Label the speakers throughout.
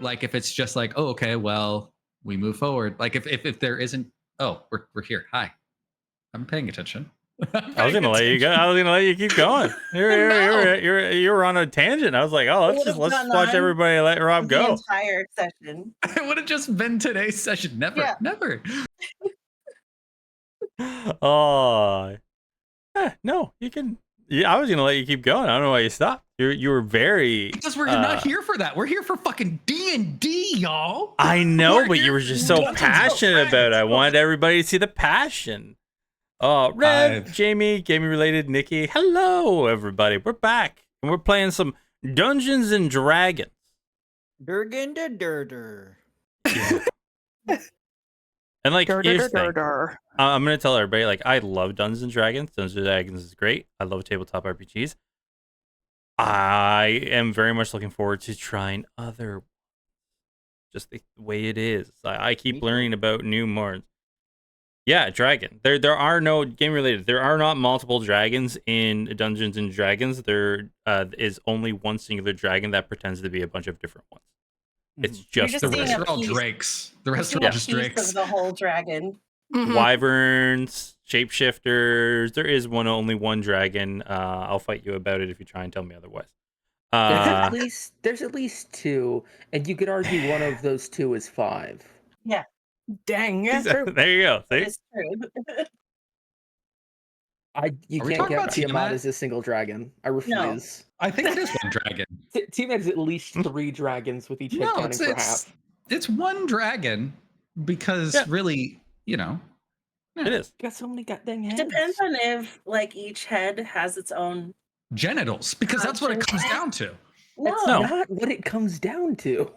Speaker 1: Like if it's just like, oh, okay, well, we move forward. Like if there isn't, oh, we're here. Hi, I'm paying attention.
Speaker 2: I was gonna let you go. I was gonna let you keep going. You were on a tangent. I was like, oh, let's watch everybody let Rob
Speaker 3: the
Speaker 2: go.
Speaker 3: entire session.
Speaker 1: It would have just been today's session. Never.
Speaker 2: Oh, no, you can. Yeah, I was gonna let you keep going. I don't know why you stopped. You were very
Speaker 1: because we're not here for that. We're here for fucking D&D, y'all.
Speaker 2: I know, but you were just so passionate about it. I wanted everybody to see the passion. Rev, Jamie, gaming related, Nikki. Hello, everybody. We're back and we're playing some Dungeons and Dragons.
Speaker 4: Durgan da durder.
Speaker 2: And like, here's the thing. I'm gonna tell everybody, like, I love Dungeons and Dragons. Dungeons and Dragons is great. I love tabletop RPGs. I am very much looking forward to trying other, just the way it is. I keep learning about new mods. Yeah, dragon. There are no game related. There are not multiple dragons in Dungeons and Dragons. There is only one singular dragon that pretends to be a bunch of different ones. It's just
Speaker 1: the rest are all drakes. The rest are all just drakes.
Speaker 3: Of the whole dragon.
Speaker 2: Wyverns, shapeshifters. There is only one dragon. I'll fight you about it if you try and tell me otherwise.
Speaker 5: There's at least two, and you could argue one of those two is 5.
Speaker 3: Yeah.
Speaker 4: Dang, yeah.
Speaker 2: There you go. See?
Speaker 3: It's true.
Speaker 5: You can't get Tiamat as a single dragon. I refuse.
Speaker 3: No.
Speaker 1: I think it is one dragon.
Speaker 5: Tiamat is at least 3 dragons with each head counting for half.
Speaker 1: It's one dragon because really, you know.
Speaker 2: Yeah. It is.
Speaker 5: Got so many goddamn heads.
Speaker 3: It depends on if like each head has its own
Speaker 1: genitals, because that's what it comes down to.
Speaker 5: That's not what it comes down to.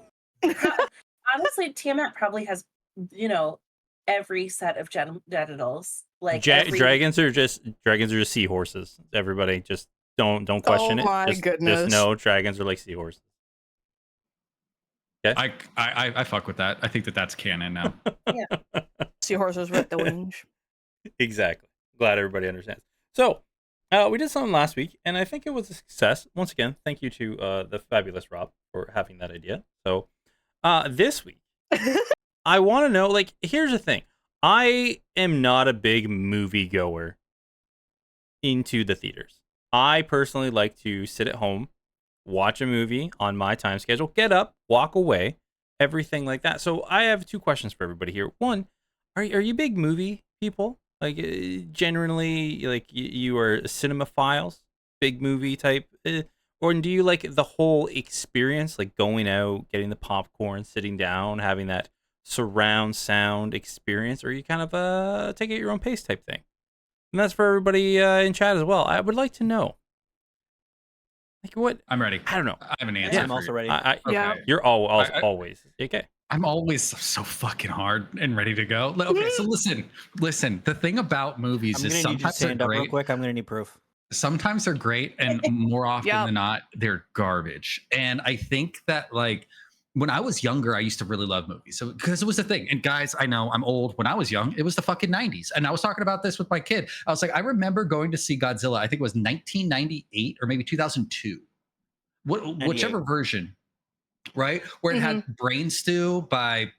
Speaker 3: Honestly, Tiamat probably has, every set of genitals. Like
Speaker 2: dragons are just seahorses. Everybody, just don't question it.
Speaker 4: My goodness.
Speaker 2: Just know dragons are like seahorses.
Speaker 1: Okay. I fuck with that. I think that's canon now.
Speaker 3: Yeah.
Speaker 4: Seahorses with the wings.
Speaker 2: Exactly. Glad everybody understands. So, we did something last week, and I think it was a success. Once again, thank you to the fabulous Rob for having that idea. So, this week, I want to know, like, here's the thing. I am not a big movie goer into the theaters. I personally like to sit at home, watch a movie on my time schedule, get up, walk away, everything like that. So I have 2 questions for everybody here. One, are you big movie people? Like, generally, like, you are cinemaphiles, big movie type? Or do you like the whole experience, like going out, getting the popcorn, sitting down, having that surround sound experience? Or are you kind of take it at your own pace type thing? And that's for everybody in chat as well. I would like to know. Like, what?
Speaker 1: I'm ready.
Speaker 2: I don't know.
Speaker 1: I have an answer.
Speaker 4: I'm also ready.
Speaker 2: Okay. You're always. Okay.
Speaker 1: I'm always so fucking hard and ready to go. Okay, so listen. The thing about movies is sometimes they're great.
Speaker 4: Real quick, I'm gonna need proof.
Speaker 1: Sometimes they're great, and more often than not, they're garbage. And I think that, like, when I was younger, I used to really love movies. So, because it was the thing. And guys, I know I'm old. When I was young, it was the fucking 90s. And I was talking about this with my kid. I was like, I remember going to see Godzilla. I think it was 1998 or maybe 2002. Whichever version, right? Where it had Brain Stew by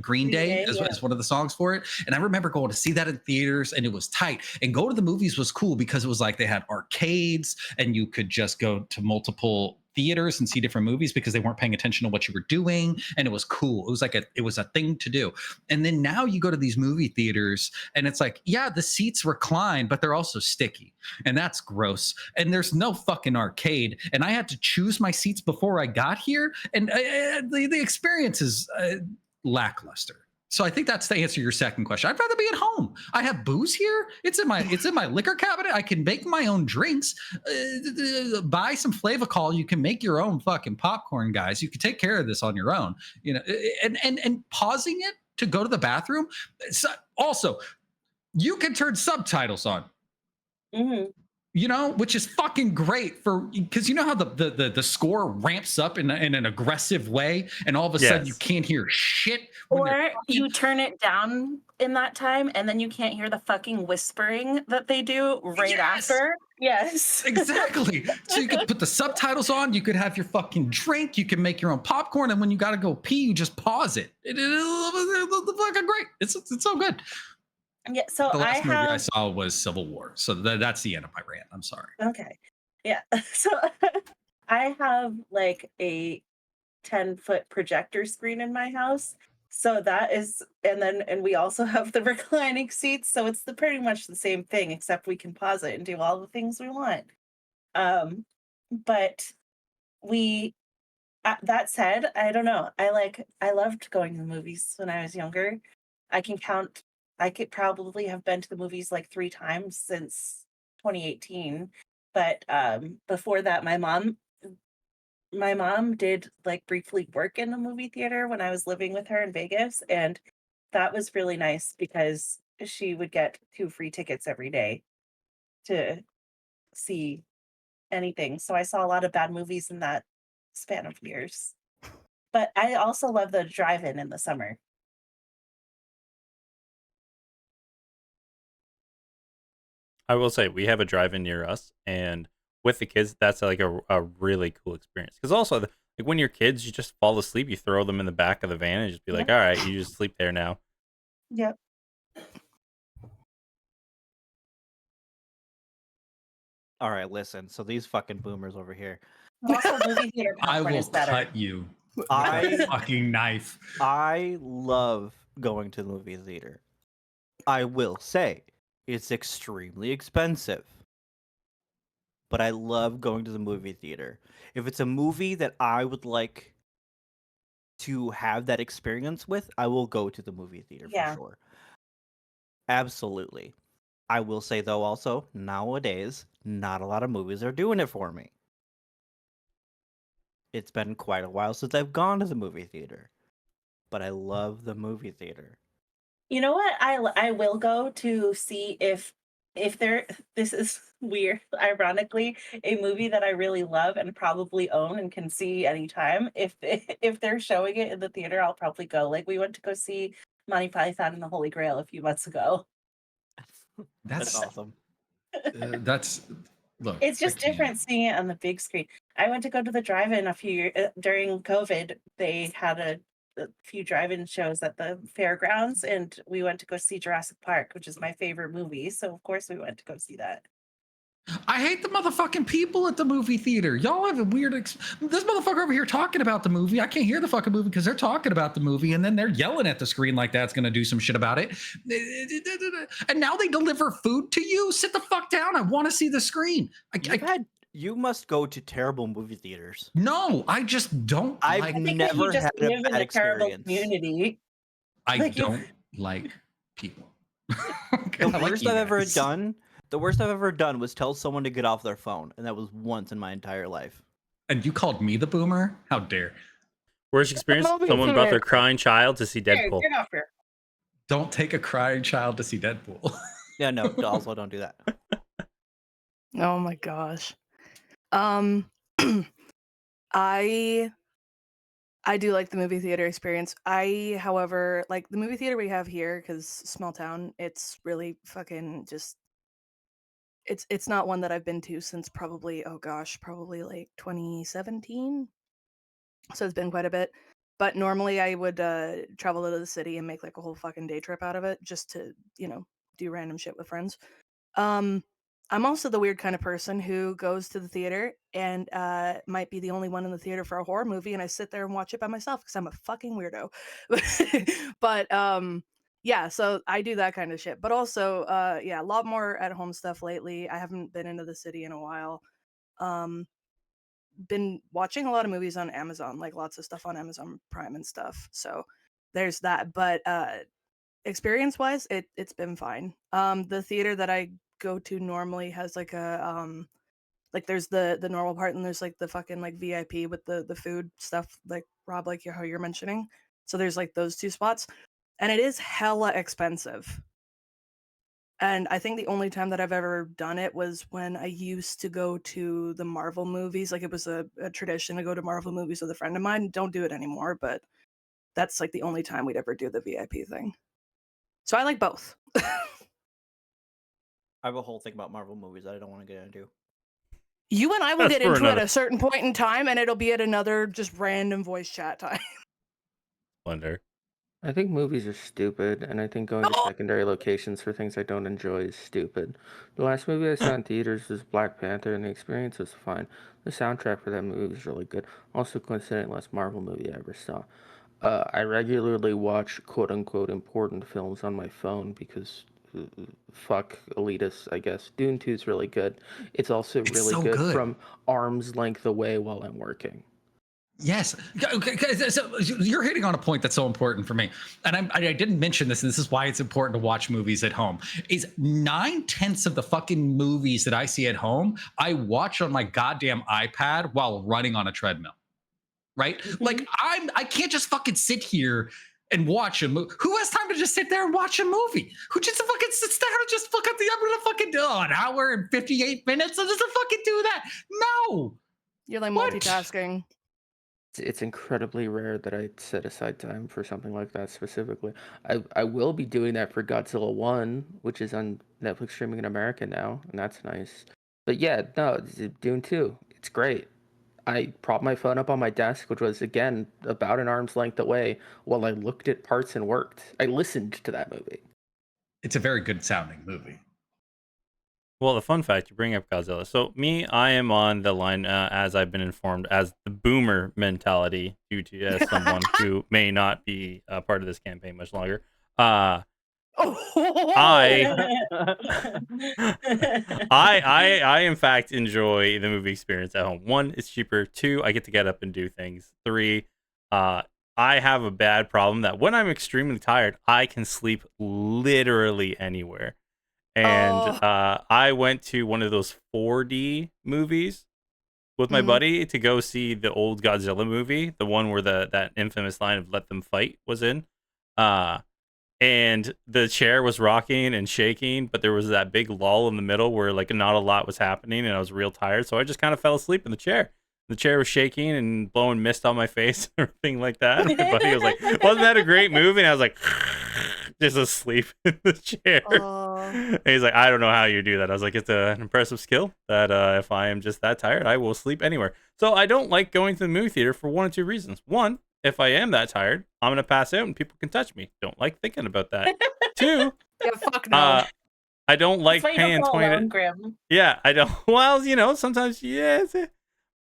Speaker 1: Green Day as one of the songs for it. And I remember going to see that in theaters, and it was tight. And go to the movies was cool because it was like they had arcades, and you could just go to multiple theaters and see different movies because they weren't paying attention to what you were doing, and it was cool. It was a thing to do. And then now you go to these movie theaters, and it's like, yeah, the seats recline, but they're also sticky, and that's gross. And there's no fucking arcade, and I had to choose my seats before I got here, and the experience is lackluster. So I think that's to answer your second question. I'd rather be at home. I have booze here. It's in my liquor cabinet. I can make my own drinks. Buy some Flavacol. You can make your own fucking popcorn, guys. You can take care of this on your own. And pausing it to go to the bathroom. So also, you can turn subtitles on.
Speaker 3: Mm-hmm.
Speaker 1: which is fucking great for because you know how the score ramps up in an aggressive way, and all of a sudden you
Speaker 2: Yes.
Speaker 1: can't hear shit when they're
Speaker 3: Or
Speaker 1: talking.
Speaker 3: you turn it down in that time, and then you can't hear the fucking whispering that they do right
Speaker 1: Yes!
Speaker 3: after. Yes.
Speaker 1: Exactly. So you could put the subtitles on. You could have your fucking drink. You can make your own popcorn, and when you got to go pee, you just pause it. It is fucking great. It's so good.
Speaker 3: Yeah, so
Speaker 1: The
Speaker 3: I
Speaker 1: last movie I
Speaker 3: have
Speaker 1: saw was Civil War. So that's the end of my rant. I'm sorry.
Speaker 3: okay. Yeah. So I have like a 10-foot projector screen in my house. So that is and we also have the reclining seats, so it's pretty much the same thing except we can pause it and do all the things we want. Um but we that said, I don't know. I loved going to the movies when I was younger. I can count I could probably have been to the movies like 3 times since 2018. But before that my mom did like briefly work in the movie theater when I was living with her in Vegas, and that was really nice because she would get 2 free tickets every day to see anything. So I saw a lot of bad movies in that span of years. But I also love the drive-in in the summer.
Speaker 2: I will say we have a drive-in near us, and with the kids, that's like a really cool experience. Because also, like when you're kids, you just fall asleep, you throw them in the back of the van, and just be like,
Speaker 3: Yep.
Speaker 2: "All right, you just sleep there now."
Speaker 3: Yep.
Speaker 4: All right, listen. So these fucking boomers over here.
Speaker 3: Also, movie theater
Speaker 1: I
Speaker 3: popcorn
Speaker 1: will
Speaker 3: is better.
Speaker 1: cut you with a
Speaker 4: I
Speaker 1: fucking knife.
Speaker 4: I love going to the movie theater. I will say it's extremely expensive, but I love going to the movie theater. If it's a movie that I would like to have that experience with, I will go to the movie theater for
Speaker 3: Yeah.
Speaker 4: sure. Absolutely. I will say though also, nowadays, not a lot of movies are doing it for me. It's been quite a while since I've gone to the movie theater, but I love the movie theater.
Speaker 3: You know what? I will go to see if there this is weird, ironically, a movie that I really love and probably own and can see anytime. If if they're showing it in the theater, I'll probably go. Like we went to go see Monty Python and the Holy Grail a few months ago.
Speaker 4: That's
Speaker 1: That's
Speaker 4: awesome.
Speaker 1: that's look.
Speaker 3: It's
Speaker 1: I
Speaker 3: just
Speaker 1: can't.
Speaker 3: different seeing it on the big screen. I went to go to the drive-in a few years during COVID. They had a few drive-in shows at the fairgrounds, and we went to go see Jurassic Park, which is my favorite movie. So of course we went to go see that.
Speaker 1: I hate the motherfucking people at the movie theater. Y'all have a weird. This motherfucker over here talking about the movie. I can't hear the fucking movie because they're talking about the movie, and then they're yelling at the screen like that's going to do some shit about it. And now they deliver food to you. Sit the fuck down. I want to see the screen.
Speaker 4: You must go to terrible movie theaters.
Speaker 1: No, I just don't
Speaker 4: I've
Speaker 1: like.
Speaker 3: I think that you
Speaker 4: never
Speaker 3: just
Speaker 4: had a
Speaker 3: live in
Speaker 4: bad
Speaker 3: a terrible
Speaker 4: experience.
Speaker 3: community.
Speaker 1: I
Speaker 3: Like you-
Speaker 1: don't like people.
Speaker 4: The
Speaker 1: I like
Speaker 4: worst
Speaker 1: you
Speaker 4: I've ever
Speaker 1: guys.
Speaker 4: done, the worst I've ever done was tell someone to get off their phone, and that was once in my entire life.
Speaker 1: And you called me the boomer? How dare!
Speaker 2: Worst experience:
Speaker 3: movie
Speaker 2: someone brought their
Speaker 3: theater.
Speaker 2: crying child to see
Speaker 3: Hey,
Speaker 2: Deadpool.
Speaker 3: get off here.
Speaker 1: Don't take a crying child to see Deadpool.
Speaker 4: Yeah, no, also don't do that.
Speaker 6: Oh my gosh. Um I do like the movie theater experience. However, like the movie theater we have here cuz small town, it's really fucking just it's not one that I've been to since probably probably like 2017. So it's been quite a bit. But normally I would travel to the city and make like a whole fucking day trip out of it just to, do random shit with friends. Um, I'm also the weird kind of person who goes to the theater and might be the only one in the theater for a horror movie, and I sit there and watch it by myself because I'm a fucking weirdo. But yeah, so I do that kind of shit. But also, yeah, a lot more at home stuff lately. I haven't been into the city in a while. Um, been watching a lot of movies on Amazon, like lots of stuff on Amazon Prime and stuff. So there's that. But experience wise, it's been fine. The theater that I go to normally has like a like there's the normal part and there's like the fucking like VIP with the food stuff, like Rob, like how you're mentioning. So there's like those two spots, and it is hella expensive. And I think the only time that I've ever done it was when I used to go to the Marvel movies. Like, it was a tradition to go to Marvel movies with a friend of mine. Don't do it anymore, but that's like the only time we'd ever do the VIP thing. So I like both.
Speaker 4: I have a whole thing about Marvel movies that I don't want to get into.
Speaker 6: You and I will
Speaker 2: That's
Speaker 6: get
Speaker 2: for
Speaker 6: into it
Speaker 2: another-
Speaker 6: at a certain point in time, and it'll be at another just random voice chat time.
Speaker 2: Wonder.
Speaker 5: I think movies are stupid, and I think going to secondary locations for things I don't enjoy is stupid. The last movie I saw in theaters was Black Panther, and the experience was fine. The soundtrack for that movie was really good. Also, coincidentally, last Marvel movie I ever saw. I regularly watch quote-unquote important films on my phone because fuck elitists, I guess. Dune 2 is really good. It's also
Speaker 1: It's
Speaker 5: really
Speaker 1: so
Speaker 5: good
Speaker 1: good.
Speaker 5: from arm's length away while I'm working.
Speaker 1: Yes. So you're hitting on a point that's so important for me. And I didn't mention this, and this is why it's important to watch movies at home. Is 9/10 of the fucking movies that I see at home, I watch on my goddamn iPad while running on a treadmill. Right? Like, I can't just fucking sit here and watch a movie. Who has time to just sit there and watch a movie? Who just fucking sits there and just fucking, I'm gonna fucking do an hour and 58 minutes? I'm just gonna fucking do that. No.
Speaker 6: You're like
Speaker 1: What?
Speaker 6: multitasking.
Speaker 5: It's incredibly rare that I set aside time for something like that specifically. I will be doing that for Godzilla 1, which is on Netflix streaming in America now, and that's nice. But yeah, no, Dune 2, it's great. I propped my phone up on my desk, which was, again, about an arm's length away, while I looked at parts and worked. I listened to that movie.
Speaker 1: It's a very good sounding movie.
Speaker 2: Well, the fun fact, you bring up Godzilla. So me, I am on the line, as I've been informed, as the boomer mentality, due to as someone who may not be a part of this campaign much longer. I in fact enjoy the movie experience at home. 1, it's cheaper. 2, I get to get up and do things. 3, I have a bad problem that when I'm extremely tired, I can sleep literally anywhere. And I went to one of those 4D movies with my buddy to go see the old Godzilla movie, the one where that infamous line of "Let them fight" was in. And the chair was rocking and shaking, but there was that big lull in the middle where like not a lot was happening, and I was real tired, so I just kind of fell asleep in the chair. The chair was shaking and blowing mist on my face and everything like that. And my buddy was like, "Wasn't that a great movie?" And I was like, just asleep in the chair. And he's like, "I don't know how you do that." I was like, "It's an impressive skill that if I am just that tired, I will sleep anywhere." So I don't like going to the movie theater for 1 or 2 reasons. 1, if I am that tired, I'm going to pass out and people can touch me. Don't like thinking about that. 2,
Speaker 6: Yeah, fuck no.
Speaker 2: I don't like
Speaker 3: That's why you
Speaker 2: paying
Speaker 3: don't
Speaker 2: 20.
Speaker 3: alone, Grim.
Speaker 2: Yeah, I don't. Well, sometimes yes.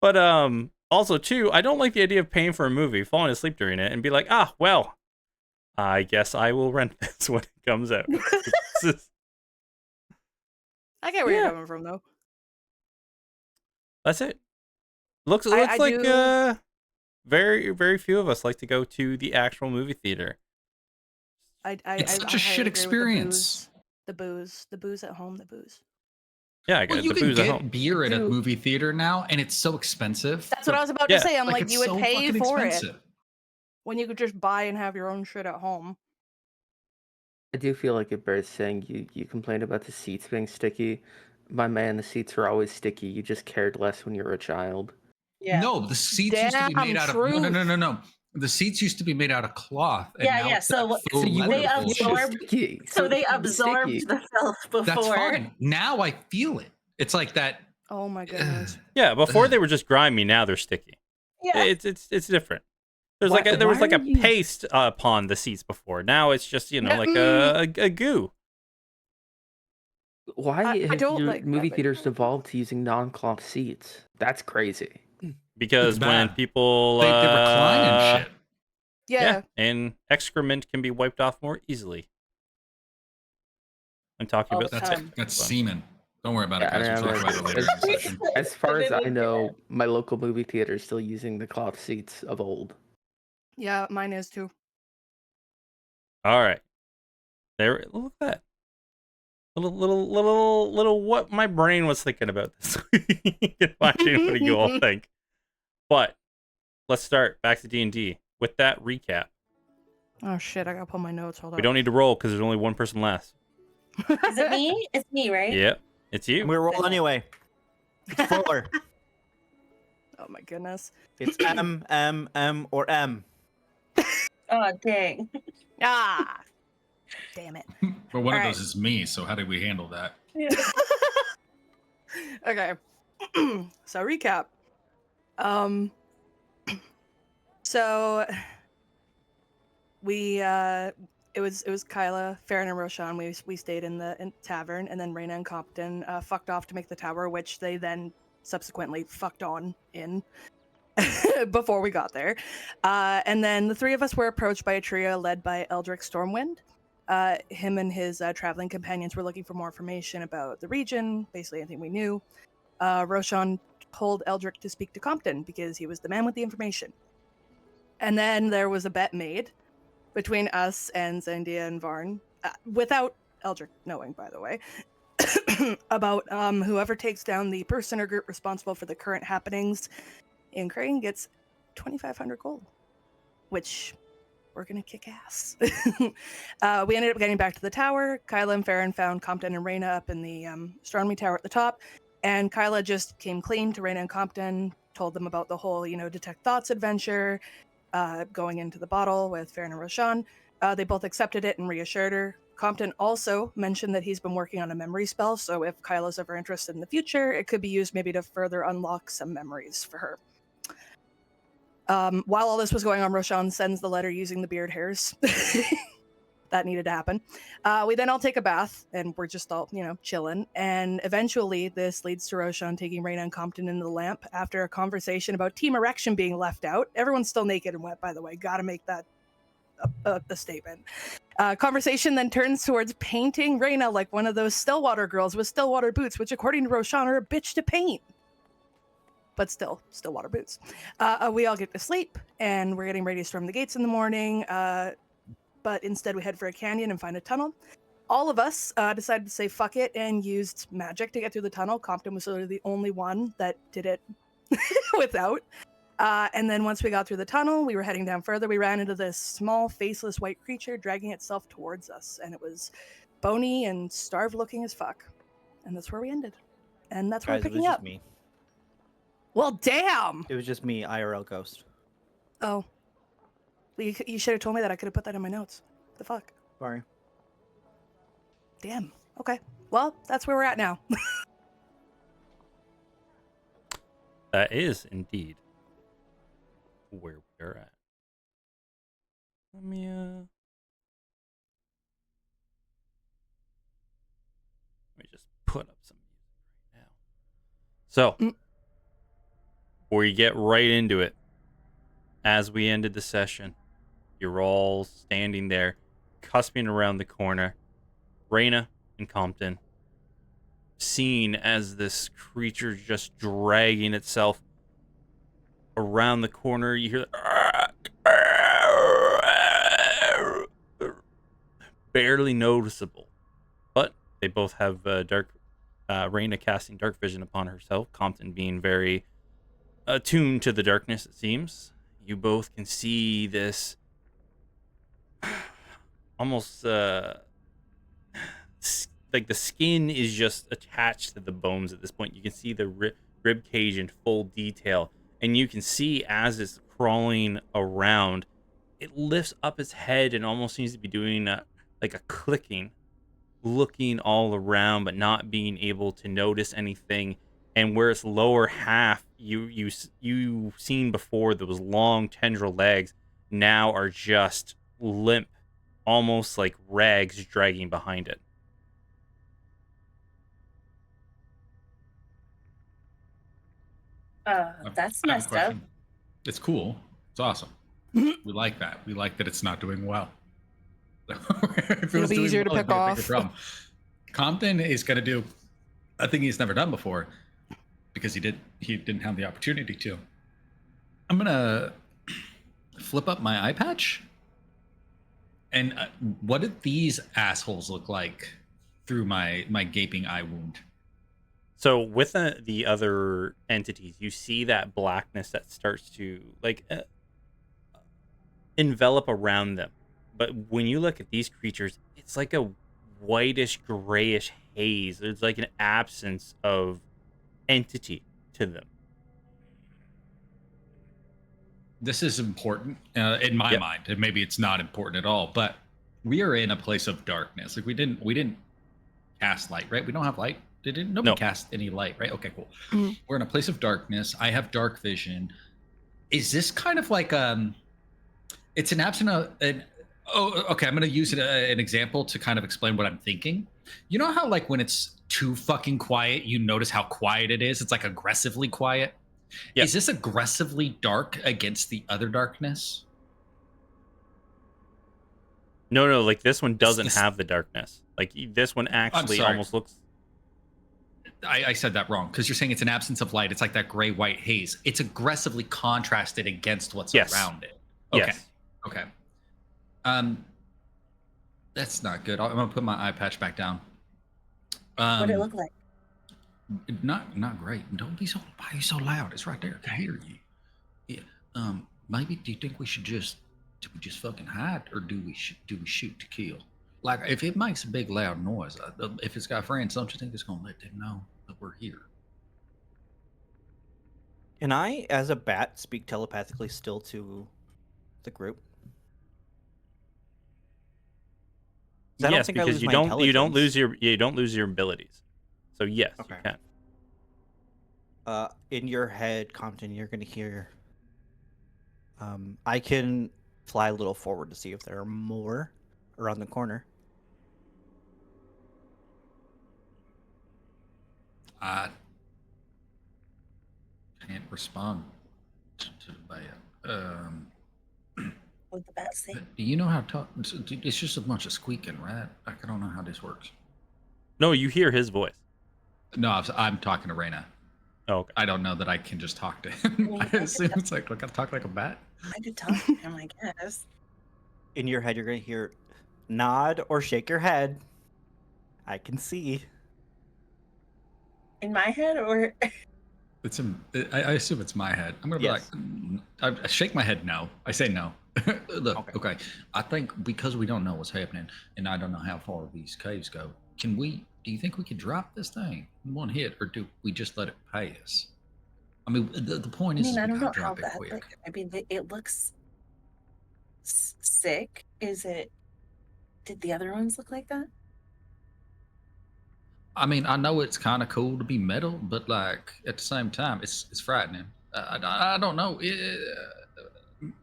Speaker 2: But also 2, I don't like the idea of paying for a movie, falling asleep during it, and be like, well, I guess I will rent this when it comes out.
Speaker 6: I get where you're coming from, though.
Speaker 2: That's it. Looks
Speaker 6: I
Speaker 2: like
Speaker 6: do-
Speaker 2: very, very few of us like to go to the actual movie theater.
Speaker 1: It's such a
Speaker 6: highly
Speaker 1: shit
Speaker 6: agree with
Speaker 1: experience.
Speaker 6: The booze at home, the booze.
Speaker 2: Yeah, I
Speaker 1: Well,
Speaker 2: got
Speaker 1: you
Speaker 2: the
Speaker 1: can
Speaker 2: booze at
Speaker 1: get
Speaker 2: home.
Speaker 1: beer at a
Speaker 6: Dude.
Speaker 1: movie theater now, and it's so expensive.
Speaker 6: That's what I was about
Speaker 2: Yeah.
Speaker 6: to say. I'm like,
Speaker 1: it's
Speaker 6: you would
Speaker 1: so
Speaker 6: pay
Speaker 1: fucking
Speaker 6: for
Speaker 1: expensive.
Speaker 6: it when you could just buy and have your own shit at home.
Speaker 5: I do feel like it bears saying you complained about the seats being sticky. My man, the seats are always sticky. You just cared less when you were a child.
Speaker 3: Yeah.
Speaker 1: No, the seats used to be made out of no. The seats used to be made out of cloth. And
Speaker 3: Yeah,
Speaker 1: now
Speaker 3: yeah,
Speaker 1: it's
Speaker 3: so
Speaker 1: that
Speaker 3: So
Speaker 1: faux
Speaker 3: you-
Speaker 1: leather
Speaker 3: they
Speaker 1: bullshit.
Speaker 3: absorb-
Speaker 5: Sticky.
Speaker 3: So they
Speaker 5: it's
Speaker 3: absorbed
Speaker 5: sticky.
Speaker 3: the filth before.
Speaker 1: That's fine. Now I feel it. It's like that.
Speaker 6: Oh my goodness.
Speaker 2: Yeah, before they were just grimy. Now they're sticky.
Speaker 3: Yeah.
Speaker 2: It's different. There's
Speaker 5: Why-
Speaker 2: there was
Speaker 5: why
Speaker 2: like
Speaker 5: are
Speaker 2: a
Speaker 5: you-
Speaker 2: paste upon the seats before. Now it's just like a goo.
Speaker 5: Why
Speaker 6: I
Speaker 5: have
Speaker 6: don't
Speaker 5: your
Speaker 6: like
Speaker 5: movie
Speaker 6: that, but-
Speaker 5: theaters devolved to using non-cloth seats? That's crazy.
Speaker 2: Because
Speaker 1: It's
Speaker 2: when
Speaker 1: bad.
Speaker 2: people
Speaker 1: They recline and shit.
Speaker 6: Yeah.
Speaker 2: and excrement can be wiped off more easily. I'm talking
Speaker 3: All
Speaker 2: about
Speaker 3: the
Speaker 1: That's
Speaker 3: time.
Speaker 1: that's semen. Don't worry about it,
Speaker 5: Yeah,
Speaker 1: guys. We'll talk about it later in the
Speaker 5: as-
Speaker 1: session.
Speaker 5: As far as I
Speaker 3: Didn't
Speaker 5: know,
Speaker 3: get
Speaker 5: my local movie theater is still using the cloth seats of old.
Speaker 6: Yeah, mine is too.
Speaker 2: All right, there. Look at that. Little. What my brain was thinking about this week. Watching what do you all think? But let's start back to D&D with that recap.
Speaker 6: Oh shit, I gotta pull my notes. Hold on.
Speaker 2: We don't need to roll because there's only one person left.
Speaker 3: Is it me? It's me, right?
Speaker 2: Yep, it's you.
Speaker 4: I'm gonna roll
Speaker 3: Okay.
Speaker 4: anyway. It's Fuller.
Speaker 6: Oh my goodness.
Speaker 4: It's M, M, M, or M.
Speaker 3: Oh, dang.
Speaker 6: Ah, damn it.
Speaker 1: But one of
Speaker 6: All
Speaker 1: those is me. So how do we handle that?
Speaker 3: Yeah.
Speaker 6: Okay. So recap. So we it was Kyla, Farron, and Roshan. We stayed in the tavern, and then Raina and Compton fucked off to make the tower, which they then subsequently fucked on in before we got there. And then the three of us were approached by a trio led by Eldrick Stormwind. Him and his traveling companions were looking for more information about the region, basically anything we knew. Roshan told Eldrick to speak to Compton because he was the man with the information. And then there was a bet made between us and Zandia and Varn, without Eldrick knowing, by the way, about whoever takes down the person or group responsible for the current happenings in Crane gets 2,500 gold, which we're gonna kick ass. We ended up getting back to the tower. Kyla and Farron found Compton and Raina up in the astronomy tower at the top, and Kyla just came clean to Raina and Compton, told them about the whole, detect thoughts adventure, going into the bottle with Farron and Roshan. They both accepted it and reassured her. Compton also mentioned that he's been working on a memory spell, so if Kyla's ever interested in the future, it could be used maybe to further unlock some memories for her. While all this was going on, Roshan sends the letter using the beard hairs. That needed to happen. We then all take a bath, and we're just all, chilling. And eventually, this leads to Roshan taking Raina and Compton into the lamp after a conversation about team erection being left out. Everyone's still naked and wet, by the way. Gotta make that a statement. Conversation then turns towards painting Raina like one of those Stillwater girls with Stillwater boots, which, according to Roshan, are a bitch to paint. But still, Stillwater boots. We all get to sleep, and we're getting ready to storm the gates in the morning. But instead, we head for a canyon and find a tunnel. All of us decided to say fuck it and used magic to get through the tunnel. Compton was literally the only one that did it without. And then once we got through the tunnel, we were heading down further. We ran into this small, faceless white creature dragging itself towards us. And it was bony and starved looking as fuck. And that's where we ended. And that's where
Speaker 4: Guys,
Speaker 6: we're
Speaker 4: it was
Speaker 6: picking
Speaker 4: just
Speaker 6: up.
Speaker 4: me.
Speaker 6: Well, damn!
Speaker 4: It was just me, IRL Ghost.
Speaker 6: Oh. You should have told me that. I could have put that in my notes. The fuck?
Speaker 4: Sorry.
Speaker 6: Damn. Okay. Well, that's where we're at now.
Speaker 2: That is indeed where we're at. Let me just put up some music right now. So, before you get right into it, as we ended the session, you're all standing there, cusping around the corner. Raina and Compton, seen as this creature just dragging itself around the corner. You hear barely noticeable, but they both have Raina casting dark vision upon herself, Compton being very attuned to the darkness, it seems. You both can see this almost like the skin is just attached to the bones at this point. You can see the rib cage in full detail, and you can see as it's crawling around, it lifts up its head and almost seems to be doing like a clicking, looking all around but not being able to notice anything. And where its lower half you seen before, those long tendril legs now are just limp, almost like rags dragging behind it.
Speaker 3: That's
Speaker 1: I have a
Speaker 3: messed up.
Speaker 1: question. It's cool. It's awesome. We like that. We like that it's not doing well. If
Speaker 6: It'll be easier to
Speaker 1: it'd
Speaker 6: pick
Speaker 1: be a bigger
Speaker 6: off.
Speaker 1: problem. Compton is going to do a thing he's never done before because he didn't have the opportunity to. I'm going to flip up my eye patch. And what did these assholes look like through my gaping eye wound?
Speaker 2: So with the other entities, you see that blackness that starts to envelop around them. But when you look at these creatures, it's like a whitish, grayish haze. There's like an absence of entity to them.
Speaker 1: This is important in my
Speaker 2: Yep.
Speaker 1: mind, and maybe it's not important at all. But we are in a place of darkness. Like we didn't cast light, right? We don't have light. Nobody
Speaker 2: No.
Speaker 1: cast any light, right? Okay, cool.
Speaker 6: Mhm.
Speaker 1: We're in a place of darkness. I have dark vision. Is this kind of like it's an absent of an oh okay, I'm gonna use an example to kind of explain what I'm thinking. You know how like when it's too fucking quiet, you notice how quiet it is? It's like aggressively quiet.
Speaker 2: Yep.
Speaker 1: Is this aggressively dark against the other darkness?
Speaker 2: No, like this one doesn't
Speaker 1: This-
Speaker 2: have the darkness. Like this one actually
Speaker 1: sorry.
Speaker 2: almost looks.
Speaker 1: I said that wrong because you're saying it's an absence of light. It's like that gray white haze. It's aggressively contrasted against what's
Speaker 2: Yes.
Speaker 1: around it. Okay.
Speaker 2: Yes.
Speaker 1: Okay. That's not good. I'm gonna put my eye patch back down.
Speaker 3: What did it look like?
Speaker 1: Not great. Don't be so why are you so loud? It's right there. I can hear you. Yeah. Maybe do you think we should do we just fucking hide or do we shoot to kill? Like if it makes a big loud noise, if it's got friends, don't you think it's gonna let them know that we're here?
Speaker 4: Can I, as a bat, speak telepathically still to the group? 'Cause I don't
Speaker 2: Yes,
Speaker 4: think I
Speaker 2: because
Speaker 4: lose
Speaker 2: you
Speaker 4: my
Speaker 2: don't
Speaker 4: intelligence.
Speaker 2: you don't lose your abilities. So yes,
Speaker 4: Okay.
Speaker 2: you can.
Speaker 4: In your head, Compton, you're gonna hear. I can fly a little forward to see if there are more around the corner.
Speaker 1: I can't respond to the bat.
Speaker 3: What the bat say?
Speaker 1: Do you know how to talk? It's just a bunch of squeaking, right? Like, I don't know how this works.
Speaker 2: No, you hear his voice.
Speaker 1: No, I'm talking to Raina.
Speaker 2: Oh, okay.
Speaker 1: I don't know that I can just talk to him. I assume it's like, look, I talk like a bat.
Speaker 3: I could talk to him, I guess.
Speaker 4: In your head, you're gonna hear nod or shake your head. I can see.
Speaker 3: In my head, or
Speaker 1: I assume it's my head. I'm gonna
Speaker 4: Yes.
Speaker 1: be like, I shake my head. No, I say no. Look, okay. I think because we don't know what's happening, and I don't know how far these caves go. Do you think we could drop this thing in one hit, or do we just let it pass? I mean, the point
Speaker 3: I
Speaker 1: is,
Speaker 3: mean, I
Speaker 1: we
Speaker 3: don't know
Speaker 1: gotta
Speaker 3: how
Speaker 1: drop it
Speaker 3: that.
Speaker 1: quick.
Speaker 3: Like, I mean, it looks sick. Is it? Did the other ones look like that?
Speaker 1: I mean, I know it's kind of cool to be metal, but like at the same time, it's frightening. I don't know.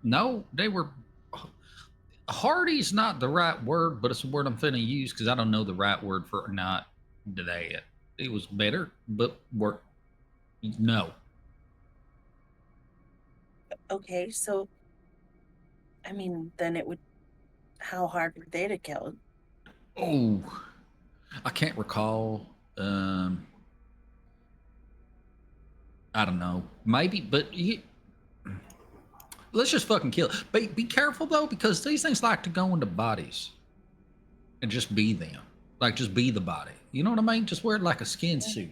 Speaker 1: No, they were. Hardy's not the right word, but it's a word I'm finna use because I don't know the right word for not that. It was better, but work. No,
Speaker 3: Okay, so I mean, then it would. How hard were they to kill?
Speaker 1: oh, I can't recall. I don't know. Maybe, but let's just fucking kill it. But be careful though, because these things like to go into bodies and just be them. Like just be the body. You know what I mean? Just wear it like a skin suit.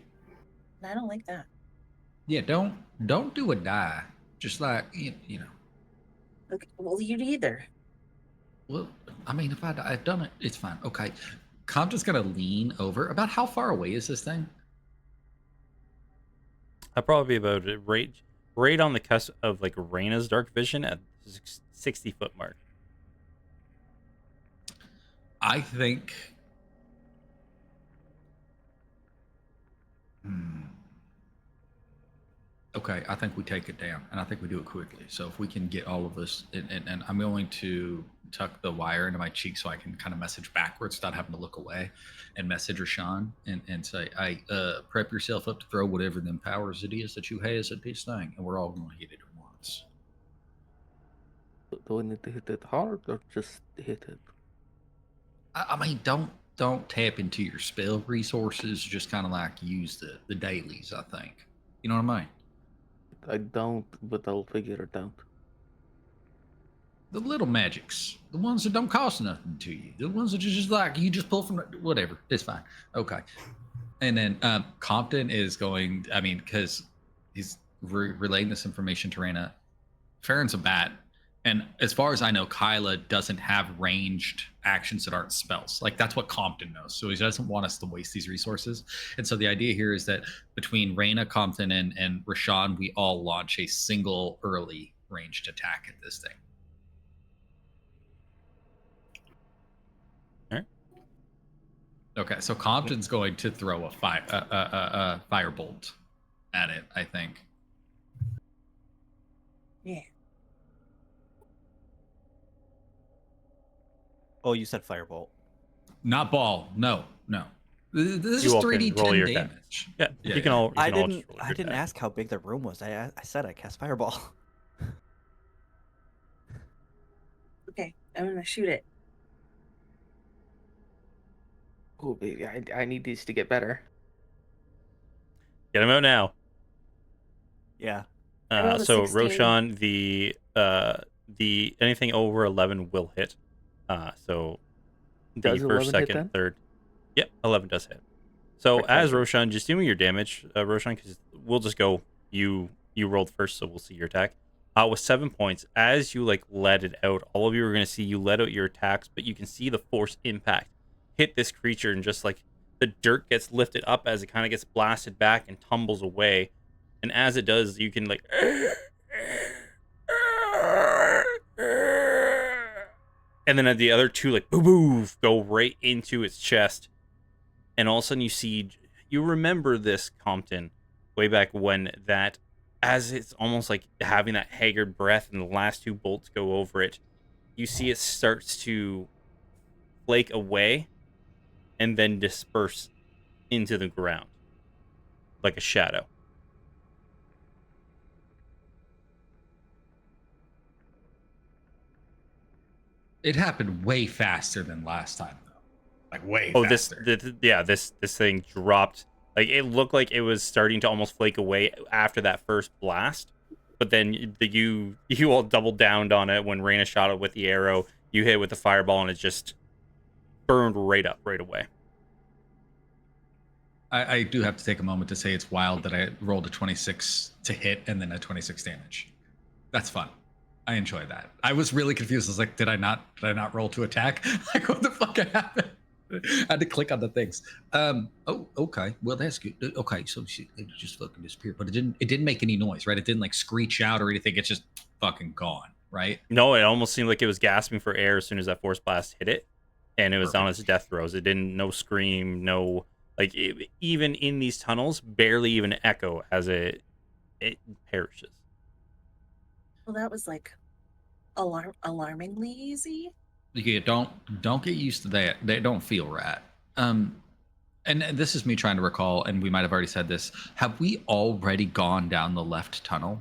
Speaker 3: I don't like that.
Speaker 1: Yeah, don't do a die. Just like you know.
Speaker 3: Okay, well, you'd either.
Speaker 1: Well, I mean, if I've done it, it's fine. Okay, I'm just gonna lean over. About how far away is this thing?
Speaker 2: I'll probably be about right on the cusp of like Raina's dark vision at 60-foot mark.
Speaker 1: I think. Okay, I think we take it down, and I think we do it quickly. So if we can get all of us, and I'm going to tuck the wire into my cheek so I can kind of message backwards without having to look away, and message Rashawn and say, "I prep yourself up to throw whatever them powers it is that you has at this thing, and we're all going to hit it at once."
Speaker 5: Do we need to hit it hard or just hit it?
Speaker 1: I mean, don't tap into your spell resources. Just kind of like use the dailies. I think you know what I mean.
Speaker 5: I don't, but I'll figure it out.
Speaker 1: The little magics, the ones that don't cost nothing to you, the ones that you just like you just pull from whatever. It's fine. Okay. And then Compton is going. I mean, because he's relaying this information to Raina. Farron's a bat. And as far as I know, Kyla doesn't have ranged actions that aren't spells. Like that's what Compton knows. So he doesn't want us to waste these resources. And so the idea here is that between Reyna, Compton, and Rashawn, we all launch a single early ranged attack at this thing.
Speaker 2: All right.
Speaker 1: Okay, so Compton's going to throw a firebolt at it, I think.
Speaker 3: Yeah.
Speaker 4: Oh, you said firebolt.
Speaker 1: Not ball. No. This
Speaker 2: You
Speaker 1: is
Speaker 2: all can
Speaker 1: 3d10
Speaker 2: roll your
Speaker 1: damage.
Speaker 2: Yeah,
Speaker 1: Yeah,
Speaker 2: you can all. You
Speaker 4: I
Speaker 2: can all
Speaker 4: didn't.
Speaker 2: just roll
Speaker 4: I
Speaker 2: your
Speaker 4: didn't
Speaker 2: die.
Speaker 4: ask how big the room was. I said I cast fireball.
Speaker 3: Okay, I'm gonna shoot it.
Speaker 5: Oh, baby, I need these to get better.
Speaker 2: Get them out now.
Speaker 4: Yeah.
Speaker 3: I rolled a
Speaker 2: So
Speaker 3: 16.
Speaker 2: Roshan, the anything over 11 will hit. So the
Speaker 5: Does
Speaker 2: first,
Speaker 5: 11 hit
Speaker 2: second,
Speaker 5: then?
Speaker 2: third. Yep, 11 does hit. So as
Speaker 5: Spectacular.
Speaker 2: Roshan, just do me your damage, Roshan, because we'll just go. You rolled first, so we'll see your attack. With 7 points, as you like let it out, all of you are gonna see you let out your attacks, but you can see the force impact hit this creature, and just like the dirt gets lifted up as it kind of gets blasted back and tumbles away. And as it does, you can like, and then the other two like boo go right into its chest, and all of a sudden you remember this, Compton, way back when, that as it's almost like having that haggard breath and the last two bolts go over it, you see it starts to flake away and then disperse into the ground like a shadow.
Speaker 1: It happened way faster than last time, though. Like way
Speaker 2: Oh,
Speaker 1: faster.
Speaker 2: this thing dropped. Like it looked like it was starting to almost flake away after that first blast, but then you all doubled down on it when Reyna shot it with the arrow. You hit it with the fireball, and it just burned right up right away.
Speaker 1: I do have to take a moment to say it's wild that I rolled a 26 to hit and then a 26 damage. That's fun. I enjoy that. I was really confused. I was like, did I not roll to attack? Like, what the fuck happened? I had to click on the things. Oh, okay. Well, that's good. Okay, so it just fucking disappeared, but it didn't make any noise, right? It didn't like screech out or anything. It's just fucking gone, right?
Speaker 2: No, it almost seemed like it was gasping for air as soon as that force blast hit it, and it was on its death throes. It didn't, no scream, no like even in these tunnels, barely even echo as it perishes.
Speaker 3: Well, that was like alarmingly easy.
Speaker 1: Yeah, don't get used to that. They don't feel right. And this is me trying to recall, and we might have already said this. Have we already gone down the left tunnel?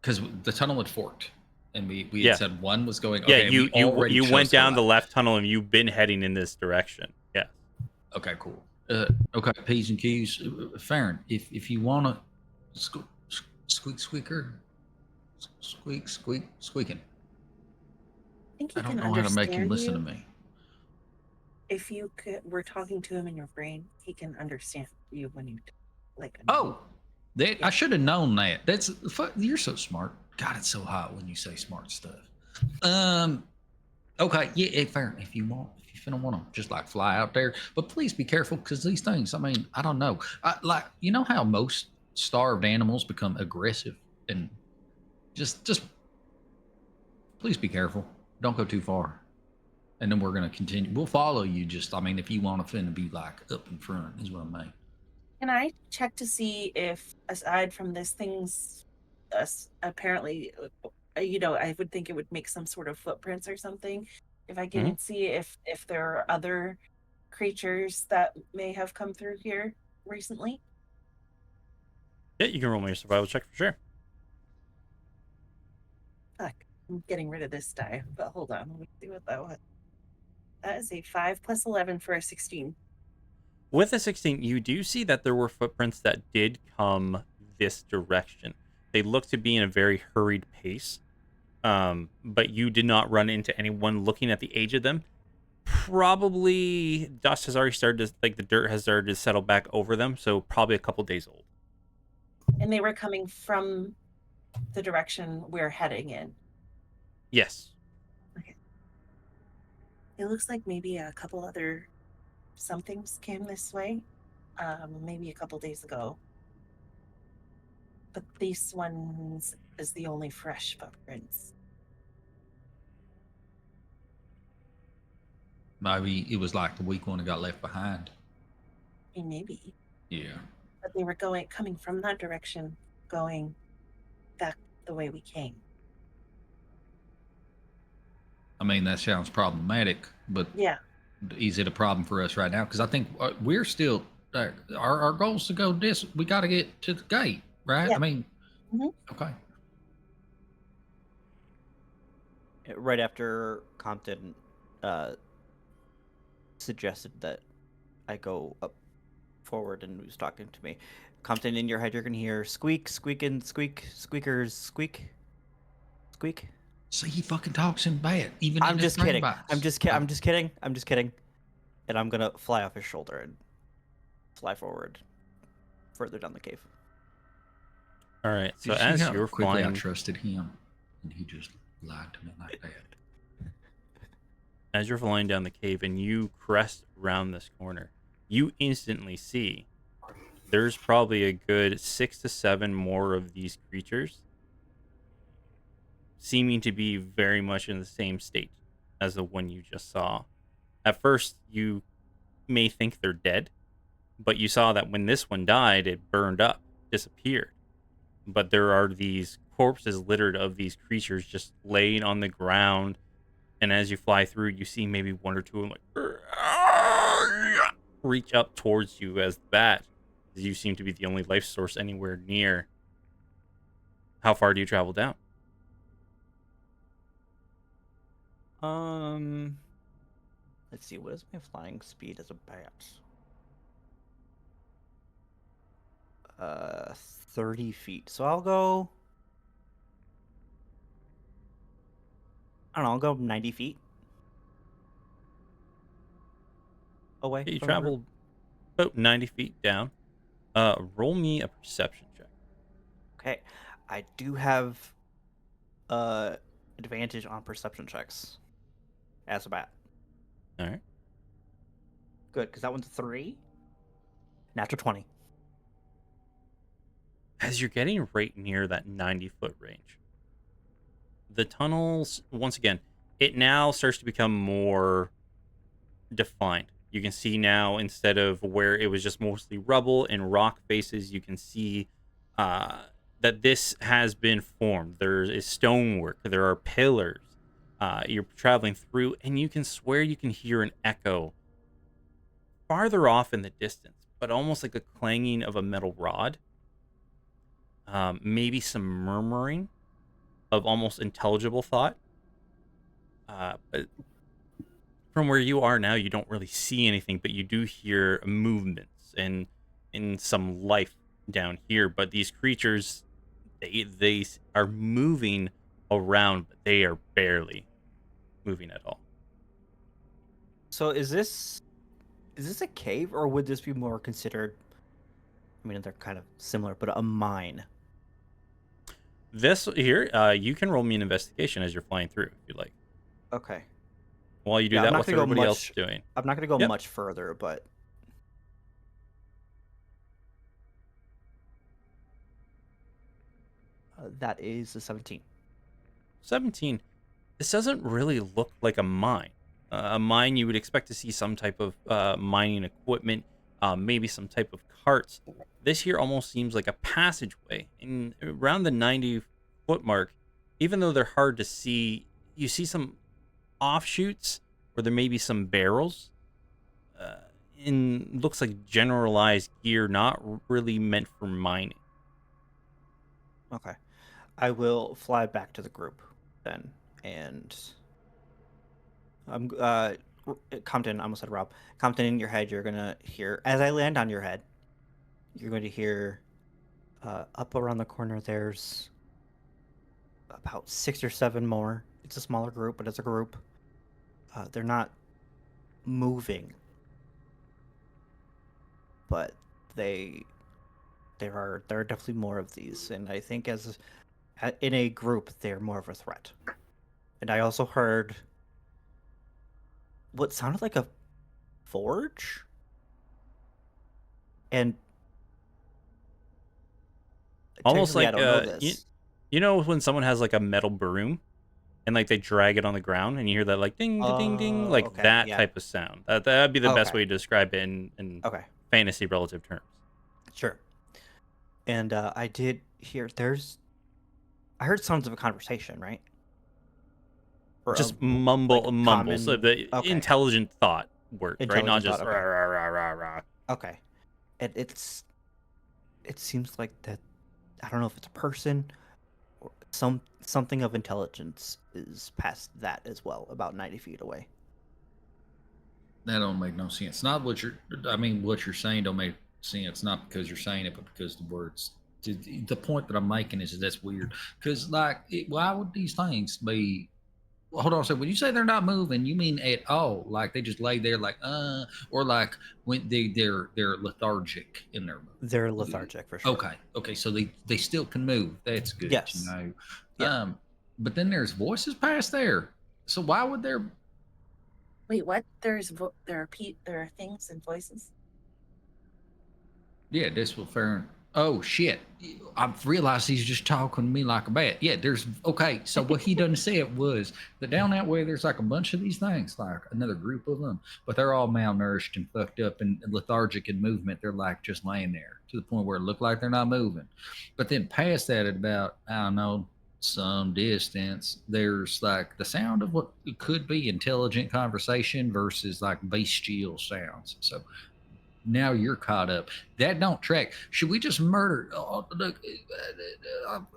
Speaker 1: Because the tunnel had forked, and we had said one was going.
Speaker 2: Yeah,
Speaker 1: Okay,
Speaker 2: you went down the left tunnel, and you've been heading in this direction. Yeah.
Speaker 1: Okay, cool. Okay, P's and Q's. Farron, if you want to squeaking.
Speaker 3: I think he
Speaker 1: I don't
Speaker 3: can
Speaker 1: know how to make him
Speaker 3: understand
Speaker 1: listen to
Speaker 3: you.
Speaker 1: me.
Speaker 3: If you were talking to him in your brain, he can understand you when you like.
Speaker 1: Oh, I should have known that. You're so smart. God, it's so hot when you say smart stuff. Okay, yeah, fair. If you finna want to just like fly out there, but please be careful because these things. I mean, I don't know. Like you know how most starved animals become aggressive, and just please be careful. Don't go too far. And then we're gonna continue. We'll follow you. Just, I mean, if you want to finna be like up in front, is what I mean.
Speaker 3: Can I check to see if, aside from this thing's, apparently, I would think it would make some sort of footprints or something. If I can see if there are other creatures that may have come through here recently.
Speaker 2: Yeah, you can roll me a survival check for sure.
Speaker 3: Fuck, I'm getting rid of this die, but hold on, let me see what that was. That is a 5 + 11 for a 16.
Speaker 2: With a 16, you do see that there were footprints that did come this direction. They look to be in a very hurried pace, but you did not run into anyone. Looking at the age of them, probably dust has already started to, like the dirt has started to settle back over them, so probably a couple days old.
Speaker 3: And they were coming from the direction we're heading in?
Speaker 2: Yes.
Speaker 3: Okay. It looks like maybe a couple other somethings came this way, maybe a couple days ago. But these ones is the only fresh footprints.
Speaker 1: Maybe it was like the weak one that got left behind.
Speaker 3: I mean, maybe.
Speaker 1: Yeah.
Speaker 3: But they were coming from that direction, going back the way we came.
Speaker 1: I mean, that sounds problematic, but
Speaker 3: Yeah.
Speaker 1: is it a problem for us right now? Because I think we're still our goal is to go this. We got to get to the gate, right?
Speaker 3: Yeah.
Speaker 1: I mean,
Speaker 3: Mhm.
Speaker 1: okay.
Speaker 4: Right after Compton suggested that I go up forward and was talking to me, Compton, in your head, you're gonna hear squeak, squeaking, squeak, squeakers, squeak, squeak.
Speaker 1: So he fucking talks in bad, even
Speaker 4: I'm
Speaker 1: in his
Speaker 4: just
Speaker 1: brain
Speaker 4: kidding.
Speaker 1: box.
Speaker 4: I'm just kidding. I'm just kidding. I'm just kidding. And I'm gonna fly off his shoulder and fly forward, further down the cave.
Speaker 2: All right. So
Speaker 1: Did you see
Speaker 2: as
Speaker 1: how
Speaker 2: you're
Speaker 1: quickly I
Speaker 2: flying,
Speaker 1: trusted him, and he just lied to me like that.
Speaker 2: as you're flying down the cave and you crest around this corner, you instantly see there's probably a good 6 to 7 more of these creatures, seeming to be very much in the same state as the one you just saw. At first, you may think they're dead, but you saw that when this one died, it burned up, disappeared. But there are these corpses littered of these creatures just laying on the ground. And as you fly through, you see maybe one or two of them like reach up towards you as that, as you seem to be the only life source anywhere near. How far do you travel down?
Speaker 4: Let's see. What is my flying speed as a bat? 30 feet. So I'll go. I don't know. I'll go 90 feet away
Speaker 2: You
Speaker 4: from the group.
Speaker 2: travel about 90 feet down. Roll me a perception check.
Speaker 4: Okay, I do have advantage on perception checks as a bat.
Speaker 2: All right.
Speaker 4: Good, because that one's 3. Natural 20.
Speaker 2: As you're getting right near that 90-foot range, the tunnels, once again, it now starts to become more defined. You can see now, instead of where it was just mostly rubble and rock faces, you can see that this has been formed. There is stonework, there are pillars. You're traveling through, and you can swear you can hear an echo farther off in the distance, but almost like a clanging of a metal rod. Maybe some murmuring of almost intelligible thought. But from where you are now, you don't really see anything, but you do hear movements and some life down here. But these creatures, they are moving around, but they are barely moving at all.
Speaker 4: So is this a cave, or would this be more considered? I mean, they're kind of similar, but a mine.
Speaker 2: This here, you can roll me an investigation as you're flying through, if you like.
Speaker 4: Okay.
Speaker 2: While you do
Speaker 4: Yeah, I'm
Speaker 2: that,
Speaker 4: not
Speaker 2: what's
Speaker 4: gonna go
Speaker 2: everybody else
Speaker 4: much-
Speaker 2: doing?
Speaker 4: I'm not going to go
Speaker 2: Yep.
Speaker 4: much further, but that is a 17.
Speaker 2: 17. This doesn't really look like a mine. A mine, you would expect to see some type of mining equipment, maybe some type of carts. This here almost seems like a passageway. And around the 90-foot mark, even though they're hard to see, you see some offshoots where there may be some barrels. In looks like generalized gear, not really meant for mining.
Speaker 4: Okay. I will fly back to the group then, and Compton. I almost said Rob. Compton, in your head, you're gonna hear as I land on your head. You're going to hear up around the corner. There's about 6 or 7 more. It's a smaller group, but it's a group. They're not moving, but there are definitely more of these, and I think as in a group, they're more of a threat. And I also heard what sounded like a forge, and
Speaker 2: Almost
Speaker 4: technically I
Speaker 2: like
Speaker 4: don't know
Speaker 2: you,
Speaker 4: this.
Speaker 2: you know when someone has like a metal broom and like they drag it on the ground and you hear that like ding ding ding, like
Speaker 4: Okay,
Speaker 2: that
Speaker 4: yeah.
Speaker 2: type of sound. That'd be the best
Speaker 4: Okay.
Speaker 2: way to describe it in
Speaker 4: Okay,
Speaker 2: fantasy relative terms.
Speaker 4: sure. And I did hear I heard sounds of a conversation, right? Or
Speaker 2: Just
Speaker 4: like
Speaker 2: mumbles. So
Speaker 4: common.
Speaker 2: the
Speaker 4: Okay,
Speaker 2: intelligent thought words, right? Not
Speaker 4: intelligent thought.
Speaker 2: just rah,
Speaker 4: Okay,
Speaker 2: rah, rah, rah, rah.
Speaker 4: okay. And it seems like that. I don't know if it's a person or something of intelligence is past that as well, about 90 feet away.
Speaker 1: That don't make no sense. Not what you're. I mean, what you're saying don't make sense. Not because you're saying it, but because the words. The point that I'm making is that's weird. Because why would these things be? Well, hold on a second. When you say they're not moving, you mean at all? Like they just lay there, or like when they're lethargic in their movement.
Speaker 4: They're lethargic for sure.
Speaker 1: Okay. So they still can move. That's good.
Speaker 4: Yes. Yeah.
Speaker 1: But then there's voices past there. So why would there?
Speaker 3: Wait, what? There are things and voices.
Speaker 1: Yeah, this will fair. Oh shit! I've realized he's just talking to me like a bat. Yeah, there's okay. So what he done said was that down that way there's like a bunch of these things, like another group of them, but they're all malnourished and fucked up and lethargic in movement. They're like just laying there to the point where it looked like they're not moving. But then past that, at about I don't know some distance, there's like the sound of what could be intelligent conversation versus like bestial sounds. So now you're caught up. That don't track. Should we just murder? Oh, look,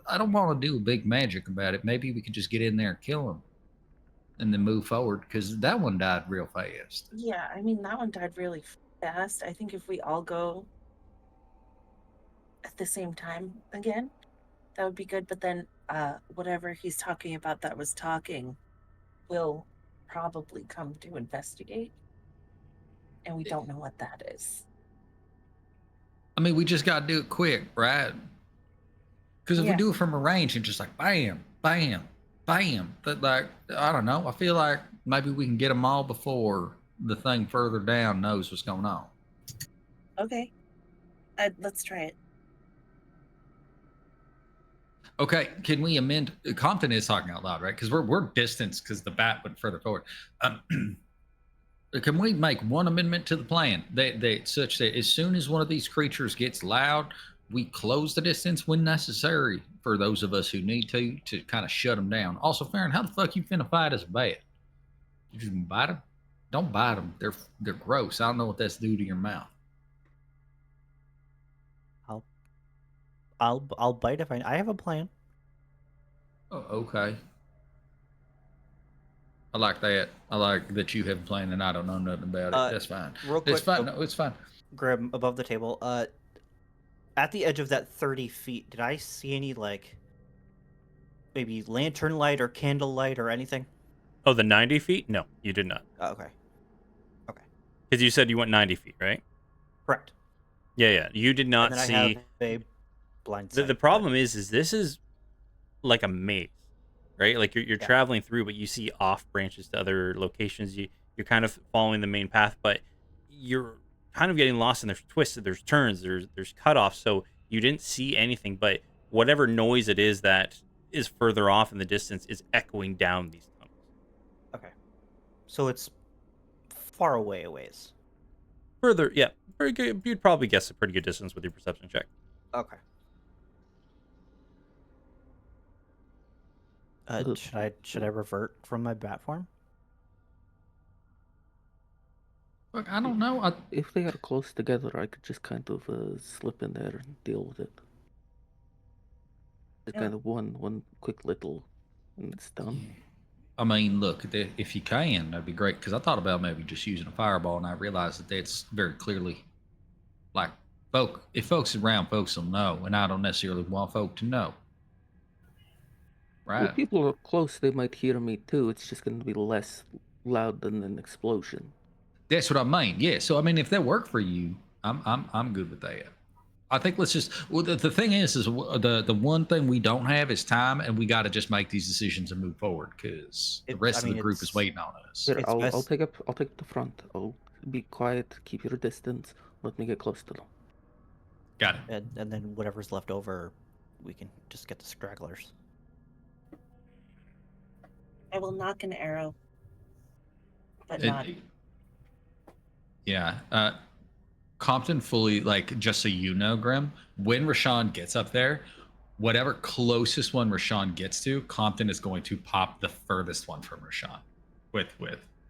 Speaker 1: I don't want to do a big magic about it. Maybe we could just get in there and kill him, and then move forward because that one died real fast.
Speaker 3: Yeah, I mean that one died really fast. I think if we all go at the same time again, that would be good. But then, whatever he's talking about that was talking, will probably come to investigate, and we don't know what that is.
Speaker 1: I mean, we just got to do it quick, right? Because if we do it from a range and just like bam, bam, bam, that like I don't know. I feel like maybe we can get them all before the thing further down knows what's going on.
Speaker 3: Okay, let's try it.
Speaker 1: Okay, can we amend? Compton is talking out loud, right? Because we're distanced because the bat went further forward. Can we make one amendment to the plan that such that as soon as one of these creatures gets loud, we close the distance when necessary for those of us who need to kind of shut them down. Also, Farron, how the fuck you finna fight us a bat? You just bite them? Don't bite them. They're gross. I don't know what that's do to your mouth.
Speaker 4: I'll bite if I have a plan.
Speaker 1: Oh, okay. I like that. I like that you have a plan and I don't know nothing about it. That's fine.
Speaker 4: Real quick,
Speaker 1: it's fine. No, it's fine.
Speaker 4: Grab above the table. At the edge of that 30 feet, did I see any like maybe lantern light or candle light or anything?
Speaker 2: Oh, the 90 feet? No, you did not.
Speaker 4: Okay.
Speaker 2: Because you said you went 90 feet, right?
Speaker 4: Correct.
Speaker 2: Yeah. You did not
Speaker 4: and then
Speaker 2: see.
Speaker 4: I have a blind sight,
Speaker 2: The problem is this is like a maze, right? Like you're traveling through, but you see off branches to other locations. You're kind of following the main path, but you're kind of getting lost, and there's twists, there's turns, there's cutoffs. So you didn't see anything, but whatever noise it is that is further off in the distance is echoing down these tunnels.
Speaker 4: Okay. So it's far away a ways.
Speaker 2: Further, yeah, very good. You'd probably guess a pretty good distance with your perception check.
Speaker 4: Okay. Should I revert from my bat form?
Speaker 1: Look, I don't know.
Speaker 5: If they are close together, I could just kind of slip in there and deal with it. Just kind of one quick little, and it's done.
Speaker 1: I mean, look, if you can, that'd be great. Because I thought about maybe just using a fireball, and I realized that that's very clearly, like, if folks around, folks will know, and I don't necessarily want folk to know. Right.
Speaker 5: When people are close, they might hear me too. It's just going to be less loud than an explosion.
Speaker 1: That's what I mean. Yeah. So I mean, if that worked for you, I'm good with that. I think let's just. Well, the thing is the one thing we don't have is time, and we got to just make these decisions and move forward because the
Speaker 4: I
Speaker 1: rest of the
Speaker 4: mean,
Speaker 1: group is waiting on us.
Speaker 5: Here,
Speaker 4: it's best.
Speaker 5: I'll take the front. I'll be quiet, keep your distance. Let me get close to them.
Speaker 1: Got it.
Speaker 4: And then whatever's left over, we can just get the stragglers.
Speaker 3: I will knock an arrow, but
Speaker 1: It-
Speaker 3: not.
Speaker 1: yeah. Compton fully, like, just so you know, Grim, when Rashawn gets up there, whatever closest one Rashawn gets to, Compton is going to pop the furthest one from Rashawn with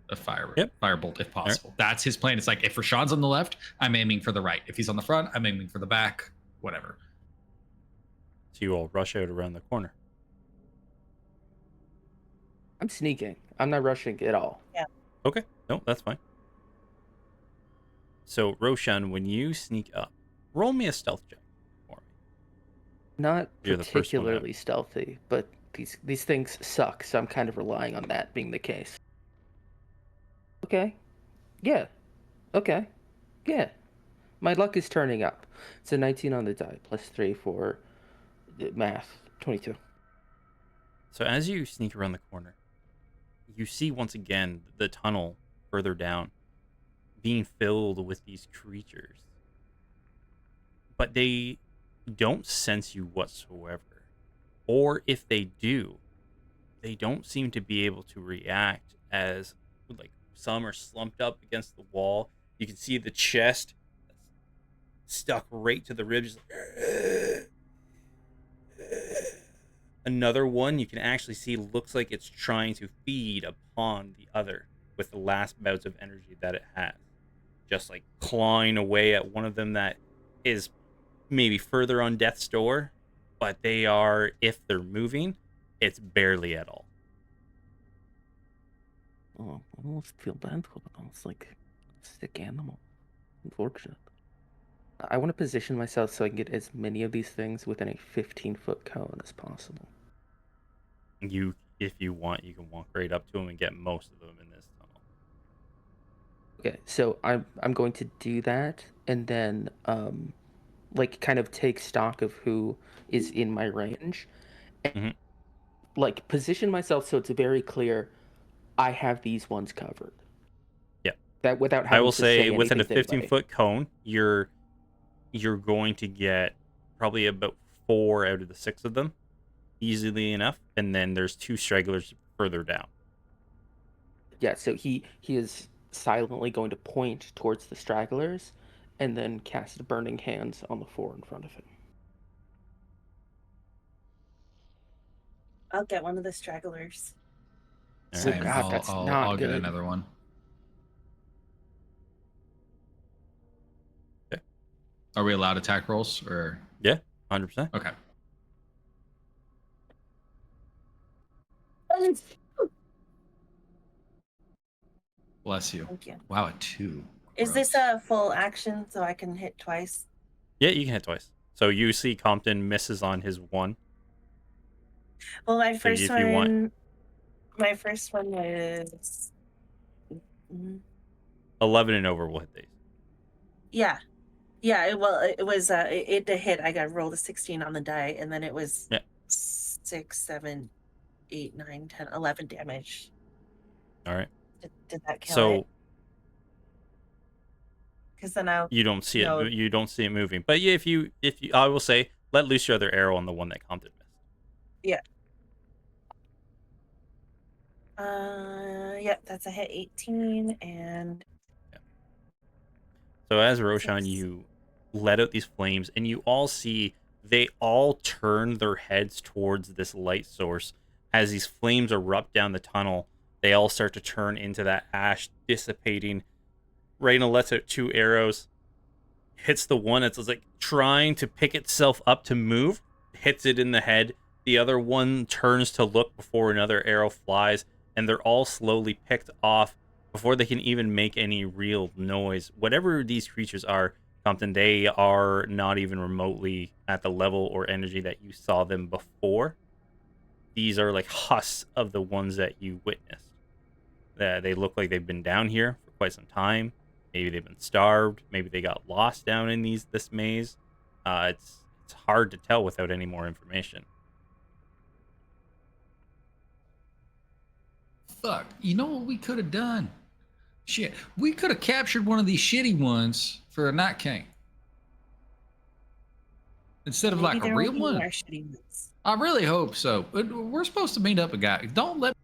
Speaker 1: a firebolt if possible. That's his plan. It's like if Rashawn's on the left, I'm aiming for the right. If he's on the front, I'm aiming for the back. Whatever.
Speaker 2: So you all rush out around the corner.
Speaker 5: I'm sneaking. I'm not rushing at all.
Speaker 3: Yeah.
Speaker 2: Okay. No, that's fine. So, Roshan, when you sneak up, roll me a stealth check for me.
Speaker 5: Not
Speaker 2: You're the first one out.
Speaker 5: particularly stealthy, but these things suck, so I'm kind of relying on that being the case. Okay. Yeah. Okay. Yeah. My luck is turning up. It's a 19 on the die, plus 3 for math. 22.
Speaker 2: So, as you sneak around the corner, you see once again the tunnel further down being filled with these creatures. But they don't sense you whatsoever. Or if they do, they don't seem to be able to react, as like some are slumped up against the wall. You can see the chest stuck right to the ribs. Another one you can actually see looks like it's trying to feed upon the other with the last bouts of energy that it has. Just like clawing away at one of them that is maybe further on death's door, but they are, if they're moving, it's barely at all.
Speaker 5: Oh, I almost feel bad for them. It's like a sick animal. Unfortunate. I want to position myself so I can get as many of these things within a 15-foot cone as possible.
Speaker 2: You, if you want, you can walk right up to them and get most of them in this tunnel.
Speaker 5: Okay, so I'm going to do that and then like kind of take stock of who is in my range and like position myself so it's very clear I have these ones covered.
Speaker 2: Yeah.
Speaker 5: That without having
Speaker 2: I will
Speaker 5: to
Speaker 2: say
Speaker 5: anything
Speaker 2: within a
Speaker 5: to anybody.
Speaker 2: 15-foot cone, you're going to get probably about 4 out of the 6 of them easily enough, and then there's 2 stragglers further down.
Speaker 5: Yeah, so he is silently going to point towards the stragglers and then cast burning hands on the 4 in front of him.
Speaker 3: I'll get one of the stragglers.
Speaker 1: Same.
Speaker 5: God, that's
Speaker 1: I'll
Speaker 5: not
Speaker 1: get
Speaker 5: good.
Speaker 1: another one.
Speaker 2: Okay.
Speaker 1: Are we allowed attack rolls or?
Speaker 2: Yeah, 100%.
Speaker 1: Okay. Bless you.
Speaker 3: Thank you.
Speaker 1: Wow, a 2.
Speaker 3: Is this
Speaker 1: Gross.
Speaker 3: a full action so I can hit twice?
Speaker 2: Yeah, you can hit twice. So you see Compton misses on his 1.
Speaker 3: Well, my
Speaker 2: So
Speaker 3: first
Speaker 2: if you want-
Speaker 3: one. My first one was.
Speaker 2: 11 and over will hit these.
Speaker 3: Yeah. Yeah, it was it to hit. I got rolled a 16 on the die, and then it was 6, 7, 8, 9, 10, 11 damage.
Speaker 2: All right.
Speaker 3: Did that kill it?
Speaker 2: So
Speaker 3: Because then I'll.
Speaker 2: you don't see
Speaker 3: No.
Speaker 2: it. You don't see it moving. But yeah, if you, I will say, let loose your other arrow on the one that Compton missed.
Speaker 3: Yeah. Yep, that's a hit 18 and.
Speaker 2: So as Roshan,
Speaker 3: 6.
Speaker 2: you let out these flames, and you all see they all turn their heads towards this light source. As these flames erupt down the tunnel, they all start to turn into that ash, dissipating. Raina lets out 2 arrows, hits the one that's like trying to pick itself up to move, hits it in the head. The other one turns to look before another arrow flies, and they're all slowly picked off before they can even make any real noise. Whatever these creatures are, Compton, they are not even remotely at the level or energy that you saw them before. These are like husks of the ones that you witnessed. They look like they've been down here for quite some time. Maybe they've been starved. Maybe they got lost down in this maze. It's hard to tell without any more information.
Speaker 1: Fuck. You know what we could have done? Shit. We could have captured one of these shitty ones for a Night King. Instead of
Speaker 3: Maybe
Speaker 1: like a
Speaker 3: there will
Speaker 1: real
Speaker 3: be
Speaker 1: one.
Speaker 3: more shitty ones.
Speaker 1: I really hope so. But we're supposed to meet up a guy. Don't let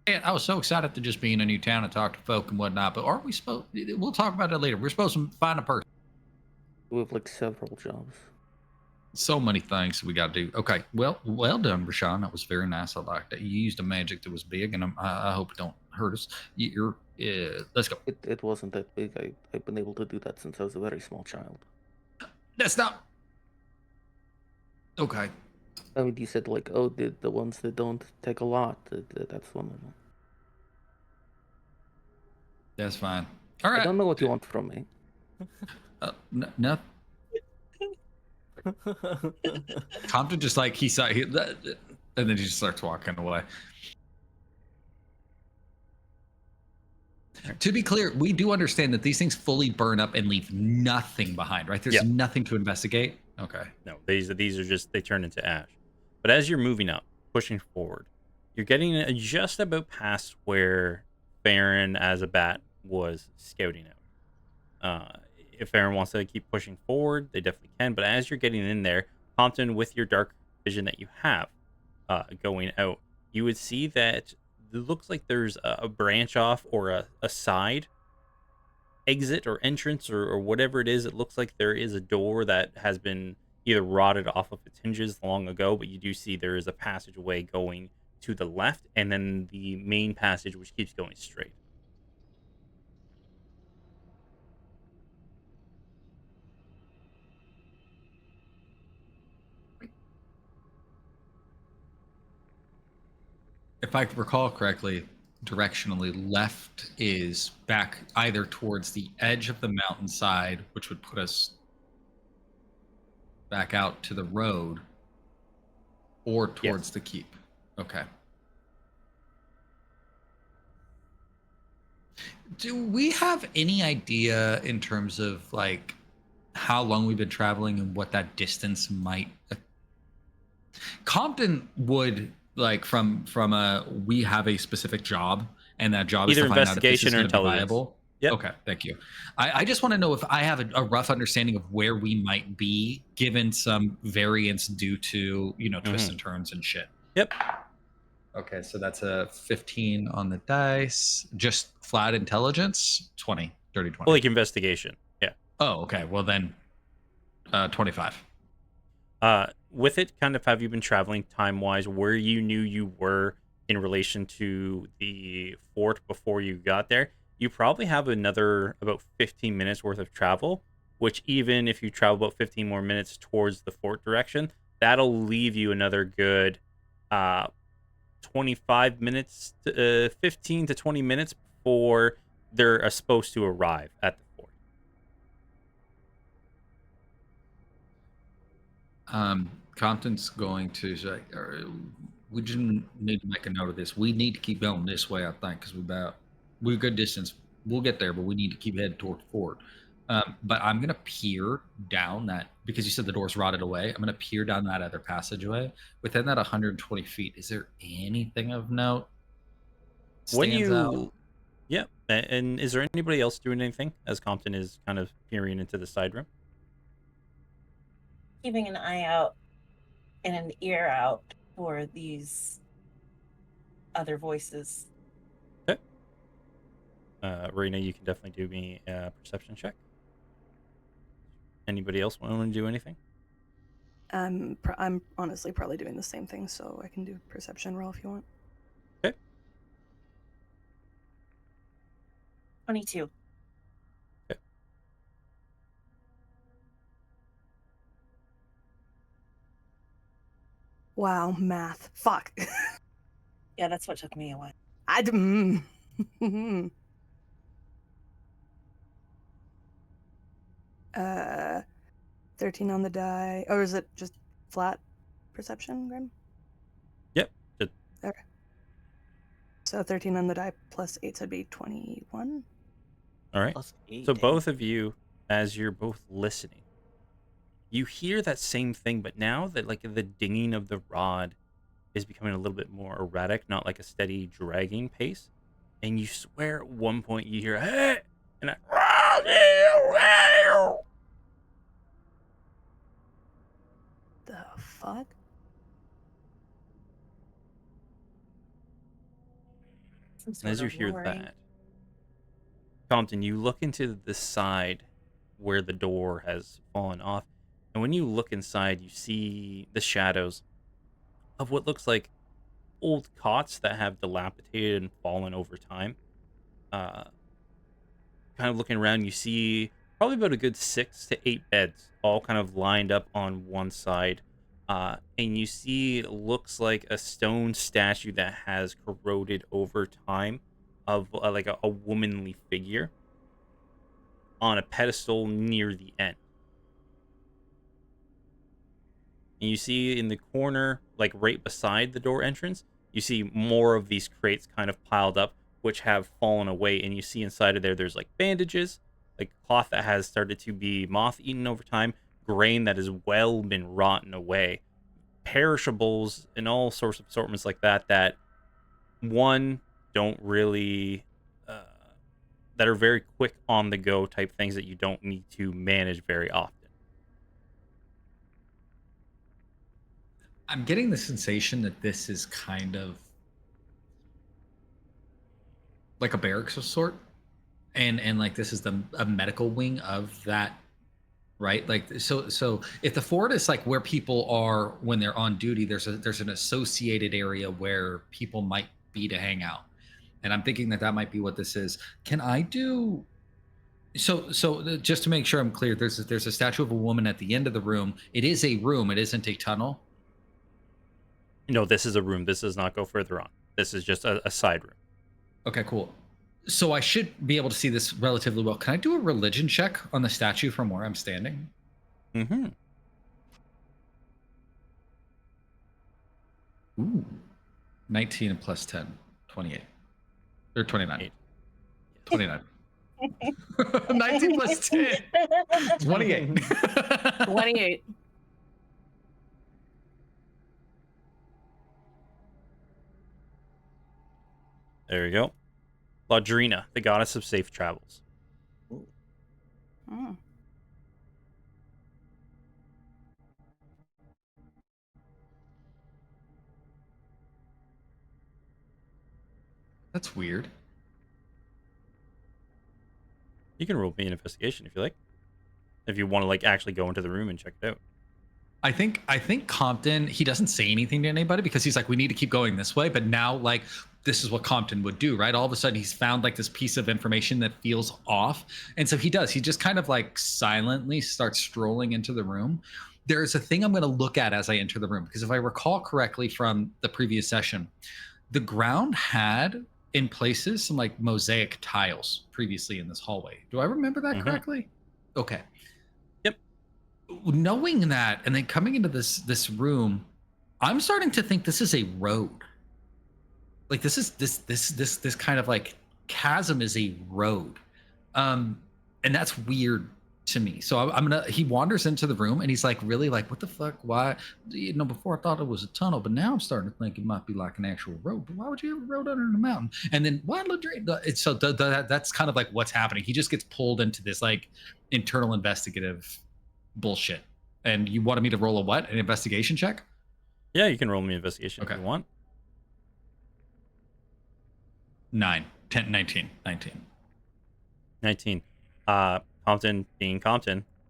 Speaker 1: me. I was so excited to just be in a new town and talk to folk and whatnot. But aren't we supposed? We'll talk about that later. We're supposed to find a person.
Speaker 5: We have like several jobs.
Speaker 1: So many things we got to do. Okay, well done, Rashawn. That was very nice. I liked it. You used a magic that was big, and I hope it don't hurt us. Let's go.
Speaker 5: It wasn't that big. I've been able to do that since I was a very small child.
Speaker 1: That's not okay.
Speaker 5: I mean, you said like, oh, the ones that don't take a lot. That's one of them.
Speaker 1: That's fine. All right.
Speaker 5: I don't know what you want from me.
Speaker 1: Nothing. Compton just like he saw, and then he just starts walking away. To be clear, we do understand that these things fully burn up and leave nothing behind, right? There's
Speaker 2: Yep.
Speaker 1: nothing to investigate. Okay.
Speaker 2: No, these are just, they turn into ash. But as you're moving up, pushing forward, you're getting just about past where Farron as a bat was scouting out. If Farron wants to keep pushing forward, they definitely can. But as you're getting in there, Compton, with your dark vision that you have going out, you would see that it looks like there's a branch off or a side exit or entrance or whatever it is. It looks like there is a door that has been either rotted off of its hinges long ago, but you do see there is a passageway going to the left, and then the main passage which keeps going straight.
Speaker 1: If I recall correctly, directionally, left is back either towards the edge of the mountainside, which would put us back out to the road, or towards the keep. Okay. Do we have any idea in terms of like how long we've been traveling and what that distance might? Compton would like from a we have a specific job, and that job
Speaker 2: Either
Speaker 1: is to find out if this
Speaker 2: investigation
Speaker 1: is
Speaker 2: or
Speaker 1: going to be
Speaker 2: intelligence.
Speaker 1: viable.
Speaker 2: Yep.
Speaker 1: Okay, thank you. I just want to know if I have a rough understanding of where we might be, given some variance due to twists and turns and shit.
Speaker 2: Yep.
Speaker 1: Okay, so that's a 15 on the dice. Just flat intelligence, 20, 30, 20.
Speaker 2: Well, like investigation. Yeah.
Speaker 1: Oh, okay. Well then, 25.
Speaker 2: With it, kind of have you been traveling time-wise where you knew you were in relation to the fort before you got there? You probably have another about 15 minutes worth of travel, which even if you travel about 15 more minutes towards the fort direction, that'll leave you another good 25 minutes, 15 to 20 minutes before they're supposed to arrive at the fort.
Speaker 1: Compton's going to say, we just need to make a note of this. We need to keep going this way, I think, because we're a good distance. We'll get there, but we need to keep heading toward the fort. But I'm going to peer down that, because you said the door's rotted away. I'm going to peer down that other passageway. Within that 120 feet, is there anything of note? Stands out?
Speaker 2: Yeah. And is there anybody else doing anything as Compton is kind of peering into the side room?
Speaker 3: Keeping an eye out and an ear out for these other voices.
Speaker 2: Okay. Rena, you can definitely do me a perception check. Anybody else want to do anything?
Speaker 6: I'm honestly probably doing the same thing, so I can do a perception roll if you want.
Speaker 2: Okay.
Speaker 3: 22.
Speaker 2: Okay.
Speaker 6: Wow, math. Fuck.
Speaker 3: Yeah, that's what took me a while.
Speaker 6: 13 on the die. Or is it just flat perception, Grim?
Speaker 2: Yep.
Speaker 6: Okay. So 13 on the die plus 8, so it'd be 21.
Speaker 2: All right.
Speaker 4: Plus 8.
Speaker 2: So both of you, as you're both listening, you hear that same thing, but now that like the dinging of the rod is becoming a little bit more erratic, not like a steady dragging pace. And you swear at one point you hear, hey, and
Speaker 6: The fuck?
Speaker 3: Some
Speaker 2: and as
Speaker 3: sort
Speaker 2: you
Speaker 3: of
Speaker 2: hear
Speaker 3: roaring.
Speaker 2: that, Compton, you look into the side where the door has fallen off. And when you look inside, you see the shadows of what looks like old cots that have dilapidated and fallen over time. Uh, Kind of looking around, you see probably about a good 6 to 8 beds, all kind of lined up on one side. And you see looks like a stone statue that has corroded over time of like a womanly figure on a pedestal near the end. And you see in the corner, like right beside the door entrance, you see more of these crates kind of piled up, which have fallen away. And you see inside of there, there's like bandages, like cloth that has started to be moth eaten over time, grain that has well been rotten away, perishables, and all sorts of assortments like that. That one don't really, uh, that are very quick on the go type things that you don't need to manage very often.
Speaker 1: I'm getting the sensation that this is kind of like a barracks of sort, and like this is the a medical wing of that, right? Like so if the fort is like where people are when they're on duty, there's an associated area where people might be to hang out, and I'm thinking that that might be what this is. Can I do just to make sure I'm clear? There's a statue of a woman at the end of the room. It is a room. It isn't a tunnel.
Speaker 2: No, this is a room. This does not go further on. This is just a side room.
Speaker 1: Okay, cool. So I should be able to see this relatively well. Can I do a religion check on the statue from where I'm standing?
Speaker 2: Mm-hmm.
Speaker 1: Ooh. 19 plus 10. 28. Or 29.
Speaker 2: 8.
Speaker 1: 29. 19 plus 10. 28.
Speaker 6: 28.
Speaker 2: There you go. Laudrina, the goddess of safe travels.
Speaker 6: Mm.
Speaker 1: That's weird.
Speaker 2: You can roll me an investigation if you like. If you want to like actually go into the room and check it out.
Speaker 1: I think Compton, he doesn't say anything to anybody because he's like, we need to keep going this way. But now, like, this is what Compton would do, right? All of a sudden, he's found like this piece of information that feels off, and so he does. He just kind of like silently starts strolling into the room. There's a thing I'm going to look at as I enter the room because if I recall correctly from the previous session, the ground had in places some like mosaic tiles previously in this hallway. Do I remember that correctly? Okay.
Speaker 2: Yep.
Speaker 1: Knowing that and then coming into this room, I'm starting to think this is a road. Like this kind of like chasm is a road. And that's weird to me. So I'm gonna he wanders into the room and he's like really like, what the fuck? Why? You know, before I thought it was a tunnel, but now I'm starting to think it might be like an actual road. But why would you have a road under the mountain? And then why it's so that's kind of like what's happening. He just gets pulled into this like internal investigative bullshit. And you wanted me to roll a what? An investigation check?
Speaker 2: Yeah, you can roll me an investigation if you want.
Speaker 1: 9, 10, 19, 19.
Speaker 2: 19. Compton,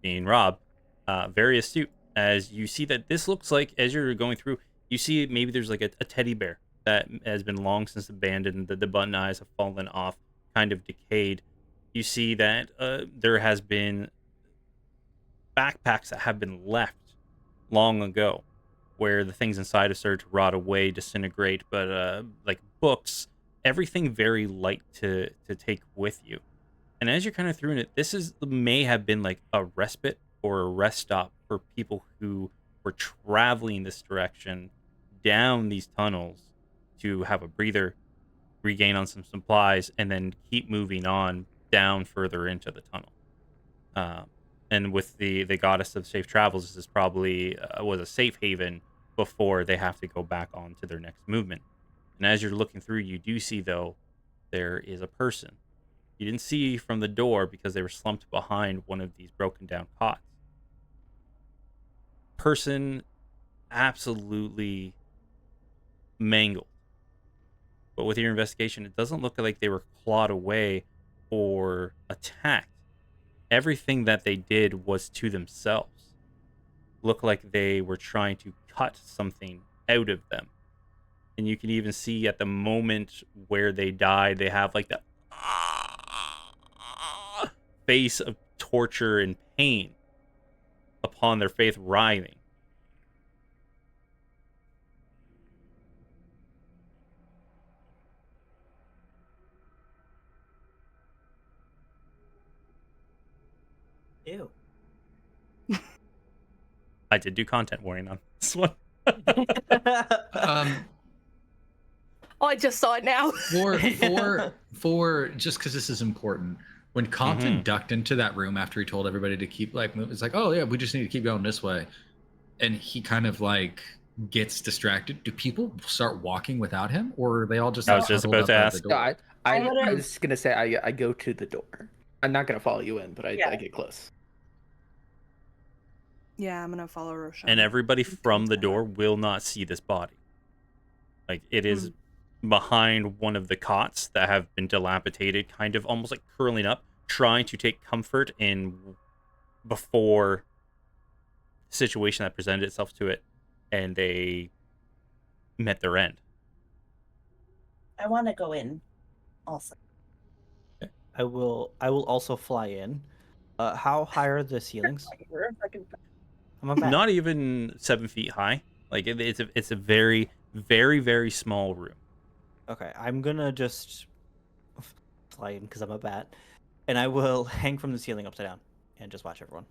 Speaker 2: being Rob, very astute. As you see that this looks like, as you're going through, you see maybe there's like a teddy bear that has been long since abandoned. The button eyes have fallen off, kind of decayed. You see that there has been backpacks that have been left long ago, where the things inside have started to rot away, disintegrate. But like books, everything very light to take with you. And as you're kind of through it, this may have been like a respite or a rest stop for people who were traveling this direction down these tunnels to have a breather, regain on some supplies, and then keep moving on down further into the tunnel. And with the goddess of safe travels, this is probably was a safe haven before they have to go back on to their next movement. And as you're looking through, you do see, though, there is a person. You didn't see from the door because they were slumped behind one of these broken down cots. Person absolutely mangled. But with your investigation, it doesn't look like they were clawed away or attacked. Everything that they did was to themselves. Looked like they were trying to cut something out of them. And you can even see at the moment where they died, they have like the face of torture and pain upon their face writhing.
Speaker 4: Ew.
Speaker 2: I did do content warning on this one.
Speaker 1: Um,
Speaker 6: Oh, I just saw it now.
Speaker 1: for just because this is important. When Compton ducked into that room after he told everybody to keep like moving, it's like, oh yeah, we just need to keep going this way, and he kind of like gets distracted. Do people start walking without him, or are they all just?
Speaker 2: I
Speaker 1: like,
Speaker 2: was just
Speaker 1: huddled
Speaker 2: about to
Speaker 1: up at
Speaker 2: ask.
Speaker 1: the
Speaker 5: No,
Speaker 1: door?
Speaker 5: I was gonna say I go to the door. I'm not gonna follow you in, but I get close.
Speaker 6: Yeah, I'm gonna follow Roshan.
Speaker 2: And everybody from the door will not see this body. Like, it is behind one of the cots that have been dilapidated, kind of almost like curling up, trying to take comfort in before the situation that presented itself to it, and they met their end.
Speaker 3: I want to go in also.
Speaker 4: I will also fly in. How high are the ceilings? I'm a bat.
Speaker 2: Not even 7 feet high. Like, it's a very, very, very small room.
Speaker 4: Okay, I'm gonna just fly in because I'm a bat, and I will hang from the ceiling upside down and just watch everyone.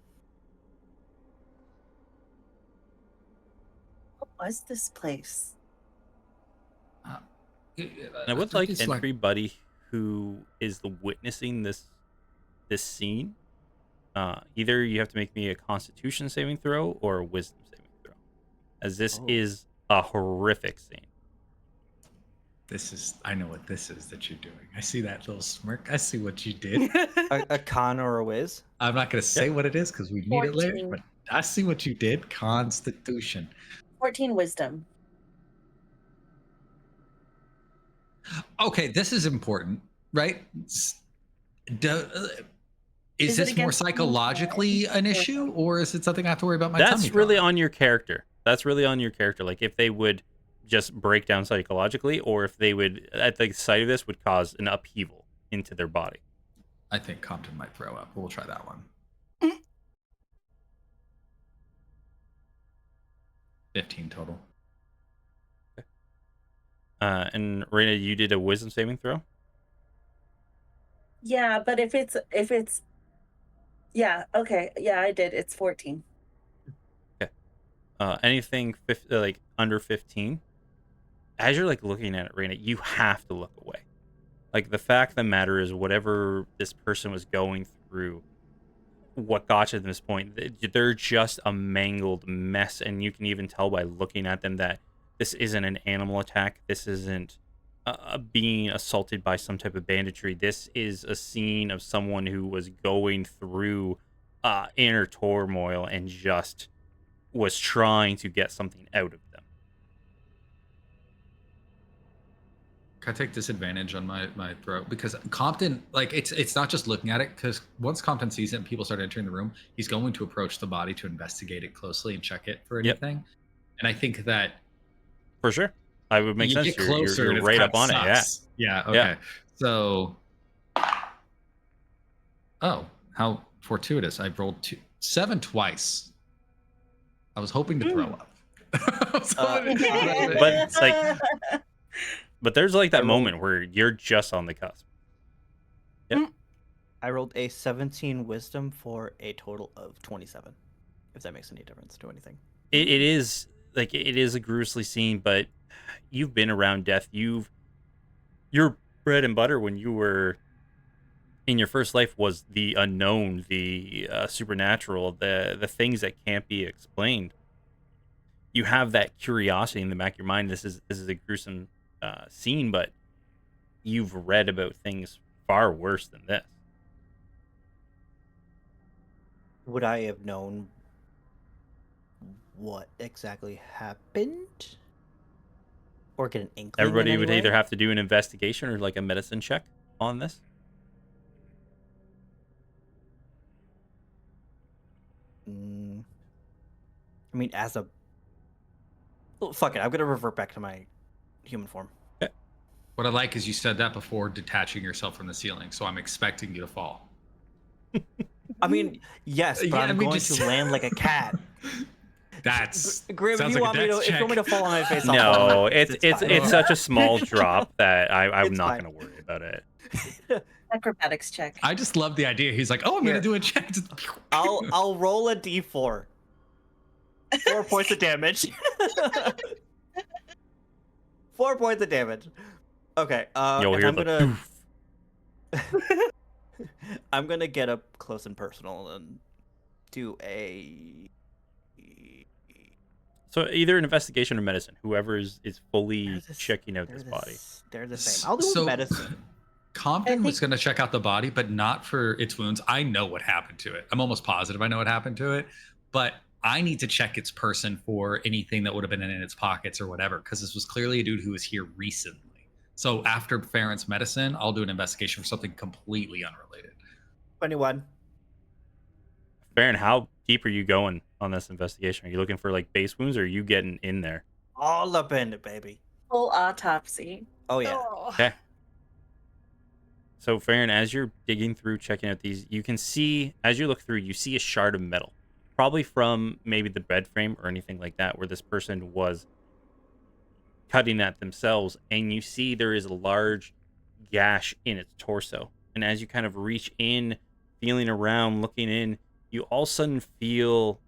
Speaker 3: What was this place?
Speaker 2: And I would like everybody who is witnessing this scene, either you have to make me a Constitution saving throw or a Wisdom saving throw, as this is a horrific scene.
Speaker 1: I know what this is that you're doing. I see that little smirk. I see what you did.
Speaker 4: a con or a whiz?
Speaker 1: I'm not going to say what it is because we need it later,
Speaker 3: 14.
Speaker 1: but I see what you did. Constitution.
Speaker 3: 14 wisdom.
Speaker 1: Okay, this is important, right? Is
Speaker 3: Is
Speaker 1: this
Speaker 3: it
Speaker 1: more
Speaker 3: against
Speaker 1: psychologically an issue, or is it something I have to worry about my
Speaker 2: That's
Speaker 1: tummy
Speaker 2: really
Speaker 1: drawing?
Speaker 2: on your character. That's really on your character. Like, if they would just break down psychologically, or if they would, at the sight of this, would cause an upheaval into their body.
Speaker 1: I think Compton might throw up. We'll try that one. 15 total.
Speaker 2: And Raina, you did a Wisdom saving throw?
Speaker 3: Yeah, but if it's yeah, okay. Yeah, I did. It's 14.
Speaker 2: Okay. Anything like under 15, as you're like looking at it, Raina, you have to look away. Like, the fact of the matter is, whatever this person was going through, what got you to this point, they're just a mangled mess, and you can even tell by looking at them that this isn't an animal attack. This isn't being assaulted by some type of banditry. This is a scene of someone who was going through inner turmoil and just was trying to get something out of them.
Speaker 1: Can I take disadvantage on my throw? Because Compton, like, it's not just looking at it, because once Compton sees it and people start entering the room, he's going to approach the body to investigate it closely and check it for anything. And I think that
Speaker 2: for sure, I would make sense.
Speaker 1: Get closer,
Speaker 2: you're right up on
Speaker 1: sucks.
Speaker 2: it. Yeah.
Speaker 1: Yeah. Okay. So, how fortuitous! I rolled 7 twice. I was hoping to throw up.
Speaker 2: But it's like, but there's like that moment where you're just on the cusp. Yep.
Speaker 4: I rolled a 17 wisdom for a total of 27. If that makes any difference to anything.
Speaker 2: It is like, it is a gruesome scene, but you've been around death. Your bread and butter when you were in your first life was the unknown, the supernatural, the things that can't be explained. You have that curiosity in the back of your mind. This is a gruesome scene, but you've read about things far worse than this.
Speaker 4: Would I have known what exactly happened? Or get an inkling?
Speaker 2: Everybody
Speaker 4: in
Speaker 2: would
Speaker 4: any
Speaker 2: either
Speaker 4: way?
Speaker 2: have to do an investigation or like a medicine check on this.
Speaker 4: Mm, I mean, as a. Well, fuck it. I'm gonna revert back to my human form.
Speaker 1: What I like is you said that before detaching yourself from the ceiling, so I'm expecting you to fall.
Speaker 4: I mean, yes, but
Speaker 1: Yeah,
Speaker 4: I'm
Speaker 1: I mean,
Speaker 4: going
Speaker 1: just-
Speaker 4: to land like a cat.
Speaker 1: That's
Speaker 4: Graham, if
Speaker 1: sounds
Speaker 4: you
Speaker 1: like
Speaker 4: want
Speaker 1: a
Speaker 4: me to,
Speaker 1: dex
Speaker 4: if you want me
Speaker 1: check.
Speaker 4: to fall on my face, I'll fall on
Speaker 2: No,
Speaker 4: my face.
Speaker 2: it's
Speaker 4: fine.
Speaker 2: such a small drop that I'm
Speaker 4: It's
Speaker 2: not
Speaker 4: fine.
Speaker 2: going to worry about it.
Speaker 3: Acrobatics check.
Speaker 1: I just love the idea. He's like, "Oh, I'm
Speaker 4: Here.
Speaker 1: gonna do a check."
Speaker 4: I'll roll a d4. 4 points of damage. 4 points of damage. Okay.
Speaker 2: You'll
Speaker 4: and
Speaker 2: hear
Speaker 4: I'm
Speaker 2: the
Speaker 4: gonna
Speaker 2: doof.
Speaker 4: I'm gonna get up close and personal and do a.
Speaker 2: So either an investigation or medicine, whoever is fully
Speaker 4: They're the s-
Speaker 2: checking out
Speaker 4: they're
Speaker 2: this
Speaker 4: the
Speaker 2: body.
Speaker 4: s- They're the same. I'll do
Speaker 1: So-
Speaker 4: medicine.
Speaker 1: Compton
Speaker 3: I
Speaker 1: was going to check out the body, but not for its wounds. I know what happened to it. I'm almost positive I know what happened to it, but I need to check its person for anything that would have been in its pockets or whatever, because this was clearly a dude who was here recently. So after Farron's medicine, I'll do an investigation for something completely unrelated.
Speaker 4: 21.
Speaker 2: Baron, how deep are you going on this investigation? Are you looking for like base wounds, or are you getting in there?
Speaker 4: All up in it, baby.
Speaker 3: Full autopsy.
Speaker 4: Oh yeah.
Speaker 2: Okay. So, Farron, as you're digging through, checking out these, you can see, as you look through, you see a shard of metal, probably from maybe the bed frame or anything like that, where this person was cutting at themselves, and you see there is a large gash in its torso. And as you kind of reach in, feeling around, looking in, you all of a sudden feel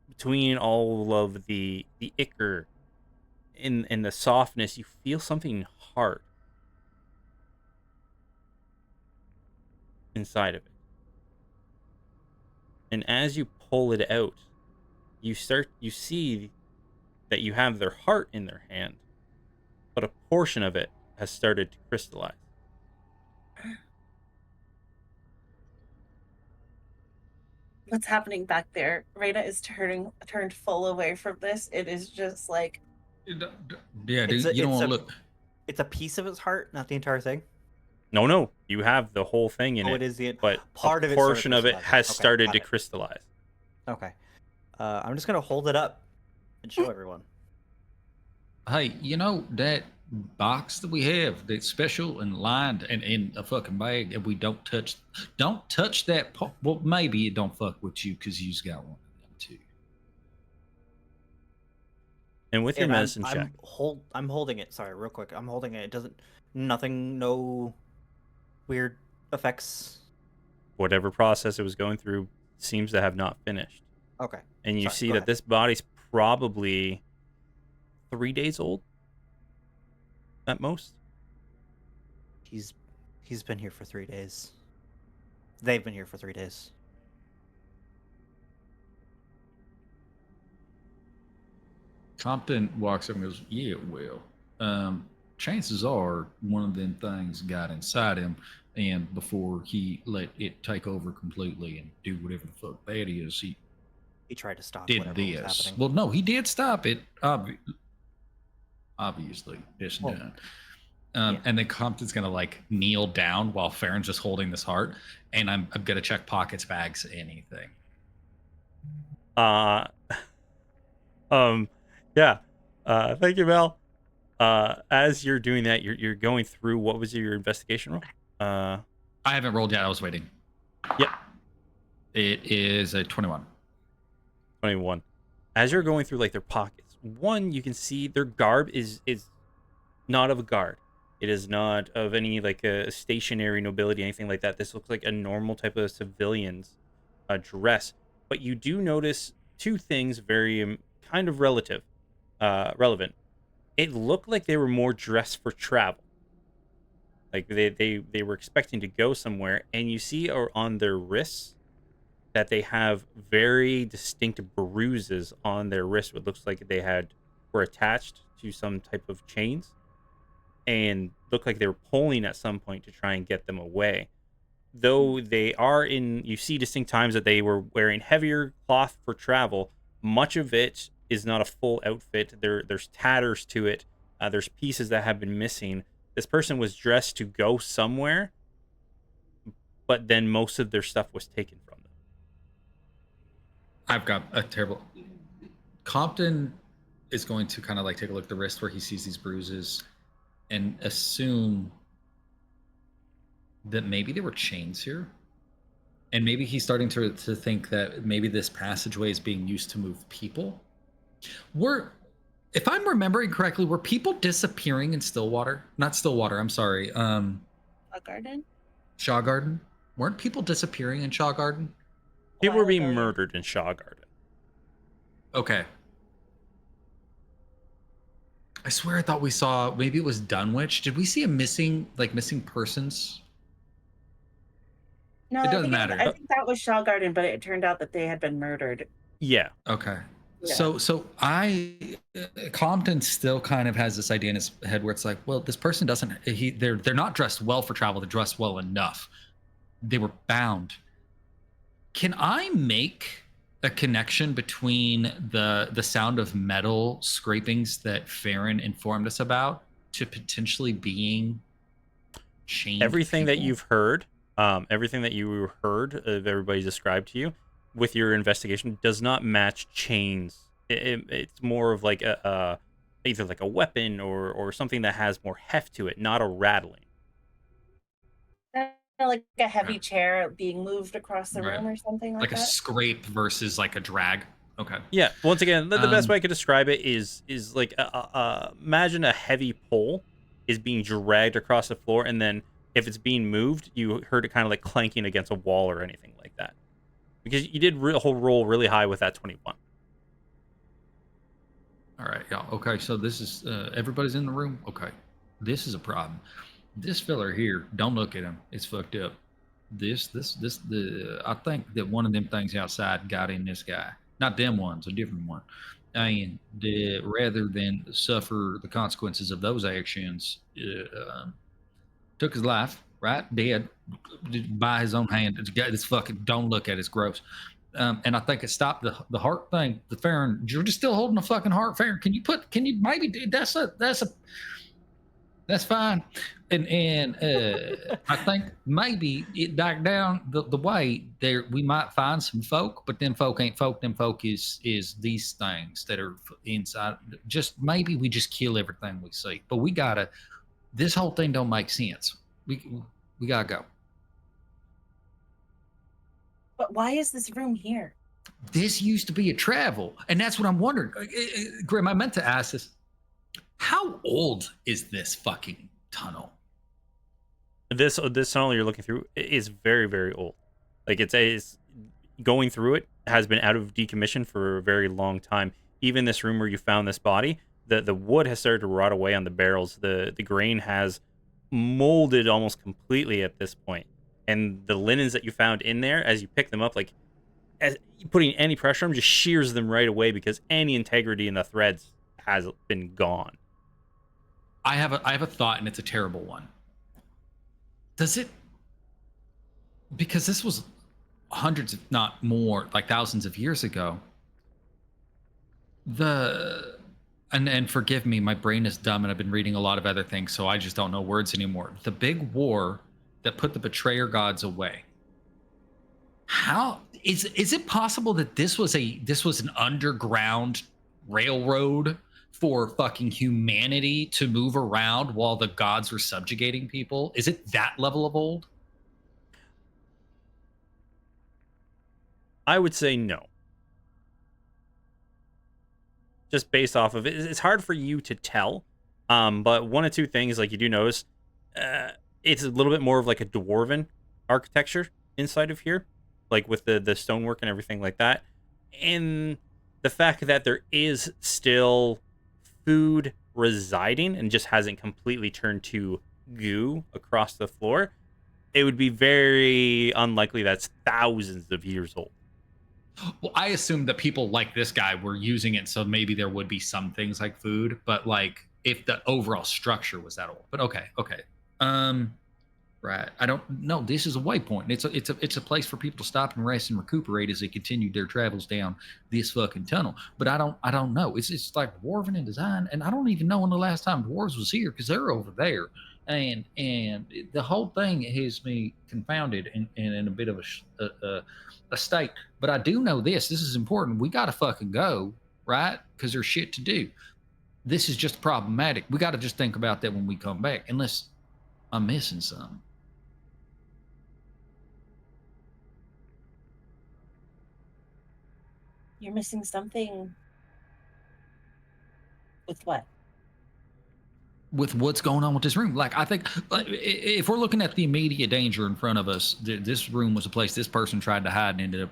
Speaker 2: between all of the ichor and the softness, you feel something hard inside of it. And as you pull it out, you see that you have their heart in their hand, but a portion of it has started to crystallize.
Speaker 3: What's happening back there? Raina is turned full away from this. It is just like
Speaker 1: Yeah, dude,
Speaker 4: It's
Speaker 1: you don't
Speaker 4: a-
Speaker 1: want to look.
Speaker 4: It's a piece of his heart, not the entire thing.
Speaker 2: No, you have the whole thing in
Speaker 4: Oh,
Speaker 2: it,
Speaker 4: it is the
Speaker 2: but
Speaker 4: part
Speaker 2: a
Speaker 4: of it started
Speaker 2: portion of it
Speaker 4: crystallizing.
Speaker 2: has
Speaker 4: Okay,
Speaker 2: started
Speaker 4: got
Speaker 2: to
Speaker 4: it.
Speaker 2: crystallize.
Speaker 4: Okay. I'm just gonna hold it up and show everyone.
Speaker 1: Hey, you know that box that we have that's special and lined and in a fucking bag, and we don't touch that part. Well, maybe it don't fuck with you because you's got one of them too.
Speaker 2: And with your
Speaker 4: And
Speaker 2: medicine check,
Speaker 4: I'm holding it. Sorry, real quick. I'm holding it. It doesn't. Nothing. No weird effects.
Speaker 2: whatever process it was going through seems to have not finished.
Speaker 4: Okay.
Speaker 2: And you
Speaker 4: Sorry,
Speaker 2: see
Speaker 4: go
Speaker 2: that
Speaker 4: ahead.
Speaker 2: this body's probably 3 days old at most.
Speaker 4: He's been here for 3 days. They've been here for 3 days.
Speaker 1: Compton walks up and goes, "Yeah, well, chances are one of them things got inside him, and before he let it take over completely and do whatever the fuck that is, he
Speaker 4: He tried to stop
Speaker 1: did
Speaker 4: whatever was
Speaker 1: this.
Speaker 4: happening.
Speaker 1: Well, no, he did stop it. Obviously, it's
Speaker 4: Well,
Speaker 1: done.
Speaker 4: yeah.
Speaker 1: And then Compton's gonna like kneel down while Farron's just holding this heart, and I'm gonna check pockets, bags, anything.
Speaker 2: Yeah. Thank you, Mel. As you're doing that, you're going through. What was your investigation roll?
Speaker 1: I haven't rolled yet. I was waiting.
Speaker 2: Yep.
Speaker 1: It is a 21.
Speaker 2: 21. As you're going through like their pockets, one, you can see their garb is not of a guard. It is not of any like a stationary nobility, anything like that. This looks like a normal type of civilian's dress. But you do notice two things very kind of relevant. It looked like they were more dressed for travel. Like they were expecting to go somewhere, and you see on their wrists that they have very distinct bruises on their wrist. What looks like were attached to some type of chains, and looked like they were pulling at some point to try and get them away. Though they are you see distinct times that they were wearing heavier cloth for travel. Much of it is not a full outfit. There's tatters to it. There's pieces that have been missing. This person was dressed to go somewhere, but then most of their stuff was taken from them.
Speaker 1: I've got a terrible. Compton is going to kind of like take a look at the wrist where he sees these bruises and assume that maybe there were chains here. And maybe he's starting to think that maybe this passageway is being used to move people. If I'm remembering correctly, were people disappearing in Stillwater? Not Stillwater, I'm sorry.
Speaker 3: A garden?
Speaker 1: Shaw Garden? Weren't people disappearing in Shaw Garden?
Speaker 2: People were being
Speaker 3: While ago, yeah.
Speaker 2: murdered in Shaw Garden.
Speaker 1: Okay. I swear I thought we saw, maybe it was Dunwich. Did we see a missing persons?
Speaker 3: No,
Speaker 1: It doesn't matter.
Speaker 3: I think that was Shaw Garden, but it turned out that they had been murdered.
Speaker 2: Yeah.
Speaker 1: Okay.
Speaker 3: Yeah.
Speaker 1: So Compton still kind of has this idea in his head where it's like, well, this person they're not dressed well for travel. They're dressed well enough. They were bound. Can I make a connection between the sound of metal scrapings that Farron informed us about to potentially being chained
Speaker 2: Everything that
Speaker 1: people?
Speaker 2: you've heard, everything that you heard of everybody described to you with your investigation does not match chains. It's more of like either like a weapon or something that has more heft to it, not a rattling.
Speaker 3: Like a heavy
Speaker 1: Right.
Speaker 3: chair being moved across the
Speaker 1: Right.
Speaker 3: room or something like
Speaker 1: Like a
Speaker 3: that.
Speaker 1: scrape versus like a drag. Okay.
Speaker 2: Yeah. Once again, the best
Speaker 1: Um,
Speaker 2: way I could describe it is like imagine a heavy pole is being dragged across the floor, and then if it's being moved, you heard it kind of like clanking against a wall or anything like that. Because you did roll really high with that 21.
Speaker 1: All right, yeah. Okay, so this is everybody's in the room. Okay, this is a problem. This fella here, don't look at him. It's fucked up. I think that one of them things outside got in this guy. Not them ones, a different one. And rather than suffer the consequences of those actions, took his life. Right, dead by his own hand. It's fucking. Don't look at it. It's gross. And I think it stopped the heart thing. The Farron, you're just still holding a fucking heart, Farron. Can you maybe that's fine. And I think maybe it back down the way there we might find some folk, but them folk ain't folk. Them folk is these things that are inside. Just maybe we just kill everything we see. But we gotta. This whole thing don't make sense. We gotta go.
Speaker 3: But why is this room here?
Speaker 1: This used to be a travel, and that's what I'm wondering. Grim, I meant to ask this: how old is this fucking tunnel?
Speaker 2: This tunnel you're looking through is very, very old. Like it's going through it has been out of decommission for a very long time. Even this room where you found this body, the wood has started to rot away on the barrels. The grain has molded almost completely at this point. And the linens that you found in there, as you pick them up, like as putting any pressure on them, just shears them right away because any integrity in the threads has been gone.
Speaker 1: I have a thought, and it's a terrible one. Does it? Because this was hundreds, if not more, like thousands of years ago. And forgive me, my brain is dumb, and I've been reading a lot of other things, so I just don't know words anymore. The big war that put the betrayer gods away. How is it possible that this was an underground railroad for fucking humanity to move around while the gods were subjugating people? Is it that level of old?
Speaker 2: I would say no. Just based off of it, it's hard for you to tell. But one of two things, like you do notice, it's a little bit more of like a dwarven architecture inside of here, like with the stonework and everything like that, and the fact that there is still food residing and just hasn't completely turned to goo across the floor, it would be very unlikely that's thousands of years old.
Speaker 1: Well, I assumed that people like this guy were using it, so maybe there would be some things like food, but like if the overall structure was that old. But okay. Right. I don't know. This is a waypoint. It's a place for people to stop and rest and recuperate as they continue their travels down this fucking tunnel. But I don't know. It's like dwarven in design, and I don't even know when the last time dwarves was here because they're over there, and the whole thing has me confounded and in a bit of a state. But I do know this. This is important. We got to fucking go, right? Because there's shit to do. This is just problematic. We got to just think about that when we come back, unless I'm missing something.
Speaker 3: You're missing something. With what?
Speaker 1: With what's going on with this room. Like, I think if we're looking at the immediate danger in front of us, this room was a place this person tried to hide and ended up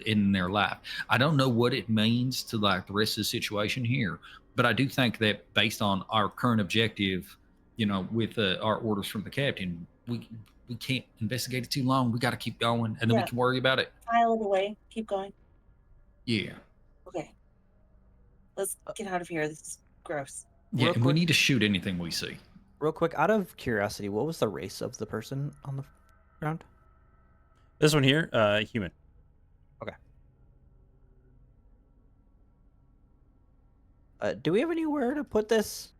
Speaker 1: in their life. I don't know what it means to like the rest of the situation here, but I do think that based on our current objective, with our orders from the captain, we can't investigate it too long. We got to keep going, and then we can worry about it.
Speaker 3: File it away. Keep going.
Speaker 1: Yeah.
Speaker 3: Okay. Let's get out of here. This is gross.
Speaker 1: Yeah, and we need to shoot anything we see.
Speaker 4: Real quick, out of curiosity, what was the race of the person on the ground?
Speaker 2: This one here, human.
Speaker 4: Okay. Do we have anywhere to put this?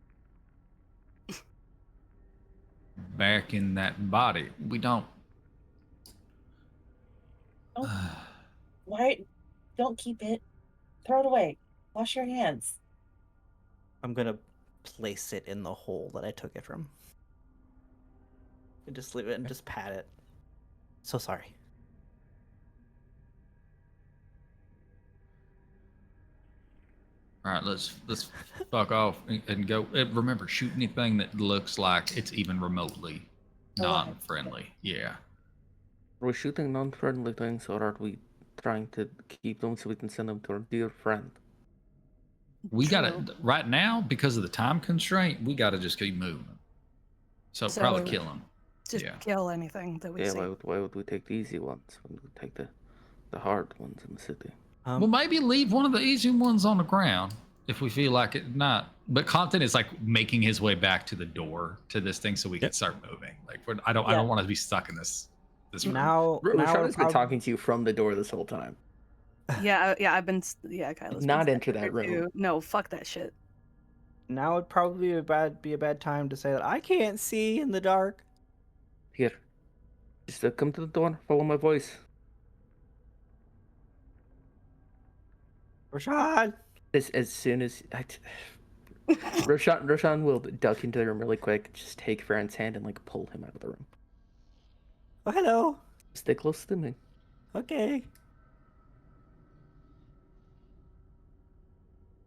Speaker 1: Back in that body. We don't.
Speaker 3: Why? Don't keep it. Throw it away. Wash your hands.
Speaker 4: I'm gonna place it in the hole that I took it from. And just leave it and just pat it. So sorry.
Speaker 1: All right, let's fuck off and go. Remember, shoot anything that looks like it's even remotely non-friendly. Yeah.
Speaker 5: Are we shooting non-friendly things, or are we trying to keep them so we can send them to our dear friend?
Speaker 1: We gotta right now, because of the time constraint, we gotta just keep moving. So probably kill them.
Speaker 6: Just kill anything that we see.
Speaker 5: Why would we take the easy ones when we take the hard ones in the city?
Speaker 1: Well, maybe leave one of the easy ones on the ground if we feel like it. Not, but Compton is like making his way back to the door to this thing so we can start moving. Like I don't want to be stuck in this room.
Speaker 4: Now
Speaker 5: Rashada's been talking to you from the door this whole time.
Speaker 6: Yeah, I've been. Yeah, Kyla's
Speaker 5: Not
Speaker 6: been
Speaker 5: enter that room.
Speaker 6: too. No, fuck that shit.
Speaker 4: Now would probably be a bad time to say that I can't see in the dark.
Speaker 5: Here, just come to the door. Follow my voice.
Speaker 4: Rashad.
Speaker 5: As soon as Roshan will duck into the room really quick, just take Farron's hand and like pull him out of the room.
Speaker 4: Oh, hello.
Speaker 5: Stay close to me.
Speaker 4: Okay.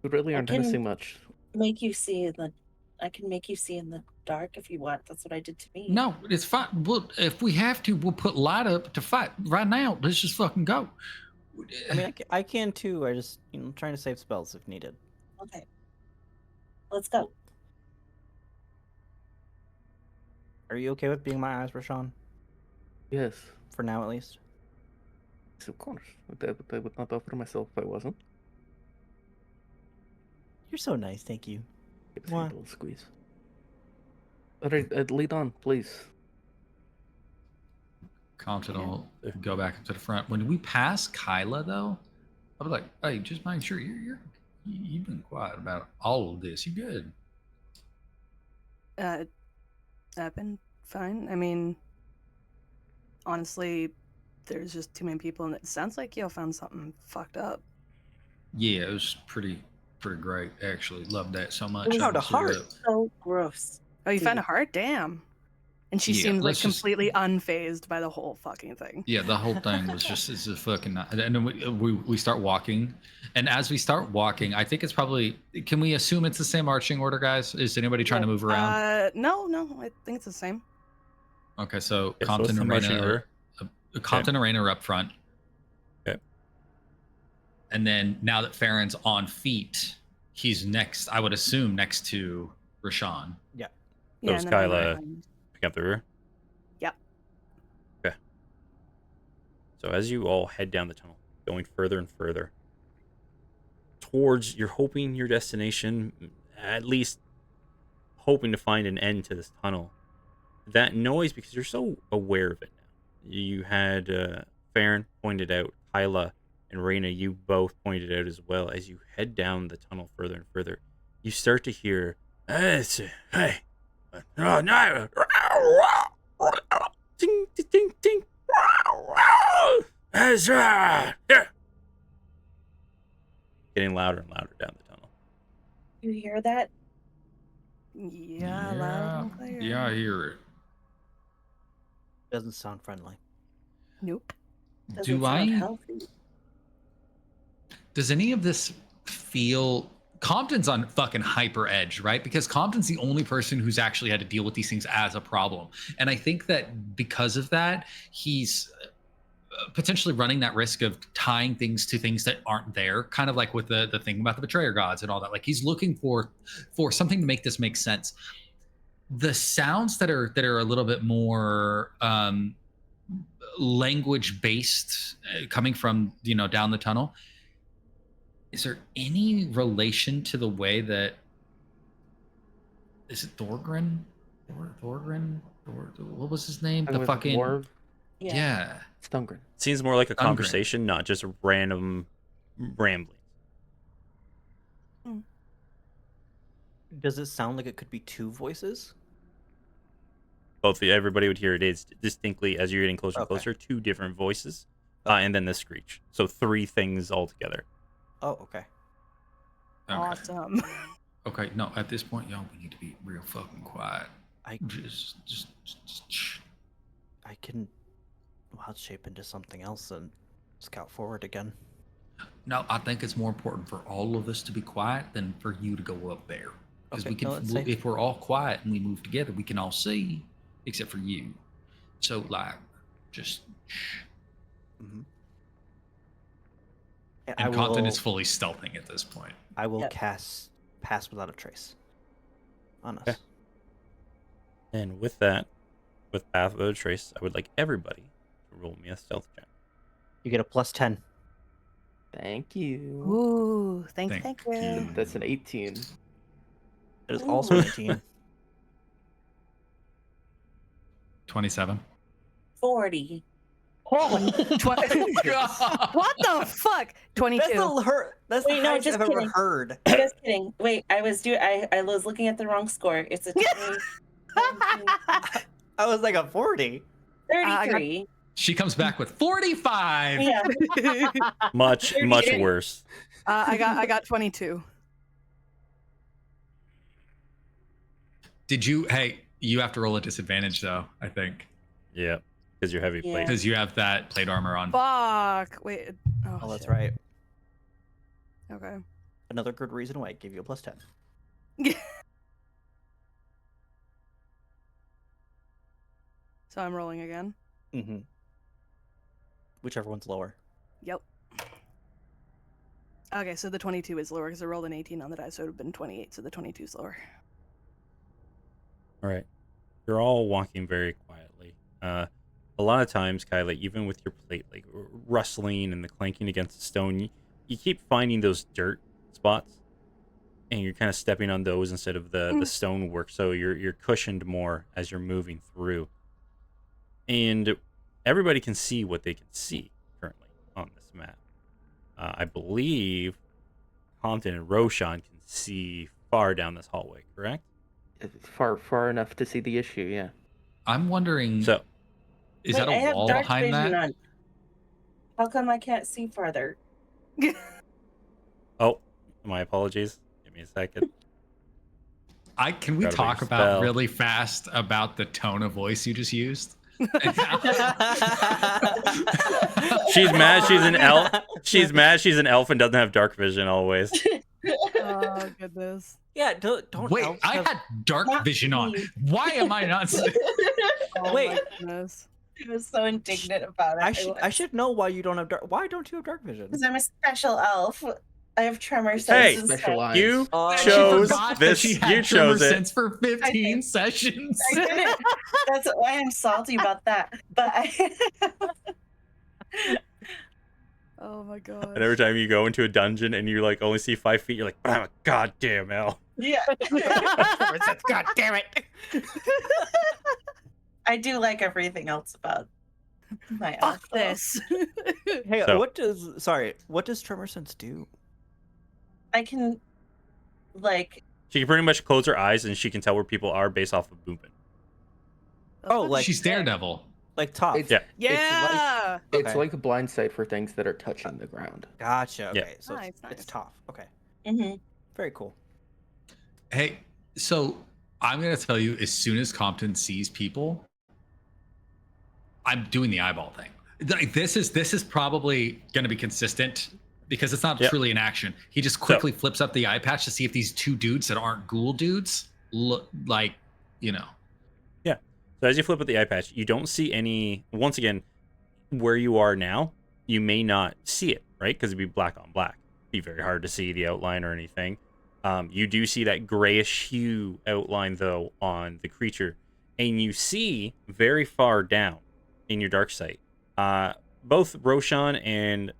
Speaker 5: We really aren't missing much.
Speaker 3: Make you see in the. I can make you see in the dark if you want. That's what I did to me.
Speaker 1: No, it's fine. If we have to, we'll put light up to fight. Right now, let's just fucking go.
Speaker 4: I mean, I can too. I just, trying to save spells if needed.
Speaker 3: Okay. Let's go.
Speaker 4: Are you okay with being my eyes, Rashawn?
Speaker 5: Yes.
Speaker 4: For now, at least.
Speaker 5: Yes, of course. I would not offer myself if I wasn't.
Speaker 4: You're so nice, thank you.
Speaker 5: Give a little squeeze. All right, lead on, please.
Speaker 1: Compton will go back into the front. When we pass Kyla, though, I was like, "Hey, just make sure you've been quiet about all of this. You good?"
Speaker 6: I've been fine. I mean, honestly, there's just too many people, and it sounds like y'all found something fucked up.
Speaker 1: Yeah, it was pretty great. Actually, loved that so much.
Speaker 3: We
Speaker 4: found a heart.
Speaker 3: So gross.
Speaker 6: Oh, you found a heart? Damn. And she seemed like completely unfazed by the whole fucking thing.
Speaker 1: Yeah, the whole thing was just it's a fucking. And then we start walking, and as we start walking, I think it's probably. Can we assume it's the same marching order, guys? Is anybody trying to move around?
Speaker 6: No, I think it's the same.
Speaker 1: Okay, so
Speaker 2: Yeah,
Speaker 1: Compton and Raina, Compton and Raina are up front.
Speaker 2: Okay.
Speaker 1: And then now that Farron's on feet, he's next. I would assume next to Rashawn.
Speaker 4: Yeah.
Speaker 2: So is Kyla Pick up the rear?
Speaker 6: Yep.
Speaker 2: Okay. So as you all head down the tunnel, going further and further towards, you're hoping your destination, at least hoping to find an end to this tunnel. That noise, because you're so aware of it now. You had Farron pointed out, Kyla and Raina, you both pointed out as well. As you head down the tunnel further and further, you start to hear, hey, ting, ting, ting, ting. Getting louder and louder down the tunnel.
Speaker 3: You hear that?
Speaker 6: Yeah, loud and clear.
Speaker 1: Yeah, I hear it.
Speaker 4: Doesn't sound friendly.
Speaker 6: Nope.
Speaker 3: Doesn't sound healthy.
Speaker 1: Does any of this feel... Compton's on fucking hyper edge, right? Because Compton's the only person who's actually had to deal with these things as a problem. And I think that because of that, he's potentially running that risk of tying things to things that aren't there, kind of like with the thing about the betrayer gods and all that. Like, he's looking for something to make this make sense. The sounds that are a little bit more language based, coming from, you know, down the tunnel, is there any relation to the way that, is it Thorgren? Thorgren? What was his name? The fucking
Speaker 5: dwarf.
Speaker 1: Yeah.
Speaker 5: It's Thungren.
Speaker 2: Seems more like a
Speaker 1: Thungren.
Speaker 2: conversation, not just random rambling.
Speaker 4: Does it sound like it could be two voices?
Speaker 2: Both everybody would hear it is distinctly as you're getting closer and
Speaker 4: Okay.
Speaker 2: closer. Two different voices, and then the screech. So three things altogether.
Speaker 4: Oh, okay.
Speaker 1: Okay.
Speaker 6: Awesome.
Speaker 1: Okay. No, at this point, y'all, we need to be real fucking quiet.
Speaker 4: I
Speaker 1: Just shh.
Speaker 4: I can wild shape into something else and scout forward again.
Speaker 1: No, I think it's more important for all of us to be quiet than for you to go up there. Because
Speaker 4: Okay,
Speaker 1: we can,
Speaker 4: no, that's safe.
Speaker 1: if we're all quiet and we move together, we can all see, except for you. So, like, just shh.
Speaker 4: Mm-hmm.
Speaker 1: And Compton is fully stealthing at this point.
Speaker 4: I will
Speaker 3: Yep.
Speaker 4: cast Pass Without a Trace on us.
Speaker 2: Okay. And with that, with Path Without a Trace, I would like everybody to roll me a stealth check.
Speaker 4: You get a +10.
Speaker 5: Thank you.
Speaker 6: Ooh, thank
Speaker 1: Thank
Speaker 6: you.
Speaker 1: you.
Speaker 5: That's an 18.
Speaker 4: It is also an 18.
Speaker 1: 27.
Speaker 3: 40.
Speaker 6: What the fuck? 22.
Speaker 4: That's
Speaker 3: Wait,
Speaker 4: the
Speaker 3: no,
Speaker 4: highest
Speaker 3: just
Speaker 4: I've ever
Speaker 3: kidding.
Speaker 4: heard.
Speaker 3: Just kidding. Wait, I was looking at the wrong score. It's a 20,
Speaker 4: I was like a 40.
Speaker 3: 33.
Speaker 1: She comes back with 45.
Speaker 3: Yeah.
Speaker 2: Much
Speaker 3: 38.
Speaker 2: worse.
Speaker 6: I got 22.
Speaker 1: Did you? Hey, you have to roll a disadvantage though, I think,
Speaker 2: Yeah, because you're heavy
Speaker 3: Yeah.
Speaker 2: plate.
Speaker 1: because you have that plate armor on.
Speaker 6: Fuck. Wait.
Speaker 4: Oh, that's
Speaker 6: shit.
Speaker 4: right.
Speaker 6: Okay.
Speaker 4: Another good reason why I give you a +10.
Speaker 6: So I'm rolling again.
Speaker 4: Mm-hmm. Whichever one's lower.
Speaker 6: Yep. Okay, so the 22 is lower because I rolled an 18 on the die, so it would have been 28, so the 22 is lower.
Speaker 2: All right. You're all walking very quietly. A lot of times, Kyla, even with your plate, like rustling and the clanking against the stone, you keep finding those dirt spots, and you're kind of stepping on those instead of the stonework. So you're cushioned more as you're moving through, and everybody can see what they can see currently on this map. I believe Compton and Roshan can see far down this hallway. Correct?
Speaker 5: It's far enough to see the issue, yeah.
Speaker 1: I'm wondering.
Speaker 2: So.
Speaker 1: Is
Speaker 3: Wait,
Speaker 1: that
Speaker 3: I
Speaker 1: a
Speaker 3: have
Speaker 1: wall
Speaker 3: dark
Speaker 1: behind
Speaker 3: vision
Speaker 1: that?
Speaker 3: on. How come I can't see farther?
Speaker 2: Oh, my apologies. Give me a second.
Speaker 1: Can we
Speaker 2: Forgot about
Speaker 1: talk
Speaker 2: your
Speaker 1: about
Speaker 2: spell.
Speaker 1: really fast about the tone of voice you just used?
Speaker 2: She's mad she's an elf. She's mad she's an elf and doesn't have dark vision always.
Speaker 6: Oh, goodness.
Speaker 4: Yeah, don't
Speaker 1: Wait,
Speaker 4: elves
Speaker 1: I
Speaker 4: have-
Speaker 1: had dark
Speaker 3: Not
Speaker 1: vision on.
Speaker 3: me.
Speaker 1: Why am I not?
Speaker 6: Oh,
Speaker 4: Wait.
Speaker 6: my goodness.
Speaker 3: I was so indignant about it.
Speaker 4: I should know why you don't have dark. Why don't you have dark vision?
Speaker 3: Because I'm a special elf. I have tremor
Speaker 2: Hey,
Speaker 3: sense instead.
Speaker 5: Special eyes.
Speaker 2: You
Speaker 4: Oh,
Speaker 1: She
Speaker 2: chose
Speaker 1: forgot that
Speaker 2: this.
Speaker 1: she had
Speaker 2: You
Speaker 1: tremor
Speaker 2: chose it.
Speaker 1: sense for 15
Speaker 3: did.
Speaker 1: sessions.
Speaker 3: I didn't. That's why I'm salty about that. But
Speaker 6: Oh my
Speaker 2: And every
Speaker 6: gosh.
Speaker 2: time you go into a dungeon and you like only see 5 feet, you're like, but I'm a goddamn hell.
Speaker 3: yeah,
Speaker 4: God damn it!
Speaker 3: I do like everything else about my elf,
Speaker 6: Fuck
Speaker 3: though.
Speaker 6: this.
Speaker 4: Hey,
Speaker 2: So-
Speaker 4: what does Tremor Sense do?
Speaker 3: I can, like,
Speaker 2: She can pretty much close her eyes and she can tell where people are based off of movement.
Speaker 4: Oh, like
Speaker 1: She's Daredevil.
Speaker 4: like top.
Speaker 5: It's,
Speaker 2: Yeah.
Speaker 6: Yeah.
Speaker 5: It's
Speaker 4: Okay.
Speaker 5: like a blind sight for things that are touching the ground.
Speaker 4: Gotcha.
Speaker 2: Yeah.
Speaker 4: Okay, so
Speaker 6: Nice,
Speaker 4: it's
Speaker 6: nice.
Speaker 4: tough. Okay,
Speaker 3: hmm
Speaker 4: very cool.
Speaker 1: Hey, so I'm gonna tell you, as soon as Compton sees people, I'm doing the eyeball thing. Like, this is probably gonna be consistent because it's not
Speaker 2: Yep.
Speaker 1: truly an action. He just quickly flips up the eye patch to see if these two dudes that aren't ghoul dudes look like, you know.
Speaker 2: So as you flip at the eye patch, you don't see any. Once again, where you are now, you may not see it, right? Because it'd be black on black. It'd be very hard to see the outline or anything. You do see that grayish hue outline though on the creature, and you see very far down in your dark sight. Both Roshan and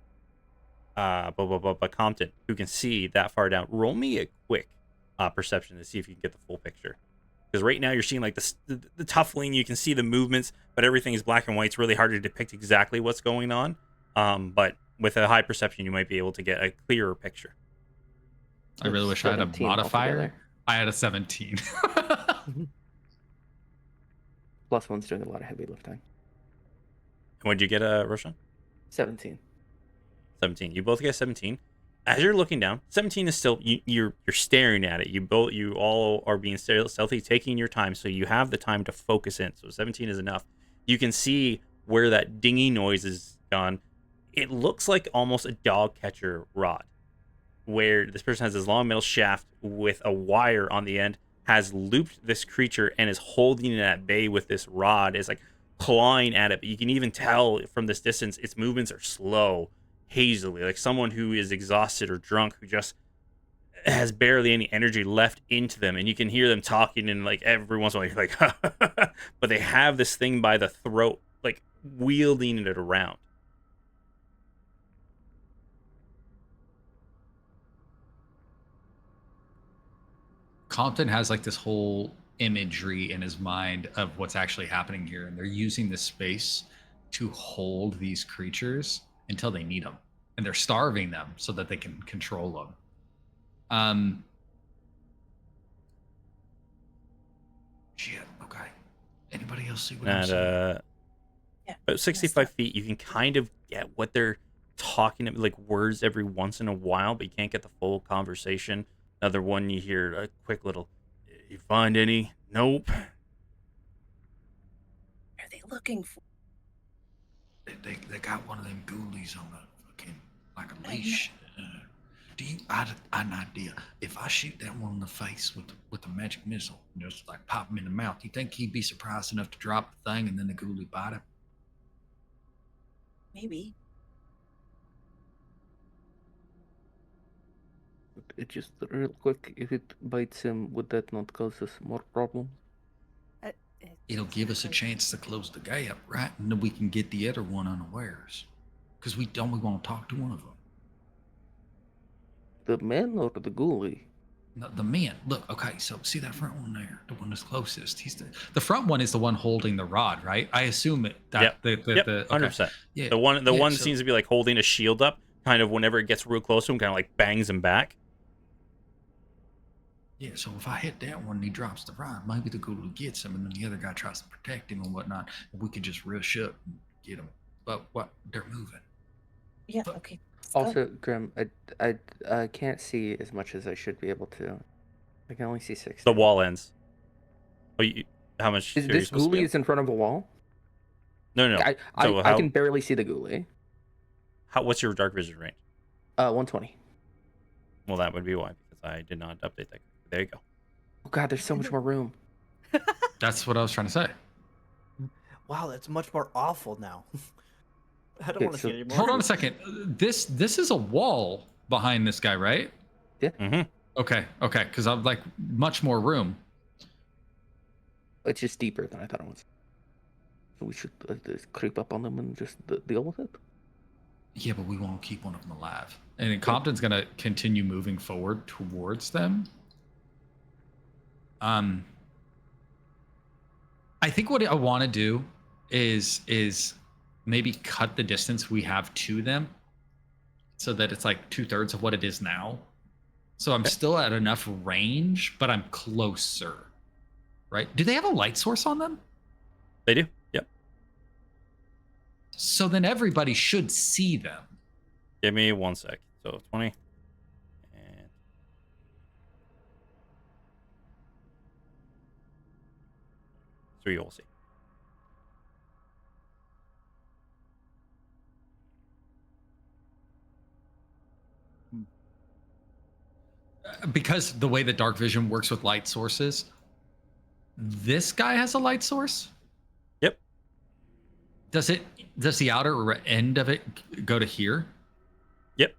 Speaker 2: Compton, who can see that far down. Roll me a quick perception to see if you can get the full picture. Because right now you're seeing like the tuffling, you can see the movements, but everything is black and white. It's really hard to depict exactly what's going on. But with a high perception, you might be able to get a clearer picture.
Speaker 1: I really wish I had a
Speaker 5: 17
Speaker 1: modifier.
Speaker 5: altogether.
Speaker 1: I had a 17.
Speaker 5: Plus one's doing a lot of heavy lifting.
Speaker 2: And what'd you get, Roshan?
Speaker 5: 17.
Speaker 2: 17. You both get 17. As you're looking down, 17 is still you're staring at it. You all are being stealthy, taking your time, so you have the time to focus in. So 17 is enough. You can see where that dingy noise is gone. It looks like almost a dog catcher rod, where this person has this long metal shaft with a wire on the end, has looped this creature and is holding it at bay with this rod. Is like clawing at it, but you can even tell from this distance its movements are slow, hazily, like someone who is exhausted or drunk, who just has barely any energy left into them, and you can hear them talking, and like every once in a while you're like but they have this thing by the throat, like wielding it around.
Speaker 1: Compton has like this whole imagery in his mind of what's actually happening here, and they're using this space to hold these creatures until they need them, and they're starving them so that they can control them. Shit. Okay. Anybody else see what I'm
Speaker 2: At
Speaker 1: saying?
Speaker 2: about 65 feet, you can kind of get what they're talking about, like words every once in a while, but you can't get the full conversation. Another one, you hear a quick little, "You find any?" "Nope."
Speaker 3: What are they looking for?
Speaker 1: They got one of them ghoulies on a fucking like a leash. Do you? I had an idea. If I shoot that one in the face with a magic missile, and just like pop him in the mouth, you think he'd be surprised enough to drop the thing and then the ghoulie bite him?
Speaker 3: Maybe.
Speaker 5: It just real quick, if it bites him, would that not cause us more problems?
Speaker 1: It'll give us a chance to close the gap, right? And then we can get the other one unawares. Because we want to talk to one of them.
Speaker 5: The man or the ghoulie?
Speaker 1: No, the man. Look, okay, so see that front one there, the one that's closest. He's the front one is the one holding the rod, right? I assume it. That
Speaker 2: Yep.
Speaker 1: the
Speaker 2: Yep,
Speaker 1: okay.
Speaker 2: 100%.
Speaker 1: Yeah.
Speaker 2: The one
Speaker 1: yeah,
Speaker 2: that seems to be like holding a shield up, kind of whenever it gets real close to him, kind of like bangs him back.
Speaker 1: Yeah, so if I hit that one and he drops the rod, maybe the ghoulie gets him, and then the other guy tries to protect him and whatnot. And we could just rush up and get him. But what? They're moving.
Speaker 3: Yeah.
Speaker 1: But-
Speaker 3: Okay. let's go.
Speaker 5: Also, Grim, I can't see as much as I should be able to. I can only see 6.
Speaker 2: The wall ends. Oh, how much?
Speaker 5: Is
Speaker 2: are you
Speaker 5: this
Speaker 2: supposed to be
Speaker 5: ghoulie
Speaker 2: up?
Speaker 5: is in front of a wall?
Speaker 2: No.
Speaker 5: I
Speaker 2: So
Speaker 5: I can barely see the ghoulie.
Speaker 2: What's your dark vision range?
Speaker 5: 120.
Speaker 2: Well, that would be why, because I did not update that. There you go.
Speaker 5: Oh god, there's so much more room.
Speaker 1: That's what I was trying to say.
Speaker 4: Wow, that's much more awful now. I don't
Speaker 5: Okay,
Speaker 4: want to
Speaker 5: so-
Speaker 4: see it anymore.
Speaker 1: Hold on a second. This is a wall behind this guy, right?
Speaker 2: Mm-hmm.
Speaker 1: Okay, because I'm like much more room.
Speaker 5: It's just deeper than I thought it was. So we should just creep up on them and just deal with it.
Speaker 1: Yeah, but we won't keep one of them alive. And then Compton's gonna continue moving forward towards them. I think what I want to do is maybe cut the distance we have to them, so that it's like 2/3 of what it is now. So I'm still at enough range, but I'm closer. Right? Do they have a light source on them?
Speaker 2: They do. Yep.
Speaker 1: So then everybody should see them.
Speaker 2: Give me 1 sec. So 20. And so you'll see.
Speaker 1: Because the way that dark vision works with light sources, this guy has a light source.
Speaker 2: Yep.
Speaker 1: Does the outer end of it go to here?
Speaker 2: Yep.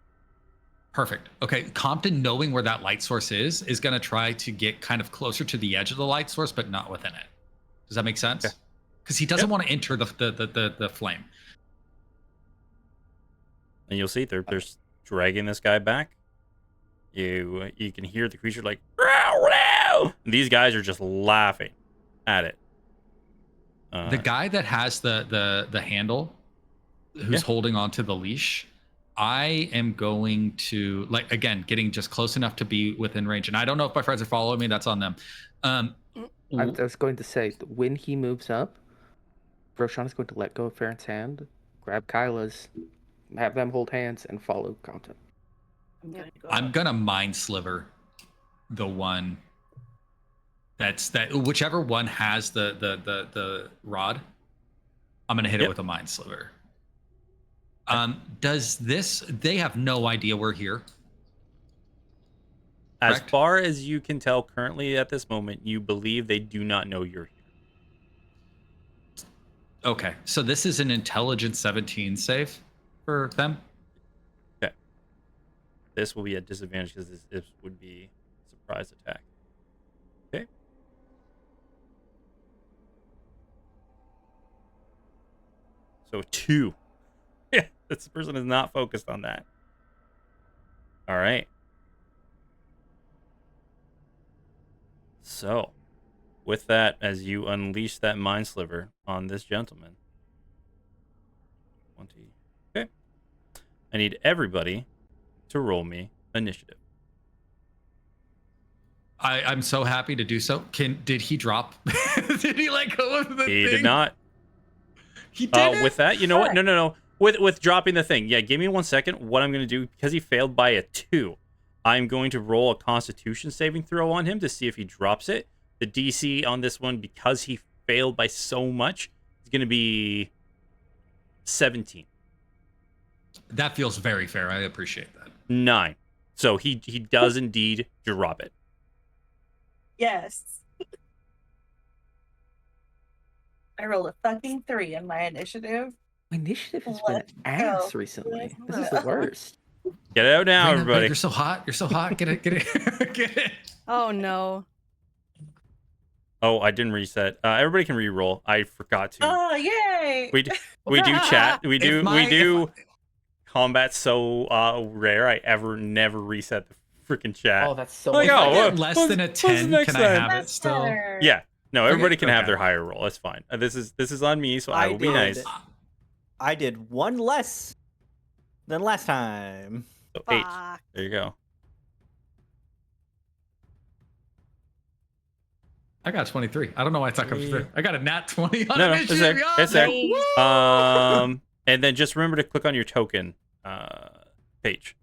Speaker 1: Perfect. Okay, Compton, knowing where that light source is going to try to get kind of closer to the edge of the light source, but not within it. Does that make sense? Because he doesn't want to enter the flame.
Speaker 2: And you'll see they're dragging this guy back. You can hear the creature like, row, row! And these guys are just laughing at it.
Speaker 1: The guy that has the handle, who's holding onto the leash, I am going to, like, again, getting just close enough to be within range. And I don't know if my friends are following me. That's on them.
Speaker 5: I was going to say, when he moves up, Roshan is going to let go of Farron's hand, grab Kyla's, have them hold hands, and follow Compton.
Speaker 1: I'm gonna mind sliver the one whichever one has the rod. I'm gonna hit it with a mind sliver. They have no idea we're here?
Speaker 2: As
Speaker 1: Correct?
Speaker 2: far as you can tell currently at this moment, you believe they do not know you're here.
Speaker 1: Okay, so this is an intelligence 17 save for them.
Speaker 2: Okay. This will be a disadvantage because this would be a surprise attack. Okay. So 2. Yeah, this person is not focused on that. All right. So, with that, as you unleash that mind sliver on this gentleman. 20. Okay. I need everybody to roll me initiative.
Speaker 1: I'm so happy to do so. Did he drop? Did he let go of the thing?
Speaker 2: He did not.
Speaker 1: He did.
Speaker 2: With that, you know what? No. With dropping the thing. Yeah, give me 1 second. What I'm going to do, because he failed by a 2, I'm going to roll a Constitution saving throw on him to see if he drops it. The DC on this one, because he failed by so much, is going to be 17.
Speaker 1: That feels very fair. I appreciate that.
Speaker 2: 9. So he does indeed drop it.
Speaker 3: Yes. I rolled a fucking 3 in my initiative.
Speaker 5: My initiative has
Speaker 3: Let's
Speaker 5: been ass
Speaker 3: go.
Speaker 5: recently.
Speaker 3: Let's
Speaker 5: This is the
Speaker 3: go.
Speaker 5: worst.
Speaker 2: Get it out now,
Speaker 1: Raina,
Speaker 2: everybody.
Speaker 1: You're so hot. You're so hot. Get it. Get it. Get it.
Speaker 6: Oh no.
Speaker 2: Oh, I didn't reset. Everybody can re-roll. I forgot to.
Speaker 3: Oh, yay!
Speaker 2: We do chat. We do
Speaker 1: If
Speaker 2: combat so rare. I never reset the freaking chat.
Speaker 5: Oh, that's so
Speaker 2: Like,
Speaker 1: If I
Speaker 2: oh,
Speaker 1: get
Speaker 2: what-
Speaker 1: less
Speaker 2: what's-
Speaker 1: than a
Speaker 2: what's the
Speaker 1: 10,
Speaker 2: next
Speaker 1: can I
Speaker 2: time?
Speaker 1: have it
Speaker 3: That's
Speaker 1: still?
Speaker 3: better.
Speaker 2: Yeah. No, everybody can have
Speaker 1: Okay.
Speaker 2: their higher roll. That's fine. This is on me, so I will be
Speaker 4: did.
Speaker 2: nice.
Speaker 4: I did one less than last time.
Speaker 2: So 8.
Speaker 6: Fuck.
Speaker 2: There you go.
Speaker 1: I got 23. I don't know why it's not coming through. I got a nat 20 on
Speaker 2: No, it's
Speaker 1: initiative.
Speaker 2: there.
Speaker 1: Yeah.
Speaker 2: It's there.
Speaker 3: Nice.
Speaker 2: And then just remember to click on your token page.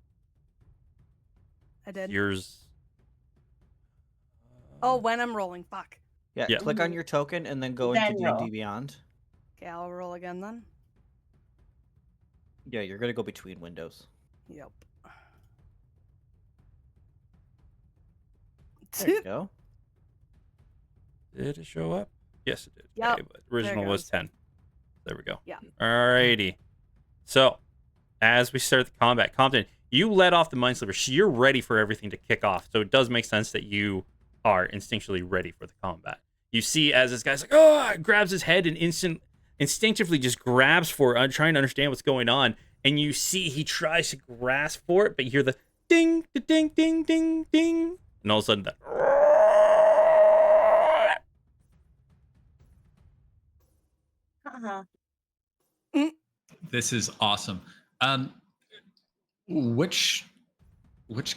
Speaker 6: I did.
Speaker 2: Yours.
Speaker 6: Oh, when I'm rolling. Fuck.
Speaker 4: Yeah,
Speaker 2: Yeah.
Speaker 4: click on your token and then go
Speaker 3: Then
Speaker 4: into
Speaker 3: roll.
Speaker 4: D&D Beyond.
Speaker 6: Okay, I'll roll again then.
Speaker 4: Yeah, you're gonna go between windows.
Speaker 6: Yep.
Speaker 4: There you go.
Speaker 2: Did it show up? Yes, it did.
Speaker 6: Yep.
Speaker 2: Okay, but original
Speaker 6: There it
Speaker 2: was
Speaker 6: goes.
Speaker 2: 10. There we go.
Speaker 6: Yeah.
Speaker 2: Alrighty. So, as we start the combat, Compton, You let off the Mind Sliver, so you're ready for everything to kick off. So it does make sense that you are instinctually ready for the combat. You see as this guy's like, oh, grabs his head and instinctively just grabs for it, trying to understand what's going on. And you see he tries to grasp for it, but you hear the ding, ding, ding, ding, ding. And all of a sudden,
Speaker 1: This is awesome. Which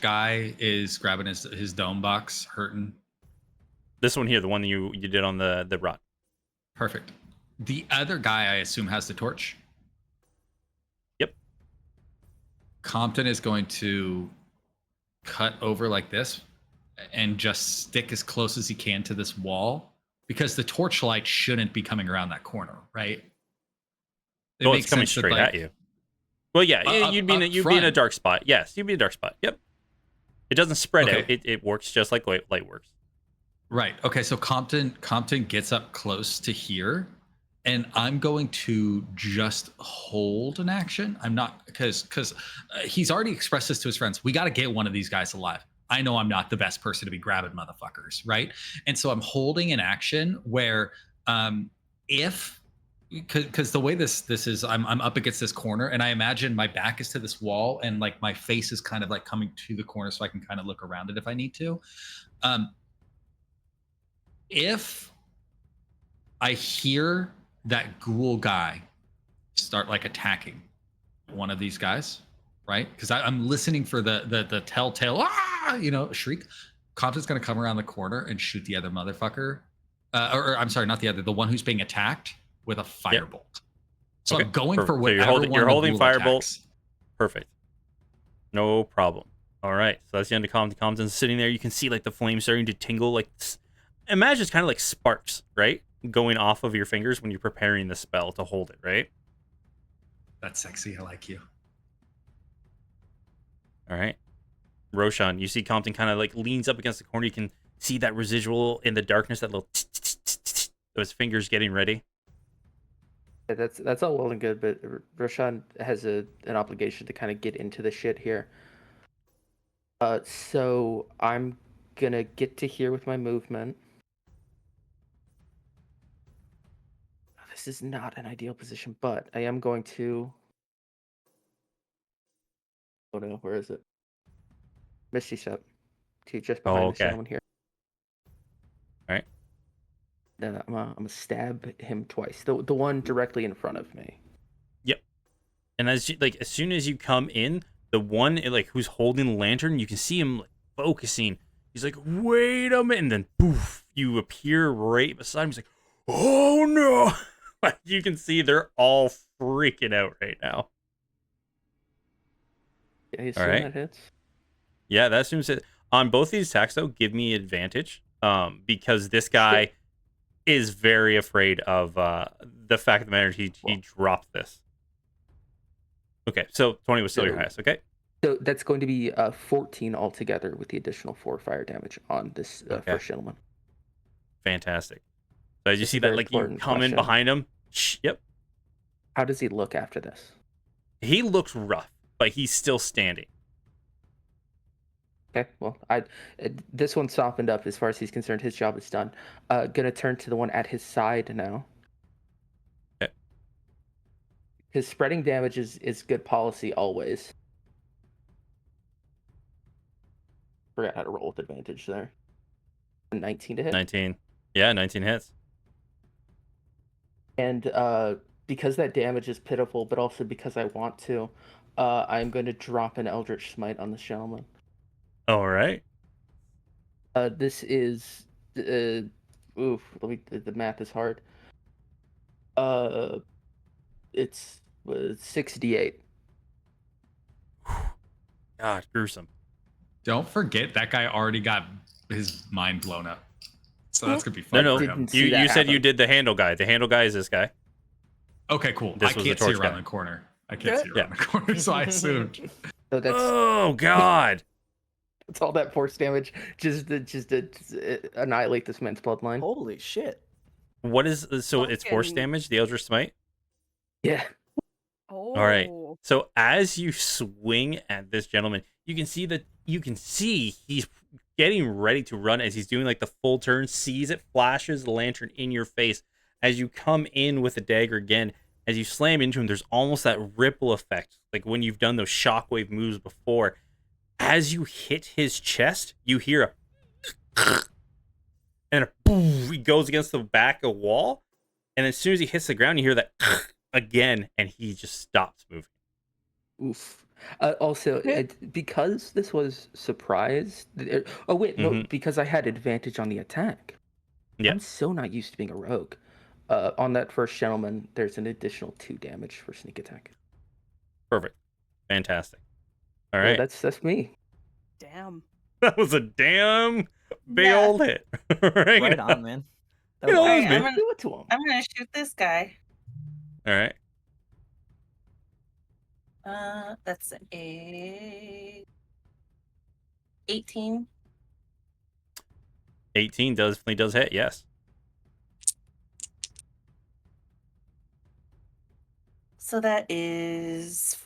Speaker 1: guy is grabbing his dome box hurting?
Speaker 2: this one here, the one you did on the rod.
Speaker 1: Perfect. The other guy, I assume, has the torch.
Speaker 2: Yep.
Speaker 1: Compton is going to cut over like this and just stick as close as he can to this wall, because the torchlight shouldn't be coming around that corner, right?
Speaker 2: Well, it's coming straight at you. Well, yeah, you'd be in a dark spot. Yes, you'd be in a dark spot. Yep. It doesn't spread out. It works just like light works.
Speaker 1: Right. Okay. So Compton gets up close to here, and I'm going to just hold an action. I'm not, because he's already expressed this to his friends. We got to get one of these guys alive. I know I'm not the best person to be grabbing motherfuckers, right? And so I'm holding an action where, because the way this is, I'm up against this corner, and I imagine my back is to this wall, and like my face is kind of like coming to the corner, so I can kind of look around it if I need to. If I hear that ghoul guy start like attacking one of these guys, right? Because I'm listening for the telltale shriek. Compton's gonna come around the corner and shoot the other motherfucker, or I'm sorry, not the other, the one who's being attacked with a firebolt. Yep. So okay. I'm going for whatever.
Speaker 2: So you're holding firebolt. Perfect. No problem. All right. So that's the end of Compton. Compton's sitting there. You can see like the flames starting to tingle. Like, imagine it's kind of like sparks, right? Going off of your fingers when you're preparing the spell to hold it, right?
Speaker 1: That's sexy. I like you.
Speaker 2: All right. Roshan, you see Compton kind of like leans up against the corner. You can see that residual in the darkness, that little those fingers getting ready.
Speaker 5: Yeah, that's all well and good, but Roshan has an obligation to kind of get into the shit here. So I'm gonna get to here with my movement. This is not an ideal position, but I am going to. Oh no, where is it? Misty Step to just behind the gentleman here.
Speaker 2: All right.
Speaker 5: Then I'm gonna stab him twice. The one directly in front of me.
Speaker 2: Yep. And as soon as you come in, the one who's holding the lantern, you can see him focusing. He's like, "Wait a minute!" And then poof, you appear right beside him. He's like, "Oh no!" You can see they're all freaking out right now.
Speaker 5: Yeah, you assume that hits?
Speaker 2: Yeah, that assumes it. On both these attacks, though, give me advantage. Because this guy is very afraid of the fact of the matter he dropped this. Okay, so 20 was still your highest, okay?
Speaker 5: So that's going to be 14 altogether with the additional 4 fire damage on this first gentleman.
Speaker 2: Fantastic. So as you see that, you come in behind him. Yep.
Speaker 5: How does he look after this?
Speaker 2: He looks rough, but he's still standing.
Speaker 5: Okay, well, this one softened up as far as he's concerned. His job is done. Gonna turn to the one at his side now.
Speaker 2: Okay.
Speaker 5: Because spreading damage is good policy always. Forgot how to roll with advantage there. 19 to hit.
Speaker 2: 19. Yeah, 19 hits.
Speaker 5: And because that damage is pitiful, but also because I want to, I'm going to drop an Eldritch Smite on this gentleman.
Speaker 2: All right.
Speaker 5: This is the math is hard. It's 6d8.
Speaker 2: God, gruesome.
Speaker 1: Don't forget that guy already got his mind blown up. So that's gonna be fun.
Speaker 2: No. You said you did the handle guy. The handle guy is this guy.
Speaker 1: Okay, cool. I can't see around the corner. I can't see around the corner, so I assumed.
Speaker 5: So that's,
Speaker 2: oh God.
Speaker 5: That's all that force damage just to annihilate this man's bloodline.
Speaker 4: Holy shit.
Speaker 2: What is it's force damage, the Eldritch Smite?
Speaker 5: Yeah.
Speaker 6: Oh.
Speaker 2: All right. So as you swing at this gentleman, you can see he's getting ready to run as he's doing like the full turn, sees it, flashes the lantern in your face. As you come in with the dagger again, as you slam into him, there's almost that ripple effect, like when you've done those shockwave moves before. As you hit his chest, you hear a and a boom, he goes against the back of the wall. And as soon as he hits the ground, you hear that again, and he just stops moving.
Speaker 5: Oof. Also, because this was surprise. Oh wait, no, because I had advantage on the attack.
Speaker 2: Yeah.
Speaker 5: I'm so not used to being a rogue. On that first gentleman, there's an additional 2 damage for sneak attack.
Speaker 2: Perfect. Fantastic. All
Speaker 5: Yeah,
Speaker 2: right.
Speaker 5: that's me.
Speaker 6: Damn.
Speaker 2: That was a damn big
Speaker 3: Yeah.
Speaker 2: old hit.
Speaker 4: Right on, man. That
Speaker 2: You
Speaker 4: was
Speaker 2: know,
Speaker 3: Alright,
Speaker 2: me.
Speaker 3: I'm gonna,
Speaker 5: Do it to him.
Speaker 3: I'm gonna shoot this guy.
Speaker 2: All right.
Speaker 3: That's a 18.
Speaker 2: 18 definitely does hit, yes.
Speaker 3: So that is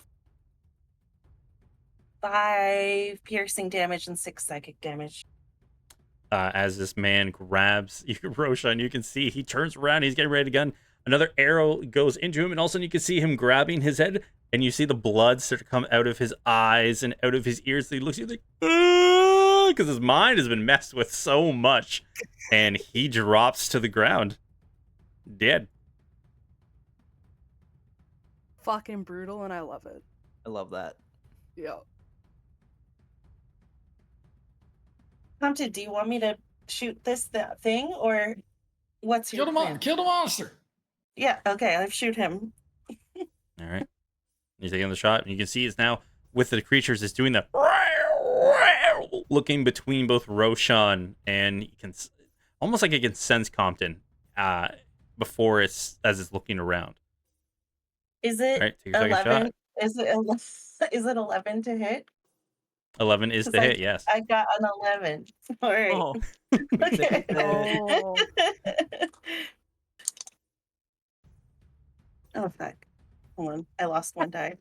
Speaker 3: 5 piercing damage and 6 psychic damage.
Speaker 2: As this man grabs Roshan, you can see he turns around, he's getting ready to gun. Another arrow goes into him, and all of a sudden you can see him grabbing his head, and you see the blood start to come out of his eyes and out of his ears. So he looks at you like, because his mind has been messed with so much, and he drops to the ground, dead.
Speaker 6: Fucking brutal, and I love it.
Speaker 4: I love that.
Speaker 6: Yeah.
Speaker 3: Compton, do you want me to shoot that thing, or what's your plan?
Speaker 1: Kill the monster.
Speaker 3: Yeah, okay, I'll shoot him.
Speaker 2: All right. He's taking the shot, and you can see it's now with the creatures. It's doing the looking between both Roshan and you can almost like it can sense Compton before as it's looking around.
Speaker 3: Is it
Speaker 2: All right, take a second
Speaker 3: 11?
Speaker 2: shot.
Speaker 3: Is it 11 to hit?
Speaker 2: 11 is the hit, yes.
Speaker 3: I got an 11. All right.
Speaker 4: Oh.
Speaker 3: Okay.
Speaker 6: Oh.
Speaker 3: Oh, fuck. Hold on. I lost one die.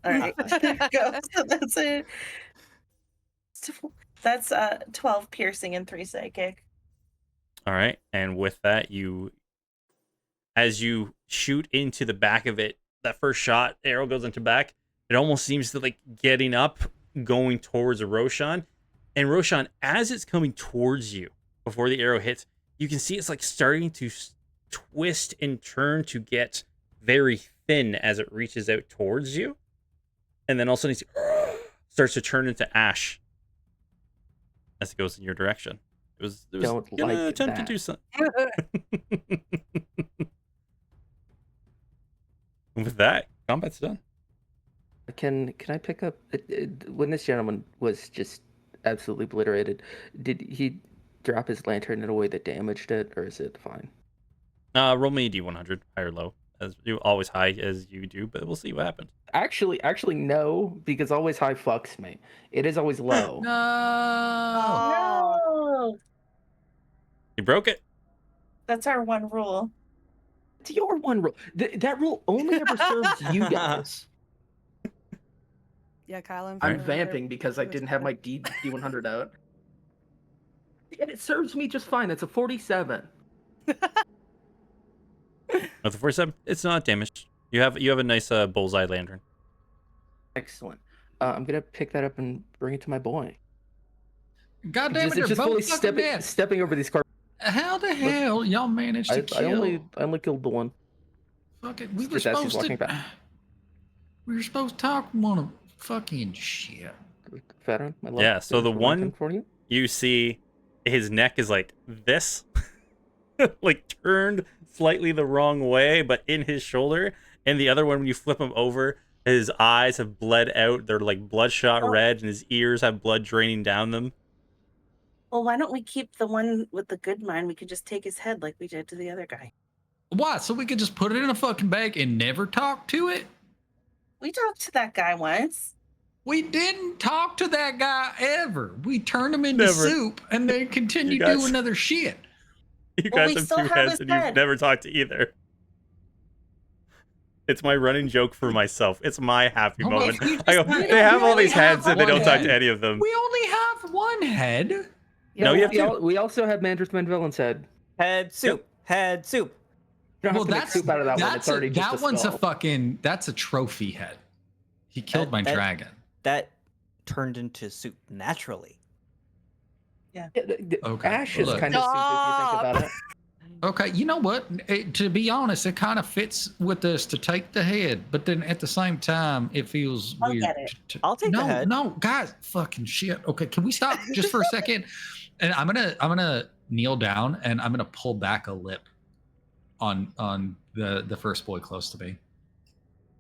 Speaker 3: All right. There we go. So that's it. That's 12 piercing and 3 psychic.
Speaker 2: All right, and with that, as you shoot into the back of it, that first shot, arrow goes into back. It almost seems to like getting up, going towards Roshan. And Roshan, as it's coming towards you, before the arrow hits, you can see it's like starting to twist and turn to get very thin as it reaches out towards you. And then all of a sudden it starts to turn into ash as it goes in your direction. It was
Speaker 5: Don't
Speaker 2: gonna
Speaker 5: like
Speaker 2: attempt to
Speaker 5: that.
Speaker 2: do something. With that, combat's done.
Speaker 5: Can I pick up when this gentleman was just absolutely obliterated? Did he drop his lantern in a way that damaged it, or is it fine?
Speaker 2: Roll me a D100, high or low, as you always high as you do, but we'll see what happens.
Speaker 5: Actually, no, because always high fucks me. It is always low.
Speaker 1: No.
Speaker 3: No.
Speaker 2: You broke it.
Speaker 3: That's our one rule.
Speaker 5: It's your one rule. That rule only ever serves you guys.
Speaker 6: Yeah, Kyle.
Speaker 5: I'm
Speaker 6: familiar
Speaker 5: vamping because I
Speaker 6: with
Speaker 5: didn't have my
Speaker 6: that.
Speaker 5: D100 out. And it serves me just fine. It's a 47.
Speaker 2: With the 47, it's not damaged. You have a nice bullseye lantern.
Speaker 5: Excellent. I'm gonna pick that up and bring it to my boy.
Speaker 1: God damn it,
Speaker 5: It's
Speaker 1: they're
Speaker 5: just
Speaker 1: both
Speaker 5: fully
Speaker 1: fucking dead.
Speaker 5: stepping over these carpets.
Speaker 1: How the hell y'all managed to
Speaker 5: I
Speaker 1: kill?
Speaker 5: only killed the one.
Speaker 1: Fuck it. We were
Speaker 5: Just as he's
Speaker 1: supposed
Speaker 5: walking
Speaker 1: to.
Speaker 5: back.
Speaker 1: We were supposed to talk one of fucking shit.
Speaker 5: Veteran, my love.
Speaker 2: Yeah, so the
Speaker 5: there's
Speaker 2: one-
Speaker 5: thing for you.
Speaker 2: You see his neck is like this, like turned slightly the wrong way, but in his shoulder. And the other one, when you flip him over, his eyes have bled out. They're like bloodshot red, and his ears have blood draining down them.
Speaker 3: Well, why don't we keep the one with the good mind? We could just take his head like we did to the other guy.
Speaker 1: Why? So we could just put it in a fucking bag and never talk to it?
Speaker 3: We talked to that guy once.
Speaker 1: We didn't talk to that guy ever. We turned him into
Speaker 2: Never.
Speaker 1: soup and then continued
Speaker 2: guys-
Speaker 1: doing other shit.
Speaker 2: You
Speaker 3: Well,
Speaker 2: guys
Speaker 3: we
Speaker 2: have
Speaker 3: still
Speaker 2: two
Speaker 3: have
Speaker 2: heads,
Speaker 3: his
Speaker 2: and you've
Speaker 3: head.
Speaker 2: never talked to either. It's my running joke for myself. It's my happy
Speaker 1: Hold on,
Speaker 2: moment.
Speaker 1: you
Speaker 2: I go,
Speaker 1: just-
Speaker 2: they have all
Speaker 1: only
Speaker 2: these heads
Speaker 1: have
Speaker 2: and they don't
Speaker 1: one
Speaker 2: talk to
Speaker 1: head.
Speaker 2: any of them.
Speaker 1: We only have one head.
Speaker 2: No, you have
Speaker 5: we,
Speaker 2: two.
Speaker 5: we also have Mandarin Villain's head.
Speaker 4: Head soup. Head soup.
Speaker 5: You don't
Speaker 1: Well,
Speaker 5: have to make
Speaker 1: that's
Speaker 5: soup out of that one. It's already just
Speaker 1: that
Speaker 5: a
Speaker 1: one's a
Speaker 5: skull.
Speaker 1: fucking that's a trophy head. He killed my dragon.
Speaker 4: That turned into soup naturally.
Speaker 5: Yeah,
Speaker 1: Okay,
Speaker 5: Ash is
Speaker 1: look.
Speaker 5: kind of soup if you think about it.
Speaker 1: Okay, you know what? To be honest, it kind of fits with us to take the head, but then at the same time, it feels
Speaker 3: I'll
Speaker 1: weird.
Speaker 3: get it.
Speaker 4: I'll take the head.
Speaker 1: No, guys, fucking shit. Okay, can we stop just for a second? And I'm gonna kneel down and I'm gonna pull back a lip on the first boy close to me.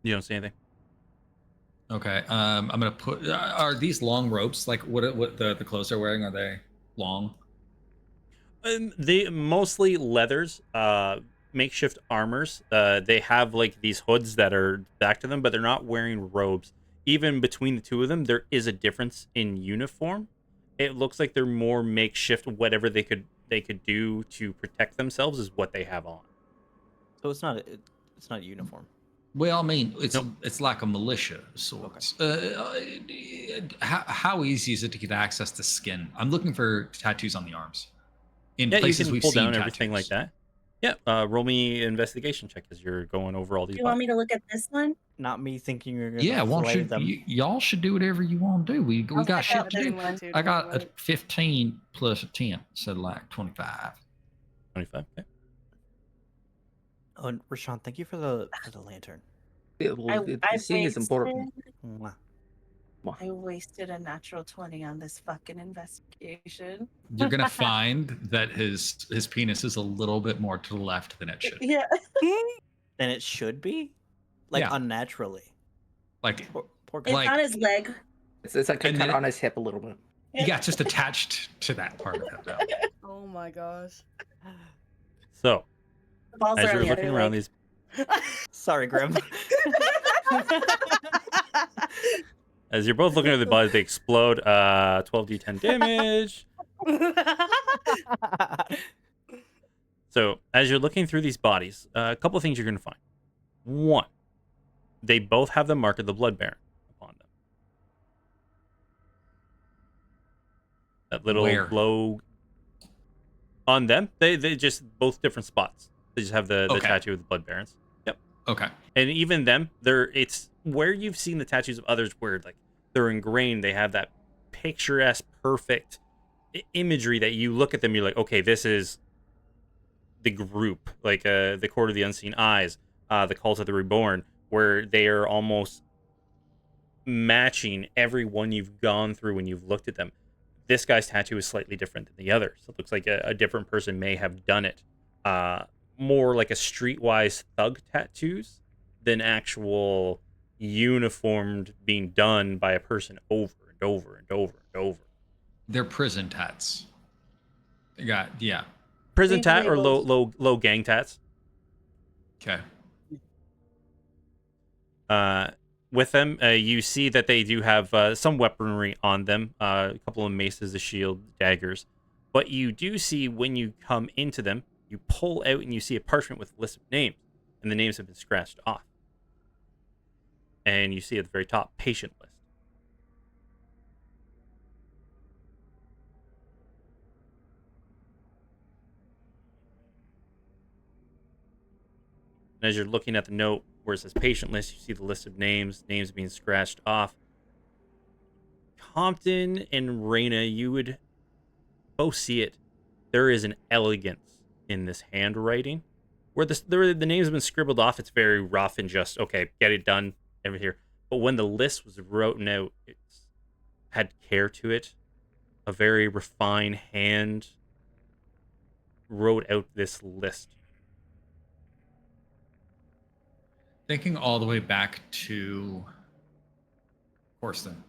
Speaker 2: You don't see anything.
Speaker 1: Okay, I'm gonna put. Are these long ropes? Like what the clothes they're wearing? Are they long?
Speaker 2: They mostly leathers, makeshift armors. They have like these hoods that are back to them, but they're not wearing robes. Even between the two of them, there is a difference in uniform. It looks like they're more makeshift. Whatever they could do to protect themselves is what they have on.
Speaker 4: So it's not a uniform.
Speaker 1: Well, I mean,
Speaker 2: Nope.
Speaker 1: it's like a militia sort. How easy is it to get access to skin? I'm looking for tattoos on the arms. In
Speaker 2: Yeah, you
Speaker 1: places
Speaker 2: can
Speaker 1: we've
Speaker 2: pull
Speaker 1: seen
Speaker 2: down everything like
Speaker 1: tattoos.
Speaker 2: that. Yeah, roll me an investigation check as you're going over all these.
Speaker 3: Do you want me to look at this one?
Speaker 4: Not me thinking you're gonna
Speaker 1: Yeah,
Speaker 4: flay them.
Speaker 1: y'all should do whatever you want to do. We
Speaker 3: I'll
Speaker 1: got
Speaker 3: check out
Speaker 1: shit to
Speaker 3: this
Speaker 1: do.
Speaker 3: one.
Speaker 1: I got a 15 plus a 10, so like 25.
Speaker 2: 25. Okay.
Speaker 4: Oh, and Rashawn, thank you for the lantern.
Speaker 5: Yeah, well, seeing is important.
Speaker 4: Mwah.
Speaker 3: I wasted a natural 20 on this fucking investigation.
Speaker 1: You're gonna find that his penis is a little bit more to the left than it should.
Speaker 3: Yeah.
Speaker 4: Then it should be, like,
Speaker 1: Yeah.
Speaker 4: unnaturally.
Speaker 1: Like
Speaker 4: Poor guy.
Speaker 3: It's
Speaker 1: Like-
Speaker 3: on his leg.
Speaker 5: It's like
Speaker 1: And
Speaker 5: cut
Speaker 1: then-
Speaker 5: on his hip a little bit.
Speaker 1: yeah, just attached to that part of it. Though.
Speaker 6: Oh my gosh.
Speaker 2: So
Speaker 3: The balls
Speaker 2: as
Speaker 3: are on
Speaker 2: you're
Speaker 3: the
Speaker 2: looking
Speaker 3: other
Speaker 2: around
Speaker 3: leg.
Speaker 2: these,
Speaker 4: Sorry, Grim.
Speaker 2: as you're both looking at the bodies, they explode. 12d10 damage. So as you're looking through these bodies, a couple of things you're going to find. One, they both have the mark of the Blood Baron upon them. That little
Speaker 1: Where?
Speaker 2: glow on them. They just both different spots. They just have the
Speaker 1: Okay.
Speaker 2: tattoo of the Blood Barons. Yep.
Speaker 1: Okay.
Speaker 2: And even them, it's where you've seen the tattoos of others where like they're ingrained. They have that picturesque, perfect imagery that you look at them, you're like, okay, this is the group, like the Court of the Unseen Eyes, the Cult of the Reborn, where they are almost matching every one you've gone through when you've looked at them. This guy's tattoo is slightly different than the others. It looks like a different person may have done it. More like a streetwise thug tattoos than actual uniformed being done by a person over and over and over and over.
Speaker 1: They're prison tats. Yeah.
Speaker 2: Prison
Speaker 3: Leave
Speaker 2: tat or
Speaker 3: labels.
Speaker 2: low gang tats.
Speaker 1: Okay.
Speaker 2: With them, you see that they do have some weaponry on them, a couple of maces, a shield, daggers. But you do see when you come into them, you pull out and you see a parchment with a list of names, and the names have been scratched off. And you see at the very top, patient list. And as you're looking at the note where it says patient list, you see the list of names being scratched off. Compton and Raina, you would both see it. There is an elegance in this handwriting. Where the names have been scribbled off, it's very rough and just, okay, get it done, over here. But when the list was written out, it had care to it. A very refined hand wrote out this list.
Speaker 1: Thinking all the way back to Horston.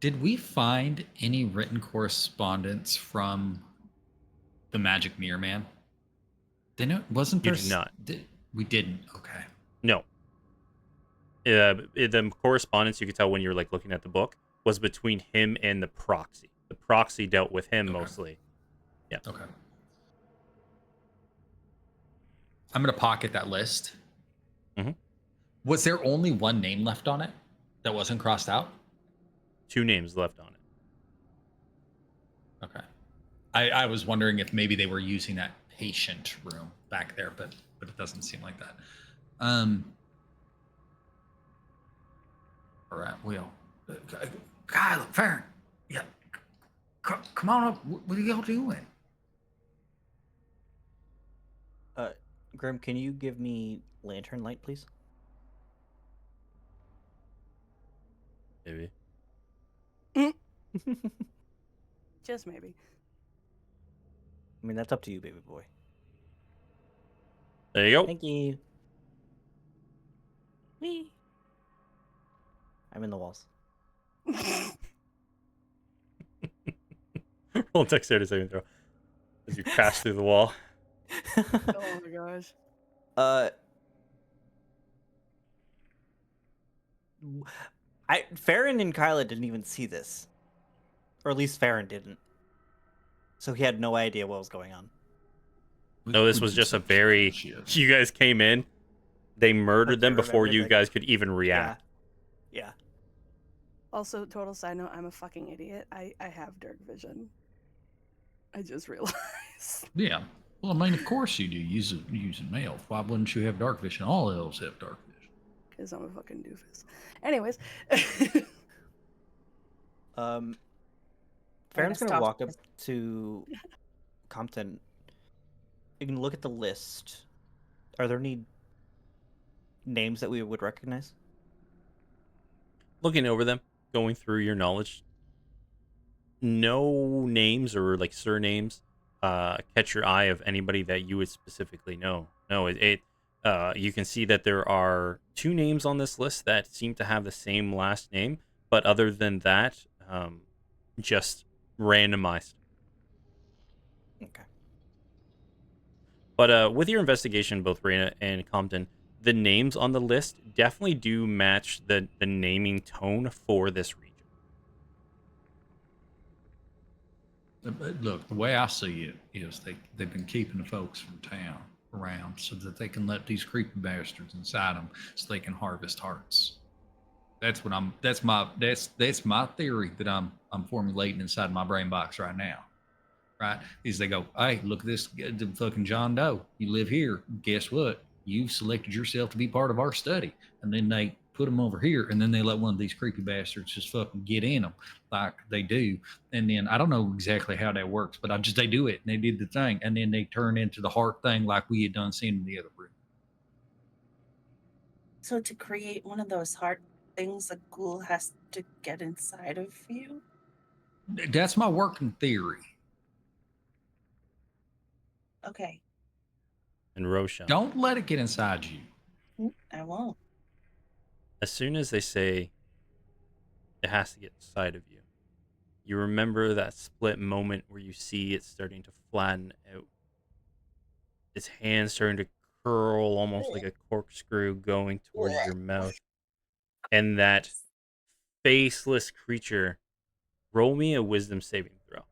Speaker 1: Did we find any written correspondence from the Magic Mirror Man? Wasn't
Speaker 2: You
Speaker 1: there?
Speaker 2: did not.
Speaker 1: We didn't. Okay.
Speaker 2: No. The correspondence, you could tell when you're like looking at the book, was between him and the proxy. The proxy dealt with him mostly. Yeah.
Speaker 1: Okay. I'm gonna pocket that list Was there only one name left on it that wasn't crossed out?
Speaker 2: 2 names left on it.
Speaker 1: Okay. I was wondering if maybe they were using that patient room back there, but it doesn't seem like that. All right, Will. Kyle, Farron. Yeah. Come on up. What are y'all doing?
Speaker 4: Grim, can you give me lantern light, please?
Speaker 2: Maybe.
Speaker 6: Just maybe.
Speaker 4: I mean, that's up to you, baby boy.
Speaker 2: There you go.
Speaker 4: Thank you. Whee! I'm in the walls.
Speaker 2: Roll dexterity saving throw as you crash through the wall.
Speaker 6: Oh my gosh.
Speaker 4: Farron and Kyla didn't even see this, or at least Farron didn't, so he had no idea what was going on.
Speaker 2: No, this was just a very. You guys came in, they murdered them before you guys could even react.
Speaker 4: Yeah.
Speaker 6: Also, total side note, I'm a fucking idiot. I have dark vision. I just realized.
Speaker 1: Yeah. Well, I mean, of course you do. Using male. Why wouldn't you have dark vision? All elves have dark vision.
Speaker 6: Because I'm a fucking doofus. Anyways.
Speaker 4: Farron's gonna walk up to Compton. You can look at the list. Are there any names that we would recognize?
Speaker 2: Looking over them, going through your knowledge, no names or like surnames catch your eye of anybody that you would specifically know. No, you can see that there are 2 names on this list that seem to have the same last name, but other than that, just randomized.
Speaker 4: Okay.
Speaker 2: But with your investigation, both Raina and Compton, the names on the list definitely do match the naming tone for this region.
Speaker 1: Look, the way I see it is they've been keeping the folks from town around so that they can let these creepy bastards inside them so they can harvest hearts. That's my theory that I'm formulating inside my brain box right now. Right? Is they go, hey, look at this fucking John Doe. You live here. Guess what? You've selected yourself to be part of our study. And then they put them over here, and then they let one of these creepy bastards just fucking get in them like they do. And then I don't know exactly how that works, but they do it, and they did the thing, and then they turn into the heart thing like we had done seen in the other room.
Speaker 3: So to create one of those heart things, a ghoul has to get inside of you?
Speaker 1: That's my working theory.
Speaker 3: Okay.
Speaker 2: And Roshan.
Speaker 1: Don't let it get inside you.
Speaker 3: I won't.
Speaker 2: As soon as they say it has to get inside of you, you remember that split moment where you see it starting to flatten out. Its hand starting to curl almost like a corkscrew going towards your mouth. And that faceless creature, roll me a wisdom saving throw.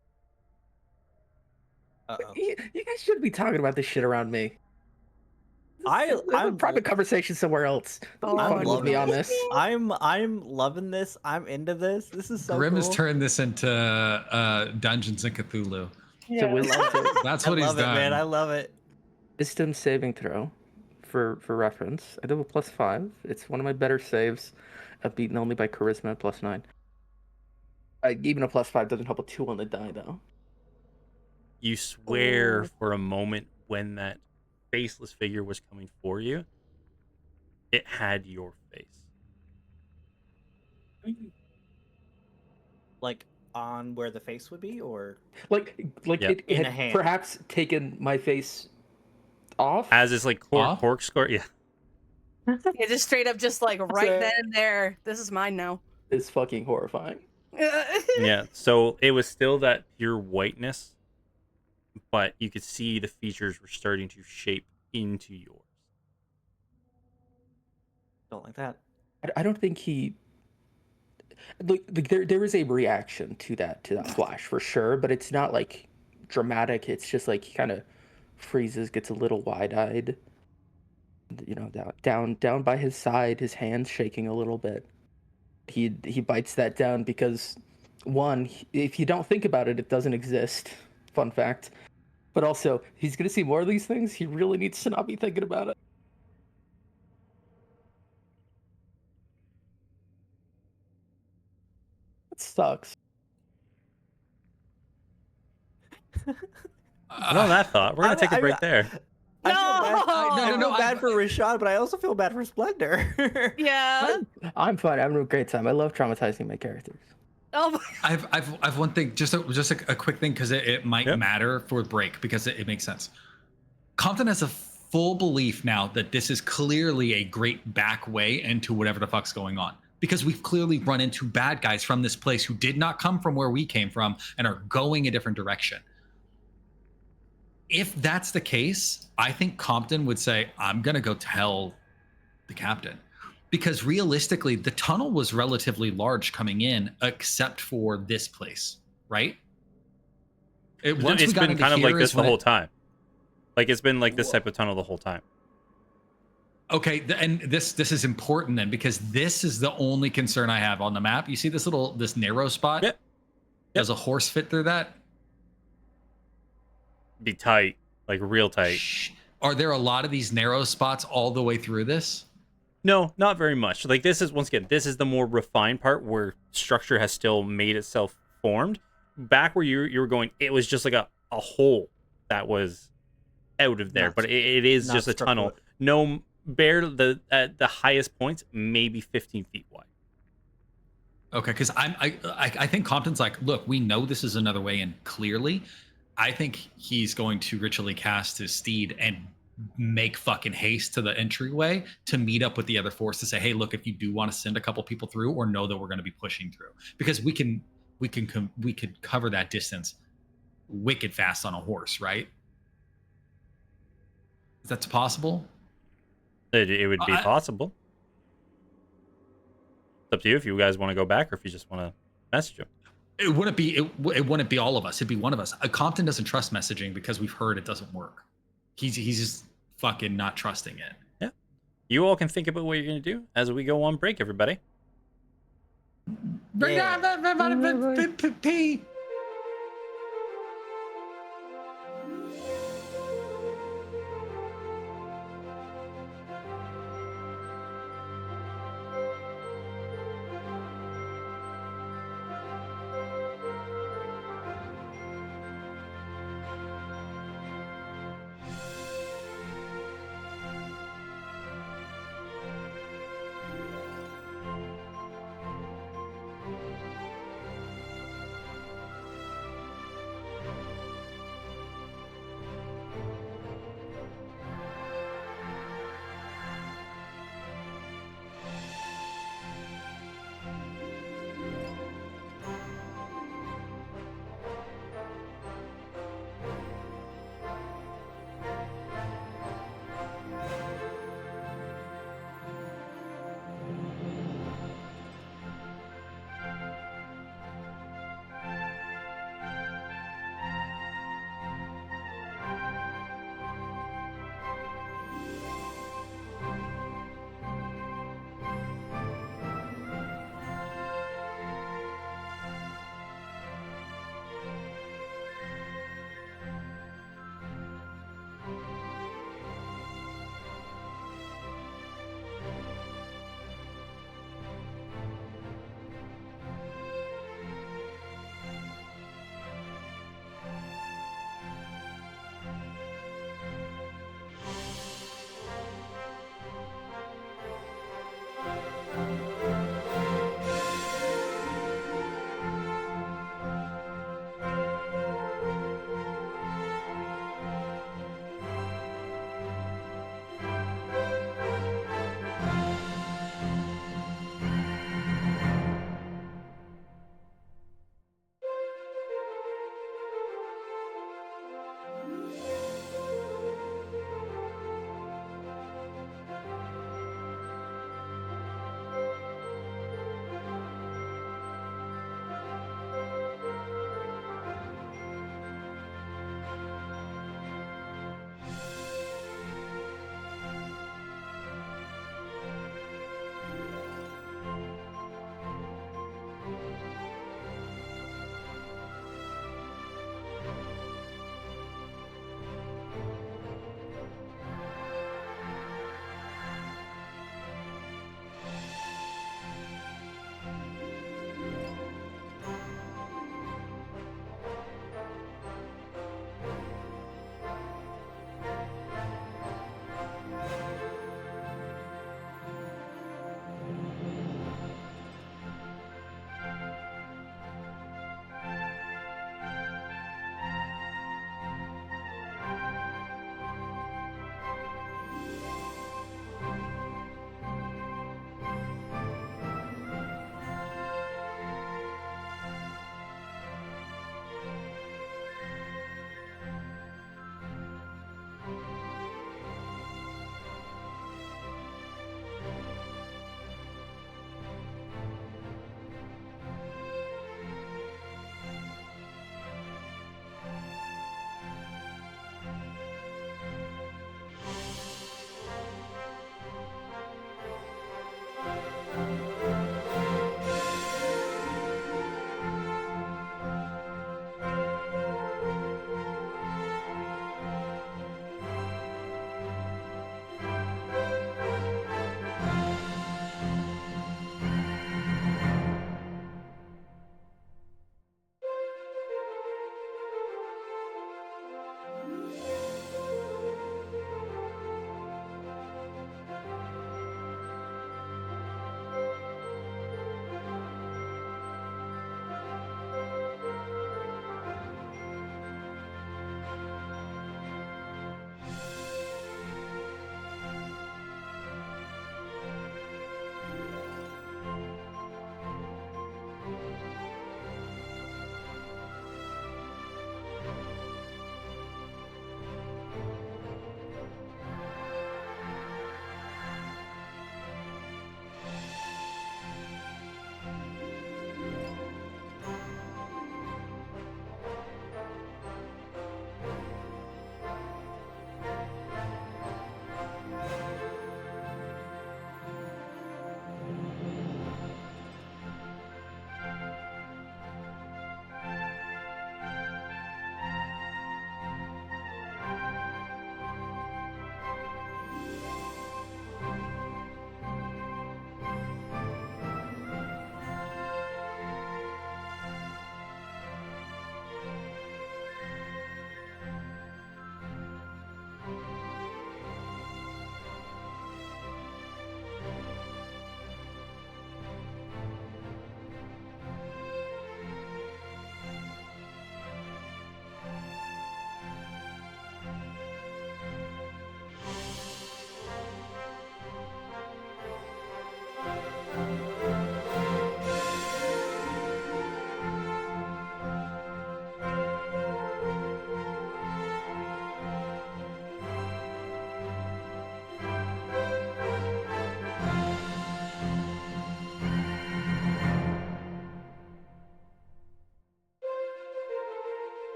Speaker 5: You guys shouldn't be talking about this shit around me. I'm a private conversation somewhere else. Don't be fucking with me on this.
Speaker 4: I'm loving this. I'm into this. This is so
Speaker 1: Grim
Speaker 4: cool.
Speaker 1: has turned this into Dungeons and Cthulhu.
Speaker 3: Yeah.
Speaker 1: That's what he's done.
Speaker 4: Man. I love it.
Speaker 5: Wisdom saving throw, for reference. I do have a +5. It's one of my better saves, beaten only by charisma at +9. Even a +5 doesn't help a 2 on the die though.
Speaker 2: You swear for a moment when that faceless figure was coming for you, it had your face.
Speaker 4: Like on where the face would be, or
Speaker 5: like
Speaker 2: Yep.
Speaker 5: it had perhaps taken my face off
Speaker 2: as it's like corkscrew. Yeah.
Speaker 6: Yeah, just straight up, just like right then and there. This is mine now.
Speaker 5: It's fucking horrifying.
Speaker 2: Yeah. So it was still that pure whiteness, but you could see the features were starting to shape into yours.
Speaker 4: don't like that.
Speaker 5: I don't think he. Like there is a reaction to that flash for sure, but it's not like dramatic. It's just like he kind of freezes, gets a little wide-eyed. down by his side, his hands shaking a little bit. He bites that down because, one, if you don't think about it, it doesn't exist. Fun fact. But also, he's gonna see more of these things. He really needs to not be thinking about it. It sucks.
Speaker 2: And on that thought, we're gonna take a break there.
Speaker 4: I feel
Speaker 6: No!
Speaker 4: bad for Rashad, but I also feel bad for Splendor.
Speaker 6: Yeah.
Speaker 5: I'm fine. I'm having a great time. I love traumatizing my characters.
Speaker 6: Oh,
Speaker 1: I've one thing, just a quick thing, because it might
Speaker 2: Yep.
Speaker 1: matter for break, because it makes sense. Compton has a full belief now that this is clearly a great back way into whatever the fuck's going on, because we've clearly run into bad guys from this place who did not come from where we came from and are going a different direction. If that's the case, I think Compton would say, I'm gonna go tell the captain, because realistically the tunnel was relatively large coming in, except for this place, right? Once we
Speaker 2: It's
Speaker 1: got
Speaker 2: been
Speaker 1: into
Speaker 2: kind of
Speaker 1: here
Speaker 2: like this
Speaker 1: is
Speaker 2: the
Speaker 1: when
Speaker 2: whole time. Like it's been like this type of tunnel the whole time.
Speaker 1: Okay, and this is important then, because this is the only concern I have on the map. You see this narrow spot?
Speaker 2: Yep.
Speaker 1: Does a horse fit through that?
Speaker 2: Be tight, like real tight.
Speaker 1: Are there a lot of these narrow spots all the way through this?
Speaker 2: No, not very much. Like this is, once again, this is the more refined part where structure has still made itself formed. Back where you were going, it was just like a hole that was out of there, but it is just a tunnel. No, at the highest points, maybe 15 feet wide.
Speaker 1: Okay, because I think Compton's like, look, we know this is another way in clearly. I think he's going to ritually cast his steed and make fucking haste to the entryway to meet up with the other force to say, hey, look, if you do want to send a couple people through, or know that we're going to be pushing through, because we could cover that distance wicked fast on a horse, right? Is that possible?
Speaker 2: It would be possible. It's up to you if you guys want to go back or if you just want to message him.
Speaker 1: It wouldn't be all of us. It'd be one of us. Compton doesn't trust messaging because we've heard it doesn't work. He's just fucking not trusting it.
Speaker 2: Yeah. You all can think about what you're going to do as we go on break, everybody.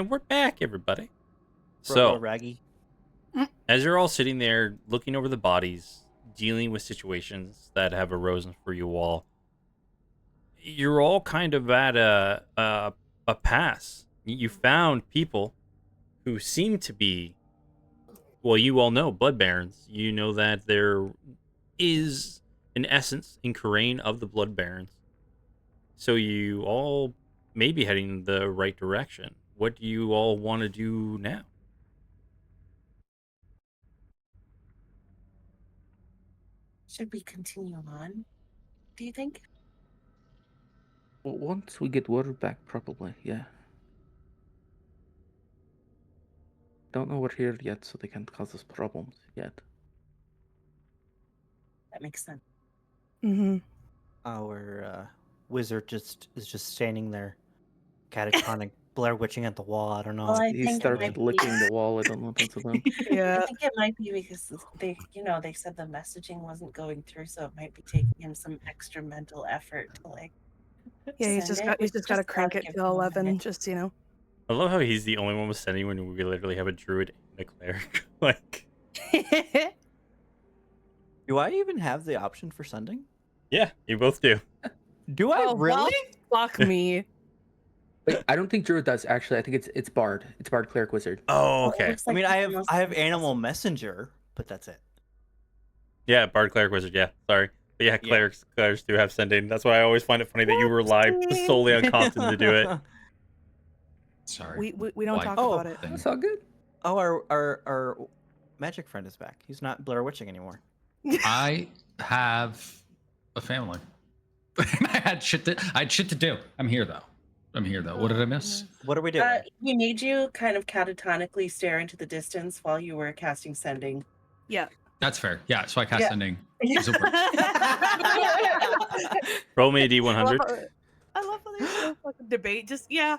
Speaker 2: And we're back, everybody.
Speaker 4: Ruh-roh,
Speaker 2: So,
Speaker 4: Raggy.
Speaker 2: as you're all sitting there looking over the bodies, dealing with situations that have arisen for you all, you're all kind of at a pass. You found people who seem to be, well, you all know blood barons. You know that there is an essence in Karain of the blood barons. So you all may be heading in the right direction. What do you all want to do now?
Speaker 3: Should we continue on? Do you think?
Speaker 5: Well, once we get water back, probably, yeah. Don't know we're here yet, so they can't cause us problems yet.
Speaker 3: That makes sense.
Speaker 6: Mm-hmm.
Speaker 4: Our wizard is just standing there, catatonic, Blair witching at the wall. I don't know.
Speaker 3: Well, I
Speaker 5: He
Speaker 3: think it
Speaker 5: starts
Speaker 3: might be.
Speaker 5: licking the wall. I don't know if that's about.
Speaker 3: I
Speaker 6: Yeah.
Speaker 3: think it might be because they, they said the messaging wasn't going through, so it might be taking him some extra mental effort to like.
Speaker 6: Yeah,
Speaker 3: send it.
Speaker 6: he's
Speaker 3: We
Speaker 6: just got to crank
Speaker 3: gotta
Speaker 6: it
Speaker 3: give
Speaker 6: to
Speaker 3: him a
Speaker 6: 11.
Speaker 3: minute.
Speaker 6: Just
Speaker 2: I love how he's the only one with sending when we literally have a druid and a cleric. Like,
Speaker 4: Do I even have the option for sending?
Speaker 2: yeah, you both do.
Speaker 4: Do I
Speaker 6: Oh,
Speaker 4: really?
Speaker 6: well, fuck me.
Speaker 5: Wait, I don't think Druid does actually. I think it's Bard. It's Bard, Cleric, Wizard.
Speaker 2: Oh,
Speaker 3: Well, it
Speaker 2: okay.
Speaker 3: looks
Speaker 4: I
Speaker 3: like
Speaker 4: mean,
Speaker 3: he's the most
Speaker 4: I have
Speaker 3: successful.
Speaker 4: animal messenger, but that's it.
Speaker 2: Yeah, Bard, Cleric, Wizard. Yeah, sorry. But yeah, clerics do have sending. That's why I always find it funny that you relied solely on Compton to do it.
Speaker 1: Sorry.
Speaker 6: We don't
Speaker 1: White
Speaker 6: talk
Speaker 4: Oh,
Speaker 6: about it.
Speaker 1: thing.
Speaker 5: That's all good.
Speaker 4: Oh, our magic friend is back. He's not Blair witching anymore.
Speaker 1: I have a family. I had shit to do. I'm here though. What did I miss?
Speaker 4: What are we doing?
Speaker 3: We made you kind of catatonically stare into the distance while you were casting sending.
Speaker 6: Yeah.
Speaker 1: That's fair. Yeah, so I cast
Speaker 3: Yeah.
Speaker 1: sending. Does it work?
Speaker 2: Roll me a
Speaker 6: I love
Speaker 2: D100.
Speaker 6: how there's no fucking debate. Just yeah.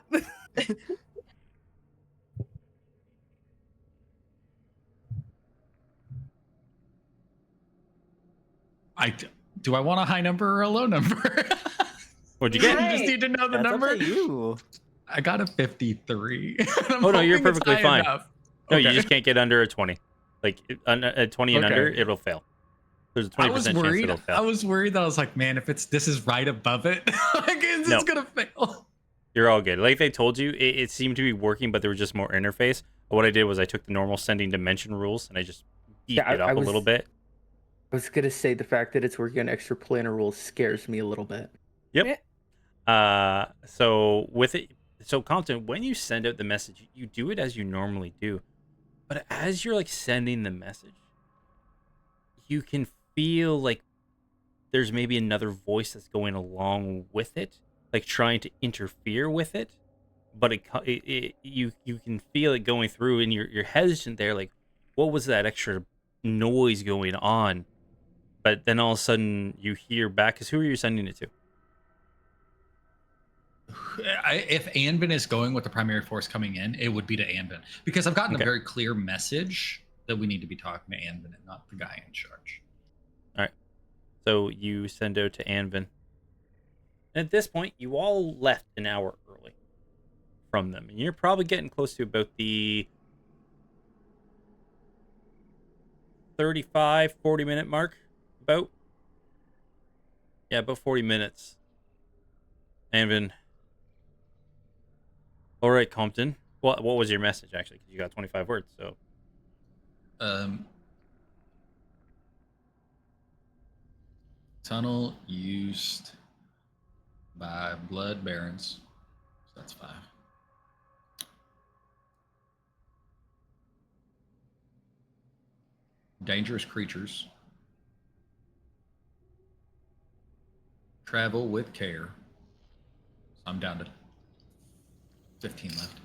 Speaker 1: Do I want a high number or a low number?
Speaker 2: What'd you
Speaker 1: You
Speaker 2: get?
Speaker 1: just need to know the
Speaker 4: That's
Speaker 1: number.
Speaker 4: up to you.
Speaker 1: I got a 53.
Speaker 2: Oh, no, you're perfectly fine. No, you
Speaker 1: Okay.
Speaker 2: just can't get under a 20. Like, a 20 and
Speaker 1: Okay.
Speaker 2: under, it'll fail. There's a 20%
Speaker 1: I was
Speaker 2: chance
Speaker 1: worried.
Speaker 2: it'll fail.
Speaker 1: I was worried that I was like, man, if this is right above it, like, is
Speaker 2: No.
Speaker 1: this gonna fail?
Speaker 2: You're all good. Like they told you, it seemed to be working, but there was just more interface. But what I did was I took the normal sending dimension rules and I just beefed it up a little bit.
Speaker 5: I was gonna say the fact that it's working on extra planar rules scares me a little bit.
Speaker 2: Yep. So with it, so Compton, when you send out the message, you do it as you normally do, but as you're like sending the message, you can feel like there's maybe another voice that's going along with it, like trying to interfere with it, but you can feel it going through, and you're hesitant there, like, what was that extra noise going on? But then all of a sudden you hear back, because who are you sending it to?
Speaker 1: If Anvin is going with the primary force coming in, it would be to Anvin because I've gotten
Speaker 2: Okay.
Speaker 1: a very clear message that we need to be talking to Anvin and not the guy in charge.
Speaker 2: So you send out to Anvin. And at this point, you all left an hour early from them. And you're probably getting close to about the 35, 40-minute mark. About. Yeah, about 40 minutes. Anvin. All right, Compton. What was your message, actually? Because you got 25 words, so.
Speaker 1: Tunnel used by blood barons. So that's 5. Dangerous creatures. Travel with care. So I'm down to 15 left.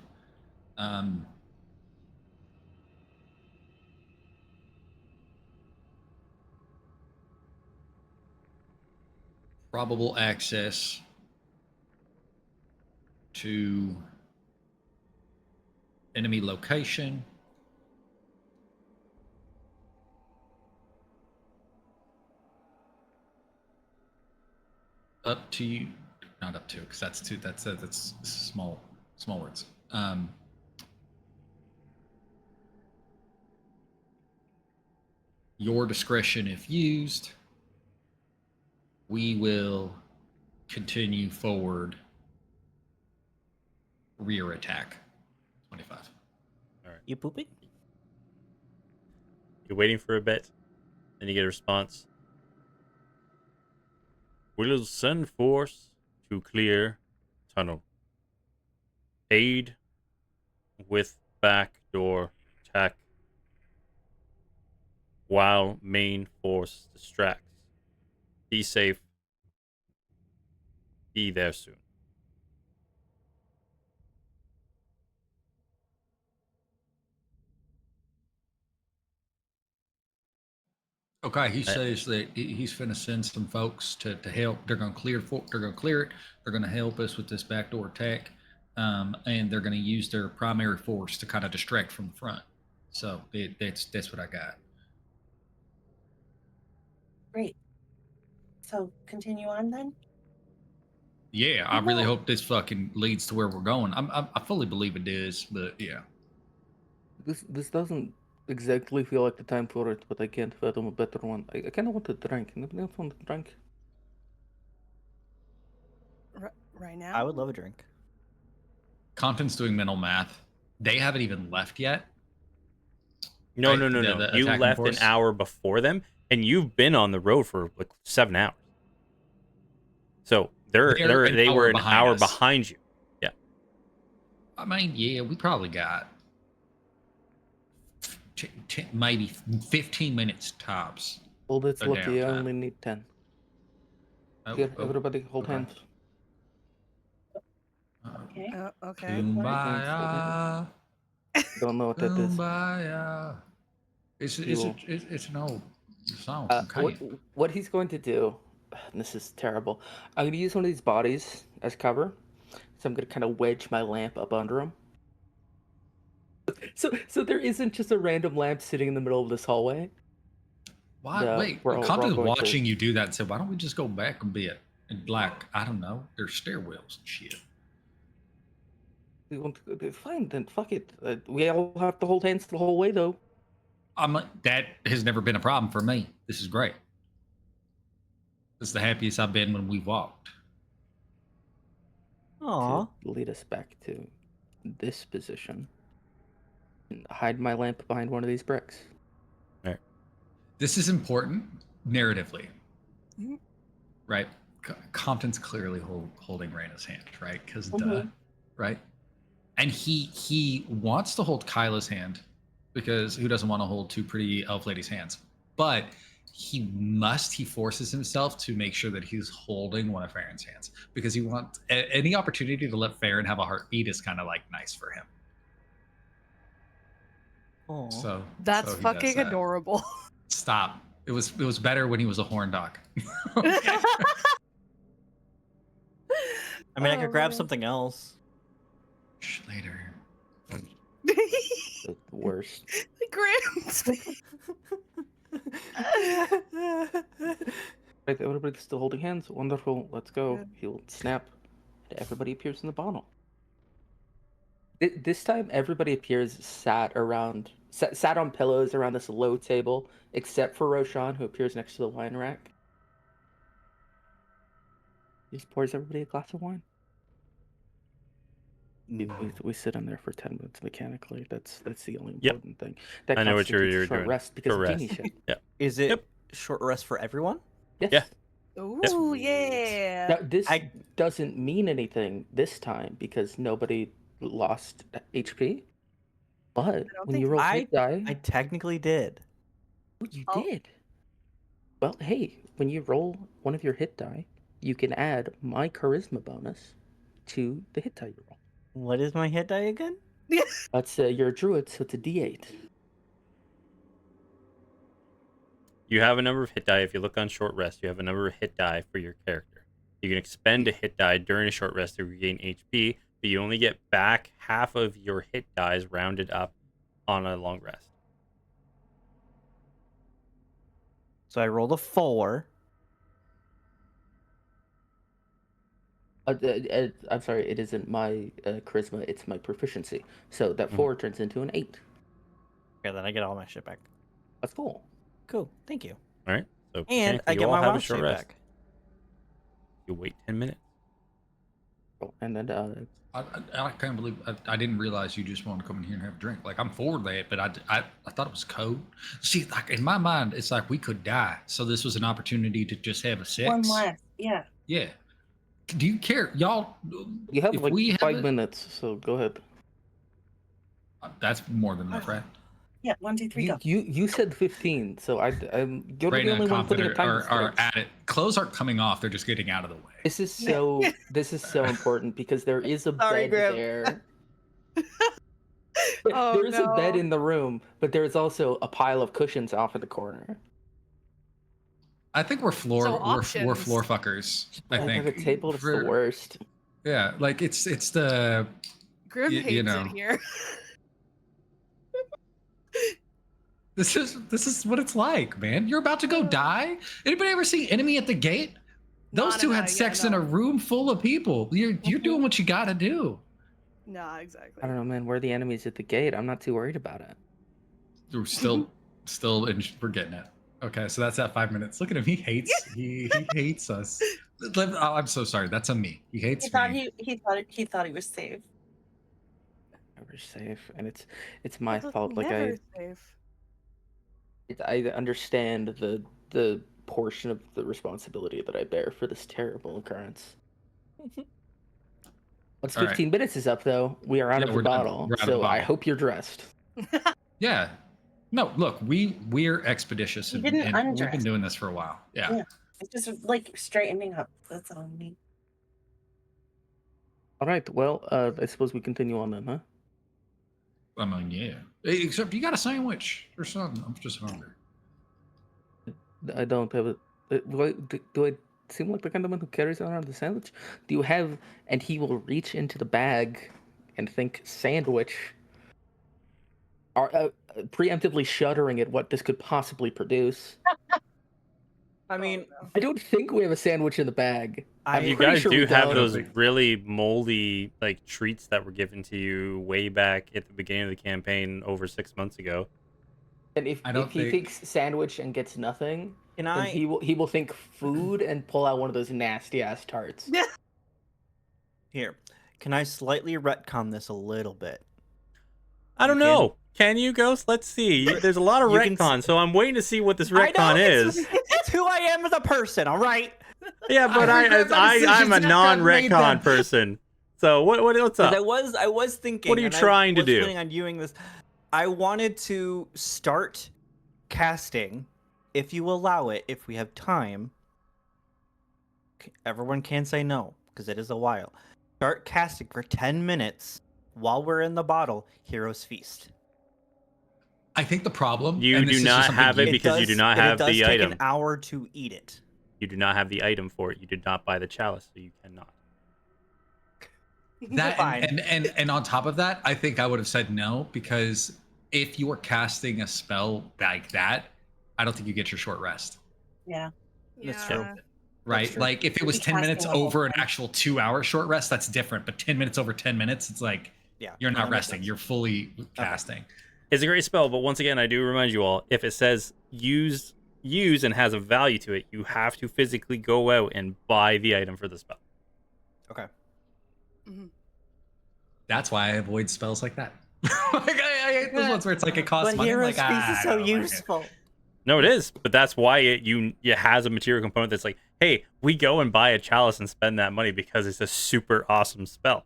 Speaker 1: Probable access to enemy location. Up to, not up to, because that's small words. your discretion if used. We will continue forward. Rear attack. 25.
Speaker 2: All right.
Speaker 4: You pooping?
Speaker 2: You're waiting for a bit, then you get a response. We'll send force to clear tunnel. Aid with backdoor attack while main force distracts. Be safe. Be there soon.
Speaker 1: Okay, he says that he's finna send some folks to help. They're gonna clear it. They're gonna help us with this backdoor attack, and they're gonna use their primary force to kind of distract from the front. So that's what I got.
Speaker 3: Great. So continue on then.
Speaker 1: Yeah, I really hope this fucking leads to where we're going. I fully believe it is, but yeah.
Speaker 5: This doesn't exactly feel like the time for it, but I can't fathom a better one. I kind of want to drink. Anybody else want to drink?
Speaker 6: Right now?
Speaker 4: I would love a drink.
Speaker 1: Compton's doing mental math. They haven't even left yet.
Speaker 2: No,
Speaker 1: Right,
Speaker 2: no, no,
Speaker 1: the
Speaker 2: no. You
Speaker 1: attacking
Speaker 2: left an
Speaker 1: force?
Speaker 2: hour before them, and you've been on the road for like 7 hours. So they were an hour behind you. Yeah.
Speaker 1: I mean, yeah, we probably got maybe 15 minutes tops.
Speaker 5: Well, that's
Speaker 1: A
Speaker 5: lucky. I
Speaker 1: downtime.
Speaker 5: only need 10.
Speaker 1: Oh,
Speaker 5: Here,
Speaker 1: oh,
Speaker 5: everybody hold
Speaker 1: okay.
Speaker 5: hands.
Speaker 3: Okay.
Speaker 6: Okay.
Speaker 1: Kumbaya.
Speaker 5: Don't know what that is.
Speaker 1: Kumbaya. It's an old song from Kane.
Speaker 5: What he's going to do, and this is terrible. I'm going to use one of these bodies as cover. So I'm going to kind of wedge my lamp up under him. So there isn't just a random lamp sitting in the middle of this hallway.
Speaker 1: Why?
Speaker 5: No,
Speaker 1: Wait,
Speaker 5: we're all
Speaker 1: Compton's
Speaker 5: going to-
Speaker 1: watching you do that and said, why don't we just go back a bit? And like, I don't know, there's stairwells and shit.
Speaker 5: We want to, fine, then fuck it. We all have to hold hands the whole way, though.
Speaker 1: That has never been a problem for me. This is great. This is the happiest I've been when we walked.
Speaker 4: Aw.
Speaker 5: To lead us back to this position. And hide my lamp behind one of these bricks.
Speaker 2: All right.
Speaker 1: This is important narratively,
Speaker 6: Mhm.
Speaker 1: right? Compton's clearly holding Raina's hand, right? Because
Speaker 3: Mhm.
Speaker 1: right? And he wants to hold Kyla's hand because who doesn't want to hold two pretty elf ladies' hands? But he forces himself to make sure that he's holding one of Farron's hands because he wants any opportunity to let Farron have a heartbeat is kind of like nice for him.
Speaker 4: Aw.
Speaker 1: So
Speaker 6: That's
Speaker 1: so he does
Speaker 6: fucking
Speaker 1: that.
Speaker 6: adorable.
Speaker 1: Stop. It was better when he was a horn dog.
Speaker 4: I mean, I
Speaker 6: Oh,
Speaker 4: could grab
Speaker 6: man.
Speaker 4: something else.
Speaker 1: Later.
Speaker 5: The worst.
Speaker 6: Gramps.
Speaker 5: Right, everybody's still holding hands. Wonderful. Let's go.
Speaker 6: Good.
Speaker 5: He'll snap. And everybody appears in the bottle. This time, everybody appears sat on pillows around this low table, except for Roshan, who appears next to the wine rack. He just pours everybody a glass of wine. We sit in there for 10 minutes mechanically. That's the only
Speaker 2: Yep.
Speaker 5: important thing. That
Speaker 2: I know what
Speaker 5: constitutes
Speaker 2: you're
Speaker 5: a short
Speaker 2: doing.
Speaker 5: rest because
Speaker 2: Short
Speaker 5: of genie
Speaker 2: rest.
Speaker 5: shit.
Speaker 2: Yeah.
Speaker 4: Is it
Speaker 2: Yep.
Speaker 4: short rest for everyone?
Speaker 5: Yes.
Speaker 2: Yeah.
Speaker 6: Ooh,
Speaker 4: Sweet.
Speaker 6: yeah.
Speaker 5: Now, this
Speaker 4: I-
Speaker 5: doesn't mean anything this time because nobody lost HP. But
Speaker 6: don't
Speaker 5: when
Speaker 6: think
Speaker 5: you roll
Speaker 4: I
Speaker 5: hit die,
Speaker 4: I technically did.
Speaker 5: oh, you
Speaker 6: Oh.
Speaker 5: did. Well, hey, when you roll one of your hit die, you can add my charisma bonus to the hit die you roll.
Speaker 4: What is my hit die again?
Speaker 5: That's you're a druid, so it's a D8.
Speaker 2: You have a number of hit die. If you look on short rest, you have a number of hit die for your character. You can expend a hit die during a short rest to regain HP, but you only get back half of your hit dies rounded up on a long rest.
Speaker 4: So I rolled a 4.
Speaker 5: I'm sorry, it isn't my charisma, it's my proficiency. So that 4 turns into an 8.
Speaker 4: Okay, then I get all my shit back.
Speaker 5: That's cool.
Speaker 4: Cool. Thank you.
Speaker 2: All right. So
Speaker 4: And
Speaker 2: mechanically,
Speaker 4: I
Speaker 2: you
Speaker 4: get
Speaker 2: all
Speaker 4: my
Speaker 2: have a
Speaker 4: wow
Speaker 2: short
Speaker 4: shape
Speaker 2: rest.
Speaker 4: back.
Speaker 2: You wait 10 minutes.
Speaker 5: Oh, and then
Speaker 1: I can't believe I didn't realize you just wanted to come in here and have a drink. Like, I'm for that, but I thought it was cold. See, like in my mind, it's like we could die, so this was an opportunity to just have a sex.
Speaker 3: One last, yeah.
Speaker 1: Yeah. Do you care, y'all?
Speaker 5: you have
Speaker 1: if
Speaker 5: like
Speaker 1: we have
Speaker 5: 5
Speaker 1: it-
Speaker 5: minutes, so go ahead.
Speaker 1: That's more than enough, right?
Speaker 3: Yeah, 1, 2, 3, go.
Speaker 5: You said 15, so you're
Speaker 1: Right
Speaker 5: the
Speaker 1: now,
Speaker 5: only one putting a time
Speaker 1: are
Speaker 5: constraint.
Speaker 1: at it. Clothes aren't coming off; they're just getting out of the way.
Speaker 5: This is so important because there is a
Speaker 4: Sorry,
Speaker 5: bed
Speaker 4: Graham.
Speaker 5: there.
Speaker 6: Oh,
Speaker 5: There is a bed
Speaker 6: no.
Speaker 5: in the room, but there's also a pile of cushions off in the corner.
Speaker 1: I think we're floor
Speaker 6: So
Speaker 1: we're
Speaker 6: options.
Speaker 1: floor fuckers. I
Speaker 5: Like,
Speaker 1: think
Speaker 5: at the table, it's the
Speaker 1: For-
Speaker 5: worst.
Speaker 1: Yeah, like it's the
Speaker 6: Grim
Speaker 1: you
Speaker 6: hates
Speaker 1: know.
Speaker 6: it here.
Speaker 1: this is what it's like, man. You're about to go die. Anybody ever see Enemy at the Gate? Those two had sex in a room full of people. You're doing what you got to do.
Speaker 6: Nah, exactly.
Speaker 5: I don't know, man. We're the enemies at the gate. I'm not too worried about it.
Speaker 1: We're still we're getting it. Okay, so that's at 5 minutes. Look at him. He hates he hates us. Oh, I'm so sorry. That's on me. He hates
Speaker 3: He thought
Speaker 1: me.
Speaker 3: he thought he was safe.
Speaker 5: We're safe, and it's my
Speaker 6: Well,
Speaker 5: fault. Like
Speaker 6: never safe.
Speaker 5: I understand the portion of the responsibility that I bear for this terrible occurrence. Once
Speaker 1: All
Speaker 5: 15 minutes is up, though, we are out
Speaker 1: Yeah,
Speaker 5: of the
Speaker 1: we're done.
Speaker 5: bottle.
Speaker 1: We're out of the
Speaker 5: So I
Speaker 1: bottle.
Speaker 5: hope you're dressed.
Speaker 1: Yeah. No, look, we're expeditious
Speaker 3: You
Speaker 1: and,
Speaker 3: didn't
Speaker 1: and we've
Speaker 3: undress.
Speaker 1: been doing this for a while. Yeah.
Speaker 3: Yeah. It's just like straightening up. That's all I need.
Speaker 5: All right. Well, I suppose we continue on then, huh?
Speaker 1: I mean, yeah. Except you got a sandwich or something. I'm just hungry.
Speaker 5: I don't have a. Do I seem like the kind of one who carries around the sandwich? Do you have? And he will reach into the bag and think sandwich. Are preemptively shuddering at what this could possibly produce.
Speaker 4: I mean,
Speaker 5: I don't think we have a sandwich in the bag. I'm
Speaker 2: You
Speaker 5: pretty
Speaker 2: guys
Speaker 5: sure
Speaker 2: do
Speaker 5: we
Speaker 2: have
Speaker 5: don't.
Speaker 2: those really moldy like treats that were given to you way back at the beginning of the campaign over 6 months ago.
Speaker 5: And if he thinks sandwich and gets nothing, then he will think food and pull out one of those nasty ass tarts.
Speaker 6: Yeah.
Speaker 4: Here, can I slightly retcon this a little bit?
Speaker 2: I don't know. Can you, Ghost? Let's see. There's a lot of retcon, so I'm waiting to see what this retcon is.
Speaker 4: It's who I am as a person, all right?
Speaker 2: Yeah, but I'm a non-retcon person. So what's up?
Speaker 4: I was thinking.
Speaker 2: What are you trying to do?
Speaker 4: Planning on doing this. I wanted to start casting, if you allow it, if we have time. Everyone can say no because it is a while. Start casting for 10 minutes while we're in the bottle. Heroes Feast.
Speaker 1: I think the problem
Speaker 2: You do not have it because you do not have the
Speaker 4: item. It does take
Speaker 2: item.
Speaker 4: an hour to eat it.
Speaker 2: You do not have the item for it. You did not buy the chalice, so you cannot.
Speaker 1: That
Speaker 4: Fine.
Speaker 1: and on top of that, I think I would have said no because if you were casting a spell like that, I don't think you get your short rest.
Speaker 3: Yeah.
Speaker 4: That's true.
Speaker 1: Right?
Speaker 4: true.
Speaker 1: Like if it was
Speaker 3: Be
Speaker 1: 10 minutes
Speaker 3: casting the whole
Speaker 1: over an
Speaker 3: time.
Speaker 1: actual 2-hour short rest, that's different. But 10 minutes over 10 minutes, it's like
Speaker 4: Yeah.
Speaker 1: you're
Speaker 4: that
Speaker 1: not
Speaker 4: makes
Speaker 1: resting.
Speaker 4: sense.
Speaker 1: You're fully casting.
Speaker 2: It's a great spell, but once again, I do remind you all, if it says use and has a value to it, you have to physically go out and buy the item for the spell.
Speaker 4: Okay.
Speaker 1: That's why I avoid spells like that. Like I hate those ones where it's like it costs
Speaker 4: But
Speaker 1: money.
Speaker 4: Heroes
Speaker 1: Like,
Speaker 4: Feast is
Speaker 1: I
Speaker 4: so
Speaker 1: don't like it.
Speaker 4: useful.
Speaker 2: No, it is, but that's why it has a material component that's like, hey, we go and buy a chalice and spend that money because it's a super awesome spell.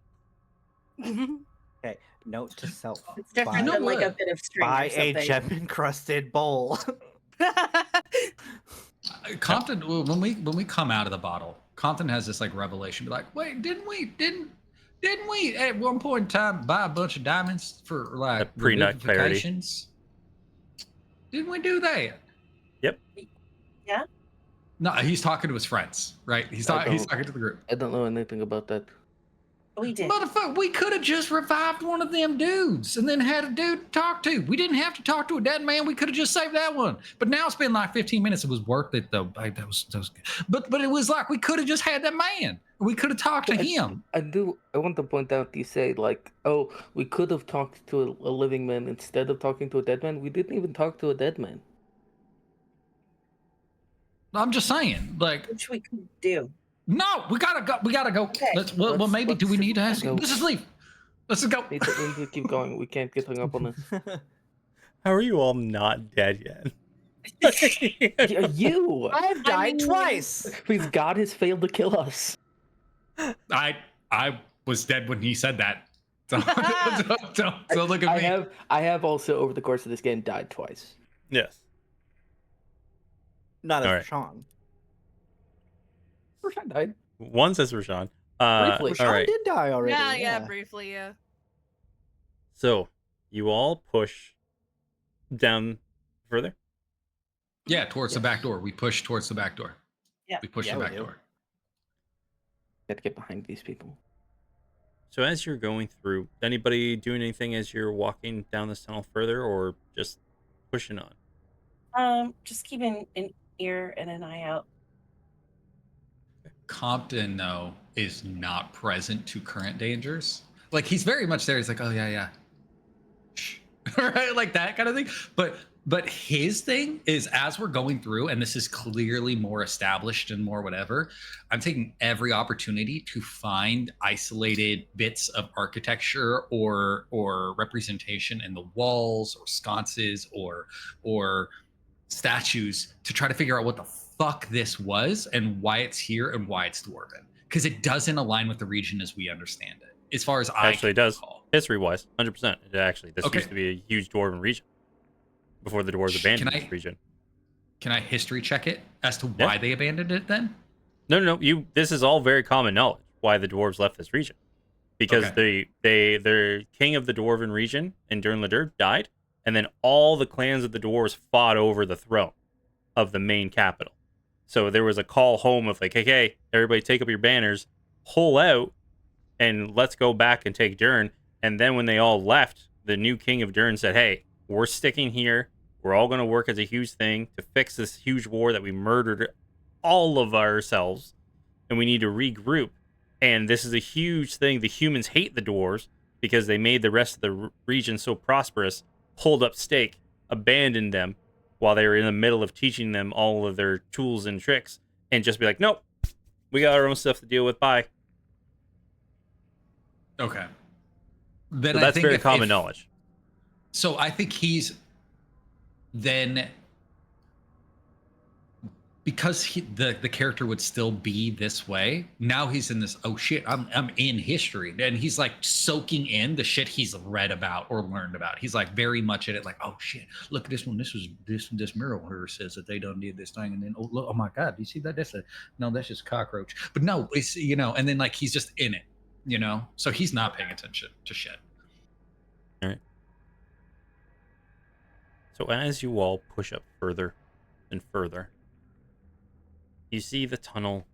Speaker 4: Okay. Note to self.
Speaker 3: It's different
Speaker 1: You know
Speaker 3: than like a
Speaker 1: what?
Speaker 3: bit of string
Speaker 4: Buy
Speaker 3: or something.
Speaker 4: a gem-encrusted bowl.
Speaker 1: Compton, when we come out of the bottle, Compton has this like revelation. Be like, wait, didn't we at one point in time buy a bunch of diamonds for like
Speaker 2: A pre-nut clarity.
Speaker 1: revivifications? Didn't we do that?
Speaker 2: Yep.
Speaker 3: Yeah.
Speaker 1: No, he's talking to his friends, right? He's talking to the group.
Speaker 5: I don't know anything about that.
Speaker 3: We did.
Speaker 1: Motherfucker, we could have just revived one of them dudes and then had a dude to talk to. We didn't have to talk to a dead man. We could have just saved that one. But now it's been like 15 minutes. It was worth it though. That was but it was like we could have just had that man. We could have talked to him.
Speaker 5: I want to point out, you say like, oh, we could have talked to a living man instead of talking to a dead man. We didn't even talk to a dead man.
Speaker 1: I'm just saying, like,
Speaker 3: which we could do.
Speaker 1: no, we gotta go. We gotta go.
Speaker 3: Okay.
Speaker 1: Well, maybe do we need to ask?
Speaker 5: go.
Speaker 1: Let's just leave. Let's just go.
Speaker 5: We need to keep going. We can't get hung up on this.
Speaker 2: How are you all not dead yet?
Speaker 5: You!
Speaker 4: I've died twice.
Speaker 5: Because God has failed to kill us.
Speaker 1: I was dead when he said that. Don't look at me.
Speaker 5: I have also over the course of this game died twice.
Speaker 2: Yes.
Speaker 4: Not as
Speaker 2: All right.
Speaker 4: Rashawn.
Speaker 5: Rashawn died.
Speaker 2: One says Rashawn.
Speaker 5: Briefly.
Speaker 2: All
Speaker 4: Rashawn
Speaker 2: right.
Speaker 4: did die already.
Speaker 6: Yeah, briefly, yeah.
Speaker 2: So you all push down further.
Speaker 1: Yeah, towards the
Speaker 5: Yes.
Speaker 1: back door. We push towards the back door.
Speaker 3: Yeah.
Speaker 1: We push
Speaker 4: Yeah,
Speaker 1: the
Speaker 4: we
Speaker 1: back
Speaker 4: do.
Speaker 1: door.
Speaker 5: Got to get behind these people.
Speaker 2: So as you're going through, anybody doing anything as you're walking down this tunnel further, or just pushing on?
Speaker 3: Just keeping an ear and an eye out.
Speaker 1: Compton, though, is not present to current dangers. Like, he's very much there. He's like, oh, yeah. Shh. Right? Like that kind of thing. But his thing is, as we're going through, and this is clearly more established and more whatever, I'm taking every opportunity to find isolated bits of architecture or representation in the walls or sconces or statues to try to figure out what the fuck this was and why it's here and why it's dwarven. Because it doesn't align with the region as we understand it, as far as I
Speaker 2: Actually, it
Speaker 1: can
Speaker 2: does.
Speaker 1: recall.
Speaker 2: History-wise, 100%. It actually, this
Speaker 1: Okay.
Speaker 2: used to be a huge dwarven region before the dwarves abandoned
Speaker 1: Can I-
Speaker 2: this region.
Speaker 1: Can I history check it as to
Speaker 2: Yeah.
Speaker 1: why they abandoned it then?
Speaker 2: No. This is all very common knowledge. Why the dwarves left this region, because their king of the dwarven region in Durn Ladur died, and then all the clans of the dwarves fought over the throne of the main capital. So there was a call home of like, hey, everybody take up your banners, pull out, and let's go back and take Durn. And then when they all left, the new king of Durn said, hey, we're sticking here. We're all going to work as a huge thing to fix this huge war that we murdered all of ourselves, and we need to regroup. And this is a huge thing. The humans hate the dwarves because they made the rest of the region so prosperous, pulled up stake, abandoned them while they were in the middle of teaching them all of their tools and tricks, and just be like, nope, we got our own stuff to deal with. Bye.
Speaker 1: Okay. Then
Speaker 2: So
Speaker 1: I
Speaker 2: that's
Speaker 1: think
Speaker 2: very
Speaker 1: if-
Speaker 2: common
Speaker 1: if-
Speaker 2: knowledge.
Speaker 1: So I think he's then, because the character would still be this way. Now he's in this, oh shit, I'm in history, and he's like soaking in the shit he's read about or learned about. He's like very much in it, like, oh shit, look at this one. This mural here says that they done did this thing, and then oh my god, do you see that? That's just a cockroach. But no, it's and then like he's just in it, So he's not paying attention to shit.
Speaker 2: All right. So as you all push up further and further, you see the tunnel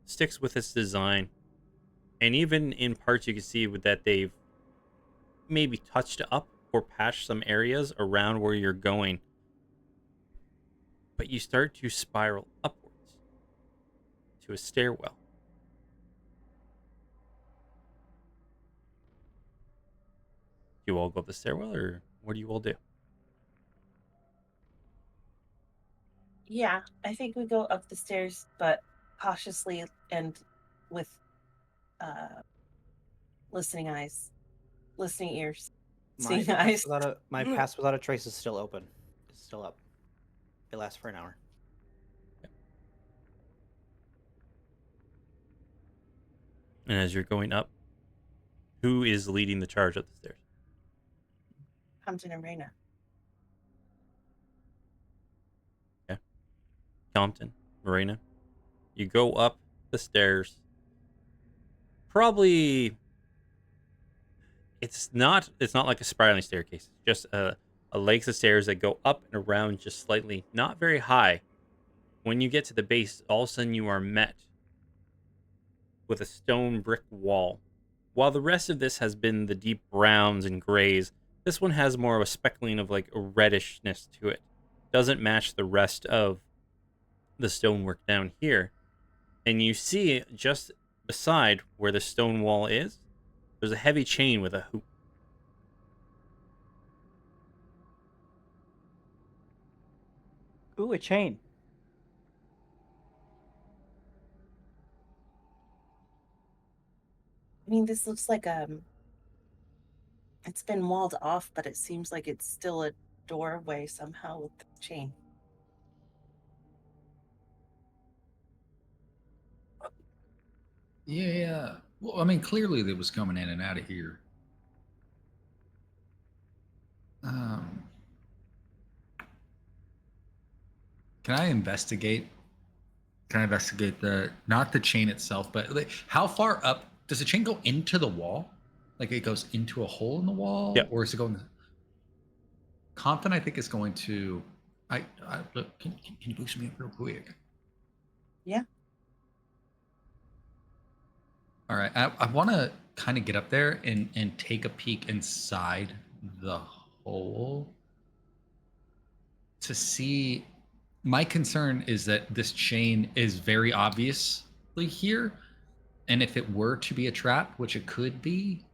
Speaker 2: sticks with its design, and even in parts you can see that they've maybe touched up or patched some areas around where you're going. But you start to spiral upwards to a stairwell. Do you all go up the stairwell, or what do you all do?
Speaker 3: Yeah, I think we go up the stairs, but cautiously and with listening ears, seeing eyes.
Speaker 4: My pass without a trace is still open. It's still up. It lasts for an hour.
Speaker 2: And as you're going up, who is leading the charge up the stairs?
Speaker 3: Compton and Raina.
Speaker 2: Compton, Marina. You go up the stairs. Probably it's not like a spiraling staircase. Just a legs of stairs that go up and around just slightly, not very high. When you get to the base, all of a sudden you are met with a stone brick wall. While the rest of this has been the deep browns and grays, this one has more of a speckling of like a reddishness to it. Doesn't match the rest of the stonework down here. And you see just beside where the stone wall is, there's a heavy chain with a hoop.
Speaker 4: Ooh, a chain.
Speaker 3: I mean, this looks like it's been walled off, but it seems like it's still a doorway somehow with the chain.
Speaker 1: Yeah. Well, I mean, clearly they was coming in and out of here. Um, can I investigate? Can I investigate the not the chain itself, but like, how far up does the chain go into the wall? Like it goes into a hole in the wall,
Speaker 2: Yep.
Speaker 1: or is it going? Compton, I think, is going to. I look. Can you boost me up real quick?
Speaker 3: Yeah.
Speaker 1: All right. I want to kind of get up there and take a peek inside the hole to see. My concern is that this chain is very obviously here, and if it were to be a trap, which it could be,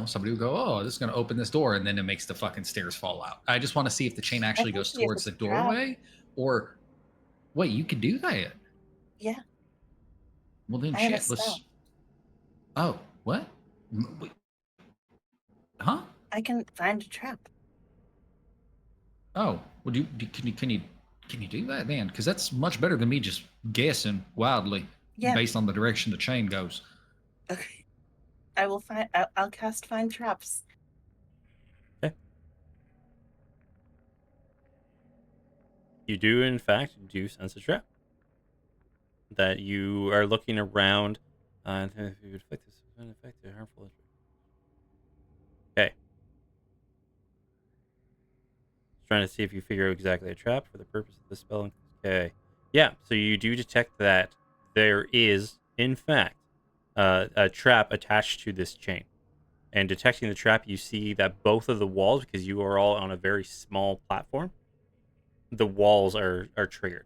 Speaker 1: somebody would go, "Oh, this is going to open this door," and then it makes the fucking stairs fall out. I just want to see if the chain
Speaker 3: I
Speaker 1: actually
Speaker 3: can
Speaker 1: goes
Speaker 3: see if
Speaker 1: towards
Speaker 3: it's
Speaker 1: the
Speaker 3: a trap.
Speaker 1: doorway, or wait, you could do that.
Speaker 3: Yeah,
Speaker 1: Well, then
Speaker 3: I have a
Speaker 1: shit.
Speaker 3: spell.
Speaker 1: Oh, what? Wait, huh?
Speaker 3: I can find a trap.
Speaker 1: Oh, well, can you do that, man? Because that's much better than me just guessing wildly
Speaker 3: Yeah.
Speaker 1: based on the direction the chain goes.
Speaker 3: Okay. I will find. I'll cast find traps.
Speaker 2: You do, in fact, sense a trap. That you are looking around. If you would affect this, unaffected, harmful. Okay. Trying to see if you figure out exactly a trap for the purpose of the spell. Okay. Yeah, so you do detect that there is, in fact, a trap attached to this chain. And detecting the trap, you see that both of the walls, because you are all on a very small platform, the walls are triggered.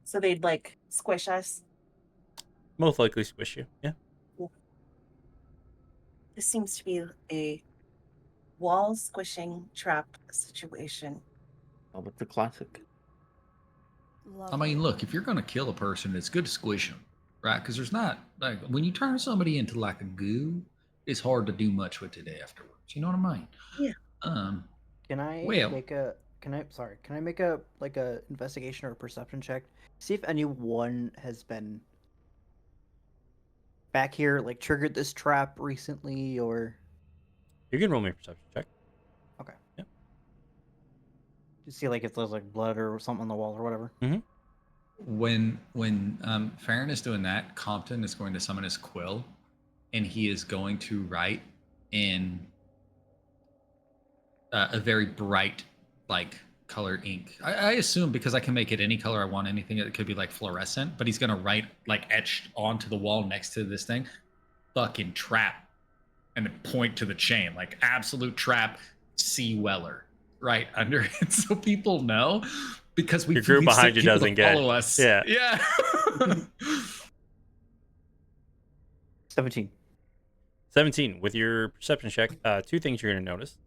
Speaker 3: So they'd like squish us.
Speaker 2: Most likely squish you. Yeah.
Speaker 3: This seems to be a wall squishing trap situation.
Speaker 5: Oh, but the classic.
Speaker 1: I mean, look, if you're going to kill a person, it's good to squish them, right? Because there's not, like, when you turn somebody into like a goo, it's hard to do much with it afterwards. You know what I mean?
Speaker 3: Yeah.
Speaker 4: Can I
Speaker 1: Well,
Speaker 4: make a can I make a investigation or a perception check? See if anyone has been back here, like triggered this trap recently, or
Speaker 2: You can roll me a perception check.
Speaker 4: okay.
Speaker 2: Yep.
Speaker 4: To see like if there's like blood or something on the wall or whatever.
Speaker 2: Mm-hmm.
Speaker 1: when Farron is doing that, Compton is going to summon his quill, and he is going to write in a very bright, like colored ink. I assume because I can make it any color I want, anything. It could be like fluorescent, but he's gonna write like etched onto the wall next to this thing, fucking trap, and then point to the chain, like absolute trap. C Weller right under it, so people know because
Speaker 2: Your group
Speaker 1: we've
Speaker 2: behind
Speaker 1: sent
Speaker 2: you
Speaker 1: people
Speaker 2: doesn't
Speaker 1: to
Speaker 2: get.
Speaker 1: follow us.
Speaker 2: Yeah.
Speaker 1: Yeah.
Speaker 4: 17.
Speaker 2: 17. With your perception check, two things you're going to notice.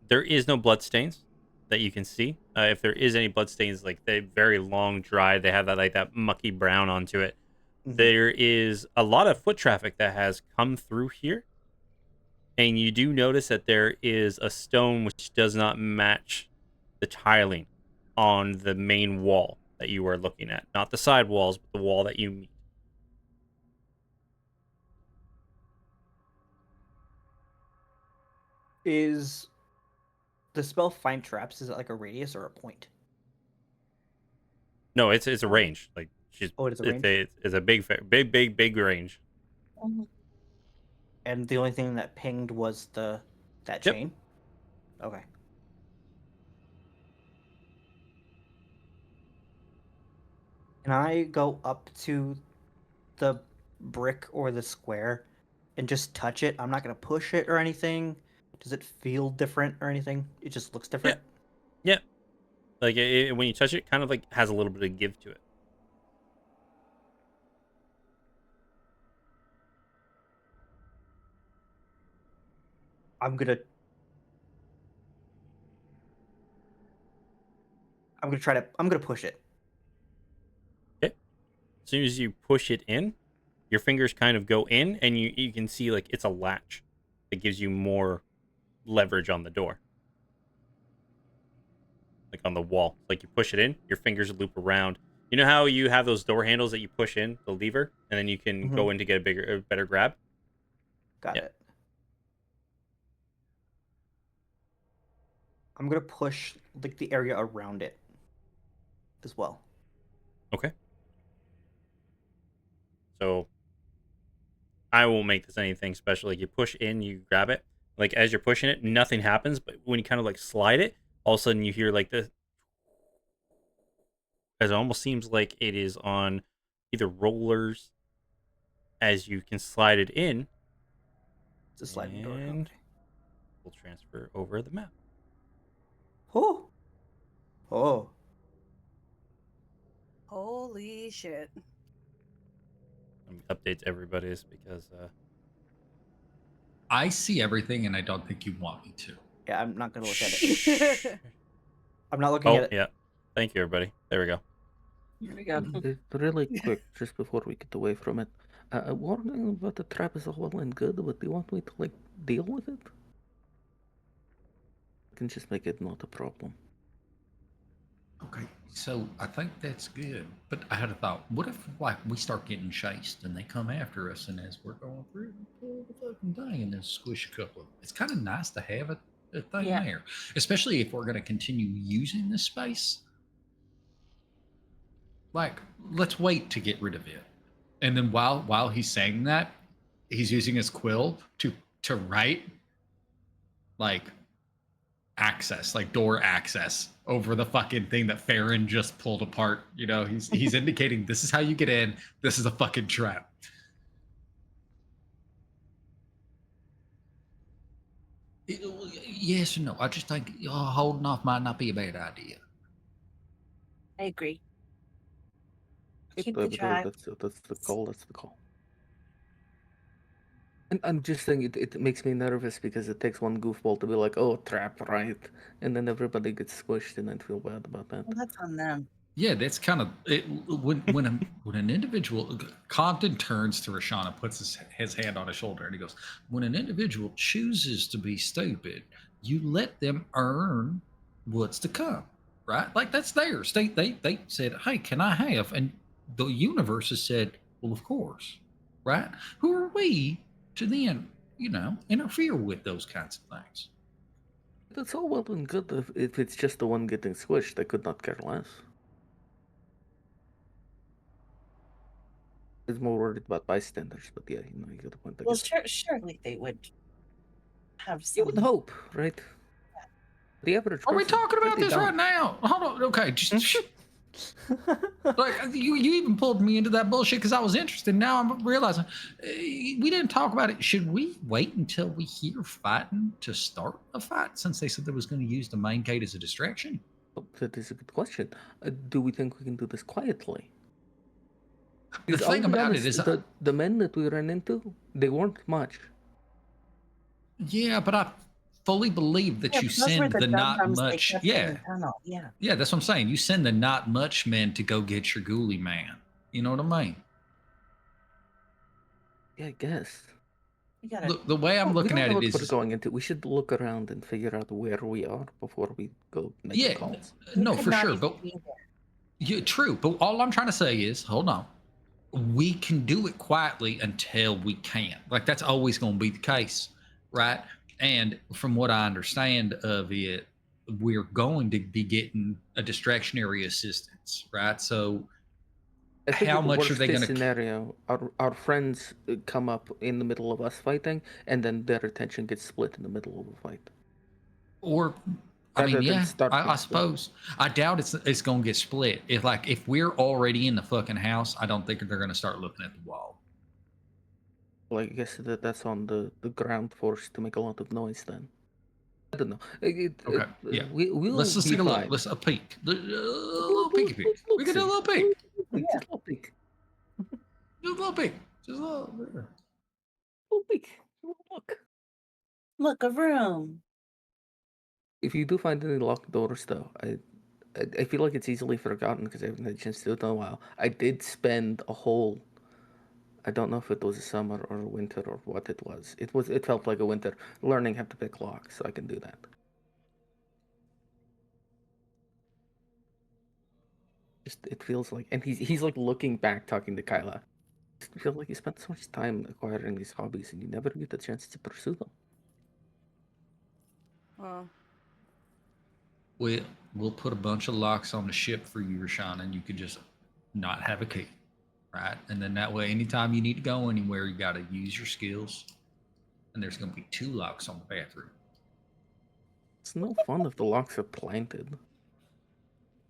Speaker 2: There is no blood stains that you can see. If there is any blood stains, like they very long dry, they have that mucky brown onto it.
Speaker 4: Mhm.
Speaker 2: There is a lot of foot traffic that has come through here. And you do notice that there is a stone which does not match the tiling on the main wall that you are looking at. Not the side walls, but the wall that you meet.
Speaker 4: Is the spell find traps? Is it like a radius or a point?
Speaker 2: No, it's a range. Like she's
Speaker 4: Oh, it is a
Speaker 2: it's
Speaker 4: range.
Speaker 2: a big range.
Speaker 3: Mhm.
Speaker 4: And the only thing that pinged was that
Speaker 2: Yep.
Speaker 4: chain. Okay. Can I go up to the brick or the square and just touch it? I'm not gonna push it or anything. Does it feel different or anything? It just looks
Speaker 2: Yeah.
Speaker 4: different.
Speaker 2: Yeah. Like when you touch it, kind of like has a little bit of give to it.
Speaker 4: I'm gonna I'm gonna push it.
Speaker 2: Okay. As soon as you push it in, your fingers kind of go in, and you can see like it's a latch that gives you more leverage on the door, like on the wall. Like you push it in, your fingers loop around. You know how you have those door handles that you push in the lever, and then you can go in to get a better grab.
Speaker 4: Got
Speaker 2: Yeah.
Speaker 4: it. I'm gonna push like the area around it as well.
Speaker 2: Okay. So I won't make this anything special. Like you push in, you grab it. Like as you're pushing it, nothing happens. But when you kind of like slide it, all of a sudden you hear like this, as it almost seems like it is on either rollers. As you can slide it in,
Speaker 4: It's a sliding door.
Speaker 2: and we'll transfer over the map.
Speaker 4: Oh. Oh.
Speaker 6: Holy shit.
Speaker 2: Let me update everybody's because
Speaker 1: I see everything, and I don't think you want me to.
Speaker 4: Yeah, I'm not gonna look at it. I'm not looking at it.
Speaker 2: yeah. Thank you, everybody. There we go.
Speaker 6: Here we go.
Speaker 5: Really quick, just before we get away from it, warning about the trap is all well and good, but do you want me to like deal with it? I can just make it not a problem.
Speaker 1: Okay, so I think that's good. But I had a thought. What if, like, we start getting chased and they come after us, and as we're going through, we pull the fucking thing and then squish a couple of them? It's kind of nice to have a thing
Speaker 3: Yeah.
Speaker 1: there, especially if we're going to continue using this space. Like, let's wait to get rid of it. And then while he's saying that, he's using his quill to write, like, access, like door access over the fucking thing that Farron just pulled apart. You know, he's indicating this is how you get in. This is a fucking trap. Yes or no? I just think holding off might not be a bad idea.
Speaker 3: I agree. Keep
Speaker 5: But
Speaker 3: the trap.
Speaker 5: that's the call. That's the call. And I'm just saying it makes me nervous because it takes one goofball to be like, oh, trap, right? And then everybody gets squished, and I feel bad about that.
Speaker 3: Well, that's on them.
Speaker 1: Yeah, that's kind of it. When an individual, Compton turns to Rashawn and puts his hand on his shoulder, and he goes, "When an individual chooses to be stupid, you let them earn what's to come, right? Like that's theirs. They said, hey, can I have?" And the universe has said, well, of course, right? Who are we to then, interfere with those kinds of things?
Speaker 5: That's all well and good if it's just the one getting squished. I could not care less. It's more worried about bystanders, but yeah, you got the point.
Speaker 3: Well, surely they would have
Speaker 5: You
Speaker 3: some.
Speaker 5: would hope, right? The average.
Speaker 1: Are we
Speaker 5: person
Speaker 1: talking about
Speaker 5: pretty
Speaker 1: this
Speaker 5: dumb.
Speaker 1: right now? Hold on. Okay, just like you even pulled me into that bullshit because I was interested. Now I'm realizing we didn't talk about it. Should we wait until we hear fighting to start a fight, since they said they was going to use the main gate as a distraction?
Speaker 5: Oh, that is a good question. Do we think we can do this quietly?
Speaker 1: The
Speaker 5: Because I'll
Speaker 1: thing
Speaker 5: be
Speaker 1: about
Speaker 5: honest,
Speaker 1: it is,
Speaker 5: the men that we ran into, they weren't much.
Speaker 1: yeah, but I fully believe that
Speaker 3: Yeah,
Speaker 1: you
Speaker 3: but those were
Speaker 1: send the not
Speaker 3: dum-dums they
Speaker 1: much.
Speaker 3: kept in
Speaker 1: Yeah,
Speaker 3: the tunnel. Yeah.
Speaker 1: yeah, that's what I'm saying. You send the not much men to go get your ghoulie man. You know what I mean?
Speaker 5: Yeah, I guess.
Speaker 3: You gotta.
Speaker 1: Look, the way I'm
Speaker 5: We
Speaker 1: looking
Speaker 5: don't
Speaker 1: at
Speaker 5: know
Speaker 1: it
Speaker 5: what we're
Speaker 1: is,
Speaker 5: going into. We should look around and figure out where we are before we go make
Speaker 1: yeah,
Speaker 5: calls.
Speaker 3: You
Speaker 1: no,
Speaker 3: could
Speaker 1: for
Speaker 3: not
Speaker 1: sure.
Speaker 3: even
Speaker 1: But
Speaker 3: be there.
Speaker 1: yeah, true. But all I'm trying to say is, hold on. We can do it quietly until we can't. Like that's always going to be the case, right? And from what I understand of it, we're going to be getting a distractionary assistance, right? So
Speaker 5: I think
Speaker 1: how
Speaker 5: in the
Speaker 1: much are
Speaker 5: worst
Speaker 1: they
Speaker 5: case
Speaker 1: going to?
Speaker 5: scenario, our friends come up in the middle of us fighting, and then their attention gets split in the middle of the fight.
Speaker 1: Or I
Speaker 5: Rather
Speaker 1: mean,
Speaker 5: than
Speaker 1: yeah,
Speaker 5: starting
Speaker 1: I suppose. I doubt it's going to get split. If we're already in the fucking house, I don't think they're going to start looking at the wall.
Speaker 5: Well, I guess that's on the ground force to make a lot of noise then. I don't know.
Speaker 1: Okay, yeah.
Speaker 5: We'll
Speaker 1: Let's
Speaker 5: be
Speaker 1: take a look.
Speaker 5: fine.
Speaker 1: Let's a peek. A little peeky peek. We can do a little peek.
Speaker 5: Just a little peek.
Speaker 1: Just a little peek. Just a little bit.
Speaker 5: Little peek. Look.
Speaker 3: Look, a room.
Speaker 5: If you do find any locked doors, though, I feel like it's easily forgotten because I haven't had a chance to do it in a while. I did spend a whole, I don't know if it was a summer or a winter or what it was. It felt like a winter learning how to pick locks, so I can do that. Just it feels like, and he's like looking back, talking to Kyla. I feel like you spent so much time acquiring these hobbies and you never get the chance to pursue them.
Speaker 6: Well,
Speaker 1: We'll put a bunch of locks on the ship for you, Rashawn, and you could just not have a key, right? And then that way, anytime you need to go anywhere, you got to use your skills. And there's going to be 2 locks on the bathroom.
Speaker 5: It's no fun if the locks are planted.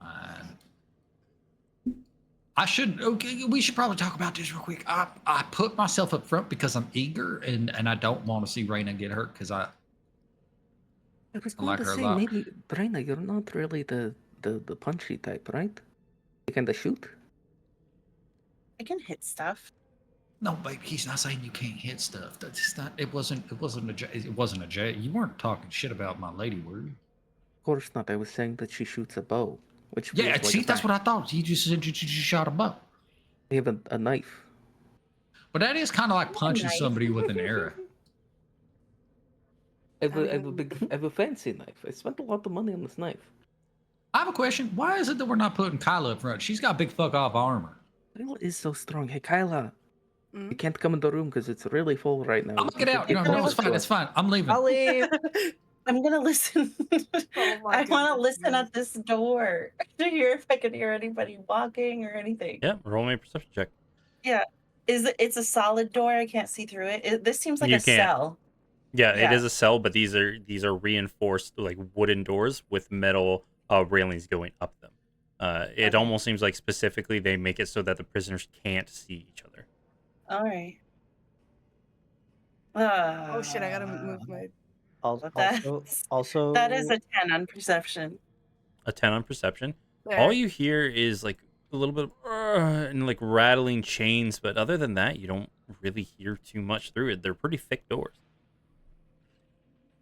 Speaker 1: I should. Okay, we should probably talk about this real quick. I put myself up front because I'm eager and I don't want to see Raina get hurt because I
Speaker 5: was
Speaker 1: I
Speaker 5: going
Speaker 1: like
Speaker 5: to
Speaker 1: her a
Speaker 5: say,
Speaker 1: lot.
Speaker 5: maybe, Brina, you're not really the punchy type, right? You can shoot.
Speaker 3: I can hit stuff.
Speaker 1: No, babe, he's not saying you can't hit stuff. That's not. It wasn't a J. You weren't talking shit about my lady, were you?
Speaker 5: Of course not. I was saying that she shoots a bow, which
Speaker 1: Yeah,
Speaker 5: feels like
Speaker 1: see,
Speaker 5: a
Speaker 1: that's
Speaker 5: fact.
Speaker 1: what I thought. You just said you shot a bow.
Speaker 5: We have a knife.
Speaker 1: But that is kind of like punching
Speaker 3: Knife.
Speaker 1: somebody with an arrow.
Speaker 5: I have
Speaker 6: I
Speaker 5: a
Speaker 6: mean-
Speaker 5: I have a fancy knife. I spent a lot of money on this knife.
Speaker 1: I have a question. Why is it that we're not putting Kyla up front? She's got big fuck off armor.
Speaker 5: Kyla is so strong. Hey, Kyla,
Speaker 6: mm?
Speaker 5: you can't come in the room because it's really full right now.
Speaker 1: I'm gonna get out. No,
Speaker 3: can
Speaker 1: no,
Speaker 3: I
Speaker 1: it's fine. It's fine. I'm leaving.
Speaker 4: I'll leave.
Speaker 3: I'm gonna listen.
Speaker 6: Oh my
Speaker 3: I want to
Speaker 6: goodness,
Speaker 3: listen
Speaker 6: yes.
Speaker 3: at this door to hear if I can hear anybody walking or anything.
Speaker 2: Yeah, roll me a perception check.
Speaker 3: It's a solid door. I can't see through it. This seems like
Speaker 2: You
Speaker 3: a
Speaker 2: can't.
Speaker 3: cell.
Speaker 2: Yeah, it
Speaker 3: Yeah.
Speaker 2: is a cell, but these are reinforced like wooden doors with metal railings going up them. It
Speaker 3: Okay.
Speaker 2: almost seems like specifically they make it so that the prisoners can't see each other.
Speaker 3: All right.
Speaker 6: Oh shit! I gotta move my.
Speaker 3: But that is a 10 on perception.
Speaker 2: A 10 on perception.
Speaker 6: There.
Speaker 2: All you hear is like a little bit of and like rattling chains, but other than that, you don't really hear too much through it. They're pretty thick doors.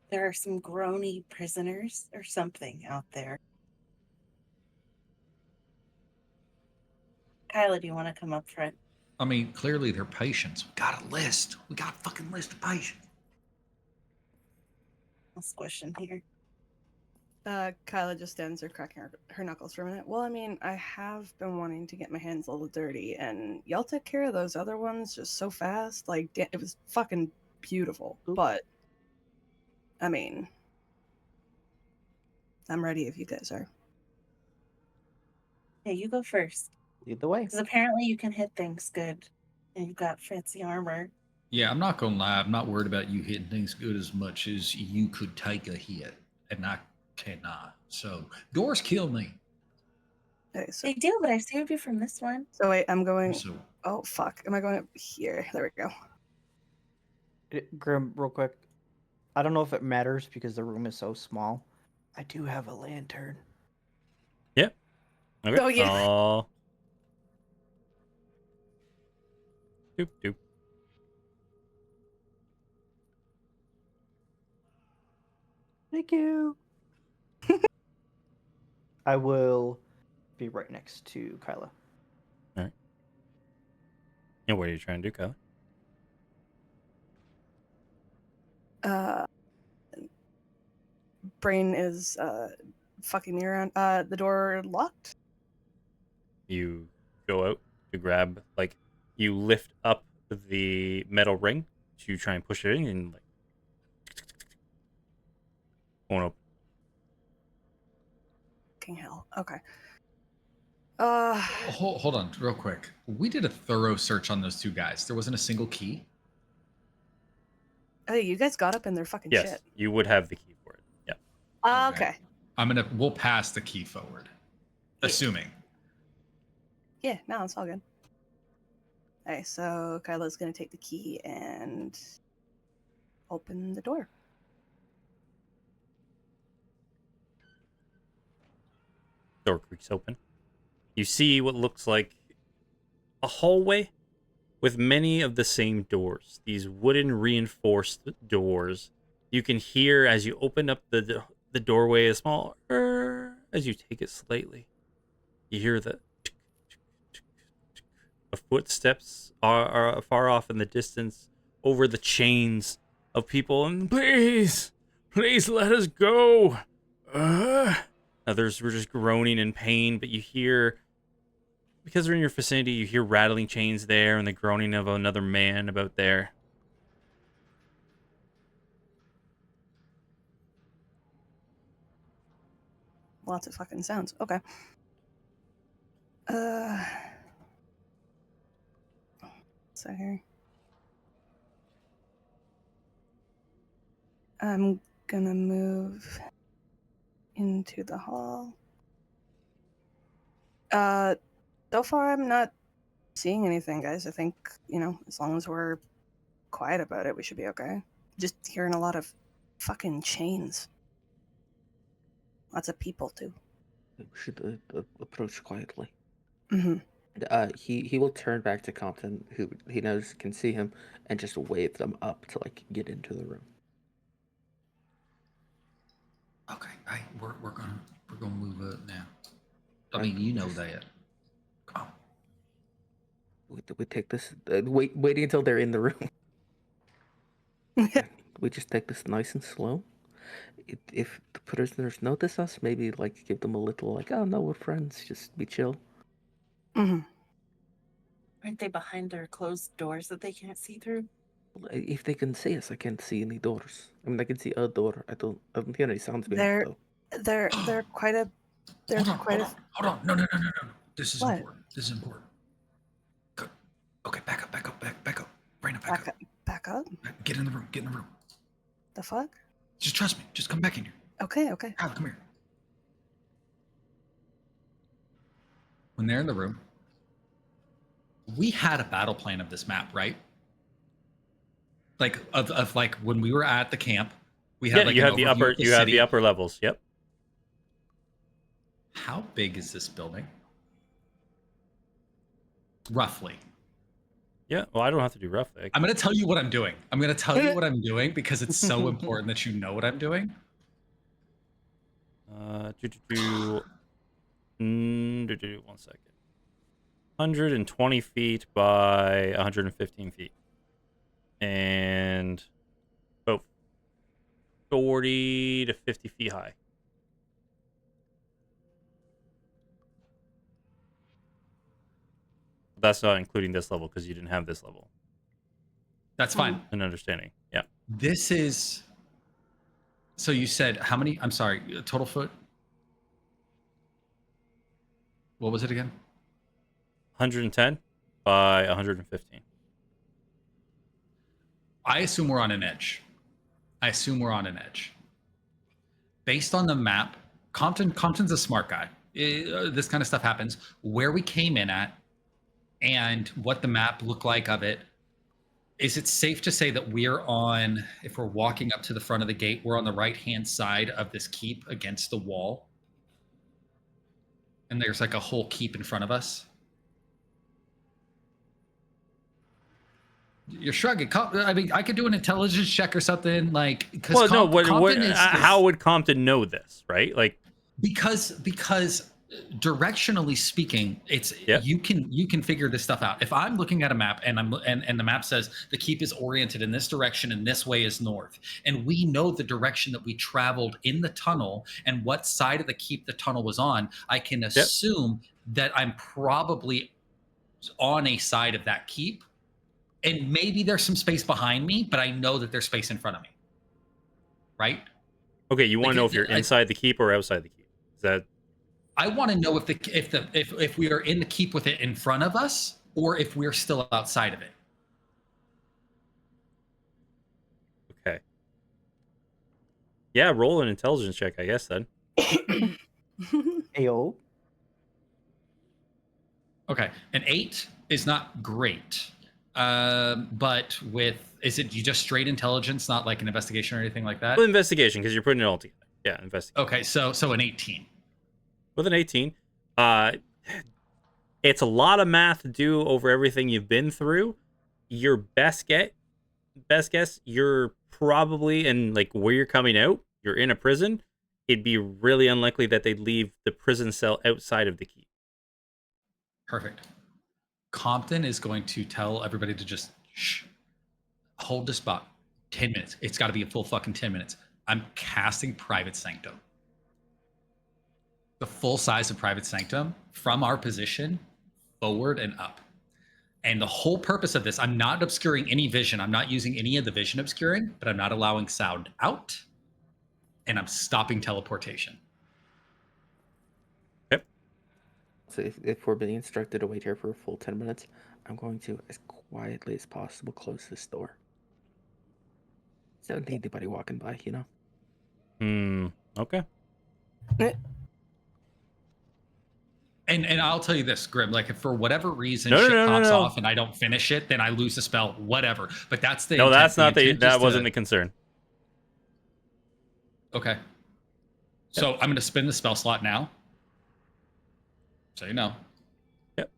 Speaker 3: There are some groany prisoners or something out there. Kyla, do you want to come up front?
Speaker 1: I mean, clearly they're patients. We got a list. We got a fucking list of patients.
Speaker 3: I'll squish in here.
Speaker 6: Kyla just stands there cracking her knuckles for a minute. Well, I mean, I have been wanting to get my hands a little dirty, and y'all took care of those other ones just so fast. Like, it was fucking beautiful. But, I mean, I'm ready if you guys are.
Speaker 3: Yeah, you go first.
Speaker 4: Lead the way.
Speaker 3: Because apparently you can hit things good, and you've got fancy armor.
Speaker 1: Yeah, I'm not gonna lie. I'm not worried about you hitting things good as much as you could take a hit, and I cannot. So doors kill me.
Speaker 6: Okay, so,
Speaker 3: They do, but I saved you from this one.
Speaker 6: so wait, I'm going.
Speaker 1: So
Speaker 6: Oh fuck! Am I going up here? There we go.
Speaker 4: Grim, real quick. I don't know if it matters because the room is so small. I do have a lantern.
Speaker 2: Yeah. Okay.
Speaker 6: Oh, yeah.
Speaker 2: Doop doop.
Speaker 4: Thank you. I will be right next to Kyla.
Speaker 2: And what are you trying to do, Kyla?
Speaker 6: Brain is fucking me around. The door locked.
Speaker 2: You go out to grab, like, you lift up the metal ring to try and push it in, and like, won't open.
Speaker 6: Fucking hell. Okay.
Speaker 1: hold on, real quick. We did a thorough search on those 2 guys. There wasn't a single key.
Speaker 6: Hey, you guys got up in their fucking
Speaker 2: Yes,
Speaker 6: shit.
Speaker 2: you would have the key for it. Yeah.
Speaker 6: Okay.
Speaker 1: We'll pass the key forward, assuming.
Speaker 6: Yeah, no, it's all good. Okay, so Kyla's gonna take the key and open the door.
Speaker 2: Door creaks open. You see what looks like a hallway with many of the same doors. These wooden reinforced doors. You can hear as you open up the doorway a small as you take it slightly, you hear the footsteps are far off in the distance over the chains of people. And please let us go. Others were just groaning in pain, but you hear, because they're in your vicinity, you hear rattling chains there and the groaning of another man about there.
Speaker 6: Lots of fucking sounds. Okay. So here. I'm gonna move into the hall. So far I'm not seeing anything, guys. I think, as long as we're quiet about it, we should be okay. Just hearing a lot of fucking chains. Lots of people, too.
Speaker 5: We should approach quietly.
Speaker 6: Mm-hmm.
Speaker 5: He will turn back to Compton, who he knows can see him, and just wave them up to get into the room.
Speaker 1: Okay, we're gonna move up now. I mean, you know that. Come on.
Speaker 5: We take this. Waiting until they're in the room. We just take this nice and slow. If the prisoners notice us, maybe give them a little oh no, we're friends. Just be chill.
Speaker 6: Mm-hmm.
Speaker 3: Aren't they behind their closed doors that they can't see through?
Speaker 5: If they can see us, I can't see any doors. I mean, I can see a door. I don't hear any sounds being though.
Speaker 6: They're quite a.
Speaker 1: Hold on. No. This is
Speaker 6: What?
Speaker 1: important. This is important. Good. Okay, back up. Raina,
Speaker 6: Back up?
Speaker 1: Get in the room.
Speaker 6: The fuck?
Speaker 1: Just trust me. Just come back in here.
Speaker 6: Okay.
Speaker 1: Al, come here. When they're in the room, we had a battle plan of this map, right? Of when we were at the camp, we had
Speaker 2: you have the upper levels. Yep.
Speaker 1: How big is this building? Roughly.
Speaker 2: Yeah, well, I don't have to do roughly.
Speaker 1: I'm going to tell you what I'm doing. Because it's so important that you know what I'm doing.
Speaker 2: 1 second. 120 feet by 115 feet. And about 40 to 50 feet high. That's not including this level because you didn't have this level.
Speaker 1: That's fine.
Speaker 2: An understanding. Yeah.
Speaker 1: This is. So you said how many? I'm sorry, total foot? What was it again?
Speaker 2: 110 by 115.
Speaker 1: I assume we're on an edge. Based on the map, Compton's a smart guy. This kind of stuff happens. Where we came in at and what the map looked like of it, is it safe to say that if we're walking up to the front of the gate, we're on the right-hand side of this keep against the wall? And there's a whole keep in front of us? You're shrugging. I mean, I could do an intelligence check or something, because
Speaker 2: how would Compton know this, right?
Speaker 1: Because directionally speaking, you can figure this stuff out. If I'm looking at a map and the map says the keep is oriented in this direction and this way is north, and we know the direction that we traveled in the tunnel and what side of the keep the tunnel was on, I can assume that I'm probably on a side of that keep. And maybe there's some space behind me, but I know that there's space in front of me. Right?
Speaker 2: Okay, you want to know if you're inside the keep or outside the keep? Is that?
Speaker 1: I want to know if we are in the keep with it in front of us, or if we're still outside of it.
Speaker 2: Okay. Yeah, roll an intelligence check, I guess then.
Speaker 4: Ayo.
Speaker 1: Okay, an 8 is not great. But is it you just straight intelligence, not like an investigation or anything like that?
Speaker 2: Well, investigation, because you're putting it all together. Yeah, investigation.
Speaker 1: Okay, so an 18.
Speaker 2: With an 18, it's a lot of math to do over everything you've been through. Your best guess, you're probably in where you're coming out. You're in a prison. it'd be really unlikely that they'd leave the prison cell outside of the keep.
Speaker 1: Perfect. Compton is going to tell everybody to just hold the spot. 10 minutes. It's got to be a full fucking 10 minutes. I'm casting Private Sanctum. The full size of Private Sanctum from our position forward and up. And the whole purpose of this, I'm not obscuring any vision. I'm not using any of the vision obscuring, but I'm not allowing sound out. And I'm stopping teleportation.
Speaker 2: Yep.
Speaker 5: So if we're being instructed to wait here for a full 10 minutes, I'm going to, as quietly as possible, close this door. So I don't need anybody walking by, you know?
Speaker 2: Okay.
Speaker 1: And I'll tell you this, Grim, like if for whatever reason
Speaker 2: No.
Speaker 1: pops off and I don't finish it, then I lose the spell, whatever. But that's the
Speaker 2: No,
Speaker 1: intent.
Speaker 2: that's not
Speaker 1: intent
Speaker 2: that
Speaker 1: is
Speaker 2: wasn't the concern.
Speaker 1: Okay. So I'm going to spin the spell slot now. So you know.
Speaker 2: Yep.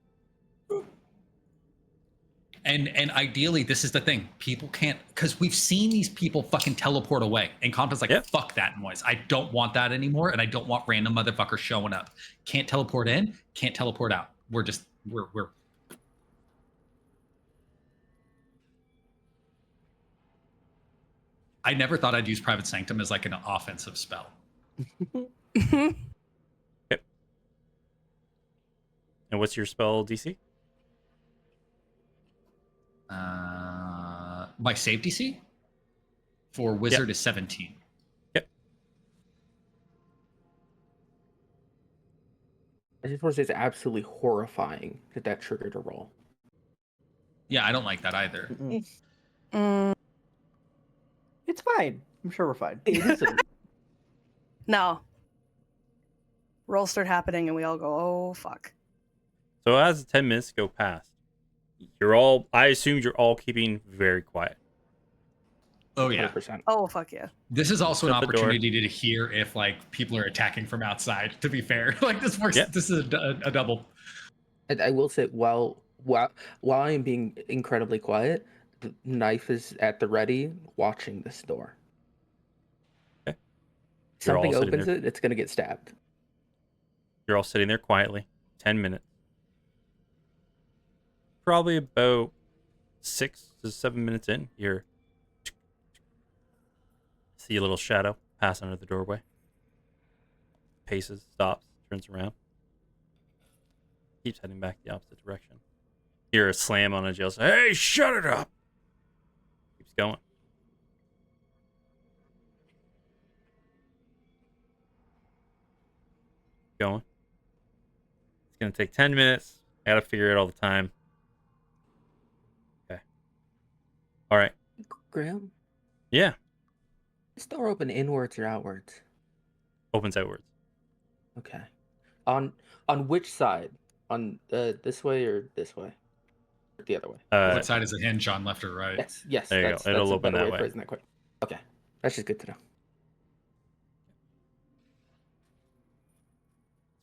Speaker 1: And ideally, this is the thing. People can't, because we've seen these people fucking teleport away. And Compton's like, fuck that noise. I don't want that anymore. And I don't want random motherfuckers showing up. Can't teleport in, can't teleport out. We're I never thought I'd use Private Sanctum as like an offensive spell.
Speaker 2: Yep. And what's your spell DC?
Speaker 1: My save DC for Wizard is 17.
Speaker 2: Yep.
Speaker 5: I just want to say it's absolutely horrifying that triggered a roll.
Speaker 1: Yeah, I don't like that either.
Speaker 4: It's fine. I'm sure we're fine.
Speaker 5: It isn't.
Speaker 6: No. Rolls start happening and we all go, oh, fuck.
Speaker 2: So as 10 minutes go past, I assumed you're all keeping very quiet.
Speaker 1: Oh, yeah.
Speaker 5: 100%.
Speaker 6: Oh, fuck yeah.
Speaker 1: This is also an
Speaker 2: Shut the door.
Speaker 1: opportunity to hear if like people are attacking from outside, to be fair. Like this works.
Speaker 2: Yep.
Speaker 1: This is a double.
Speaker 5: I will say, while I am being incredibly quiet, the knife is at the ready, watching this door.
Speaker 2: Okay.
Speaker 5: Something
Speaker 2: all sitting
Speaker 5: opens
Speaker 2: there.
Speaker 5: it, it's going to get stabbed.
Speaker 2: You're all sitting there quietly. 10 minutes. Probably about 6 to 7 minutes in, you see a little shadow pass under the doorway. Paces, stops, turns around. Keeps heading back the opposite direction. Hear a slam on a jail cell. Hey, shut it up! Keeps going. Going. It's going to take 10 minutes. I got to figure it all the time. Okay. All right.
Speaker 5: Graham,
Speaker 2: Yeah.
Speaker 5: is the door open inwards or outwards?
Speaker 2: Opens outwards.
Speaker 5: Okay. On which side? On this way or this way? Or the other way?
Speaker 1: What side is the hinge on, left or right?
Speaker 5: Yes.
Speaker 2: There you go. It'll
Speaker 5: a
Speaker 2: open
Speaker 5: better
Speaker 2: that
Speaker 5: of
Speaker 2: way.
Speaker 5: phrasing that quick. Okay. That's just good to know.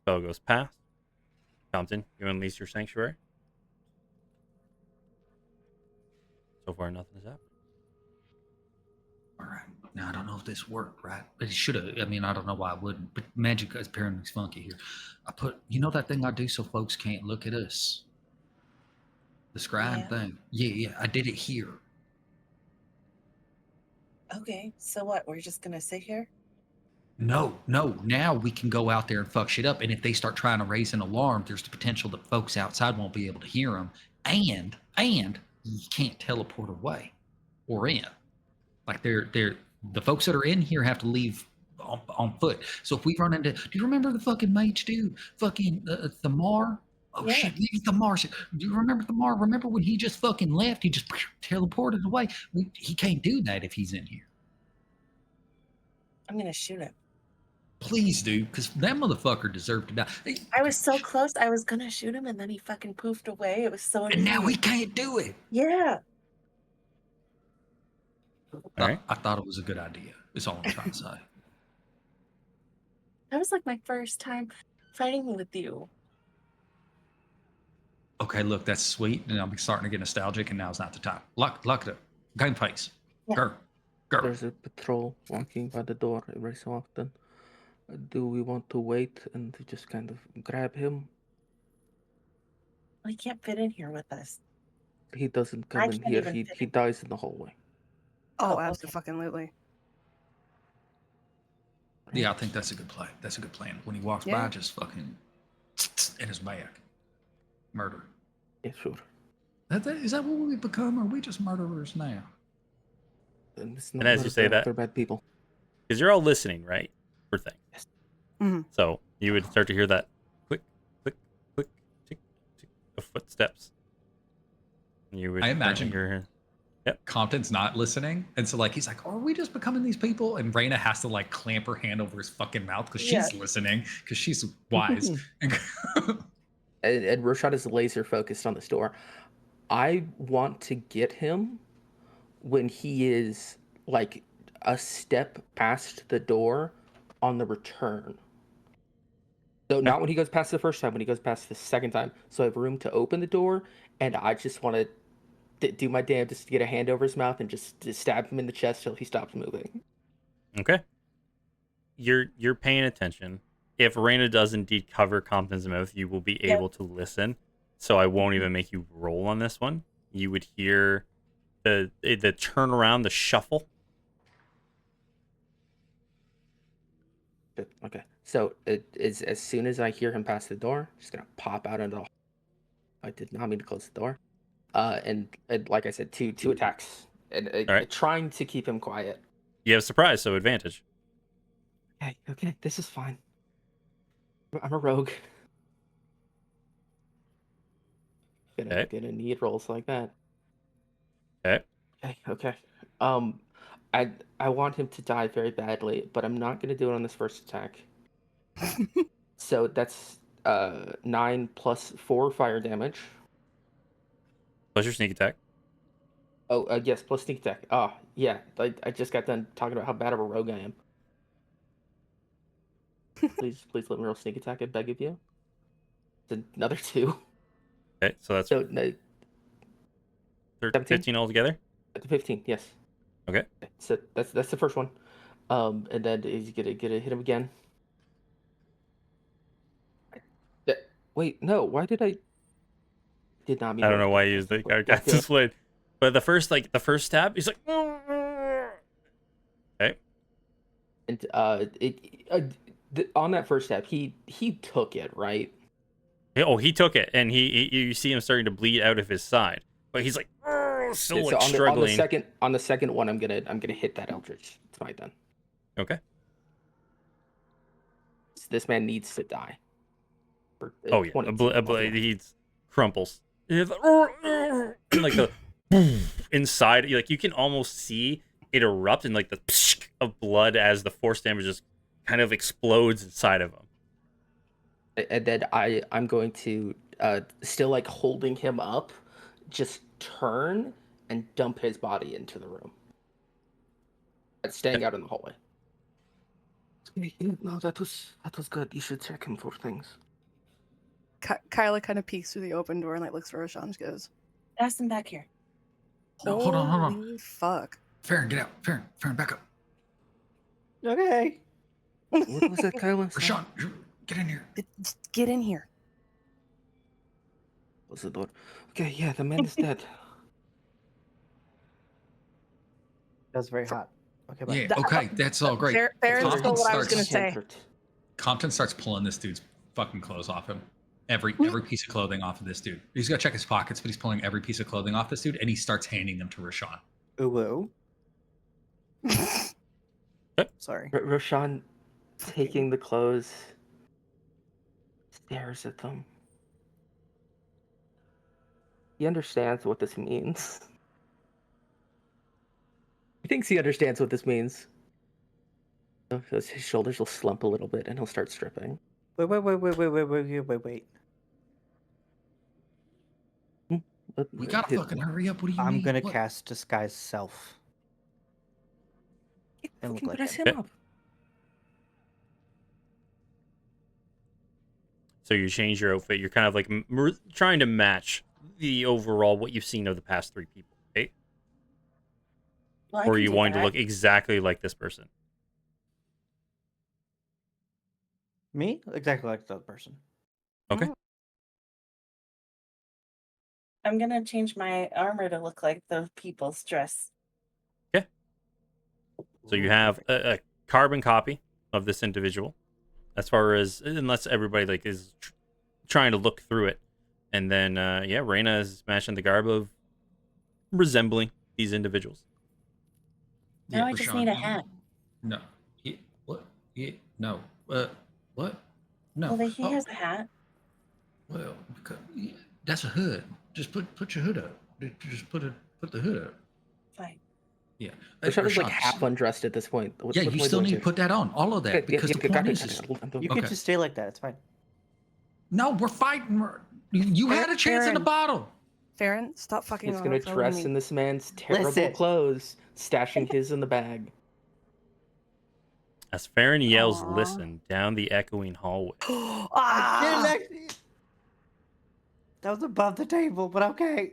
Speaker 2: Spell goes past. Compton, you unleash your sanctuary. So far, nothing has happened.
Speaker 1: All right. Now I don't know if this worked, right? But it should have. I mean, I don't know why it wouldn't. But magic is paranormal's funky here. I put, you know, that thing I do so folks can't look at us. The scribe thing. Yeah. I did it here.
Speaker 3: Okay, so what? We're just gonna sit here?
Speaker 1: No. Now we can go out there and fuck shit up. And if they start trying to raise an alarm, there's the potential that folks outside won't be able to hear them. And you can't teleport away or in. Like the folks that are in here have to leave on foot. So if we run into, do you remember the fucking mage dude? Fucking Thamar? Oh
Speaker 3: Yeah.
Speaker 1: shit, leave Thamar. Do you remember Thamar? Remember when he just fucking left? He just teleported away. He can't do that if he's in here.
Speaker 3: I'm gonna shoot him.
Speaker 1: Please do, because that motherfucker deserved to die.
Speaker 3: I was so close. I was gonna shoot him, and then he fucking poofed away. It was so.
Speaker 1: And now he
Speaker 3: annoying.
Speaker 1: can't do it.
Speaker 3: Yeah.
Speaker 2: All right.
Speaker 1: I thought it was a good idea. That's all I'm trying to say.
Speaker 3: That was like my first time fighting with you.
Speaker 1: Okay, look, that's sweet, and I'm starting to get nostalgic, and now's not the time. Lock it up. Game face.
Speaker 3: Yeah.
Speaker 1: Go.
Speaker 5: There's a patrol walking by the door every so often. Do we want to wait and just kind of grab him?
Speaker 3: He can't fit in here with us.
Speaker 5: He doesn't
Speaker 3: I
Speaker 5: come in
Speaker 3: can't
Speaker 5: here.
Speaker 3: even
Speaker 5: He
Speaker 3: fit
Speaker 5: he
Speaker 3: in.
Speaker 5: dies in the hallway.
Speaker 6: Oh,
Speaker 3: Oh, okay.
Speaker 6: absolutely.
Speaker 1: Yeah, I think that's a good play. That's a good plan. When he walks
Speaker 6: Yeah.
Speaker 1: by, just fucking in his back. Murder.
Speaker 5: Yeah, sure.
Speaker 1: Is that what we become? Or are we just murderers now?
Speaker 5: And it's
Speaker 2: And
Speaker 5: not
Speaker 2: as you say
Speaker 5: murder.
Speaker 2: that,
Speaker 5: They're bad people.
Speaker 2: because you're all listening, right? For things.
Speaker 5: Yes.
Speaker 6: Mhm.
Speaker 2: So you would start to hear that click, click, click, tick, tick of footsteps. And you would
Speaker 1: I
Speaker 2: apparently
Speaker 1: imagine
Speaker 2: hear.
Speaker 1: Compton's not listening. And so like he's like, are we just becoming these people? And Raina has to like clamp her hand over his fucking mouth because
Speaker 3: Yeah.
Speaker 1: she's listening, because she's wise.
Speaker 5: And Roshan is laser focused on this door. I want to get him when he is like a step past the door on the return. So not when he goes past the first time, when he goes past the second time. So I have room to open the door, and I just want to do my damnedest to get a hand over his mouth and just stab him in the chest till he stops moving.
Speaker 2: Okay. You're paying attention. If Raina does indeed cover Compton's mouth, you will be
Speaker 3: Yep.
Speaker 2: able to listen. So I won't even make you roll on this one. You would hear the turnaround, the shuffle.
Speaker 5: Okay. So it is as soon as I hear him pass the door, I'm just gonna pop out into the. I did not mean to close the door. And like I said, two attacks, and
Speaker 2: All right.
Speaker 5: trying to keep him quiet.
Speaker 2: You have surprise, so advantage.
Speaker 5: Okay, this is fine. I'm a rogue.
Speaker 2: Okay.
Speaker 5: Gonna need rolls like that.
Speaker 2: Okay.
Speaker 5: Okay. Um, I want him to die very badly, but I'm not gonna do it on this first attack. So that's 9 plus 4 fire damage.
Speaker 2: Plus your sneak attack.
Speaker 5: Oh, yes, plus sneak attack. Oh, yeah. I just got done talking about how bad of a rogue I am. Please let me roll sneak attack, I beg of you. It's another 2.
Speaker 2: Okay, so that's
Speaker 5: So no,
Speaker 2: 15 altogether.
Speaker 5: 15, yes.
Speaker 2: Okay.
Speaker 5: So that's the first one. And then he's gonna hit him again. Wait, no. Why did I? Did not mean.
Speaker 2: I
Speaker 5: to
Speaker 2: don't know
Speaker 5: roll
Speaker 2: why
Speaker 5: that.
Speaker 2: you used the
Speaker 5: Let's
Speaker 2: got
Speaker 5: do it.
Speaker 2: displayed, but the first stab, he's like, okay.
Speaker 5: And on that first step, he took it, right.
Speaker 2: Oh, he took it, and you see him starting to bleed out of his side, but he's like, still like struggling.
Speaker 5: On the second one, I'm gonna hit that Eldritch Smite then.
Speaker 2: Okay.
Speaker 5: So this man needs to die.
Speaker 2: Oh yeah, he crumples. He's like, and like the inside, like you can almost see it erupt and like the of blood as the force damage just kind of explodes inside of him.
Speaker 5: And then I'm going to still like holding him up, just turn and dump his body into the room. Staying out in the hallway. No, that was good. You should check him for things.
Speaker 6: Kyla kind of peeks through the open door and like looks for Roshan and goes,
Speaker 3: Ask him back here.
Speaker 1: No, hold on.
Speaker 6: "Holy fuck!"
Speaker 1: Farron, get out. Farron, back up.
Speaker 4: Okay.
Speaker 5: What was that, Kyla?
Speaker 1: Rashawn, get in here.
Speaker 6: Just get in here.
Speaker 5: Close the door. Okay, yeah, the man is dead.
Speaker 4: That's very hot. Okay, bye.
Speaker 1: Yeah, okay, that's all great.
Speaker 6: Farron's
Speaker 1: Compton
Speaker 6: still what I was
Speaker 1: starts-
Speaker 6: gonna say.
Speaker 1: Compton starts pulling this dude's fucking clothes off him. Every piece of clothing off of this dude. He's gonna check his pockets, but he's pulling every piece of clothing off this dude, and he starts handing them to Rashawn.
Speaker 4: Ooh. Sorry.
Speaker 5: Roshan, taking the clothes, stares at them. He understands what this means. He thinks he understands what this means. So his shoulders will slump a little bit, and he'll start stripping.
Speaker 4: Wait.
Speaker 1: We gotta fucking hurry up. What do you
Speaker 4: I'm
Speaker 1: mean?
Speaker 4: gonna
Speaker 1: What?
Speaker 4: cast Disguise Self. And look like
Speaker 5: Dress
Speaker 4: him.
Speaker 5: him up.
Speaker 2: So you change your outfit. You're kind of like trying to match the overall what you've seen of the past 3 people, okay?
Speaker 3: Well, I
Speaker 2: Or are
Speaker 3: can
Speaker 2: you
Speaker 3: do
Speaker 2: wanting to
Speaker 3: that.
Speaker 2: look exactly like this person?
Speaker 4: Me? Exactly like the other person.
Speaker 2: Okay.
Speaker 3: I'm gonna change my armor to look like the people's dress.
Speaker 2: Okay. So you have a carbon copy of this individual, as far as unless everybody like is trying to look through it, and then Reyna is matching the garb of resembling these individuals.
Speaker 3: Now I just need a hat.
Speaker 1: No. What? No. What? No.
Speaker 3: Well, he has a hat.
Speaker 1: Well, that's a hood. Just put your hood up. Just put the hood up.
Speaker 3: Fine.
Speaker 1: Yeah.
Speaker 5: Rashada's like half undressed at this point.
Speaker 1: Yeah, you still need to put that on. All of that. Because the point is...
Speaker 4: You can just stay like that. It's fine.
Speaker 1: No, we're fighting. You had a chance in the bottle.
Speaker 6: Farron, stop fucking
Speaker 5: He's gonna dress in this man's terrible clothes, stashing his in the bag.
Speaker 2: As Farron yells, "Listen!" down the echoing hallway.
Speaker 4: That was above the table, but okay.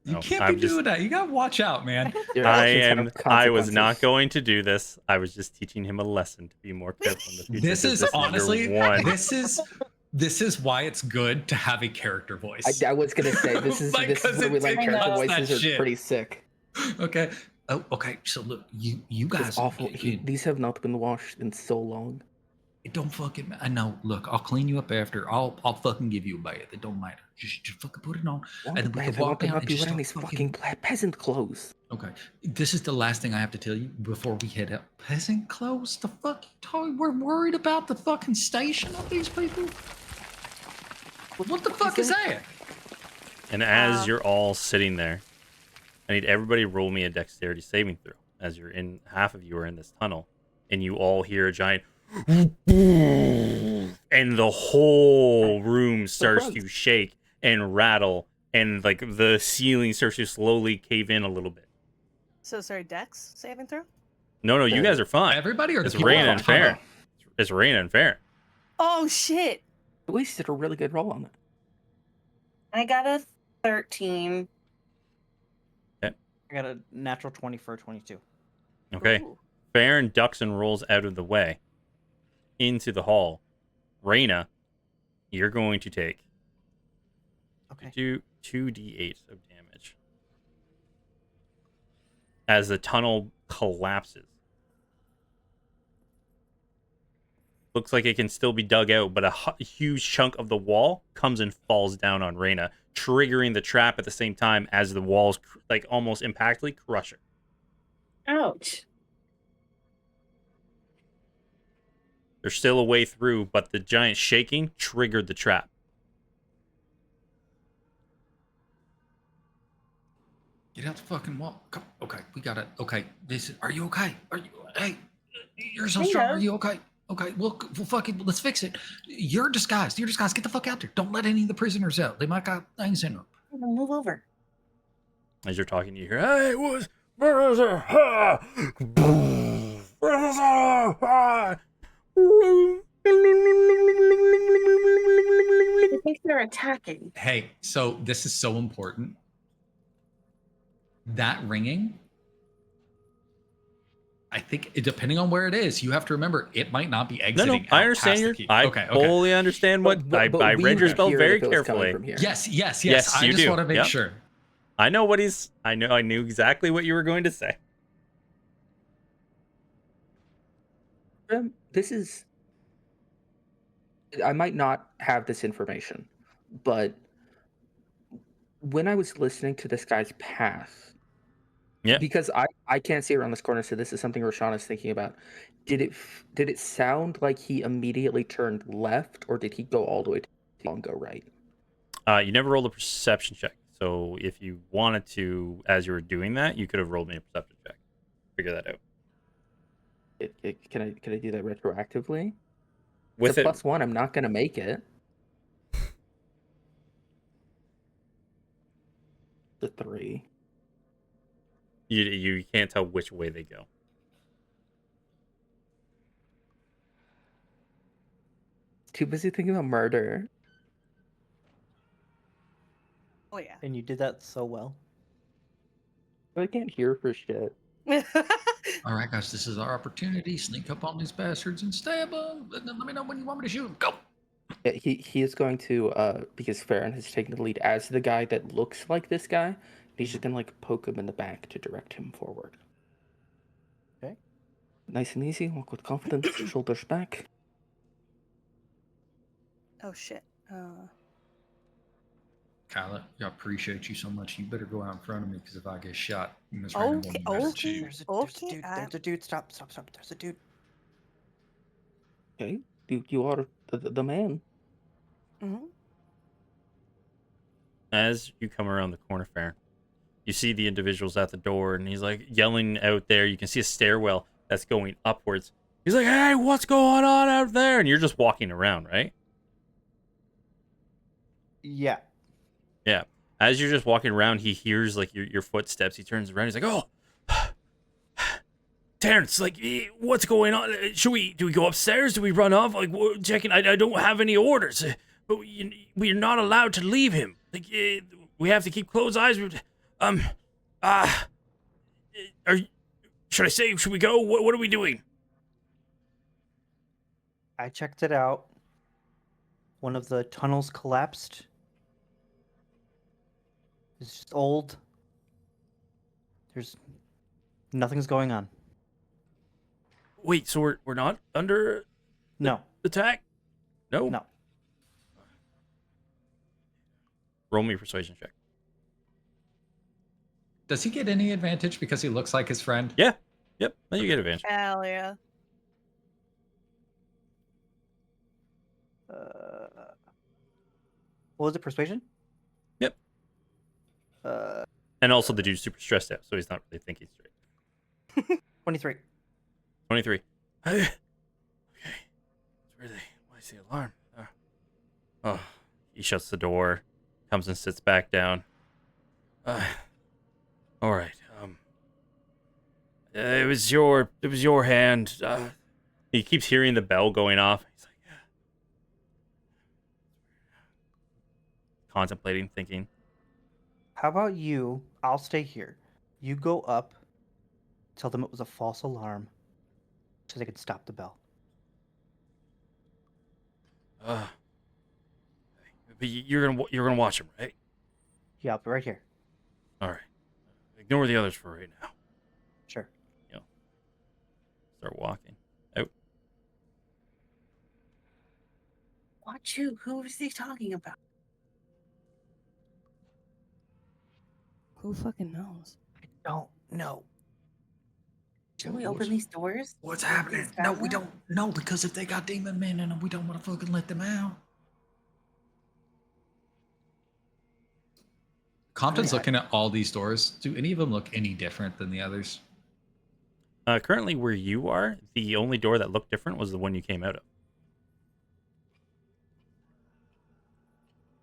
Speaker 1: You can't be doing that. You gotta watch out, man.
Speaker 2: I was not going to do this. I was just teaching him a lesson to be more careful in the future.
Speaker 1: This is honestly, this is why it's good to have a character voice.
Speaker 5: I was gonna say this is where we like character voices are pretty sick.
Speaker 1: Okay. Oh, okay. So look, you guys.
Speaker 5: It's awful. These have not been washed in so long.
Speaker 1: It don't fucking. I know. Look, I'll clean you up after. I'll fucking give you a bath. It don't matter. Just fucking put it on, and then we can walk down and just
Speaker 5: wearing these fucking peasant clothes.
Speaker 1: Okay. This is the last thing I have to tell you before we head out. Peasant clothes? The fuck you talking? We're worried about the fucking station of these people. What the fuck is that?
Speaker 2: And as you're all sitting there, I need everybody roll me a dexterity saving throw. As half of you are in this tunnel, and you all hear a giant, and the whole room starts to shake and rattle, and like the ceiling starts to slowly cave in a little bit.
Speaker 6: So sorry, Dex saving throw?
Speaker 2: No, you guys are fine.
Speaker 1: Everybody, or
Speaker 2: it's Reyna and Farron. It's Reyna and Farron.
Speaker 6: Oh shit!
Speaker 5: At least did a really good roll on it.
Speaker 3: I got a 13.
Speaker 2: Okay.
Speaker 4: I got a natural 20 for a 22.
Speaker 2: Okay. Ooh. Farron ducks and rolls out of the way into the hall. Reyna, you're going to take 2d8 of damage as the tunnel collapses. Looks like it can still be dug out, but a huge chunk of the wall comes and falls down on Reyna, triggering the trap at the same time as the walls like almost impactfully crush her.
Speaker 3: Ouch.
Speaker 2: There's still a way through, but the giant shaking triggered the trap.
Speaker 1: Get out the fucking wall. Come. Okay, we got it. Okay, are you okay? Hey, you're so strong. Are you okay? Okay, well, fucking, let's fix it. You're disguised. Get the fuck out there. Don't let any of the prisoners out. They might got things in them.
Speaker 3: Move over.
Speaker 2: As you're talking, you hear, "Hey, where is it?
Speaker 3: I think they're attacking.
Speaker 1: Hey, so this is so important. That ringing, I think, depending on where it is, you have to remember it might not be exiting.
Speaker 2: No, I understand I fully understand what I read your spell very carefully.
Speaker 1: Yes. I just want to make sure.
Speaker 2: I know what I knew exactly what you were going to say.
Speaker 5: This is. I might not have this information, but when I was listening to this guy's path, because I can't see around this corner, so this is something Rashawn is thinking about. Did it sound like he immediately turned left, or did he go all the way to and go right?
Speaker 2: You never rolled a perception check, so if you wanted to, as you were doing that, you could have rolled me a perception check. Figure that out.
Speaker 5: Can I do that retroactively?
Speaker 2: With
Speaker 5: it's a +1, I'm not gonna make it. The 3.
Speaker 2: You can't tell which way they go.
Speaker 5: Too busy thinking about murder.
Speaker 6: Oh yeah.
Speaker 4: And you did that so well.
Speaker 5: I can't hear for shit.
Speaker 1: All right, guys, this is our opportunity. Sneak up on these bastards and stab them. And then let me know when you want me to shoot them. Go.
Speaker 5: Yeah, he is going to because Farron has taken the lead as the guy that looks like this guy. He's just gonna like poke him in the back to direct him forward.
Speaker 4: Okay.
Speaker 5: Nice and easy. Walk with confidence. Shoulders back.
Speaker 6: Oh shit.
Speaker 1: Kyla, I appreciate you so much. You better go out in front of me because if I get shot, Miss Random
Speaker 6: Okay,
Speaker 1: will message
Speaker 6: okay.
Speaker 1: you.
Speaker 4: There's a
Speaker 6: Okay,
Speaker 4: dude. There's a dude. Stop. There's a dude.
Speaker 5: Okay, you are the man.
Speaker 6: Mm-hmm.
Speaker 2: As you come around the corner, Farron, you see the individuals at the door, and he's like yelling out there. You can see a stairwell that's going upwards. He's like, "Hey, what's going on out there?" And you're just walking around, right?
Speaker 4: Yeah.
Speaker 2: Yeah. As you're just walking around, he hears like your footsteps. He turns around. He's like, "Oh, Terrence, like, what's going on? Do we go upstairs? Do we run off? Like, checking. I don't have any orders, but we're not allowed to leave him. Like, we have to keep close eyes. Should I say? Should we go? What are we doing?"
Speaker 4: I checked it out. One of the tunnels collapsed. It's just old. There's nothing's going on.
Speaker 2: Wait, so we're not under
Speaker 4: No.
Speaker 2: attack? No.
Speaker 4: No.
Speaker 2: Roll me a persuasion check.
Speaker 1: Does he get any advantage because he looks like his friend?
Speaker 2: Yeah. Yep. Then you get advantage.
Speaker 6: Hell yeah.
Speaker 4: What was it? Persuasion?
Speaker 2: Yep. And also the dude's super stressed out, so he's not really thinking straight.
Speaker 4: 23.
Speaker 2: 23. Okay. Where's the alarm? Oh, he shuts the door, comes and sits back down. All right. It was your hand. He keeps hearing the bell going off. He's like, yeah. Contemplating, thinking.
Speaker 4: How about you? I'll stay here. You go up. Tell them it was a false alarm, so they can stop the bell.
Speaker 2: But you're gonna watch him, right?
Speaker 4: Yeah, I'll be right here.
Speaker 2: All right. Ignore the others for right now.
Speaker 4: Sure.
Speaker 2: Start walking out.
Speaker 3: Watch you. Who is he talking about?
Speaker 6: Who fucking knows?
Speaker 4: I don't know.
Speaker 3: Should we open these doors?
Speaker 1: What's
Speaker 3: Let
Speaker 1: happening?
Speaker 3: these
Speaker 1: No,
Speaker 3: guys
Speaker 1: we
Speaker 3: out?
Speaker 1: don't. No, because if they got demon men in them, we don't want to fucking let them out. Compton's looking at all these doors. Do any of them look any different than the others?
Speaker 2: Currently, where you are, the only door that looked different was the one you came out of.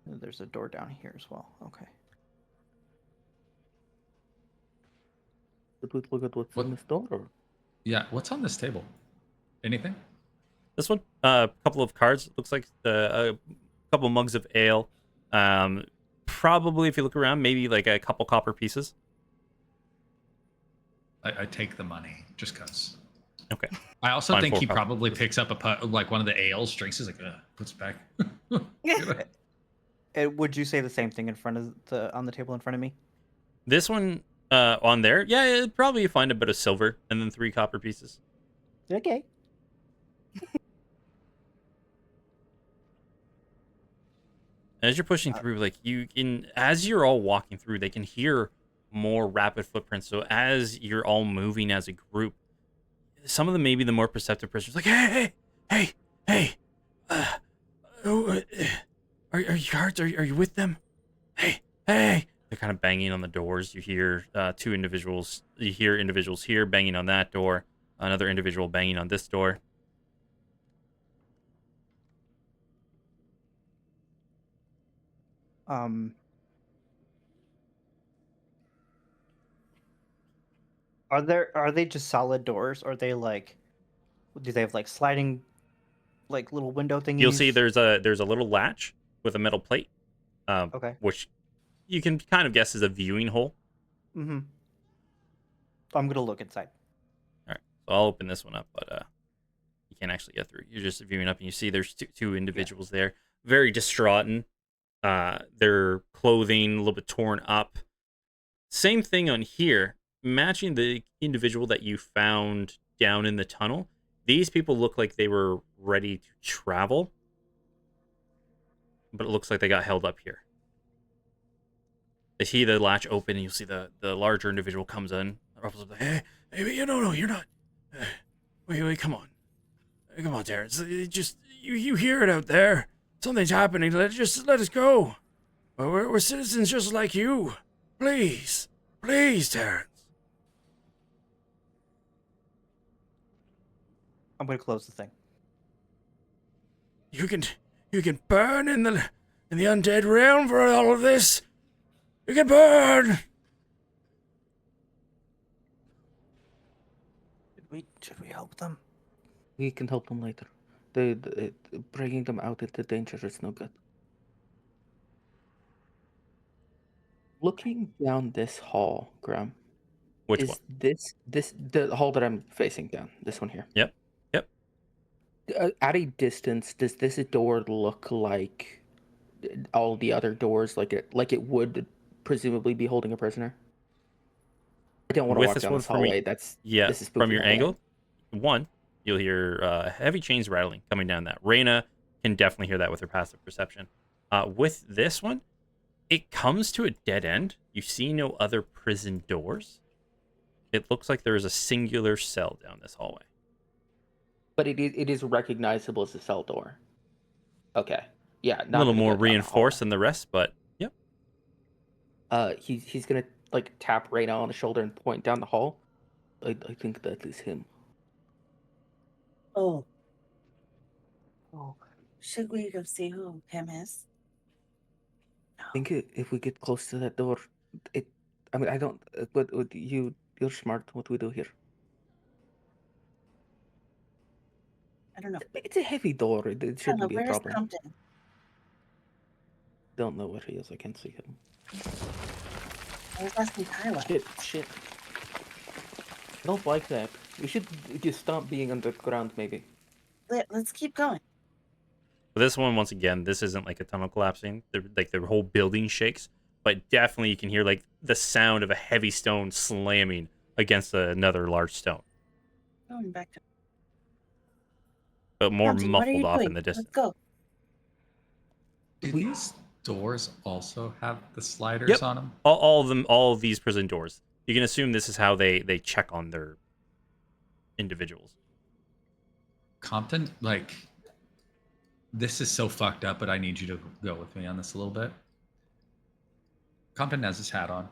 Speaker 4: There's a door down here as well. Okay.
Speaker 5: Did we look at what's
Speaker 1: What?
Speaker 5: in this door? Or?
Speaker 1: Yeah, what's on this table? Anything?
Speaker 2: This one, a couple of cards. Looks like a couple mugs of ale. Probably, if you look around, maybe like a couple copper pieces.
Speaker 1: I take the money just because.
Speaker 2: Okay.
Speaker 1: I also
Speaker 2: Fine,
Speaker 1: think
Speaker 2: four
Speaker 1: he
Speaker 2: copper
Speaker 1: probably
Speaker 2: pieces.
Speaker 1: picks up like one of the ales, drinks, is like, puts it back.
Speaker 4: Would you say the same thing in front of on the table in front of me?
Speaker 2: This one on there, yeah, probably you find a bit of silver and then 3 copper pieces.
Speaker 4: Okay.
Speaker 2: As you're pushing through, like as you're all walking through, they can hear more rapid footprints. So as you're all moving as a group, some of them, maybe the more perceptive prisoners, like, hey, are you guards? Are you with them? Hey. They're kind of banging on the doors. You hear 2 individuals. You hear individuals here banging on that door. Another individual banging on this door.
Speaker 4: Are they just solid doors? Or are they like, do they have like sliding, like little window thingies?
Speaker 2: You'll see there's a little latch with a metal plate,
Speaker 4: Okay.
Speaker 2: which you can kind of guess is a viewing hole.
Speaker 4: Mm-hmm. I'm gonna look inside.
Speaker 2: All So I'll open this one up, but you can't actually get through. You're just viewing up, and you see there's two individuals there, very distraught. Their clothing a little bit torn up. Same thing on here, matching the individual that you found down in the tunnel. These people look like they were ready to travel, but it looks like they got held up here. They see the latch open, and you'll see the larger individual comes in. Hey, no, you're not. Wait, come on. Come on, Terrence. Just, you hear it out there. Something's happening. Let us go. We're citizens just like you. Please, Terrence.
Speaker 4: I'm gonna close the thing.
Speaker 2: You can burn in the undead realm for all of this. You can burn.
Speaker 4: Should we help them?
Speaker 5: We can help them later. Bringing them out into danger is no good. Looking down this hall, Graham.
Speaker 2: Which
Speaker 5: is
Speaker 2: one?
Speaker 5: This the hall that I'm facing down? This one here.
Speaker 2: Yep.
Speaker 5: At a distance, does this door look like all the other doors? Like it would presumably be holding a prisoner. I don't want to
Speaker 2: With
Speaker 5: walk
Speaker 2: this
Speaker 5: down
Speaker 2: one
Speaker 5: this
Speaker 2: from
Speaker 5: hallway.
Speaker 2: This is
Speaker 5: spooky
Speaker 2: from your
Speaker 5: hallway.
Speaker 2: angle. One, you'll hear heavy chains rattling coming down that. Reyna can definitely hear that with her passive perception. With this one, it comes to a dead end. You see no other prison doors. It looks like there is a singular cell down this hallway.
Speaker 5: But it is recognizable as a cell door. Okay. Yeah.
Speaker 2: A little more reinforced than the rest, but yep.
Speaker 5: He's gonna like tap Reyna on the shoulder and point down the hall. I think that is him.
Speaker 3: Oh. Should we go see who him is?
Speaker 5: I think if we get close to that door, I don't. But you're smart. What do we do here?
Speaker 3: I don't know.
Speaker 5: It's a heavy door. It shouldn't be a
Speaker 3: Where's
Speaker 5: problem.
Speaker 3: Compton?
Speaker 5: Don't know where he is. I can't see him.
Speaker 3: I was asking Kyla.
Speaker 5: Shit. I don't like that. We should just stop being underground, maybe.
Speaker 3: Let's keep going.
Speaker 2: But this one, once again, this isn't like a tunnel collapsing. The whole building shakes, but definitely you can hear like the sound of a heavy stone slamming against another large stone.
Speaker 3: Going back to.
Speaker 2: But more
Speaker 3: Compton, what are you
Speaker 2: muffled off
Speaker 3: doing?
Speaker 2: in the distance.
Speaker 3: Let's go.
Speaker 1: Do these doors also have the sliders on them?
Speaker 2: All of these prison doors. You can assume this is how they check on their individuals.
Speaker 1: Compton, like, this is so fucked up, but I need you to go with me on this a little bit. Compton has his hat on.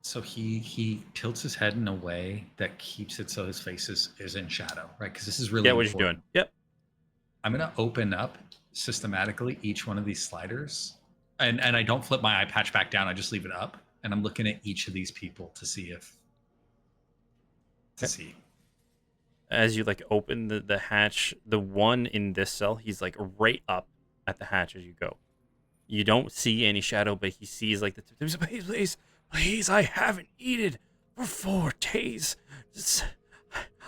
Speaker 1: So he tilts his head in a way that keeps it so his face is in shadow, right? Because this is really
Speaker 2: Yeah, what
Speaker 1: important.
Speaker 2: you're doing. Yep.
Speaker 1: I'm going to open up systematically each one of these sliders. And I don't flip my eye patch back down. I just leave it up. And I'm looking at each of these people to see see.
Speaker 2: As you like open the hatch, the one in this cell, he's like right up at the hatch as you go. You don't see any shadow, but he sees like please, I haven't eaten for 4 days.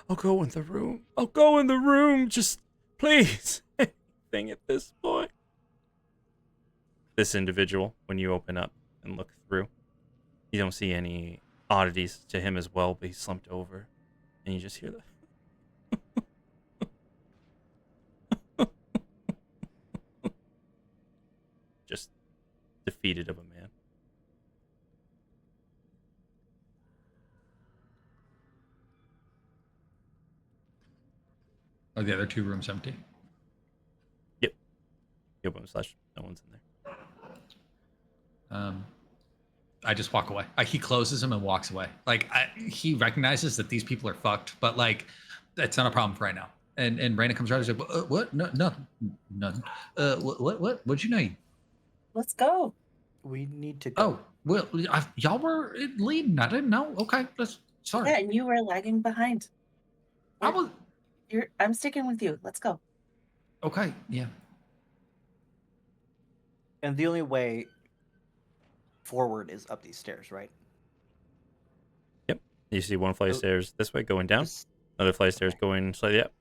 Speaker 2: I'll go in the room. Just please. Anything at this point. This individual, when you open up and look through, you don't see any oddities to him as well, but he's slumped over, and you just hear that. Just defeated of a man.
Speaker 1: Are the other 2 rooms empty?
Speaker 2: Yep. No one's in there.
Speaker 1: I just walk away. He closes them and walks away. Like he recognizes that these people are fucked, but like that's not a problem for right now. And Reyna comes around and he's like, "What? No, none. What'd you know?"
Speaker 3: Let's go.
Speaker 4: We need to go.
Speaker 1: Oh, well, y'all were leading. I didn't know. Okay, sorry.
Speaker 3: Yeah, and you were lagging behind.
Speaker 1: I was
Speaker 3: I'm sticking with you. Let's go.
Speaker 1: okay. Yeah.
Speaker 4: And the only way forward is up these stairs, right?
Speaker 2: Yep. You see one flight of stairs this way going down. Another flight of stairs going slightly up.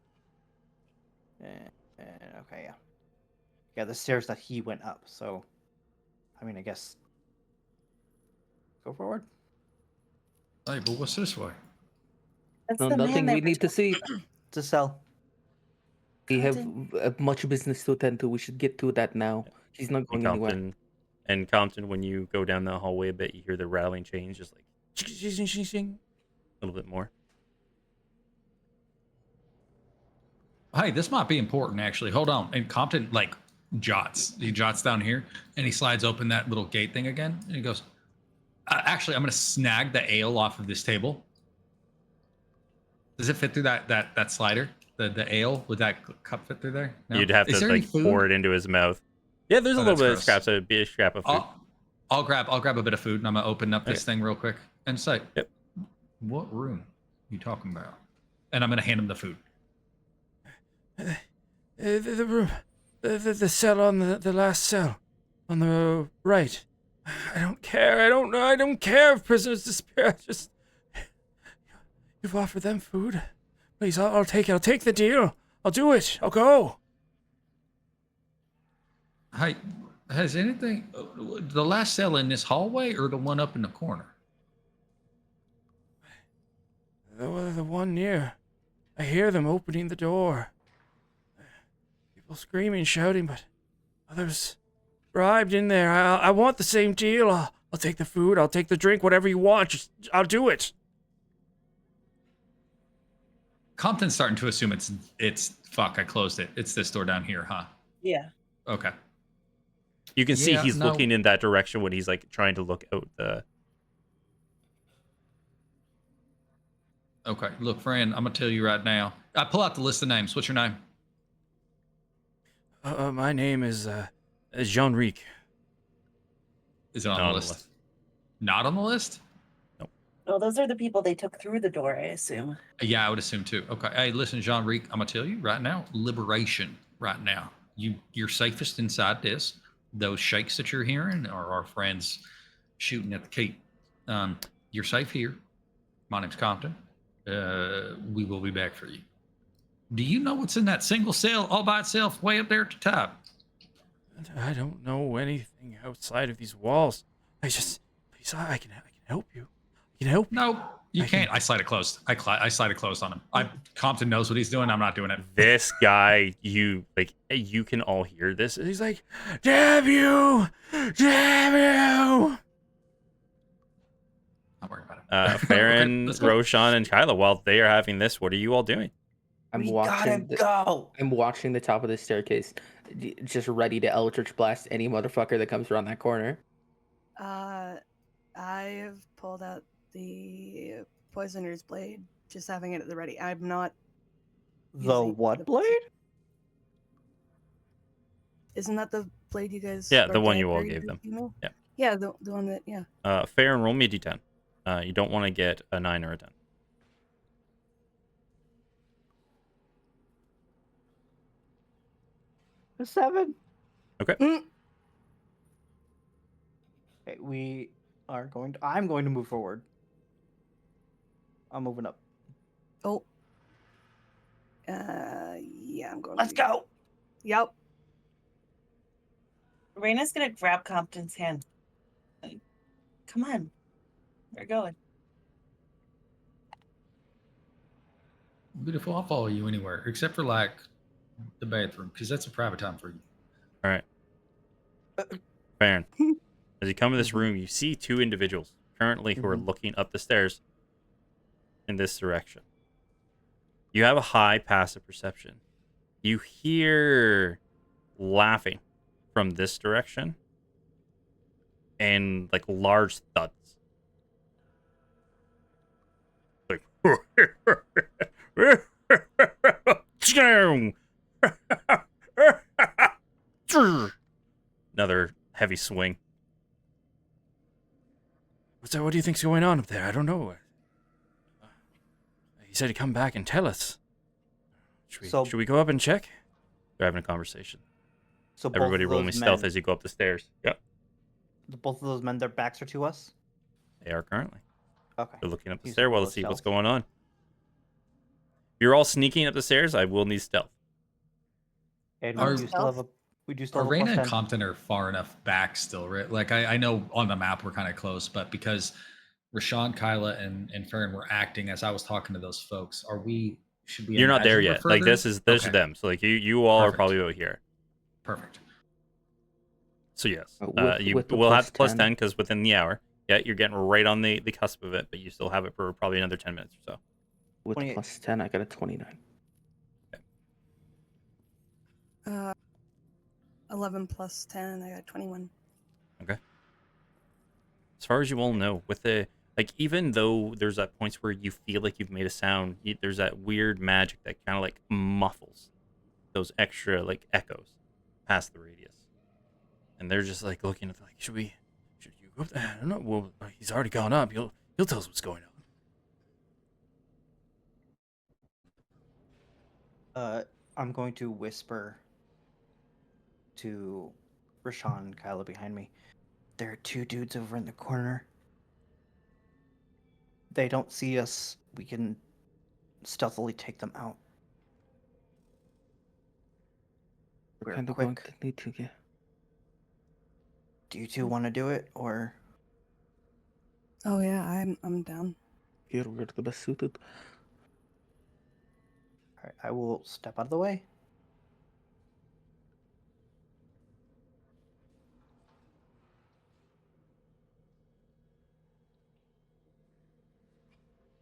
Speaker 4: Okay, yeah. Yeah, the stairs that he went up. So, I mean, I guess go forward.
Speaker 1: Hey, but what's this way?
Speaker 3: That's
Speaker 5: No,
Speaker 3: the man
Speaker 5: nothing
Speaker 3: they
Speaker 5: we
Speaker 3: were
Speaker 5: need to
Speaker 3: talking
Speaker 5: see.
Speaker 4: To sell.
Speaker 5: We have
Speaker 3: Compton.
Speaker 5: much business to attend to. We should get to that now. He's not
Speaker 2: In
Speaker 5: going anywhere.
Speaker 2: Compton, when you go down the hallway a bit, you hear the rattling chains, just like a little bit more.
Speaker 1: Hey, this might be important actually. Hold on. And Compton like jots. He jots down here and he slides open that little gate thing again. And he goes, actually, I'm gonna snag the ale off of this table. Does it fit through that slider? The ale? Would that cup fit through there? No?
Speaker 2: You'd have
Speaker 1: Is
Speaker 2: to
Speaker 1: there any
Speaker 2: like
Speaker 1: food?
Speaker 2: pour it into his mouth. Yeah, there's a
Speaker 1: Oh,
Speaker 2: little
Speaker 1: that's
Speaker 2: bit of
Speaker 1: gross.
Speaker 2: scraps, a bit of scrap of food.
Speaker 1: I'll grab a bit of food and I'm gonna open up this
Speaker 2: Okay.
Speaker 1: thing real quick and say,
Speaker 2: Yep.
Speaker 1: What room you talking about? And I'm gonna hand him the food.
Speaker 2: The room, the cell on the last cell, on the right. I don't care. I don't know. I don't care if prisoners disappear. Just you've offered them food. Please, I'll take it. I'll take the deal. I'll do it. I'll go.
Speaker 1: Hey, has anything the last cell in this hallway or the one up in the corner?
Speaker 2: The one near. I hear them opening the door. People screaming, shouting, but others bribed in there. I want the same deal. I'll take the food. I'll take the drink. Whatever you want. Just I'll do it.
Speaker 1: Compton's starting to assume it's fuck, I closed it. It's this door down here, huh?
Speaker 3: Yeah.
Speaker 1: Okay.
Speaker 2: You can see
Speaker 1: Yeah,
Speaker 2: he's
Speaker 1: no.
Speaker 2: looking in that direction when he's like trying to look out the.
Speaker 1: Okay. Look, friend, I'm gonna tell you right now. I pull out the list of names. What's your name?
Speaker 2: My name is Jean-Ric.
Speaker 1: Is it on
Speaker 2: Not
Speaker 1: the
Speaker 2: on the
Speaker 1: list?
Speaker 2: list.
Speaker 1: Not on the list?
Speaker 3: Well, those are the people they took through the door, I assume.
Speaker 1: Yeah, I would assume too. Okay. Hey, listen, Jean-Ric, I'm gonna tell you right now, liberation right now. You're safest inside this. Those shakes that you're hearing are our friends shooting at the keep. You're safe here. My name's Compton. We will be back for you. Do you know what's in that single cell all by itself way up there at the top?
Speaker 2: I don't know anything outside of these walls. Please, I can help you. I can help you.
Speaker 1: No, you
Speaker 2: I
Speaker 1: can't.
Speaker 2: can-
Speaker 1: I slide it closed. I slide it closed on him. Compton knows what he's doing. I'm not doing it.
Speaker 2: This guy, you can all hear this. He's like, damn you! Damn you!
Speaker 1: Not worried about it.
Speaker 2: Farron,
Speaker 1: let's go.
Speaker 2: Roshan, and Kyla, while they are having this, what are you all doing?
Speaker 4: We gotta go.
Speaker 5: I'm watching the top of the staircase, just ready to Eldritch Blast any motherfucker that comes around that corner.
Speaker 6: I have pulled out the poisoner's blade, just having it at the ready. I'm not.
Speaker 4: The
Speaker 6: using
Speaker 4: what
Speaker 6: the-
Speaker 4: blade?
Speaker 6: Isn't that the blade you guys?
Speaker 2: Yeah,
Speaker 6: or
Speaker 2: the one you all
Speaker 6: dagger
Speaker 2: gave them.
Speaker 6: me?
Speaker 2: Yeah.
Speaker 6: Yeah, the one that, yeah.
Speaker 2: Farron, roll me a d10. You don't want to get a 9 or a 10.
Speaker 4: A 7.
Speaker 2: Okay.
Speaker 4: Okay, we are going to. I'm going to move forward. I'm moving up.
Speaker 6: Oh. Yeah, I'm going.
Speaker 4: Let's go.
Speaker 6: Yep.
Speaker 3: Raina's gonna grab Compton's hand. Like, come on. We're going.
Speaker 1: Beautiful. I'll follow you anywhere except for like the bathroom because that's a private time for you.
Speaker 2: All right. Farron, as you come to this room, you see two individuals currently who are looking up the stairs in this direction. You have a high passive perception. You hear laughing from this direction and like large thuds. Like another heavy swing. What's that? What do you think's going on up there? I don't know. He said he'd come back and tell us. Should we go up and check? They're having a conversation.
Speaker 4: So both
Speaker 2: Everybody
Speaker 4: of
Speaker 2: roll me
Speaker 4: those
Speaker 2: stealth
Speaker 4: men-
Speaker 2: as you go up the stairs. Yep.
Speaker 4: Both of those men, their backs are to us.
Speaker 2: They are currently.
Speaker 4: Okay.
Speaker 2: They're looking up the
Speaker 4: Use
Speaker 2: stairwell
Speaker 4: roll
Speaker 2: to
Speaker 4: of
Speaker 2: see what's
Speaker 4: stealth.
Speaker 2: going on. you're all sneaking up the stairs, I will need stealth.
Speaker 4: And
Speaker 1: Are-
Speaker 4: we do still have a
Speaker 1: Arena and
Speaker 4: +10.
Speaker 1: Compton are far enough back still, right? Like I know on the map we're kind of close, but because Rashawn, Kyla, and Farron were acting as I was talking to those folks, should we
Speaker 2: You're not there
Speaker 1: imagine we're
Speaker 2: yet. Like
Speaker 1: further?
Speaker 2: this is
Speaker 1: Okay,
Speaker 2: them. So like you all are
Speaker 1: Perfect.
Speaker 2: probably about here.
Speaker 1: perfect.
Speaker 2: So yes,
Speaker 5: With the
Speaker 2: will have
Speaker 5: plus
Speaker 2: plus
Speaker 5: 10.
Speaker 2: 10 because within the hour. Yeah, you're getting right on the cusp of it, but you still have it for probably another 10 minutes or so.
Speaker 5: With
Speaker 4: 28.
Speaker 5: plus 10, I got a 29.
Speaker 6: 11 plus 10, I got 21.
Speaker 2: Okay. As far as you all know, with the like, even though there's at points where you feel like you've made a sound, there's that weird magic that kind of like muffles those extra like echoes past the radius, and they're just like looking at like, should you go up there? I don't know. Well, he's already gone up. He'll tell us what's going on.
Speaker 4: I'm going to whisper to Rashawn and Kyla behind me. There are 2 dudes over in the corner. They don't see us. We can stealthily take them out.
Speaker 5: We're
Speaker 4: We're
Speaker 5: kind of going
Speaker 4: quick.
Speaker 5: to need to get.
Speaker 4: Do you 2 want to do it, or
Speaker 6: Oh yeah, I'm down.
Speaker 5: Here, we're the best suited.
Speaker 4: all right, I will step out of the way.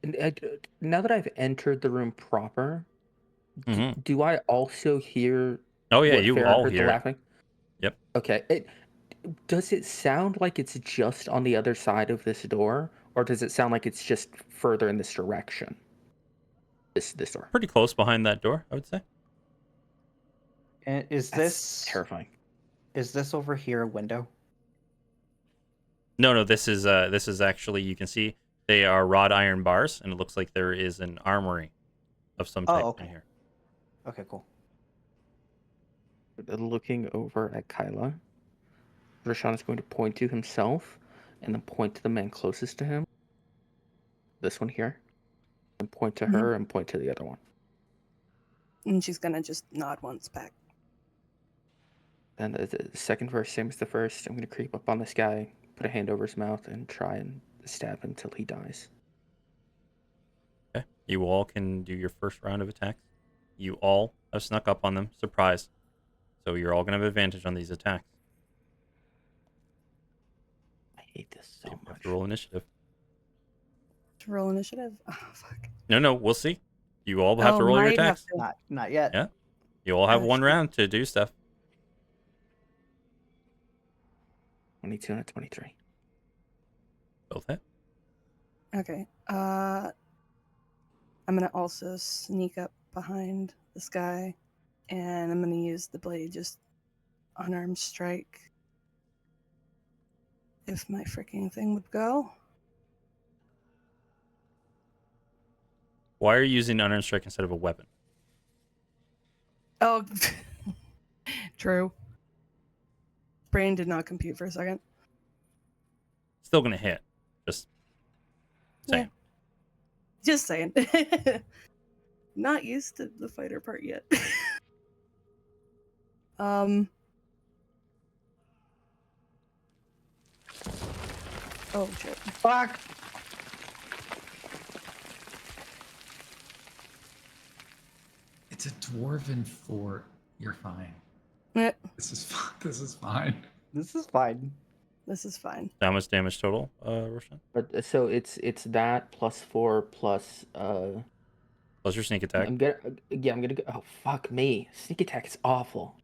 Speaker 5: And now that I've entered the room proper,
Speaker 2: Mhm.
Speaker 5: do I also hear
Speaker 2: Oh yeah,
Speaker 5: what
Speaker 2: you
Speaker 5: Farron
Speaker 2: all
Speaker 5: heard the
Speaker 2: hear it.
Speaker 5: laughing?
Speaker 2: Yep.
Speaker 5: Okay. Does it sound like it's just on the other side of this door, or does it sound like it's just further in this direction? This door.
Speaker 2: Pretty close behind that door, I would say.
Speaker 4: And is
Speaker 5: That's terrifying.
Speaker 4: over here a window?
Speaker 2: No, this is actually, you can see they are wrought iron bars, and it looks like there is an armory of some type
Speaker 4: okay.
Speaker 2: in here.
Speaker 4: Okay, cool.
Speaker 5: Looking over at Kyla, Rashawn is going to point to himself and then point to the man closest to him. This one here. And point to her and point to the other one.
Speaker 6: And she's gonna just nod once back.
Speaker 5: And the second verse, same as the first. I'm going to creep up on this guy, put a hand over his mouth, and try and stab him till he dies.
Speaker 2: Okay. You all can do your first round of attacks. You all have snuck up on them. Surprise. So you're all going to have advantage on these attacks.
Speaker 5: I hate this so
Speaker 2: You have
Speaker 5: much.
Speaker 2: to roll initiative.
Speaker 6: To roll initiative? Oh fuck.
Speaker 2: No, we'll see. You all have to roll your
Speaker 6: might have
Speaker 2: attacks.
Speaker 6: to.
Speaker 4: Not yet.
Speaker 2: Yeah. You all have
Speaker 6: Oh,
Speaker 2: one
Speaker 6: shit.
Speaker 2: round to do stuff.
Speaker 5: 22 and a 23.
Speaker 2: Both hit.
Speaker 6: Okay. I'm gonna also sneak up behind this guy, and I'm gonna use the blade just unarmed strike. If my freaking thing would go.
Speaker 2: Why are you using unarmed strike instead of a weapon?
Speaker 6: Oh, true. Brain did not compute for a second.
Speaker 2: Still going to hit. Just saying.
Speaker 6: Just saying. Not used to the fighter part yet. Oh shit.
Speaker 4: Fuck!
Speaker 1: It's a dwarven fort. You're fine.
Speaker 6: Eh,
Speaker 1: This is fine. This is fine.
Speaker 4: This is fine.
Speaker 6: This is fine.
Speaker 2: How much damage total, Roshan?
Speaker 5: But so it's that +4 plus
Speaker 2: Plus your sneak attack.
Speaker 5: I'm gonna go. Oh fuck me! Sneak attack is awful.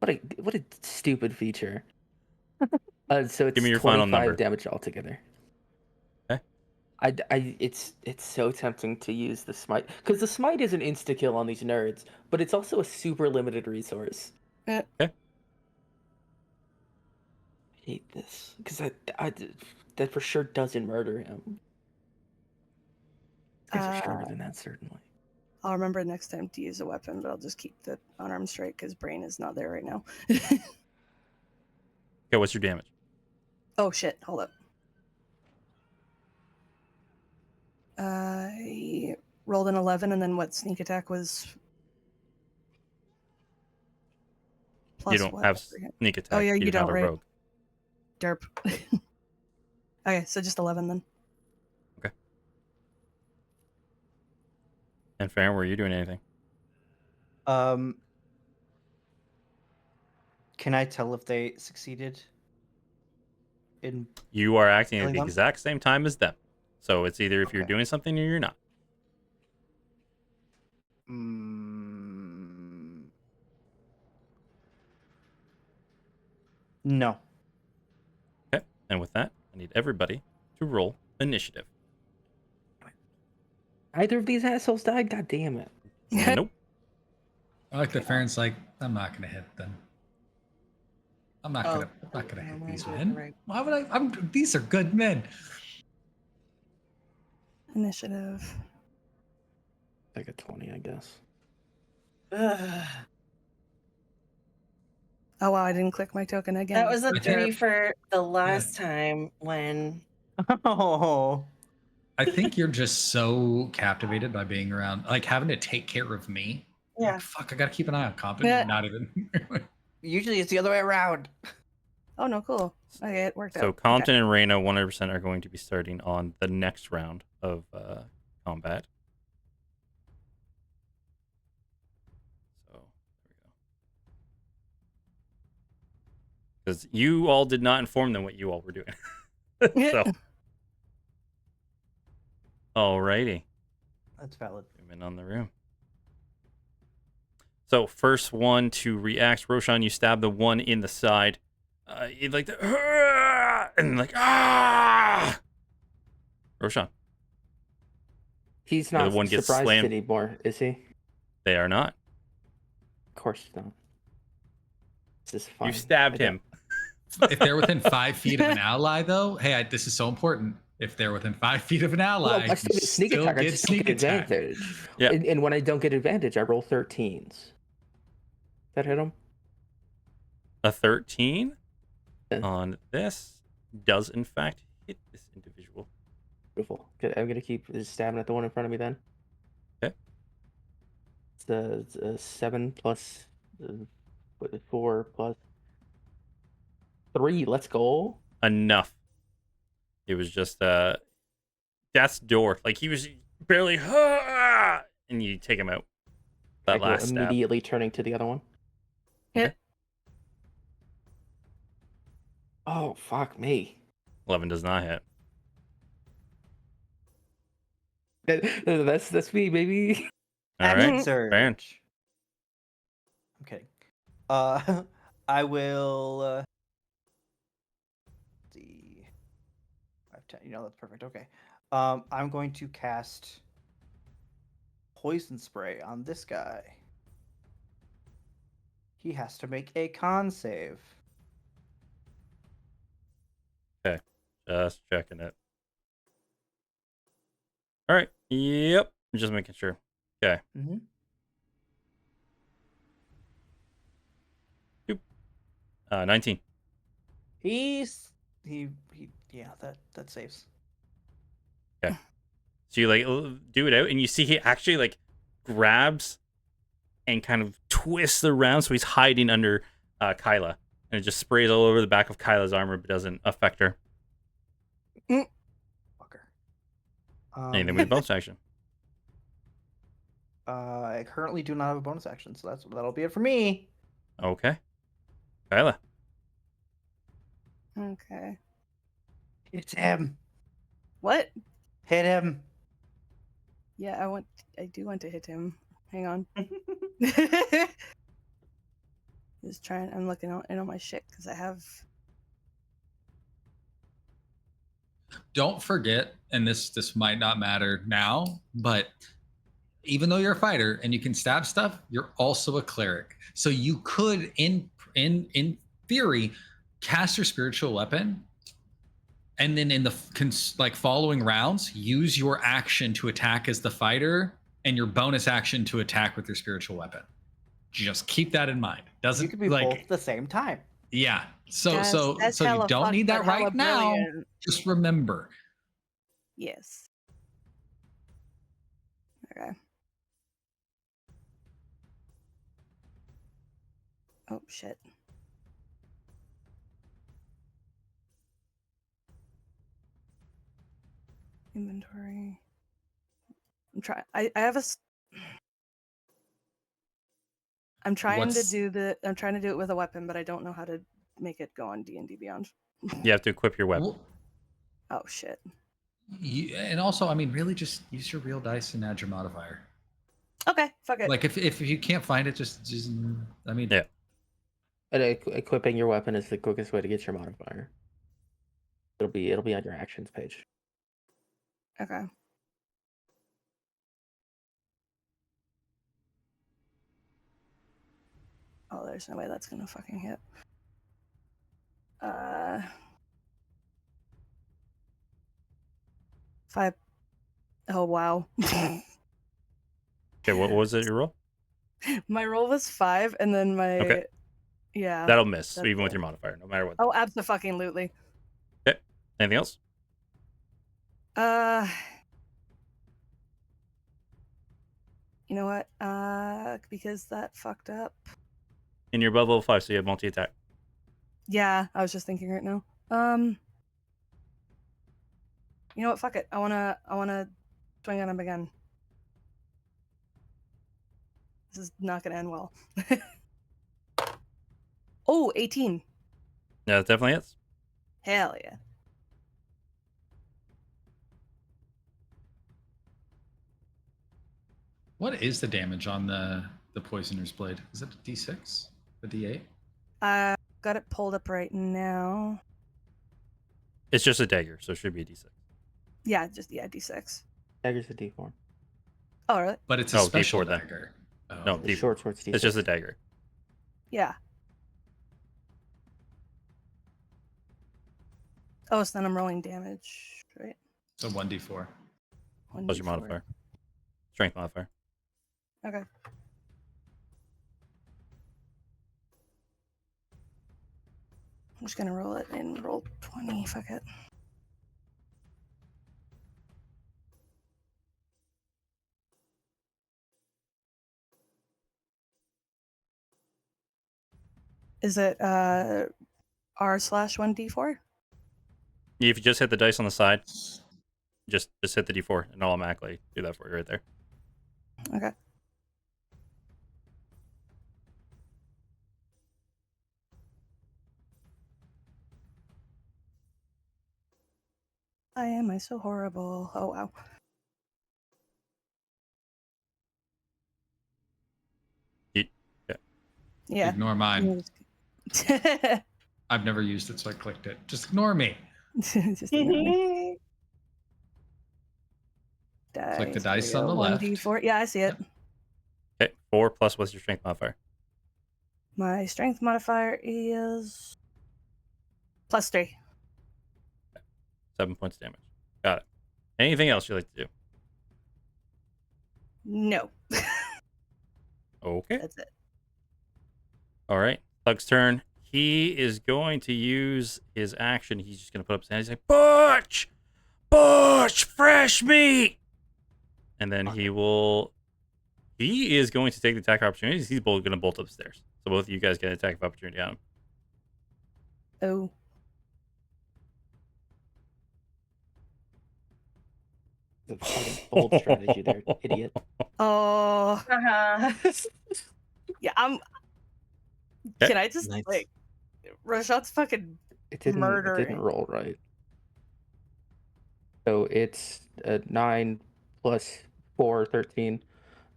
Speaker 5: What a stupid feature. So it's
Speaker 2: Give me your final
Speaker 5: 25
Speaker 2: number.
Speaker 5: damage altogether.
Speaker 2: Okay.
Speaker 5: It's so tempting to use the smite because the smite is an insta kill on these nerds, but it's also a super limited resource.
Speaker 6: Eh,
Speaker 2: Okay.
Speaker 5: I hate this because that for sure doesn't murder him. Things are stronger than that, certainly.
Speaker 6: I'll remember next time to use a weapon, but I'll just keep the unarmed strike because brain is not there right now.
Speaker 2: Okay, what's your damage?
Speaker 6: Oh shit, hold up. I rolled an 11, and then what sneak attack was plus
Speaker 2: You don't
Speaker 6: what?
Speaker 2: have sneak attack.
Speaker 6: Oh yeah, you
Speaker 2: You're not
Speaker 6: don't,
Speaker 2: a
Speaker 6: right?
Speaker 2: rogue.
Speaker 6: Derp. Okay, so just 11 then.
Speaker 2: Okay. And Farron, were you doing anything?
Speaker 4: Can I tell if they succeeded in
Speaker 2: You are acting at
Speaker 4: killing
Speaker 2: the
Speaker 4: them?
Speaker 2: exact same time as them. So it's either if you're
Speaker 4: Okay.
Speaker 2: doing something or you're not.
Speaker 4: No.
Speaker 2: Okay. And with that, I need everybody to roll initiative.
Speaker 5: Either of these assholes died. God damn it.
Speaker 2: Nope.
Speaker 1: I like that Farron's like, I'm not gonna hit them. I'm not gonna hit these men.
Speaker 6: Right.
Speaker 1: Why would I? These are good men.
Speaker 6: Initiative.
Speaker 5: Like a 20, I guess.
Speaker 6: Oh wow, I didn't click my token again.
Speaker 3: That was a
Speaker 1: Right
Speaker 3: 3
Speaker 1: there.
Speaker 3: for the last time when.
Speaker 4: Oh.
Speaker 1: I think you're just so captivated by being around, like having to take care of me.
Speaker 3: Yeah.
Speaker 1: Like, fuck, I gotta keep an eye on comp, and
Speaker 6: Yeah.
Speaker 1: you're not even.
Speaker 4: Usually it's the other way around.
Speaker 6: Oh no, cool. Okay, it worked
Speaker 2: So
Speaker 6: out.
Speaker 2: Compton and Reyna 100% are going to be starting on the next round of combat. So there we go. Because you all did not inform them what you all were doing. So, alrighty.
Speaker 4: That's valid.
Speaker 2: Women on the room. So first one to react, Roshan, you stab the one in the side. You like the and like Roshan.
Speaker 5: He's
Speaker 2: The
Speaker 5: not
Speaker 2: one gets
Speaker 5: surprised
Speaker 2: slammed.
Speaker 5: anymore, is he?
Speaker 2: They are not.
Speaker 5: Of course he's not. This is fine.
Speaker 2: You stabbed
Speaker 5: I get-
Speaker 2: him.
Speaker 1: If they're within 5 feet of an ally, though, hey, this is so important. If they're within 5 feet of an ally,
Speaker 5: Well, I still
Speaker 1: you
Speaker 5: get sneak attack. I just don't get
Speaker 1: attack.
Speaker 5: advantage.
Speaker 2: Yeah.
Speaker 5: And when I don't get advantage, I roll 13s. That hit him?
Speaker 2: A 13
Speaker 5: Yeah.
Speaker 2: on this does in fact hit this individual.
Speaker 5: Beautiful. Okay, I'm gonna keep stabbing at the one in front of me then.
Speaker 2: Okay.
Speaker 5: It's a 7 plus 4 plus 3. Let's go.
Speaker 2: Enough. It was just death's door. Like he was barely and you take him out. That
Speaker 5: I go
Speaker 2: last stab.
Speaker 5: immediately turning to the other one.
Speaker 6: Hit.
Speaker 5: Oh, fuck me.
Speaker 2: 11 does not hit.
Speaker 5: That's me, baby.
Speaker 2: All
Speaker 4: Action
Speaker 2: right.
Speaker 4: surge.
Speaker 2: Baron.
Speaker 4: I'm kidding. I will. See. 5, 10. You know that's perfect. Okay. I'm going to cast poison spray on this guy. He has to make a con save.
Speaker 2: Just checking it. All right. Yep. Just making sure. Okay.
Speaker 4: Mm-hmm.
Speaker 2: 19.
Speaker 4: Yeah, that saves.
Speaker 2: So you like do it out, and you see he actually like grabs and kind of twists around, so he's hiding under Kyla, and it just sprays all over the back of Kyla's armor, but doesn't affect her.
Speaker 4: Fucker.
Speaker 2: Anything with your bonus action.
Speaker 4: I currently do not have a bonus action, so that'll be it for me.
Speaker 2: Okay. Kyla.
Speaker 6: Okay.
Speaker 4: It's him.
Speaker 6: What?
Speaker 4: Hit him.
Speaker 6: Yeah, I do want to hit him. Hang on. Just trying. I'm looking in on my shit because I have.
Speaker 1: Don't forget, and this might not matter now, but even though you're a fighter and you can stab stuff, you're also a cleric. So you could, in theory, cast your spiritual weapon, and then in the following rounds, use your action to attack as the fighter, and your bonus action to attack with your spiritual weapon. Just keep that in mind. Doesn't
Speaker 4: You could be both at the same time.
Speaker 1: Yeah. So
Speaker 6: That's
Speaker 1: you
Speaker 6: hella
Speaker 1: don't
Speaker 6: fucked,
Speaker 1: need that
Speaker 6: but hella
Speaker 1: right now.
Speaker 6: brilliant.
Speaker 1: Just remember.
Speaker 6: Yes. All Okay. Oh shit. Inventory. I'm trying. I have a. I'm trying to do the. I'm trying to do it with a weapon, but I don't know how to make it go on D&D Beyond.
Speaker 2: You have to equip your weapon.
Speaker 1: Well,
Speaker 6: Oh shit.
Speaker 1: and also, I mean, really, just use your real dice and add your modifier.
Speaker 6: Okay, fuck it.
Speaker 1: Like if you can't find it, just I mean,
Speaker 2: Yeah.
Speaker 5: And equipping your weapon is the quickest way to get your modifier. It'll be on your actions page.
Speaker 6: Okay. Oh, there's no way that's gonna fucking hit. 5. Oh wow.
Speaker 2: Okay, what was it? Your roll?
Speaker 6: My roll was 5, and then my
Speaker 2: Okay.
Speaker 6: yeah.
Speaker 2: That'll miss
Speaker 6: that's
Speaker 2: even with
Speaker 6: it.
Speaker 2: your modifier, no matter what.
Speaker 6: Oh, abso-fucking-lutely.
Speaker 2: Okay. Anything else?
Speaker 6: You know what? Because that fucked up.
Speaker 2: And you're above level 5, so you have multi-attack.
Speaker 6: Yeah, I was just thinking right now. You know what? Fuck it. I wanna swing at him again. This is not gonna end well. Oh, 18.
Speaker 2: Yeah, that definitely hits.
Speaker 6: Hell yeah.
Speaker 1: what is the damage on the poisoner's blade? Is it a D6? A D8?
Speaker 6: I got it pulled up right now.
Speaker 2: It's just a dagger, so it should be a D6.
Speaker 6: Yeah, D6.
Speaker 5: Dagger's a D4.
Speaker 6: Oh, really?
Speaker 1: But it's a
Speaker 2: Oh,
Speaker 1: special
Speaker 2: D4 then.
Speaker 1: dagger. Oh.
Speaker 2: No,
Speaker 5: The
Speaker 2: D4.
Speaker 5: short sword's D6.
Speaker 2: It's just a dagger.
Speaker 6: Yeah. Oh, so then I'm rolling damage, right?
Speaker 1: So 1d4.
Speaker 2: Plus your
Speaker 6: 1d4.
Speaker 2: modifier. Strength modifier.
Speaker 6: Okay. I'm just gonna roll it and roll 20. Fuck it. Is it r/1d4?
Speaker 2: If you just hit the dice on the side, just hit the D4 and it'll automatically do that for you right there.
Speaker 6: Okay. Am I so horrible? Oh wow. Yeah.
Speaker 1: Ignore mine.
Speaker 6: Just
Speaker 1: I've never used it, so I clicked it. Just ignore me.
Speaker 6: ignore me.
Speaker 1: Click the
Speaker 6: Dice,
Speaker 1: dice
Speaker 6: there
Speaker 1: on
Speaker 6: we
Speaker 1: the
Speaker 6: go.
Speaker 1: left.
Speaker 6: 1d4. Yeah, I see it.
Speaker 2: Okay, 4 plus what's your strength modifier?
Speaker 6: My strength modifier is +3.
Speaker 2: 7 points of damage. Got it. Anything else you'd like to do?
Speaker 6: No.
Speaker 2: Okay.
Speaker 6: That's it.
Speaker 2: All right. Thug's turn. He is going to use his action. He's just going to put up his hand. He's like, Butch! Butch! Fresh meat! And then he is going to take the attack opportunities. He's going to bolt upstairs. So both of you guys get an attack of opportunity on him.
Speaker 6: Oh.
Speaker 5: The fucking bold strategy there, idiot.
Speaker 6: Oh. Yeah, I'm.
Speaker 2: Okay.
Speaker 6: Can I just
Speaker 4: Nice.
Speaker 6: like Rashad's fucking
Speaker 5: It didn't
Speaker 6: murdering.
Speaker 5: roll right. So it's a 9 plus 4, 13.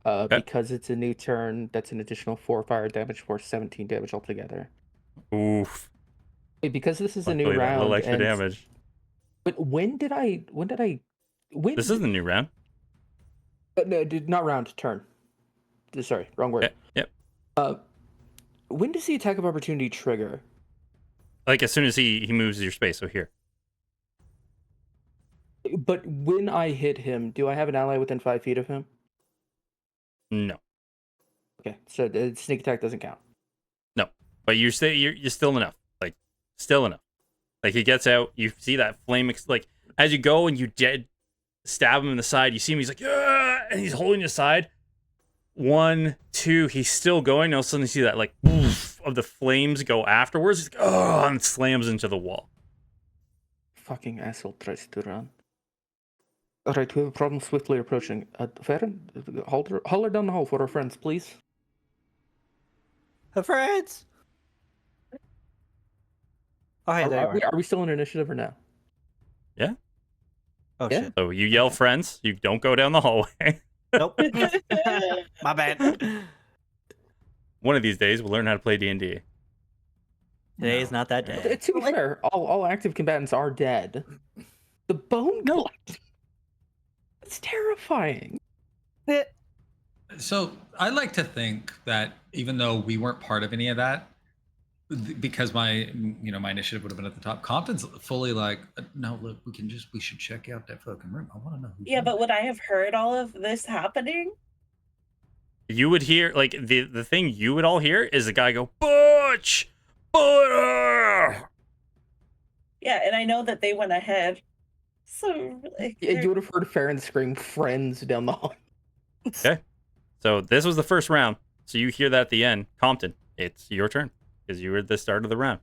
Speaker 5: Because it's a new turn, that's an additional 4 fire damage for 17 damage altogether.
Speaker 2: Oof.
Speaker 5: Wait, because this is a new
Speaker 2: Luckily, that
Speaker 5: round.
Speaker 2: little extra
Speaker 5: and-
Speaker 2: damage.
Speaker 5: But when?
Speaker 2: This is the new round.
Speaker 5: No, not round, turn. Sorry, wrong word.
Speaker 2: Yep.
Speaker 5: When does the attack of opportunity trigger?
Speaker 2: Like as soon as he moves your space. So here.
Speaker 5: But when I hit him, do I have an ally within 5 feet of him?
Speaker 2: No.
Speaker 5: Okay, so the sneak attack doesn't count.
Speaker 2: No. But you're still enough. Like still enough. Like he gets out, you see that flame like as you go and you stab him in the side, you see him, he's like, yeah, and he's holding his side. 1, 2, he's still going. All of a sudden, you see that like woof of the flames go afterwards. He's like, oh, and slams into the wall.
Speaker 5: Fucking asshole tries to run. Alright, we have a problem swiftly approaching. Farron, holler down the hall for our friends, please.
Speaker 4: Her friends. Oh, hey, there you are.
Speaker 5: Are we still in initiative or no?
Speaker 2: Yeah.
Speaker 4: Oh
Speaker 5: Yeah.
Speaker 4: shit.
Speaker 2: So you yell friends. You don't go down the hallway.
Speaker 4: Nope. My bad.
Speaker 2: One of these days, we'll learn how to play D&D.
Speaker 4: Today is not that day.
Speaker 5: To be fair, all active combatants are dead. The bone collector. It's terrifying.
Speaker 1: So I like to think that even though we weren't part of any of that, because my initiative would have been at the top, Compton's fully like, no, look, we should check out that fucking room. I want to know who's
Speaker 3: Yeah,
Speaker 1: in
Speaker 3: but
Speaker 1: there."
Speaker 3: would I have heard all of this happening?
Speaker 2: You would hear, like, the thing you would all hear is the guy go, Butch! Butter!
Speaker 3: Yeah, and I know that they went ahead. So like,
Speaker 5: Yeah, you would have heard Farron scream friends down the hall.
Speaker 2: Okay. So this was the first round. So you hear that at the end. Compton, it's your turn. Because you were at the start of the round.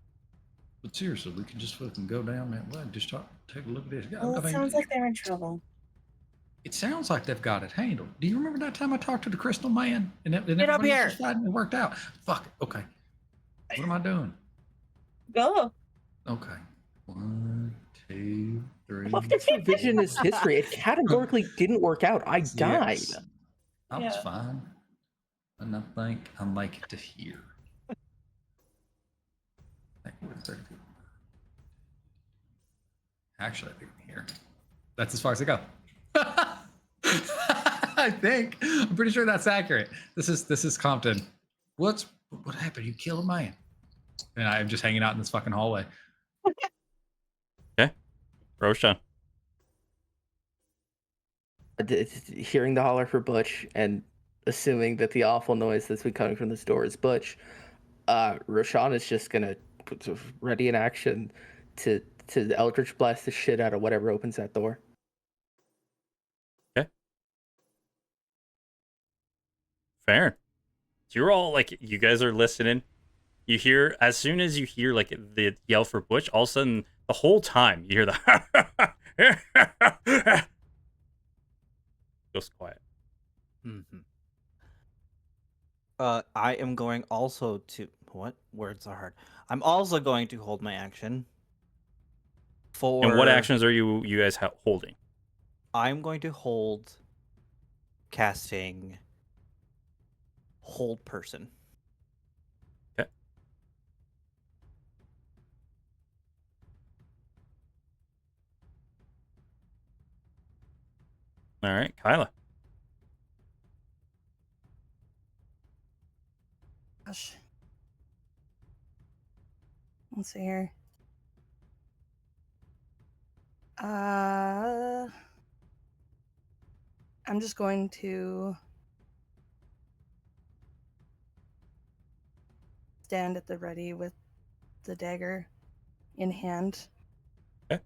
Speaker 1: But seriously, we can just fucking go down that way. Just take a look at this.
Speaker 3: well,
Speaker 1: I
Speaker 3: it
Speaker 1: mean,
Speaker 3: sounds like they're in trouble.
Speaker 1: it sounds like they've got it handled. Do you remember that time I talked to the Crystal Man and
Speaker 4: Get up
Speaker 1: everybody else
Speaker 4: here.
Speaker 1: was fighting and it worked out? Fuck. Okay. What am I doing?
Speaker 3: Go.
Speaker 1: Okay. 1, 2, 3.
Speaker 5: Fuck, this revision is history. It categorically didn't work out. I died.
Speaker 1: Yes. I was
Speaker 3: Yeah.
Speaker 1: fine. And I think I make it to here. I think we're 30 people. Actually, I think I'm here. That's as far as I go. I think. I'm pretty sure that's accurate. This is Compton. What happened? You killed a man. And I'm just hanging out in this fucking hallway.
Speaker 2: Okay. Roshan.
Speaker 5: Hearing the holler for Butch and assuming that the awful noise that's been coming from this door is Butch, Roshan is just gonna put ready in action to Eldritch blast the shit out of whatever opens that door.
Speaker 2: Okay. Fair. So you're all like, you guys are listening. You hear, as soon as you hear like the yell for Butch, all of a sudden, the whole time, you hear the goes quiet.
Speaker 4: Mm-hmm. I am going also to what words are hard. I'm also going to hold my action. For
Speaker 2: And what actions are you guys holding?
Speaker 4: I'm going to hold casting hold person.
Speaker 2: Okay. All right, Kyla.
Speaker 6: Gosh. Let's see here. I'm just going to stand at the ready with the dagger in hand.
Speaker 2: Okay.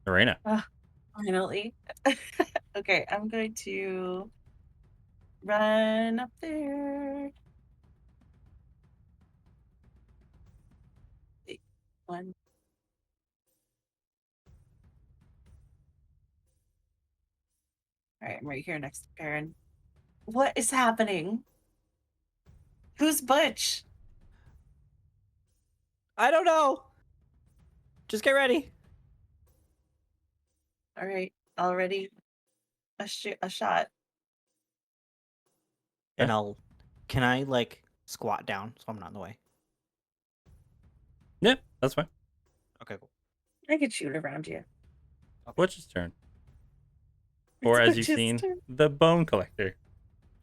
Speaker 2: Arena.
Speaker 3: Finally. Okay, I'm going to run up there. Wait, 1. All right, I'm right here next to Perrin. What is happening? Who's Butch?
Speaker 4: I don't know. Just get ready.
Speaker 3: All right, already a shot.
Speaker 4: And can I like squat down so I'm not in the way?
Speaker 2: Yeah, that's fine.
Speaker 4: Okay, cool.
Speaker 3: I could shoot around you.
Speaker 2: Butch's turn. Or as you've
Speaker 3: Butch's
Speaker 2: seen,
Speaker 3: turn.
Speaker 2: the Bone Collector.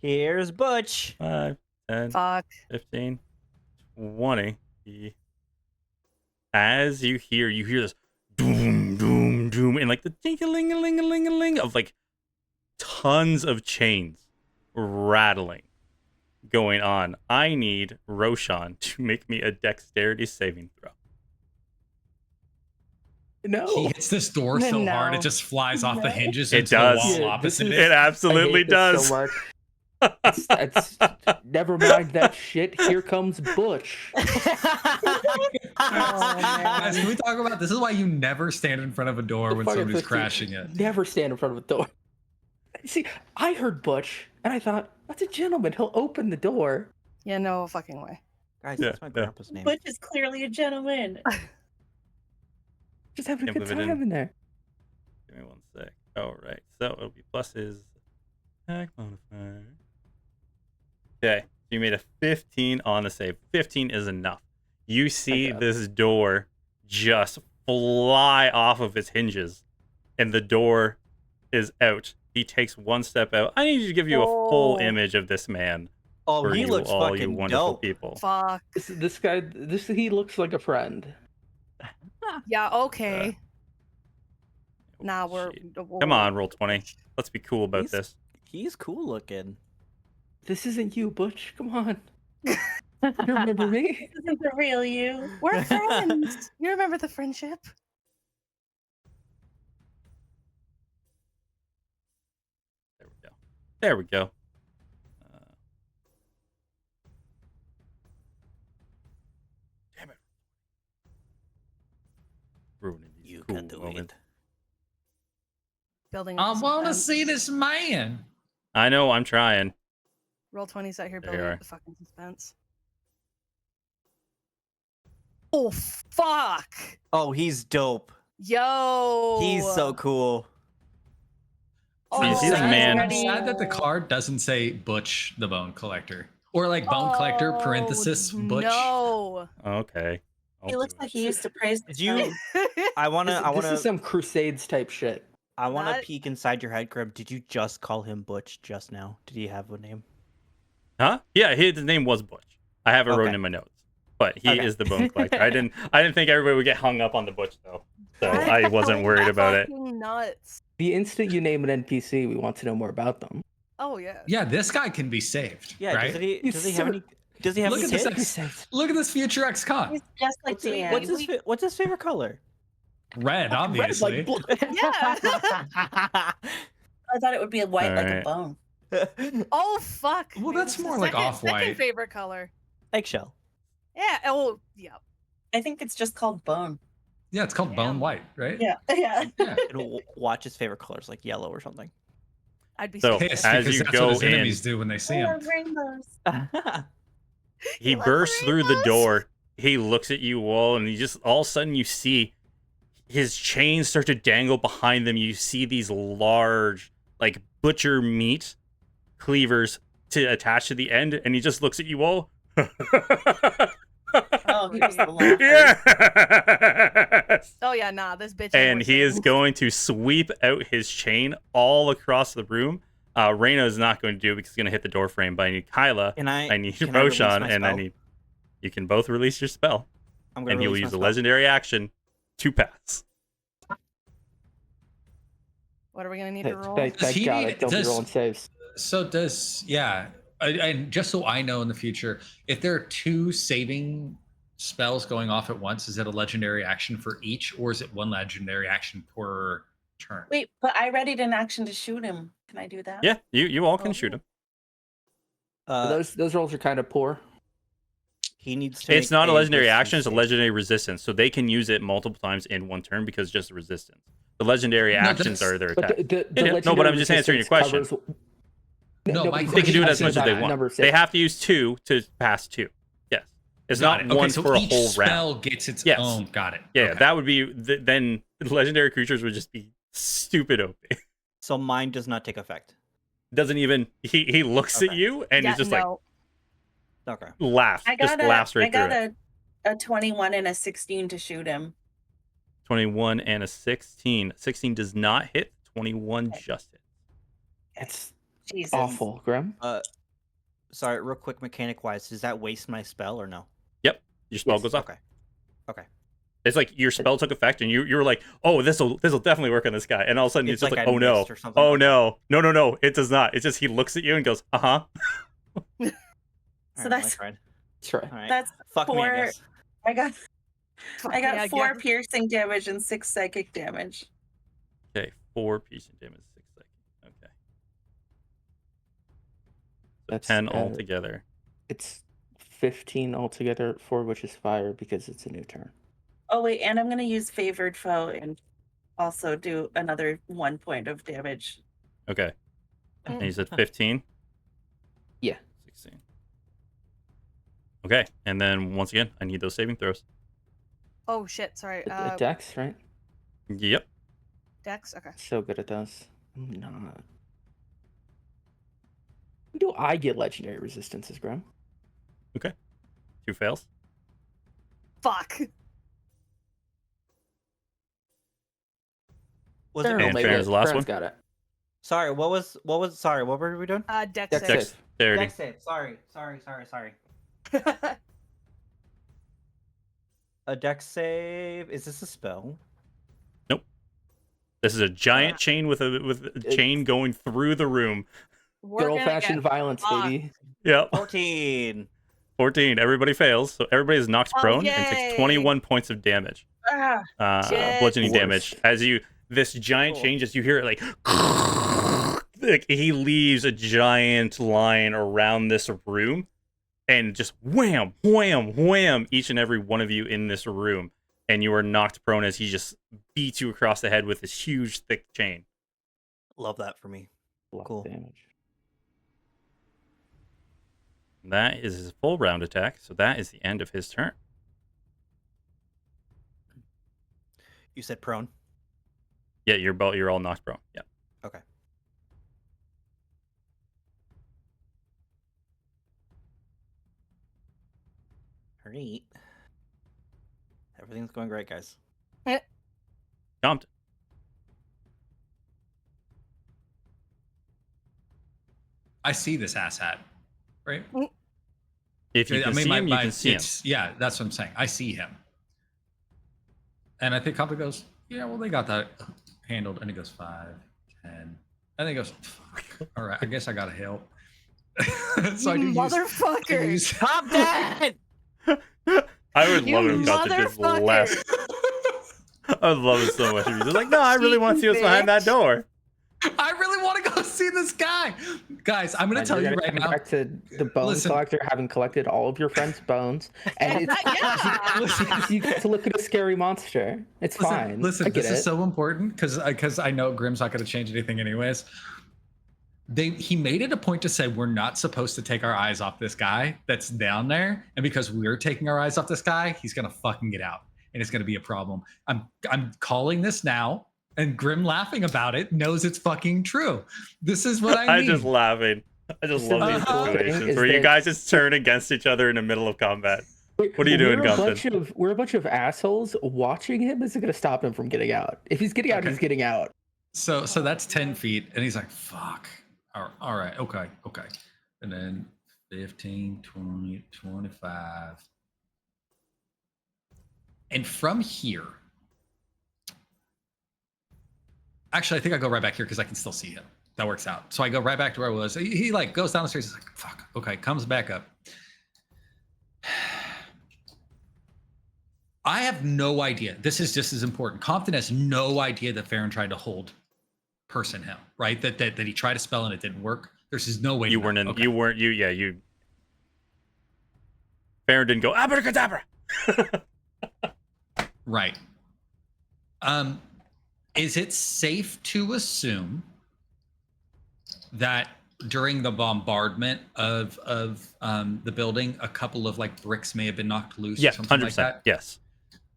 Speaker 4: Here's Butch.
Speaker 2: 5, 10,
Speaker 6: Fuck.
Speaker 2: 15, 20. As you hear this doom, doom, doom, and like the ding-a-ling-a-ling-a-ling-a-ling of like tons of chains rattling going on. I need Roshan to make me a dexterity saving throw.
Speaker 5: No.
Speaker 1: He hits this door so hard it
Speaker 6: No.
Speaker 1: just flies off the hinges
Speaker 2: It
Speaker 1: into
Speaker 2: does.
Speaker 1: the wall
Speaker 5: Yeah,
Speaker 1: opposite
Speaker 5: this
Speaker 1: it.
Speaker 2: It
Speaker 5: I
Speaker 2: absolutely
Speaker 5: hate this
Speaker 2: does.
Speaker 5: so much. It's never mind that shit. Here comes Butch.
Speaker 1: Guys, can we talk about this? Is why you never stand in front of a door when
Speaker 5: Fucking
Speaker 1: somebody's
Speaker 5: 50.
Speaker 1: crashing it.
Speaker 5: Never stand in front of a door. See, I heard Butch, and I thought, that's a gentleman. He'll open the door.
Speaker 6: Yeah, no fucking way.
Speaker 4: Guys,
Speaker 2: Yeah,
Speaker 4: that's my grandpa's name.
Speaker 3: Butch is clearly a gentleman.
Speaker 5: Just having a
Speaker 2: Can't
Speaker 5: good
Speaker 2: believe it
Speaker 5: time in there.
Speaker 2: Give me 1 sec. All right. So it'll be plus his attack modifier. Okay. You made a 15 on the save. 15 is enough. You see
Speaker 5: got
Speaker 2: this door just fly off of its hinges, and the door is out. He takes 1 step out. I need you to give you a full
Speaker 6: Oh.
Speaker 2: image of this man.
Speaker 4: Oh,
Speaker 2: For
Speaker 4: he
Speaker 2: you,
Speaker 4: looks
Speaker 2: all you
Speaker 4: fucking
Speaker 2: wonderful
Speaker 4: dope.
Speaker 2: people.
Speaker 6: Fuck.
Speaker 5: This guy, he looks like a friend.
Speaker 6: Yeah, okay. Nah,
Speaker 2: Shit. Come on, roll 20. Let's be cool about
Speaker 4: He's-
Speaker 2: this.
Speaker 4: He's cool looking.
Speaker 5: This isn't you, Butch. Come on. You remember me?
Speaker 3: This isn't the real you.
Speaker 6: We're friends. You remember the friendship?
Speaker 2: There we go. There we go. Damn it. Ruining these
Speaker 4: You
Speaker 2: cool
Speaker 4: can do
Speaker 2: moments.
Speaker 4: it.
Speaker 6: Building.
Speaker 1: I
Speaker 6: up
Speaker 1: want to
Speaker 6: suspense.
Speaker 1: see this man.
Speaker 2: I know, I'm trying.
Speaker 6: Roll 20's out here
Speaker 2: There you
Speaker 6: building
Speaker 2: are.
Speaker 6: up the fucking suspense. Oh fuck!
Speaker 4: Oh, he's dope.
Speaker 6: Yo.
Speaker 4: He's so cool.
Speaker 2: You see this
Speaker 1: sad,
Speaker 2: man-
Speaker 1: I'm sad that the card doesn't say Butch the Bone Collector. Or like Bone Collector, parenthesis, Butch.
Speaker 6: No.
Speaker 2: Okay.
Speaker 3: He looks like he used to praise the
Speaker 4: Did you?
Speaker 3: sun.
Speaker 4: I wanna.
Speaker 5: This is some Crusades type shit.
Speaker 4: I wanna
Speaker 6: That-
Speaker 4: peek inside your head, Grim. Did you just call him Butch just now? Did he have a name?
Speaker 2: Huh? Yeah, his name was Butch. I have it written
Speaker 4: Okay.
Speaker 2: in my notes. But he
Speaker 4: Okay.
Speaker 2: is the Bone Collector. I didn't think everybody would get hung up on the Butch though. So
Speaker 6: That's
Speaker 2: I wasn't worried about it.
Speaker 6: fucking nuts.
Speaker 5: The instant you name an NPC, we want to know more about them.
Speaker 6: Oh yeah.
Speaker 1: Yeah, this guy can be saved.
Speaker 4: Yeah.
Speaker 1: right?
Speaker 4: Does he?
Speaker 5: He's
Speaker 4: Does he have
Speaker 5: so-
Speaker 4: any? Does he have
Speaker 1: Look
Speaker 4: any
Speaker 1: at this
Speaker 4: kids?
Speaker 1: ex- Look at this future ex-con.
Speaker 3: He's just like
Speaker 4: What's his,
Speaker 3: Dan.
Speaker 4: what's his favorite color?
Speaker 1: Red, obviously.
Speaker 6: Yeah.
Speaker 3: I thought it would be white like a
Speaker 2: Alright.
Speaker 3: bone.
Speaker 6: Oh fuck.
Speaker 1: Well,
Speaker 6: Maybe
Speaker 1: that's
Speaker 6: it's the
Speaker 1: more like
Speaker 6: second
Speaker 1: off-white.
Speaker 6: favorite color.
Speaker 4: Eggshell.
Speaker 6: Yeah. Oh yeah.
Speaker 3: I think it's just called bone.
Speaker 1: Yeah, it's called Bone White, right?
Speaker 3: Yeah, yeah.
Speaker 1: Yeah.
Speaker 4: It'll watch his favorite colors, like yellow or something.
Speaker 6: I'd be
Speaker 2: So,
Speaker 1: Pissed
Speaker 2: as
Speaker 1: because
Speaker 2: you
Speaker 1: that's
Speaker 2: go
Speaker 1: what his
Speaker 2: in-
Speaker 1: enemies do when they see
Speaker 3: I
Speaker 1: him.
Speaker 3: love rainbows.
Speaker 2: He
Speaker 6: loves
Speaker 2: bursts through the
Speaker 6: rainbows.
Speaker 2: door. He looks at you all, and you just all of a sudden you see his chains start to dangle behind them. You see these large, like butcher meat cleavers to attach to the end, and he just looks at you all.
Speaker 3: Oh, he was the laugher.
Speaker 2: Yes.
Speaker 6: Oh yeah, nah, this bitch. ain't
Speaker 2: And
Speaker 6: worth
Speaker 2: he
Speaker 6: it.
Speaker 2: is going to sweep out his chain all across the room. Reyna is not going to do it because he's going to hit the door frame. But I need Kyla,
Speaker 4: I
Speaker 2: need
Speaker 4: can I release
Speaker 2: Roshan,
Speaker 4: my
Speaker 2: and I
Speaker 4: spell?
Speaker 2: need. You can both release your spell,
Speaker 4: I'm gonna
Speaker 2: and he will
Speaker 4: release my
Speaker 2: use a
Speaker 4: spell.
Speaker 2: legendary action to pass.
Speaker 6: What are we gonna need to roll?
Speaker 5: Thank
Speaker 1: Does he
Speaker 5: God I
Speaker 1: need-
Speaker 5: don't be
Speaker 1: does-
Speaker 5: rolling saves.
Speaker 1: So does and just so I know in the future, if there are 2 saving spells going off at once, is it a legendary action for each, or is it 1 legendary action per turn?
Speaker 3: Wait, but I readied an action to shoot him. Can I do that?
Speaker 2: Yeah, you all can
Speaker 6: Oh.
Speaker 2: shoot him.
Speaker 5: Those rolls are kind of poor.
Speaker 4: He needs to.
Speaker 2: It's
Speaker 4: make
Speaker 2: not a legendary
Speaker 4: wisdom
Speaker 2: action; it's a
Speaker 4: save.
Speaker 2: legendary resistance. So they can use it multiple times in one turn because it's just a resistance. The legendary
Speaker 1: No,
Speaker 2: actions
Speaker 1: that's-
Speaker 2: are their
Speaker 5: But
Speaker 2: attack.
Speaker 5: the
Speaker 2: Yeah, no, but
Speaker 5: legendary
Speaker 2: I'm just answering your
Speaker 5: resistance
Speaker 2: question.
Speaker 1: No, my
Speaker 5: but
Speaker 2: They can do it
Speaker 5: I
Speaker 2: as
Speaker 5: said
Speaker 2: much as
Speaker 5: that
Speaker 2: they
Speaker 5: a
Speaker 2: want.
Speaker 5: number of
Speaker 2: They
Speaker 5: saves.
Speaker 2: have to use 2 to pass 2. Yes, it's
Speaker 1: Got
Speaker 2: not
Speaker 1: it.
Speaker 2: one
Speaker 1: Okay, so
Speaker 2: for a
Speaker 1: each
Speaker 2: whole
Speaker 1: spell
Speaker 2: round.
Speaker 1: gets its
Speaker 2: Yes.
Speaker 1: own. Got it.
Speaker 2: Yeah,
Speaker 1: Okay.
Speaker 2: that would be then legendary creatures would just be stupid OP.
Speaker 4: So mine does not take effect.
Speaker 2: Doesn't even he looks at
Speaker 4: Okay.
Speaker 2: you and
Speaker 6: Yeah,
Speaker 2: he's just
Speaker 6: no.
Speaker 4: Okay.
Speaker 2: like laughs,
Speaker 3: I
Speaker 2: just
Speaker 3: got
Speaker 2: laughs right through it.
Speaker 3: a 21 and a 16 to shoot him.
Speaker 2: 21 and a 16. 16 does not hit. 21
Speaker 3: Okay.
Speaker 2: just hit.
Speaker 5: It's
Speaker 3: Jesus.
Speaker 5: awful, Grim.
Speaker 4: Sorry, real quick, mechanic wise, does that waste my spell or no?
Speaker 2: Your spell
Speaker 5: Yes.
Speaker 2: goes off.
Speaker 4: Okay. Okay.
Speaker 2: It's like your spell took effect, and you were like, "Oh, this will definitely work on this guy." And all of a sudden, it's just like,
Speaker 4: I
Speaker 2: "Oh no,
Speaker 4: missed or something.
Speaker 2: oh no, it does not." It's just he looks at you and goes, "Uh huh."
Speaker 4: Alright, well, I
Speaker 3: that's-
Speaker 4: tried.
Speaker 5: That's right.
Speaker 4: All right.
Speaker 3: That's
Speaker 4: Fuck me, I
Speaker 3: 4.
Speaker 4: guess.
Speaker 3: I got
Speaker 6: Fuck
Speaker 3: I got
Speaker 6: yeah,
Speaker 3: 4
Speaker 6: guess.
Speaker 3: piercing damage and 6 psychic damage.
Speaker 2: Okay, 4 piercing damage, 6 psychic. Okay. So
Speaker 5: That's
Speaker 2: 10 altogether.
Speaker 5: It's 15 altogether, 4 which is fire because it's a new turn.
Speaker 3: Oh wait, and I'm going to use favored foe and also do another 1 point of damage.
Speaker 2: Okay. And you said 15?
Speaker 5: Yeah.
Speaker 2: 16. Okay, and then once again, I need those saving throws.
Speaker 6: Oh shit, sorry.
Speaker 5: Dex, right?
Speaker 2: Yep.
Speaker 6: Dex? Okay.
Speaker 5: So good at those. I'm not. When do I get legendary resistances, Grim?
Speaker 2: Okay. 2 fails.
Speaker 6: Fuck.
Speaker 4: Was it?
Speaker 2: And Farron's the last
Speaker 5: Farron's
Speaker 2: one?
Speaker 5: got it.
Speaker 4: Sorry, what were we doing?
Speaker 6: Dex
Speaker 5: Dex
Speaker 6: save.
Speaker 5: save.
Speaker 2: Dexterity.
Speaker 4: Dex save. Sorry. A dex save. Is this a spell?
Speaker 2: This is a giant chain with a chain going through the room.
Speaker 6: We're
Speaker 5: Good
Speaker 6: gonna
Speaker 5: old-fashioned
Speaker 6: get
Speaker 5: violence,
Speaker 6: fucked.
Speaker 5: baby.
Speaker 2: Yep.
Speaker 4: 14.
Speaker 2: 14. Everybody fails, so everybody is knocked
Speaker 6: Oh,
Speaker 2: prone and takes
Speaker 6: yay.
Speaker 2: 21 points of damage.
Speaker 3: Ah,
Speaker 2: Bludgeoning
Speaker 5: Worst.
Speaker 2: damage. As this giant
Speaker 4: Cool.
Speaker 2: changes, you hear it like he leaves a giant line around this room and just wham, wham, wham, each and every one of you in this room. And you are knocked prone as he just beats you across the head with this huge, thick chain.
Speaker 4: Love that for me.
Speaker 5: Lot of
Speaker 4: Cool.
Speaker 5: damage.
Speaker 2: That is his full round attack, so that is the end of his turn.
Speaker 4: You said prone.
Speaker 2: Yeah, you're all knocked prone. Yeah.
Speaker 4: Okay. Alright. Everything's going great, guys.
Speaker 2: Compton.
Speaker 1: I see this asshat, right?
Speaker 2: If you can see him, you can see him.
Speaker 1: Yeah, that's what I'm saying. I see him. And I think Compton goes, yeah, well, they got that handled. And he goes 5, 10. And then he goes, fuck. All right, I guess I got to help. So I do
Speaker 6: Motherfucker.
Speaker 4: Top 10!
Speaker 2: I would
Speaker 6: You
Speaker 2: love it if Compton just
Speaker 6: motherfucker.
Speaker 2: left. I would love it so much if he was like, no, I really want to see what's behind that
Speaker 6: Bitch.
Speaker 2: door.
Speaker 1: I really want to go see this guy. Guys, I'm going to tell you right now.
Speaker 5: Back to the bone
Speaker 1: Listen.
Speaker 5: collector having collected all of your friends' bones, and it's
Speaker 6: Yeah.
Speaker 5: you get to look at a scary monster. It's fine.
Speaker 1: Listen,
Speaker 5: I get
Speaker 1: this
Speaker 5: it.
Speaker 1: is so important because I know Grimm's not going to change anything anyways. He made it a point to say we're not supposed to take our eyes off this guy that's down there, and because we're taking our eyes off this guy, he's going to fucking get out, and it's going to be a problem. I'm calling this now, and Grimm laughing about it knows it's fucking true. This is what I mean.
Speaker 2: I'm just laughing. I just love these situations
Speaker 5: Is
Speaker 2: where you
Speaker 5: that-
Speaker 2: guys just turn against each other in the middle of combat. What are you doing, Compton?
Speaker 5: We're a bunch of assholes. Watching him isn't going to stop him from getting out. If he's getting out,
Speaker 1: Okay.
Speaker 5: he's getting out.
Speaker 1: So that's 10 feet, and he's like, fuck. All right, okay. And then 15, 20, 25. And from here, actually, I think I go right back here because I can still see him. That works out. So I go right back to where I was. He like goes down the stairs. He's like, fuck, okay, comes back up. I have no idea. This is just as important. Compton has no idea that Farron tried to hold person him, right? That he tried to spell and it didn't work. There's just no way.
Speaker 2: You
Speaker 1: to know.
Speaker 2: weren't in.
Speaker 1: Okay.
Speaker 2: You. Farron didn't go abracadabra.
Speaker 1: Right. Is it safe to assume that during the bombardment of the building, a couple of like bricks may have been knocked loose?
Speaker 2: Yeah,
Speaker 1: or something
Speaker 2: 100%.
Speaker 1: like that?
Speaker 2: Yes.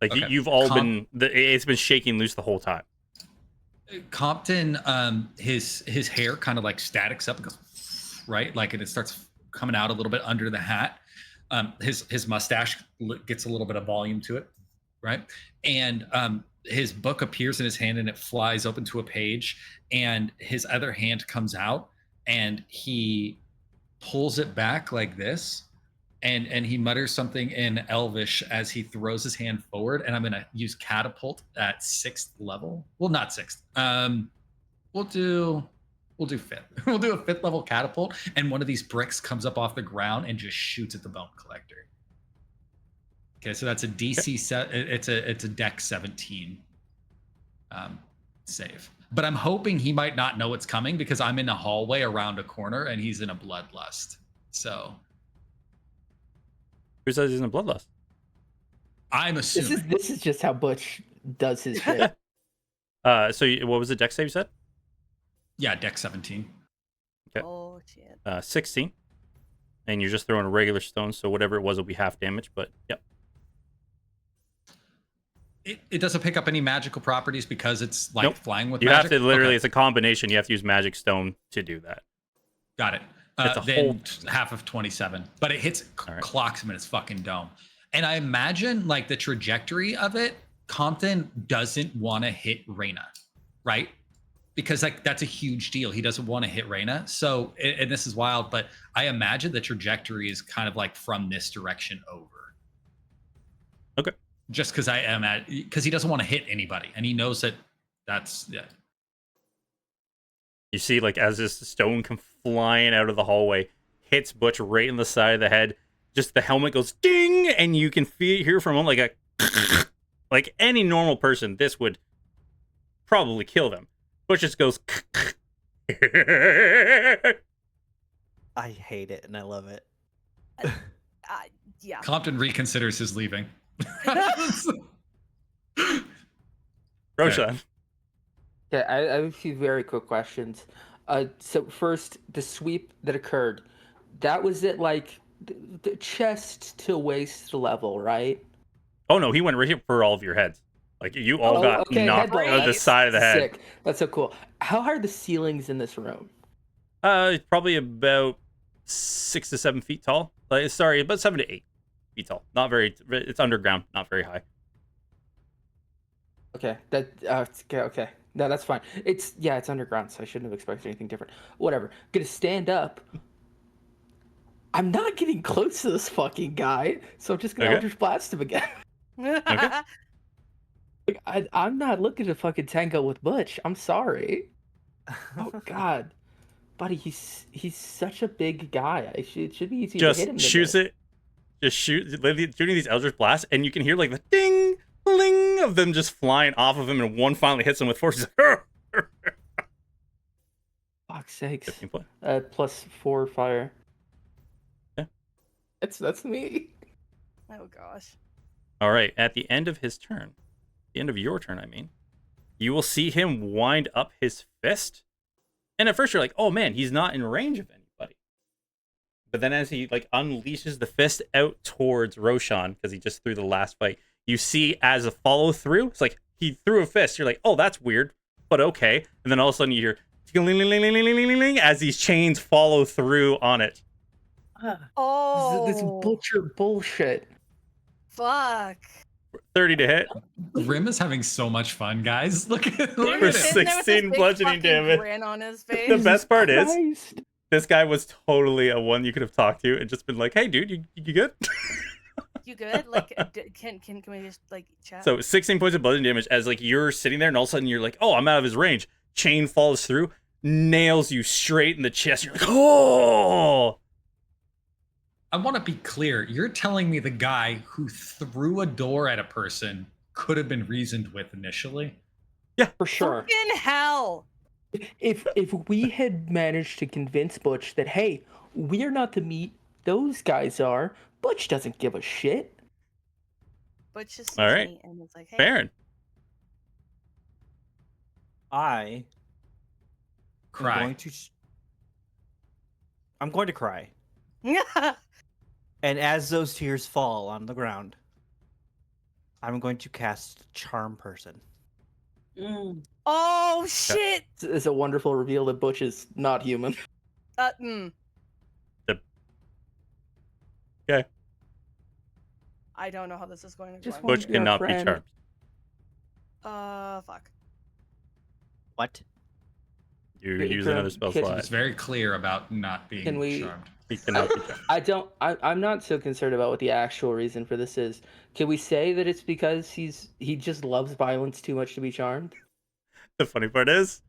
Speaker 2: Like
Speaker 1: Okay.
Speaker 2: you've all been. It's been shaking loose the whole time.
Speaker 1: Compton, his hair kind of like statics up and goes, right? Like, and it starts coming out a little bit under the hat. His mustache gets a little bit of volume to it, right? And his book appears in his hand and it flies open to a page, and his other hand comes out and he pulls it back like this, and he mutters something in Elvish as he throws his hand forward. And I'm going to use catapult at 6th level. Well, not 6th. We'll do 5th. We'll do a 5th level catapult, and one of these bricks comes up off the ground and just shoots at the bone collector. Okay, so that's a DC set. It's a deck 17 save. But I'm hoping he might not know it's coming because I'm in a hallway around a corner and he's in a bloodlust. So
Speaker 2: Who says he's in a bloodlust?
Speaker 1: I'm assuming.
Speaker 5: This is just how Butch does his shit.
Speaker 2: So what was the deck save you said?
Speaker 1: Yeah, deck 17.
Speaker 2: Okay.
Speaker 6: Oh shit.
Speaker 2: 16. And you're just throwing a regular stone, so whatever it was will be half damage, but yep.
Speaker 1: It doesn't pick up any magical properties because it's like
Speaker 2: Nope.
Speaker 1: flying with
Speaker 2: You
Speaker 1: magic?
Speaker 2: have to literally,
Speaker 1: Okay,
Speaker 2: it's a combination. You have to use magic stone to do that.
Speaker 1: got it.
Speaker 2: It's a
Speaker 1: Then
Speaker 2: whole-
Speaker 1: half of 27. But it hits,
Speaker 2: All right.
Speaker 1: clocks him in his fucking dome. And I imagine like the trajectory of it, Compton doesn't want to hit Reyna, right? Because like that's a huge deal. He doesn't want to hit Reyna. So, and this is wild, but I imagine the trajectory is kind of like from this direction over.
Speaker 2: Okay.
Speaker 1: Just because because he doesn't want to hit anybody, and he knows that that's
Speaker 2: You see, like, as this stone comes flying out of the hallway, hits Butch right in the side of the head, just the helmet goes ding, and you can hear from him like a like any normal person, this would probably kill them. Butch just goes
Speaker 4: I hate it and I love it.
Speaker 6: Yeah.
Speaker 1: Compton reconsiders his leaving.
Speaker 2: Roshan.
Speaker 5: Yeah, I have a few very quick questions. So first, the sweep that occurred, that was at like the chest to waist level, right?
Speaker 2: Oh no, he went right here for all of your heads. Like you all
Speaker 5: Oh,
Speaker 2: got
Speaker 5: okay,
Speaker 2: knocked
Speaker 5: head
Speaker 2: out of the
Speaker 6: blast.
Speaker 2: side of the head.
Speaker 5: Sick. That's so cool. How high are the ceilings in this room?
Speaker 2: Probably about 6 to 7 feet tall. Sorry, about 7 to 8 feet tall. Not very. It's underground, not very high.
Speaker 5: Okay, okay. No, that's fine. It's underground, so I shouldn't have expected anything different. Whatever. Gonna stand up. I'm not getting close to this fucking guy, so I'm just gonna
Speaker 2: Okay.
Speaker 5: Eldritch Blast him again. Like, I'm not looking to fucking tango with Butch. I'm sorry. Oh God, buddy, he's such a big guy. It should be easy to hit him.
Speaker 2: Just shoots it. Just shooting these Eldritch Blasts, and you can hear like the ding, bling of them just flying off of him, and one finally hits him with force.
Speaker 5: Fuck's sakes.
Speaker 2: 15 point.
Speaker 5: +4 fire.
Speaker 2: Yeah.
Speaker 5: That's me.
Speaker 6: Oh gosh.
Speaker 2: All right. At the end of his turn, the end of your turn, I mean, you will see him wind up his fist, and at first you're like, "Oh man, he's not in range of anybody." But then as he like unleashes the fist out towards Roshan, because he just threw the last fight, you see as a follow through, it's like he threw a fist. You're like, "Oh, that's weird," but okay. And then all of a sudden you hear ling-ling-ling-ling-ling-ling-ling as these chains follow through on it.
Speaker 6: Oh.
Speaker 5: This butcher bullshit.
Speaker 6: Fuck.
Speaker 2: 30 to hit.
Speaker 1: Grim is having so much fun, guys. Look at
Speaker 6: He
Speaker 1: him.
Speaker 6: was sitting there with this
Speaker 2: 16
Speaker 6: big
Speaker 2: bludgeoning
Speaker 6: fucking
Speaker 2: damage.
Speaker 6: Grin on his face.
Speaker 2: The best part is,
Speaker 5: Christ.
Speaker 2: this guy was totally a one you could have talked to and just been like, "Hey, dude, you good?"
Speaker 6: You good? Like, can we just like chat?
Speaker 2: So 16 points of bludgeoning damage as like you're sitting there and all of a sudden you're like, "Oh, I'm out of his range." Chain falls through, nails you straight in the chest. You're like, "Oh!"
Speaker 1: I want to be clear. You're telling me the guy who threw a door at a person could have been reasoned with initially?
Speaker 5: For sure.
Speaker 6: Fucking hell.
Speaker 5: If we had managed to convince Butch that, hey, we're not the meat those guys are, Butch doesn't give a shit.
Speaker 6: But just
Speaker 2: All right.
Speaker 6: and it's like, hey.
Speaker 2: Baron.
Speaker 4: I
Speaker 1: Cry.
Speaker 4: I'm going to cry. And as those tears fall on the ground, I'm going to cast Charm Person.
Speaker 6: Oh shit.
Speaker 5: It's a wonderful reveal that Butch is not human.
Speaker 2: Okay.
Speaker 6: I don't know how this is going to
Speaker 5: Just
Speaker 6: go.
Speaker 5: want-
Speaker 2: Butch
Speaker 5: You're a
Speaker 2: cannot be
Speaker 5: friend.
Speaker 2: charmed.
Speaker 6: Fuck.
Speaker 4: What?
Speaker 2: You
Speaker 5: Wait,
Speaker 2: use
Speaker 5: Grim,
Speaker 2: another spell
Speaker 5: can-
Speaker 2: slot.
Speaker 1: It's very clear about not being
Speaker 5: Can we-
Speaker 1: charmed.
Speaker 2: He cannot be charmed.
Speaker 5: I'm not so concerned about what the actual reason for this is. Can we say that it's because he just loves violence too much to be charmed?
Speaker 2: The funny part is,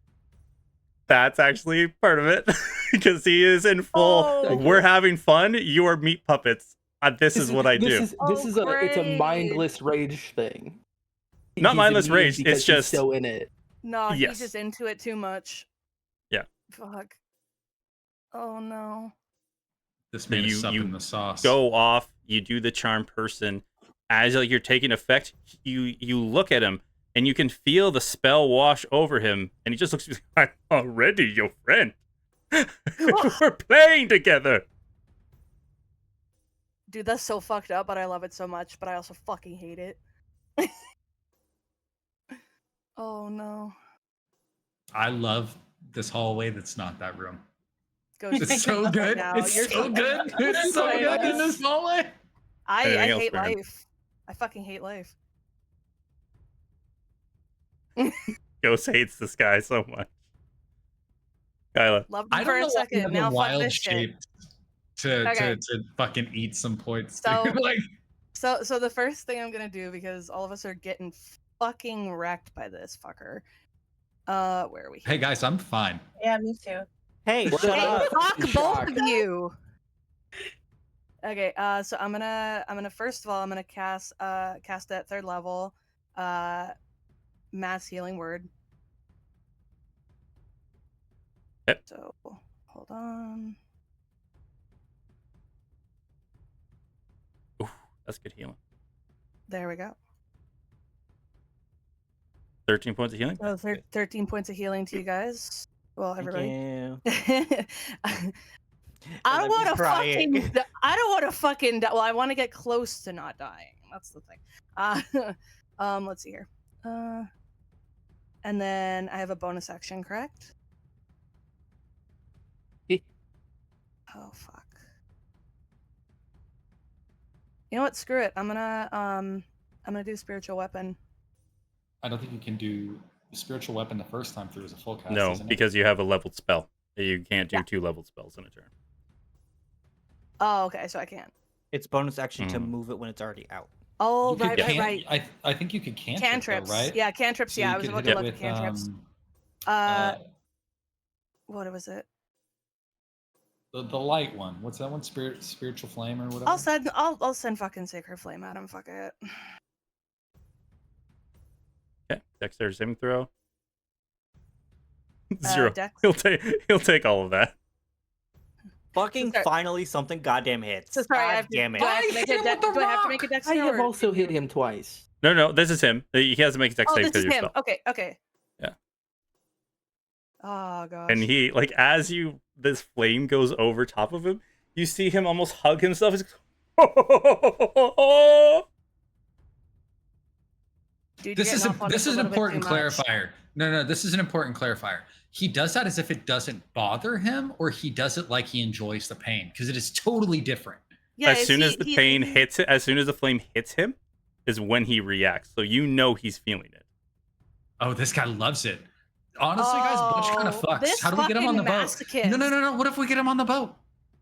Speaker 2: that's actually part of it. Because he is in full,
Speaker 6: Oh.
Speaker 2: we're having fun, you are meat puppets. This is what I do.
Speaker 5: This
Speaker 6: Oh,
Speaker 5: is it's a
Speaker 6: great.
Speaker 5: mindless rage thing.
Speaker 2: Not
Speaker 5: He's
Speaker 2: mindless
Speaker 5: immune
Speaker 2: rage,
Speaker 5: because
Speaker 2: it's just-
Speaker 5: he's so in it.
Speaker 6: No,
Speaker 2: Yes.
Speaker 6: he's just into it too much.
Speaker 2: Yeah.
Speaker 6: Fuck. Oh no.
Speaker 1: This
Speaker 2: So
Speaker 1: man
Speaker 2: you-
Speaker 1: is supping
Speaker 2: you
Speaker 1: the sauce.
Speaker 2: Go off, you do the charm person. As like you're taking effect, you look at him and you can feel the spell wash over him, and he just looks like, I'm already your friend. We're playing together.
Speaker 6: Dude, that's so fucked up, but I love it so much, but I also fucking hate it. Oh no.
Speaker 1: I love this hallway that's not that room.
Speaker 6: Ghost,
Speaker 1: It's so good.
Speaker 6: now.
Speaker 1: It's
Speaker 6: You're
Speaker 1: so good. It's so
Speaker 3: so
Speaker 1: good in
Speaker 3: nice.
Speaker 1: this hallway.
Speaker 6: I
Speaker 2: Anything else,
Speaker 6: hate
Speaker 2: Baron?
Speaker 6: life. I fucking hate life.
Speaker 2: Ghost hates this guy so much. Kyla.
Speaker 6: Loved
Speaker 1: I
Speaker 6: him for
Speaker 1: don't know
Speaker 6: a
Speaker 1: why you
Speaker 6: second.
Speaker 1: have
Speaker 6: Now
Speaker 1: a
Speaker 6: fuck
Speaker 1: wild
Speaker 6: this shit.
Speaker 1: shape to
Speaker 6: Okay.
Speaker 1: fucking eat some points.
Speaker 6: So-
Speaker 1: dude. Like,
Speaker 6: So the first thing I'm gonna do, because all of us are getting fucking wrecked by this fucker. Where are we?
Speaker 1: hey guys, I'm fine.
Speaker 3: Yeah, me too.
Speaker 4: Hey,
Speaker 5: What
Speaker 4: shut
Speaker 5: the-
Speaker 4: up.
Speaker 6: Fuck
Speaker 5: He's
Speaker 6: both
Speaker 5: shocked.
Speaker 6: of you. Okay, so I'm gonna first of all I'm gonna cast at 3rd level, mass healing word.
Speaker 2: Yep.
Speaker 6: So hold on.
Speaker 2: Oof, that's good healing.
Speaker 6: There we go.
Speaker 2: 13 points of healing.
Speaker 6: So 13 points of healing to you guys. Well, everybody.
Speaker 4: Thank
Speaker 6: I don't want to
Speaker 4: crying.
Speaker 6: fucking. I don't want to fucking. Well, I want to get close to not dying. That's the thing. Let's see here. And then I have a bonus action, correct? Oh fuck. You know what? Screw it. I'm gonna do spiritual weapon.
Speaker 1: I don't think you can do the spiritual weapon the first time through as a full cast.
Speaker 2: No,
Speaker 1: isn't it?
Speaker 2: because you have a leveled spell. You can't do
Speaker 6: Yeah.
Speaker 2: 2 leveled spells in a turn.
Speaker 6: Oh, okay. So I can't.
Speaker 4: It's bonus action to
Speaker 2: Mm.
Speaker 4: move it when it's already out.
Speaker 6: Oh,
Speaker 1: You could
Speaker 6: right.
Speaker 1: I think you could cantrip,
Speaker 6: Cantrips,
Speaker 1: though, right?
Speaker 6: yeah, cantrips.
Speaker 1: So
Speaker 6: Yeah,
Speaker 1: you
Speaker 6: I was
Speaker 1: could
Speaker 6: about
Speaker 1: hit
Speaker 6: to
Speaker 1: it
Speaker 6: look at
Speaker 1: with,
Speaker 6: cantrips.
Speaker 1: uh,
Speaker 6: What was it?
Speaker 1: the light one. What's that one? Spiritual flame or whatever.
Speaker 6: I'll send fucking Sacred Flame at him. Fuck it.
Speaker 2: Okay, dexterity saving throw. 0.
Speaker 6: Dex.
Speaker 2: He'll take all of that.
Speaker 4: Fucking
Speaker 6: sorry.
Speaker 4: finally something goddamn hits.
Speaker 6: So sorry, I
Speaker 4: God
Speaker 6: have to,
Speaker 4: damn it.
Speaker 6: do I have to
Speaker 1: Why
Speaker 6: make
Speaker 1: hit
Speaker 6: a
Speaker 1: him
Speaker 6: dex?
Speaker 1: with the
Speaker 6: Do I have to
Speaker 1: rock?
Speaker 6: make a dex
Speaker 5: I
Speaker 6: save,
Speaker 5: have
Speaker 6: or
Speaker 5: also
Speaker 6: do
Speaker 5: hit
Speaker 6: you-
Speaker 5: him twice.
Speaker 2: No, this is him. He has to make a dex
Speaker 6: Oh,
Speaker 2: save
Speaker 6: this
Speaker 2: because
Speaker 6: is
Speaker 2: of your
Speaker 6: him.
Speaker 2: spell.
Speaker 6: Okay.
Speaker 2: Yeah.
Speaker 6: Oh gosh.
Speaker 2: And he, like, as this flame goes over top of him, you see him almost hug himself. He's
Speaker 6: Dude,
Speaker 1: This
Speaker 6: you're
Speaker 1: is
Speaker 6: getting off on
Speaker 1: this
Speaker 6: us a
Speaker 1: is an
Speaker 6: little bit too
Speaker 1: important
Speaker 6: much.
Speaker 1: clarifier. No, this is an important clarifier. He does that as if it doesn't bother him, or he does it like he enjoys the pain, because it is totally different.
Speaker 6: Yeah,
Speaker 2: as soon as the pain
Speaker 6: he-
Speaker 2: hits it, as soon as the flame hits him, is when he reacts. So you know he's feeling it.
Speaker 1: Oh, this guy loves it. Honestly, guys, Butch kind of
Speaker 6: Oh,
Speaker 1: fucks.
Speaker 6: this
Speaker 1: How do we get him on the
Speaker 6: fucking
Speaker 1: boat?
Speaker 6: masochist.
Speaker 1: No. What if we get him on the boat?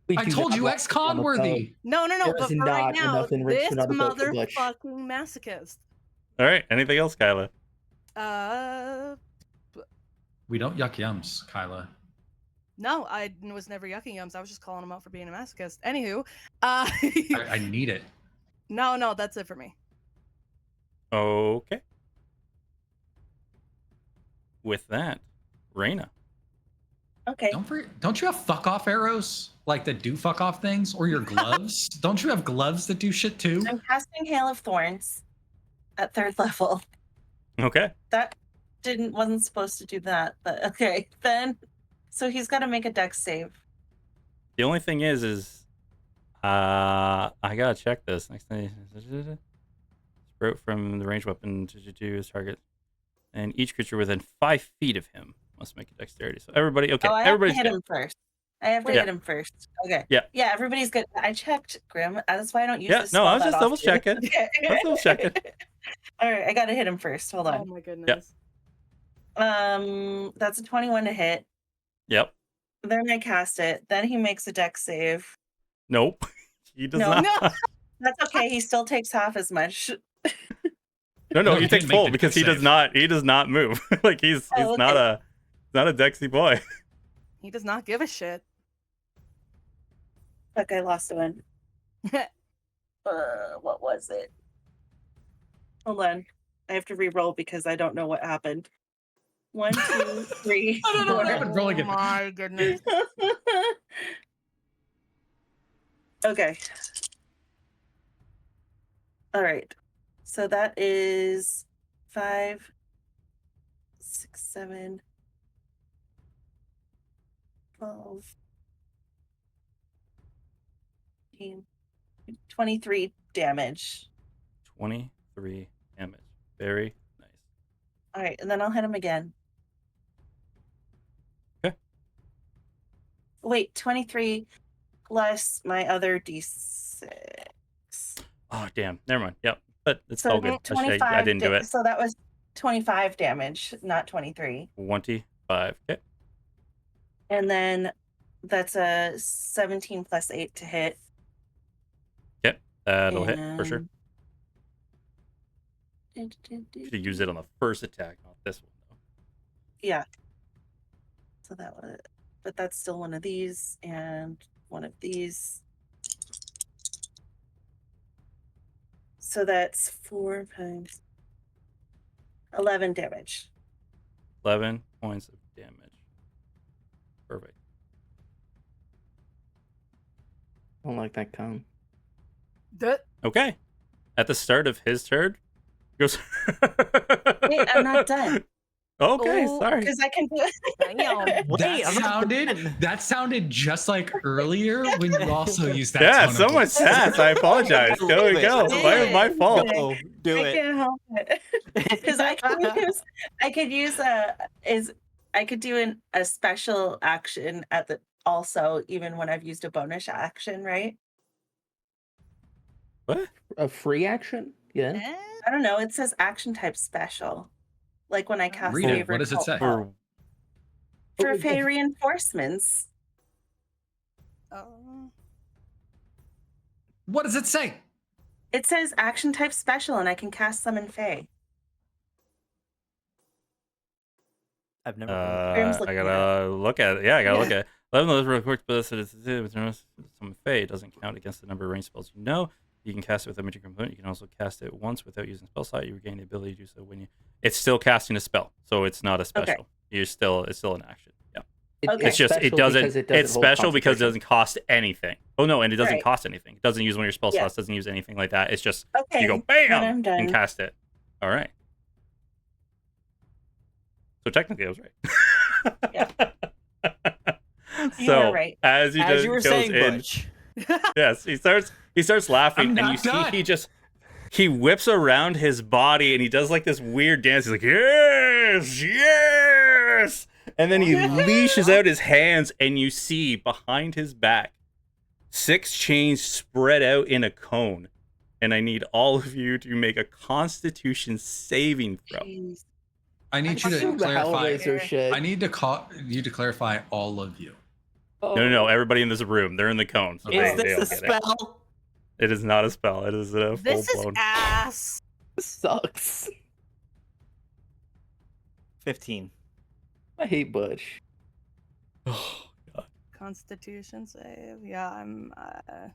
Speaker 5: We
Speaker 1: I
Speaker 5: do
Speaker 1: told
Speaker 5: not
Speaker 1: you,
Speaker 5: want
Speaker 1: ex-con
Speaker 5: him on the
Speaker 1: worthy.
Speaker 6: No,
Speaker 5: There
Speaker 6: but
Speaker 5: is
Speaker 6: for right
Speaker 5: not
Speaker 6: now,
Speaker 5: enough
Speaker 6: this
Speaker 5: enrichment on the boat for Butch.
Speaker 6: motherfucking masochist.
Speaker 2: All right. Anything else, Kyla?
Speaker 1: We don't yuck yums, Kyla.
Speaker 6: No, I was never yucking yums. I was just calling him out for being a masochist. Anywho,
Speaker 1: I need it.
Speaker 6: no, that's it for me.
Speaker 2: Okay. With that, Raina.
Speaker 3: Okay.
Speaker 1: Don't you have fuck off arrows like that do fuck off things, or your gloves? Don't you have gloves that do shit too?
Speaker 3: I'm casting Hail of Thorns at 3rd level.
Speaker 2: Okay.
Speaker 3: That wasn't supposed to do that, but okay. Then so he's got to make a dex save.
Speaker 2: The only thing is I gotta check this. Next thing, sprout from the ranged weapon to his target, and each creature within 5 feet of him must make a dexterity. So everybody, okay,
Speaker 3: Oh, I have to
Speaker 2: everybody's
Speaker 3: hit
Speaker 2: good.
Speaker 3: him first. I have to
Speaker 2: Yeah.
Speaker 3: hit him first. Okay.
Speaker 2: Yeah.
Speaker 3: Yeah, everybody's good. I checked, Grim. That's why I don't use
Speaker 2: Yeah,
Speaker 3: this.
Speaker 2: no, I was
Speaker 3: spell
Speaker 2: just
Speaker 3: that
Speaker 2: double
Speaker 3: often.
Speaker 2: checking. I was double checking.
Speaker 3: All right, I got to hit him first. Hold
Speaker 6: Oh
Speaker 3: on.
Speaker 6: my goodness.
Speaker 3: That's a 21 to hit.
Speaker 2: Yep.
Speaker 3: Then I cast it. Then he makes a dex save.
Speaker 2: Nope. He does
Speaker 3: No.
Speaker 2: not.
Speaker 3: That's okay. He still takes half as much.
Speaker 2: No,
Speaker 1: No,
Speaker 2: he
Speaker 1: he
Speaker 2: takes
Speaker 1: didn't make
Speaker 2: full
Speaker 1: the
Speaker 2: because
Speaker 1: dex
Speaker 2: he does
Speaker 1: save.
Speaker 2: not. He does not move. Like he's
Speaker 3: Oh,
Speaker 2: not
Speaker 3: okay.
Speaker 2: a Dexy boy.
Speaker 6: He does not give a shit.
Speaker 3: Fuck, I lost a one. What was it? Hold on. I have to re-roll because I don't know what happened. 1, 2, 3,
Speaker 1: I don't know what
Speaker 3: 4.
Speaker 1: happened. Roll again.
Speaker 6: My goodness.
Speaker 3: Okay. All right. So that is 5, 6, 7, 12, 15, 23 damage.
Speaker 2: 23 damage. Very nice.
Speaker 3: All right, and then I'll hit him again.
Speaker 2: Okay.
Speaker 3: Wait, 23 plus my other d6.
Speaker 2: Oh, damn. Never mind. Yep. But it's
Speaker 3: So
Speaker 2: all good.
Speaker 3: 25.
Speaker 2: I didn't do it.
Speaker 3: So that was 25 damage, not 23.
Speaker 2: 25. Okay.
Speaker 3: And then that's a 17 plus 8 to hit.
Speaker 2: Yep. That'll hit for sure.
Speaker 3: And...
Speaker 2: Should use it on the first attack, not this one, though.
Speaker 3: Yeah. So that was, but that's still one of these and one of these. So that's 4 times 11 damage.
Speaker 2: 11 points of damage. Perfect.
Speaker 5: I don't like that cone.
Speaker 2: Okay. At the start of his turn, goes.
Speaker 3: Wait, I'm not done.
Speaker 2: Okay,
Speaker 6: Oh,
Speaker 2: sorry.
Speaker 3: Because I can do it.
Speaker 1: That sounded just like earlier when you also used that.
Speaker 2: Yeah,
Speaker 1: tone of
Speaker 2: someone
Speaker 1: voice.
Speaker 2: sass. I apologize. Go. My fault.
Speaker 4: Go, do
Speaker 3: I
Speaker 4: it.
Speaker 3: can't help it. Because I could do a special action at the also even when I've used a bonus action, right?
Speaker 2: What?
Speaker 5: A free action? Yeah.
Speaker 3: I don't know. It says action type special. Like when I cast
Speaker 1: Read it.
Speaker 3: favorite
Speaker 1: What does it say?
Speaker 3: for Fey reinforcements.
Speaker 1: What does it say?
Speaker 3: It says action type special, and I can cast summon Fey.
Speaker 4: I've never.
Speaker 2: I gotta look at it. Yeah, I gotta look at it. 11 of those real quick, but some Fey doesn't count against the number of range spells you know. You can cast it with a magic component. You can also cast it once without using spell slot. You regain the ability to do so when you. It's still casting a spell, so it's not a special.
Speaker 3: Okay.
Speaker 2: It's still an action. Yeah.
Speaker 3: Okay.
Speaker 2: It's just it doesn't. It's
Speaker 5: hold
Speaker 2: special because it
Speaker 5: concentration.
Speaker 2: doesn't cost anything. Oh no, and it doesn't
Speaker 3: Right.
Speaker 2: cost anything. It doesn't use one of your spell
Speaker 3: Yeah.
Speaker 2: slots. Doesn't use anything like that. It's just
Speaker 3: Okay.
Speaker 2: you go
Speaker 3: then
Speaker 2: bam
Speaker 3: I'm done.
Speaker 2: and cast it. All right. So technically, I was right.
Speaker 3: Yeah. You
Speaker 2: So
Speaker 3: were right.
Speaker 2: as you
Speaker 4: As you were
Speaker 2: goes
Speaker 4: saying,
Speaker 2: in,
Speaker 4: Butch.
Speaker 2: yes, he starts laughing,
Speaker 1: I'm
Speaker 2: and
Speaker 1: not
Speaker 2: you see
Speaker 1: done.
Speaker 2: he whips around his body, and he does like this weird dance. He's like, yes, and then he leashes out his hands, and you see behind his back 6 chains spread out in a cone. And I need all of you to make a Constitution saving throw.
Speaker 3: Jeez.
Speaker 1: I need you to
Speaker 5: Assume the
Speaker 1: clarify.
Speaker 5: Hellraiser shit.
Speaker 1: I need to call you to clarify all of you.
Speaker 2: No, everybody in this room, they're in the cone. So
Speaker 1: Is
Speaker 2: they
Speaker 4: Is
Speaker 2: all
Speaker 4: this a
Speaker 2: get it.
Speaker 4: spell?
Speaker 2: It is not a spell. It is a
Speaker 6: This is
Speaker 2: full-blown.
Speaker 6: ass.
Speaker 5: Sucks.
Speaker 4: 15.
Speaker 5: I hate Butch.
Speaker 2: Oh, God.
Speaker 6: Constitution save. Yeah, I'm.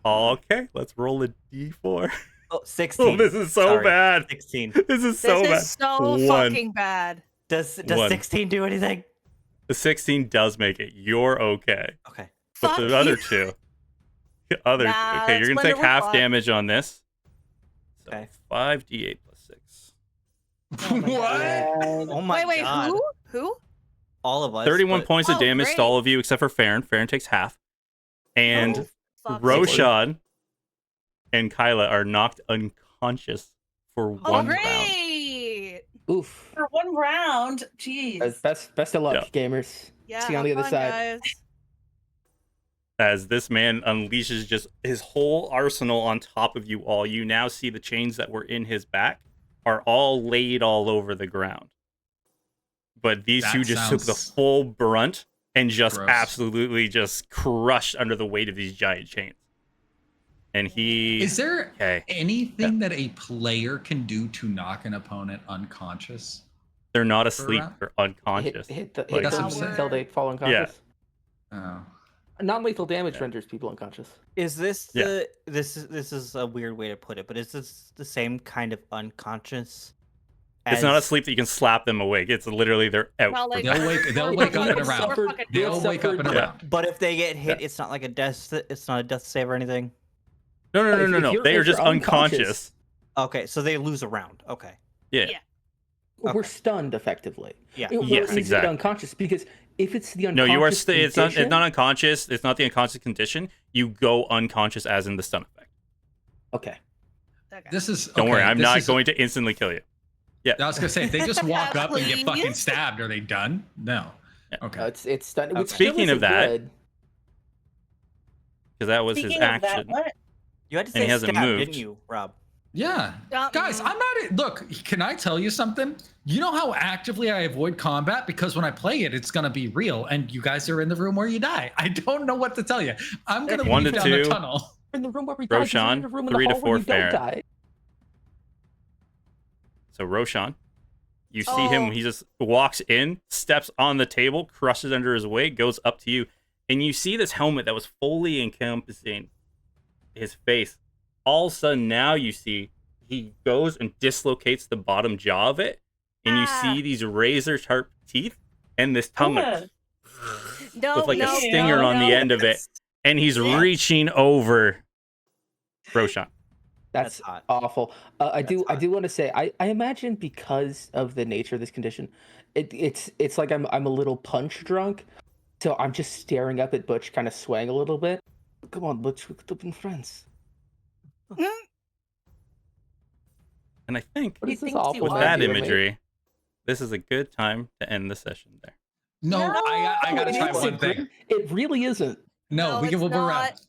Speaker 2: Okay, let's roll a d4.
Speaker 4: Oh, 16.
Speaker 2: Oh, this is so
Speaker 4: Sorry.
Speaker 2: bad.
Speaker 4: 16.
Speaker 2: This is so
Speaker 6: this
Speaker 2: bad.
Speaker 6: is so
Speaker 2: One.
Speaker 6: fucking bad.
Speaker 4: Does
Speaker 2: One.
Speaker 4: 16 do anything?
Speaker 2: The 16 does make it. You're okay.
Speaker 4: Okay.
Speaker 2: But
Speaker 6: Fuck
Speaker 2: the
Speaker 6: you.
Speaker 2: other two.
Speaker 6: Nah,
Speaker 2: Okay, you're going to
Speaker 6: split
Speaker 2: take
Speaker 6: it with
Speaker 2: half
Speaker 6: 5.
Speaker 2: damage on this. So
Speaker 4: Okay.
Speaker 2: 5d8 plus 6.
Speaker 6: Oh my
Speaker 1: What?
Speaker 6: God.
Speaker 4: Oh my
Speaker 6: wait,
Speaker 4: god.
Speaker 6: Who?
Speaker 4: All of us.
Speaker 2: 31
Speaker 4: but-
Speaker 2: points of
Speaker 6: Oh,
Speaker 2: damage to
Speaker 6: great.
Speaker 2: all of you except for Farron. Farron takes half. And
Speaker 6: Oh, fuck.
Speaker 2: Roshan and Kyla are knocked unconscious for
Speaker 6: Oh,
Speaker 2: one round.
Speaker 6: great.
Speaker 5: Oof.
Speaker 3: For one round, jeez.
Speaker 5: Best of luck, gamers.
Speaker 6: Yeah,
Speaker 5: See you on the
Speaker 6: have
Speaker 5: other
Speaker 6: fun,
Speaker 5: side.
Speaker 6: guys.
Speaker 2: As this man unleashes just his whole arsenal on top of you all, you now see the chains that were in his back are all laid all over the ground. But these
Speaker 1: That
Speaker 2: two just took the
Speaker 1: sounds
Speaker 2: full brunt and just
Speaker 1: gross.
Speaker 2: absolutely just crushed under the weight of these giant chains. And he...
Speaker 1: Is there
Speaker 2: Okay.
Speaker 1: anything that a player can do to knock an opponent unconscious?
Speaker 2: They're not asleep.
Speaker 1: round?
Speaker 2: They're unconscious.
Speaker 5: Hit
Speaker 1: Like,
Speaker 5: them
Speaker 1: that's what I'm
Speaker 5: until they fall
Speaker 2: Yeah.
Speaker 5: unconscious.
Speaker 1: Oh.
Speaker 5: Non-lethal damage
Speaker 2: Yeah.
Speaker 5: renders people unconscious.
Speaker 4: Is this
Speaker 2: Yeah.
Speaker 4: the this is a weird way to put it, but is this the same kind of unconscious?
Speaker 2: It's not a sleep that you can slap them awake. It's literally they're out.
Speaker 6: Well,
Speaker 2: for
Speaker 6: like-
Speaker 2: bad.
Speaker 1: They'll wake up and around.
Speaker 5: Suffered-
Speaker 6: fucking
Speaker 5: they have
Speaker 1: They'll wake up and
Speaker 5: suffered-
Speaker 1: around.
Speaker 4: But if they get hit,
Speaker 2: Yeah.
Speaker 4: it's not like a death. It's not a death save or anything.
Speaker 2: No.
Speaker 5: If you're-
Speaker 2: They are
Speaker 5: if
Speaker 2: just
Speaker 5: you're unconscious-
Speaker 2: unconscious.
Speaker 4: Okay, so they lose a round. Okay.
Speaker 2: Yeah.
Speaker 6: Yeah.
Speaker 5: We're
Speaker 4: Okay.
Speaker 5: stunned effectively.
Speaker 4: Yeah.
Speaker 5: Or
Speaker 2: Yes,
Speaker 5: is it
Speaker 2: exactly.
Speaker 5: unconscious? Because if it's the
Speaker 2: No,
Speaker 5: unconscious
Speaker 2: you are. It's not. It's
Speaker 5: condition-
Speaker 2: not unconscious. It's not the unconscious condition. You go unconscious as in the stun effect.
Speaker 5: Okay.
Speaker 6: Okay.
Speaker 1: This is.
Speaker 2: Don't worry.
Speaker 1: okay,
Speaker 2: I'm
Speaker 1: this
Speaker 2: not
Speaker 1: is-
Speaker 2: going to instantly kill you.
Speaker 1: I was gonna say, if they just walk up and get fucking
Speaker 6: Please.
Speaker 1: stabbed, are they done? No.
Speaker 2: Yeah.
Speaker 1: Okay.
Speaker 5: It's done.
Speaker 4: Okay.
Speaker 5: Which still
Speaker 2: Speaking of
Speaker 5: isn't
Speaker 2: that,
Speaker 5: good.
Speaker 2: Because that was
Speaker 3: Speaking
Speaker 2: his
Speaker 3: of that,
Speaker 2: action.
Speaker 3: what?
Speaker 4: You had to
Speaker 2: And he
Speaker 4: say
Speaker 2: hasn't
Speaker 4: stab,
Speaker 2: moved.
Speaker 4: didn't you, Rob?
Speaker 1: Yeah. Guys,
Speaker 6: Mm.
Speaker 1: I'm not. Look, can I tell you something? You know how actively I avoid combat because when I play it, it's gonna be real, and you guys are in the room where you die. I don't know what to tell you. I'm gonna
Speaker 2: One
Speaker 1: leave
Speaker 2: to
Speaker 1: down the
Speaker 2: two.
Speaker 1: tunnel.
Speaker 5: In the room where we die, 'cause you're
Speaker 2: Roshan,
Speaker 5: in a room in
Speaker 2: 3
Speaker 5: the
Speaker 2: to
Speaker 5: hall
Speaker 2: 4
Speaker 5: where you don't
Speaker 2: Farron.
Speaker 5: die.
Speaker 2: So Roshan, you see him.
Speaker 6: Oh.
Speaker 2: He just walks in, steps on the table, crushes under his weight, goes up to you, and you see this helmet that was fully encompassing his face. All of a sudden, now you see he goes and dislocates the bottom jaw of it, and you
Speaker 6: Ah.
Speaker 2: see these razor sharp teeth and this tongue
Speaker 3: Ah.
Speaker 6: No,
Speaker 2: with like
Speaker 6: no,
Speaker 2: a stinger
Speaker 6: no,
Speaker 2: on the
Speaker 6: no.
Speaker 2: end of it, and he's
Speaker 3: Yeah.
Speaker 2: reaching over Roshan.
Speaker 5: That's
Speaker 4: hot.
Speaker 5: awful. I do
Speaker 4: hot.
Speaker 5: want to say I imagine because of the nature of this condition, it's like I'm a little punch drunk, so I'm just staring up at Butch, kind of swaying a little bit. Come on, Butch, we could have been friends.
Speaker 2: And I think
Speaker 5: What
Speaker 6: He
Speaker 5: is this
Speaker 6: thinks
Speaker 5: awful
Speaker 6: you
Speaker 2: with
Speaker 6: are.
Speaker 2: that
Speaker 5: idea, mate?
Speaker 2: imagery, this is a good time to end the session there.
Speaker 1: No,
Speaker 3: No.
Speaker 1: I gotta
Speaker 5: It
Speaker 1: try
Speaker 5: isn't,
Speaker 1: one thing.
Speaker 5: Grim. It really isn't.
Speaker 1: No,
Speaker 6: No,
Speaker 1: we get
Speaker 6: it's
Speaker 1: one more round.
Speaker 6: not.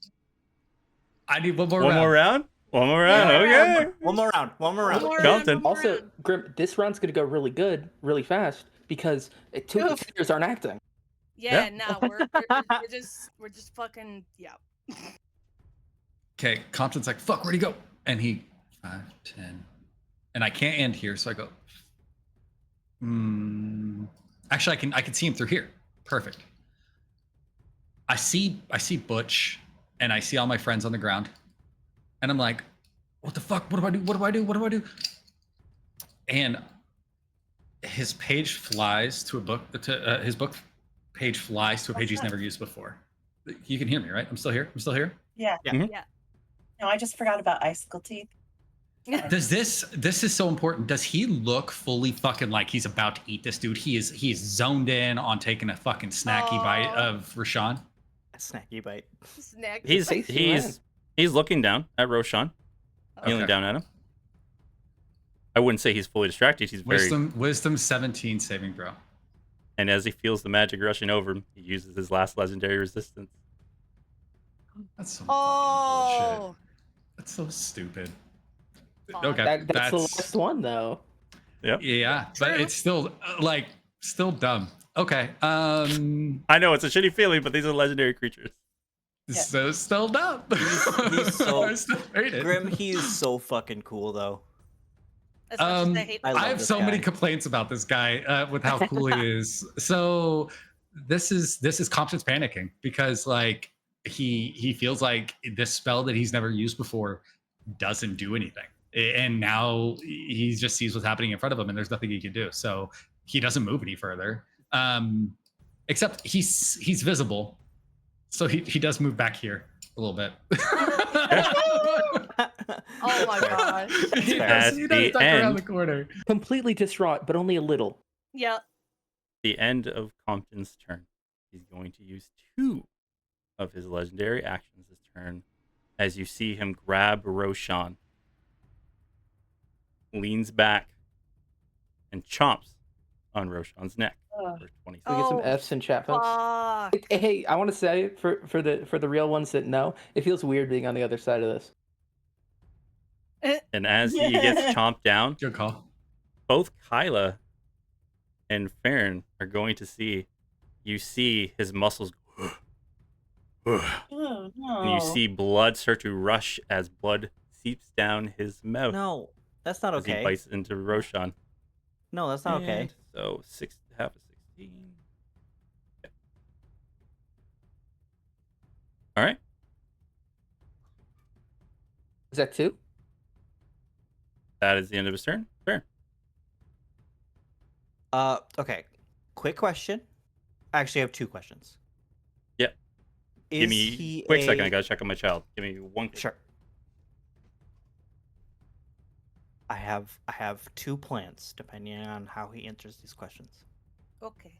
Speaker 1: I need one more
Speaker 2: One
Speaker 1: round.
Speaker 2: more round? One more round,
Speaker 6: Yeah.
Speaker 2: okay.
Speaker 4: One more round. One more round.
Speaker 6: One more
Speaker 2: Compton.
Speaker 6: round, one more
Speaker 5: Also,
Speaker 6: round.
Speaker 5: Grim, this round's gonna go really good, really fast because two
Speaker 6: Oof.
Speaker 5: contenders aren't acting.
Speaker 6: Yeah, no, we're just fucking yeah.
Speaker 1: Okay, Compton's like, fuck, where'd he go? And he 5, 10. And I can't end here, so I go. Actually, I can see him through here. Perfect. I see Butch, and I see all my friends on the ground, and I'm like, what the fuck? What do I do? What do I do? What do I do? And his page flies to a book. His book page flies to a page he's never used before. You can hear me, right? I'm still here. I'm still here.
Speaker 3: Yeah.
Speaker 2: Mhm.
Speaker 6: Yeah.
Speaker 3: No, I just forgot about icicle teeth.
Speaker 1: Does this is so important? Does he look fully fucking like he's about to eat this dude? He is zoned in on taking a fucking snacky bite
Speaker 6: Aw.
Speaker 1: of Rashawn.
Speaker 4: Snacky bite.
Speaker 6: Snack.
Speaker 2: He's
Speaker 5: Tasty man.
Speaker 2: he's looking down at Roshan, kneeling
Speaker 1: Okay.
Speaker 2: down at him. I wouldn't say he's fully distracted. He's very,
Speaker 1: Wisdom 17 saving throw.
Speaker 2: and as he feels the magic rushing over him, he uses his last legendary resistance.
Speaker 1: That's so fucking
Speaker 6: Oh.
Speaker 1: bullshit. That's so stupid.
Speaker 6: Fuck.
Speaker 1: Okay,
Speaker 5: That's the last one though.
Speaker 2: Yep.
Speaker 1: yeah, but
Speaker 6: True.
Speaker 1: it's still still dumb. Okay,
Speaker 2: I know it's a shitty feeling, but these are legendary creatures.
Speaker 3: Yeah.
Speaker 1: so still dumb.
Speaker 4: he's so-
Speaker 1: I still hate it.
Speaker 4: Grim, he is so fucking cool though.
Speaker 6: As much as I hate
Speaker 4: I
Speaker 1: I
Speaker 4: love
Speaker 1: have
Speaker 4: this
Speaker 1: so many
Speaker 4: guy.
Speaker 1: complaints about this guy with how cool he is. So this is Compton's panicking because like he feels like this spell that he's never used before doesn't do anything, and now he just sees what's happening in front of him, and there's nothing he can do. So he doesn't move any further, except he's visible, so he does move back here a little bit.
Speaker 6: Oh my god.
Speaker 1: He
Speaker 2: At
Speaker 1: does
Speaker 2: the
Speaker 1: duck around
Speaker 2: end.
Speaker 1: the corner.
Speaker 5: Completely distraught, but only a little.
Speaker 6: Yeah.
Speaker 2: The end of Compton's turn. He's going to use 2 of his legendary actions this turn, as you see him grab Roshan, leans back, and chomps on Roshan's neck
Speaker 3: Ugh.
Speaker 2: for 20
Speaker 5: Can we get some
Speaker 6: Oh,
Speaker 5: F's in chat, folks?
Speaker 6: Fuck.
Speaker 5: Hey, I want to say for the real ones that know, it feels weird being on the other side of this.
Speaker 2: And as he gets chomped down,
Speaker 1: Good call.
Speaker 2: both Kyla and Farron are going to see. You see his muscles,
Speaker 3: Oh,
Speaker 2: and
Speaker 3: no.
Speaker 2: you see blood start to rush as blood seeps down his mouth
Speaker 4: No, that's not
Speaker 2: as he
Speaker 4: okay.
Speaker 2: bites into Roshan.
Speaker 4: No, that's not okay.
Speaker 2: And so half of 16. All right.
Speaker 5: Is that 2?
Speaker 2: That is the end of his turn. Fair.
Speaker 4: Okay. Quick question. Actually, I have 2 questions.
Speaker 2: Yep.
Speaker 4: Is
Speaker 2: Give me
Speaker 4: he
Speaker 2: quick second. I gotta check on my child. Give me one.
Speaker 4: Sure. I have 2 plans depending on how he answers these questions.
Speaker 6: Okay.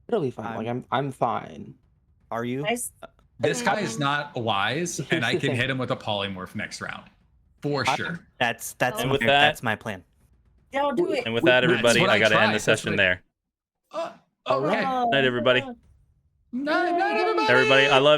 Speaker 5: It'll be fine. Like I'm fine.
Speaker 4: Are you?
Speaker 3: Nice.
Speaker 1: This guy is not wise,
Speaker 5: Here's
Speaker 1: and I
Speaker 5: the
Speaker 1: can
Speaker 5: thing.
Speaker 1: hit him with a polymorph next round. For sure.
Speaker 4: That's
Speaker 2: And with that-
Speaker 4: that's my plan.
Speaker 3: Yeah, do it.
Speaker 2: And with that,
Speaker 5: That's
Speaker 2: everybody,
Speaker 1: what
Speaker 2: I
Speaker 1: I
Speaker 2: gotta end the
Speaker 1: tried. That's
Speaker 2: session
Speaker 1: what I-
Speaker 2: there.
Speaker 1: Okay.
Speaker 3: Oh,
Speaker 2: Night, everybody.
Speaker 3: no.
Speaker 1: Night, everybody.
Speaker 2: Everybody, I love you.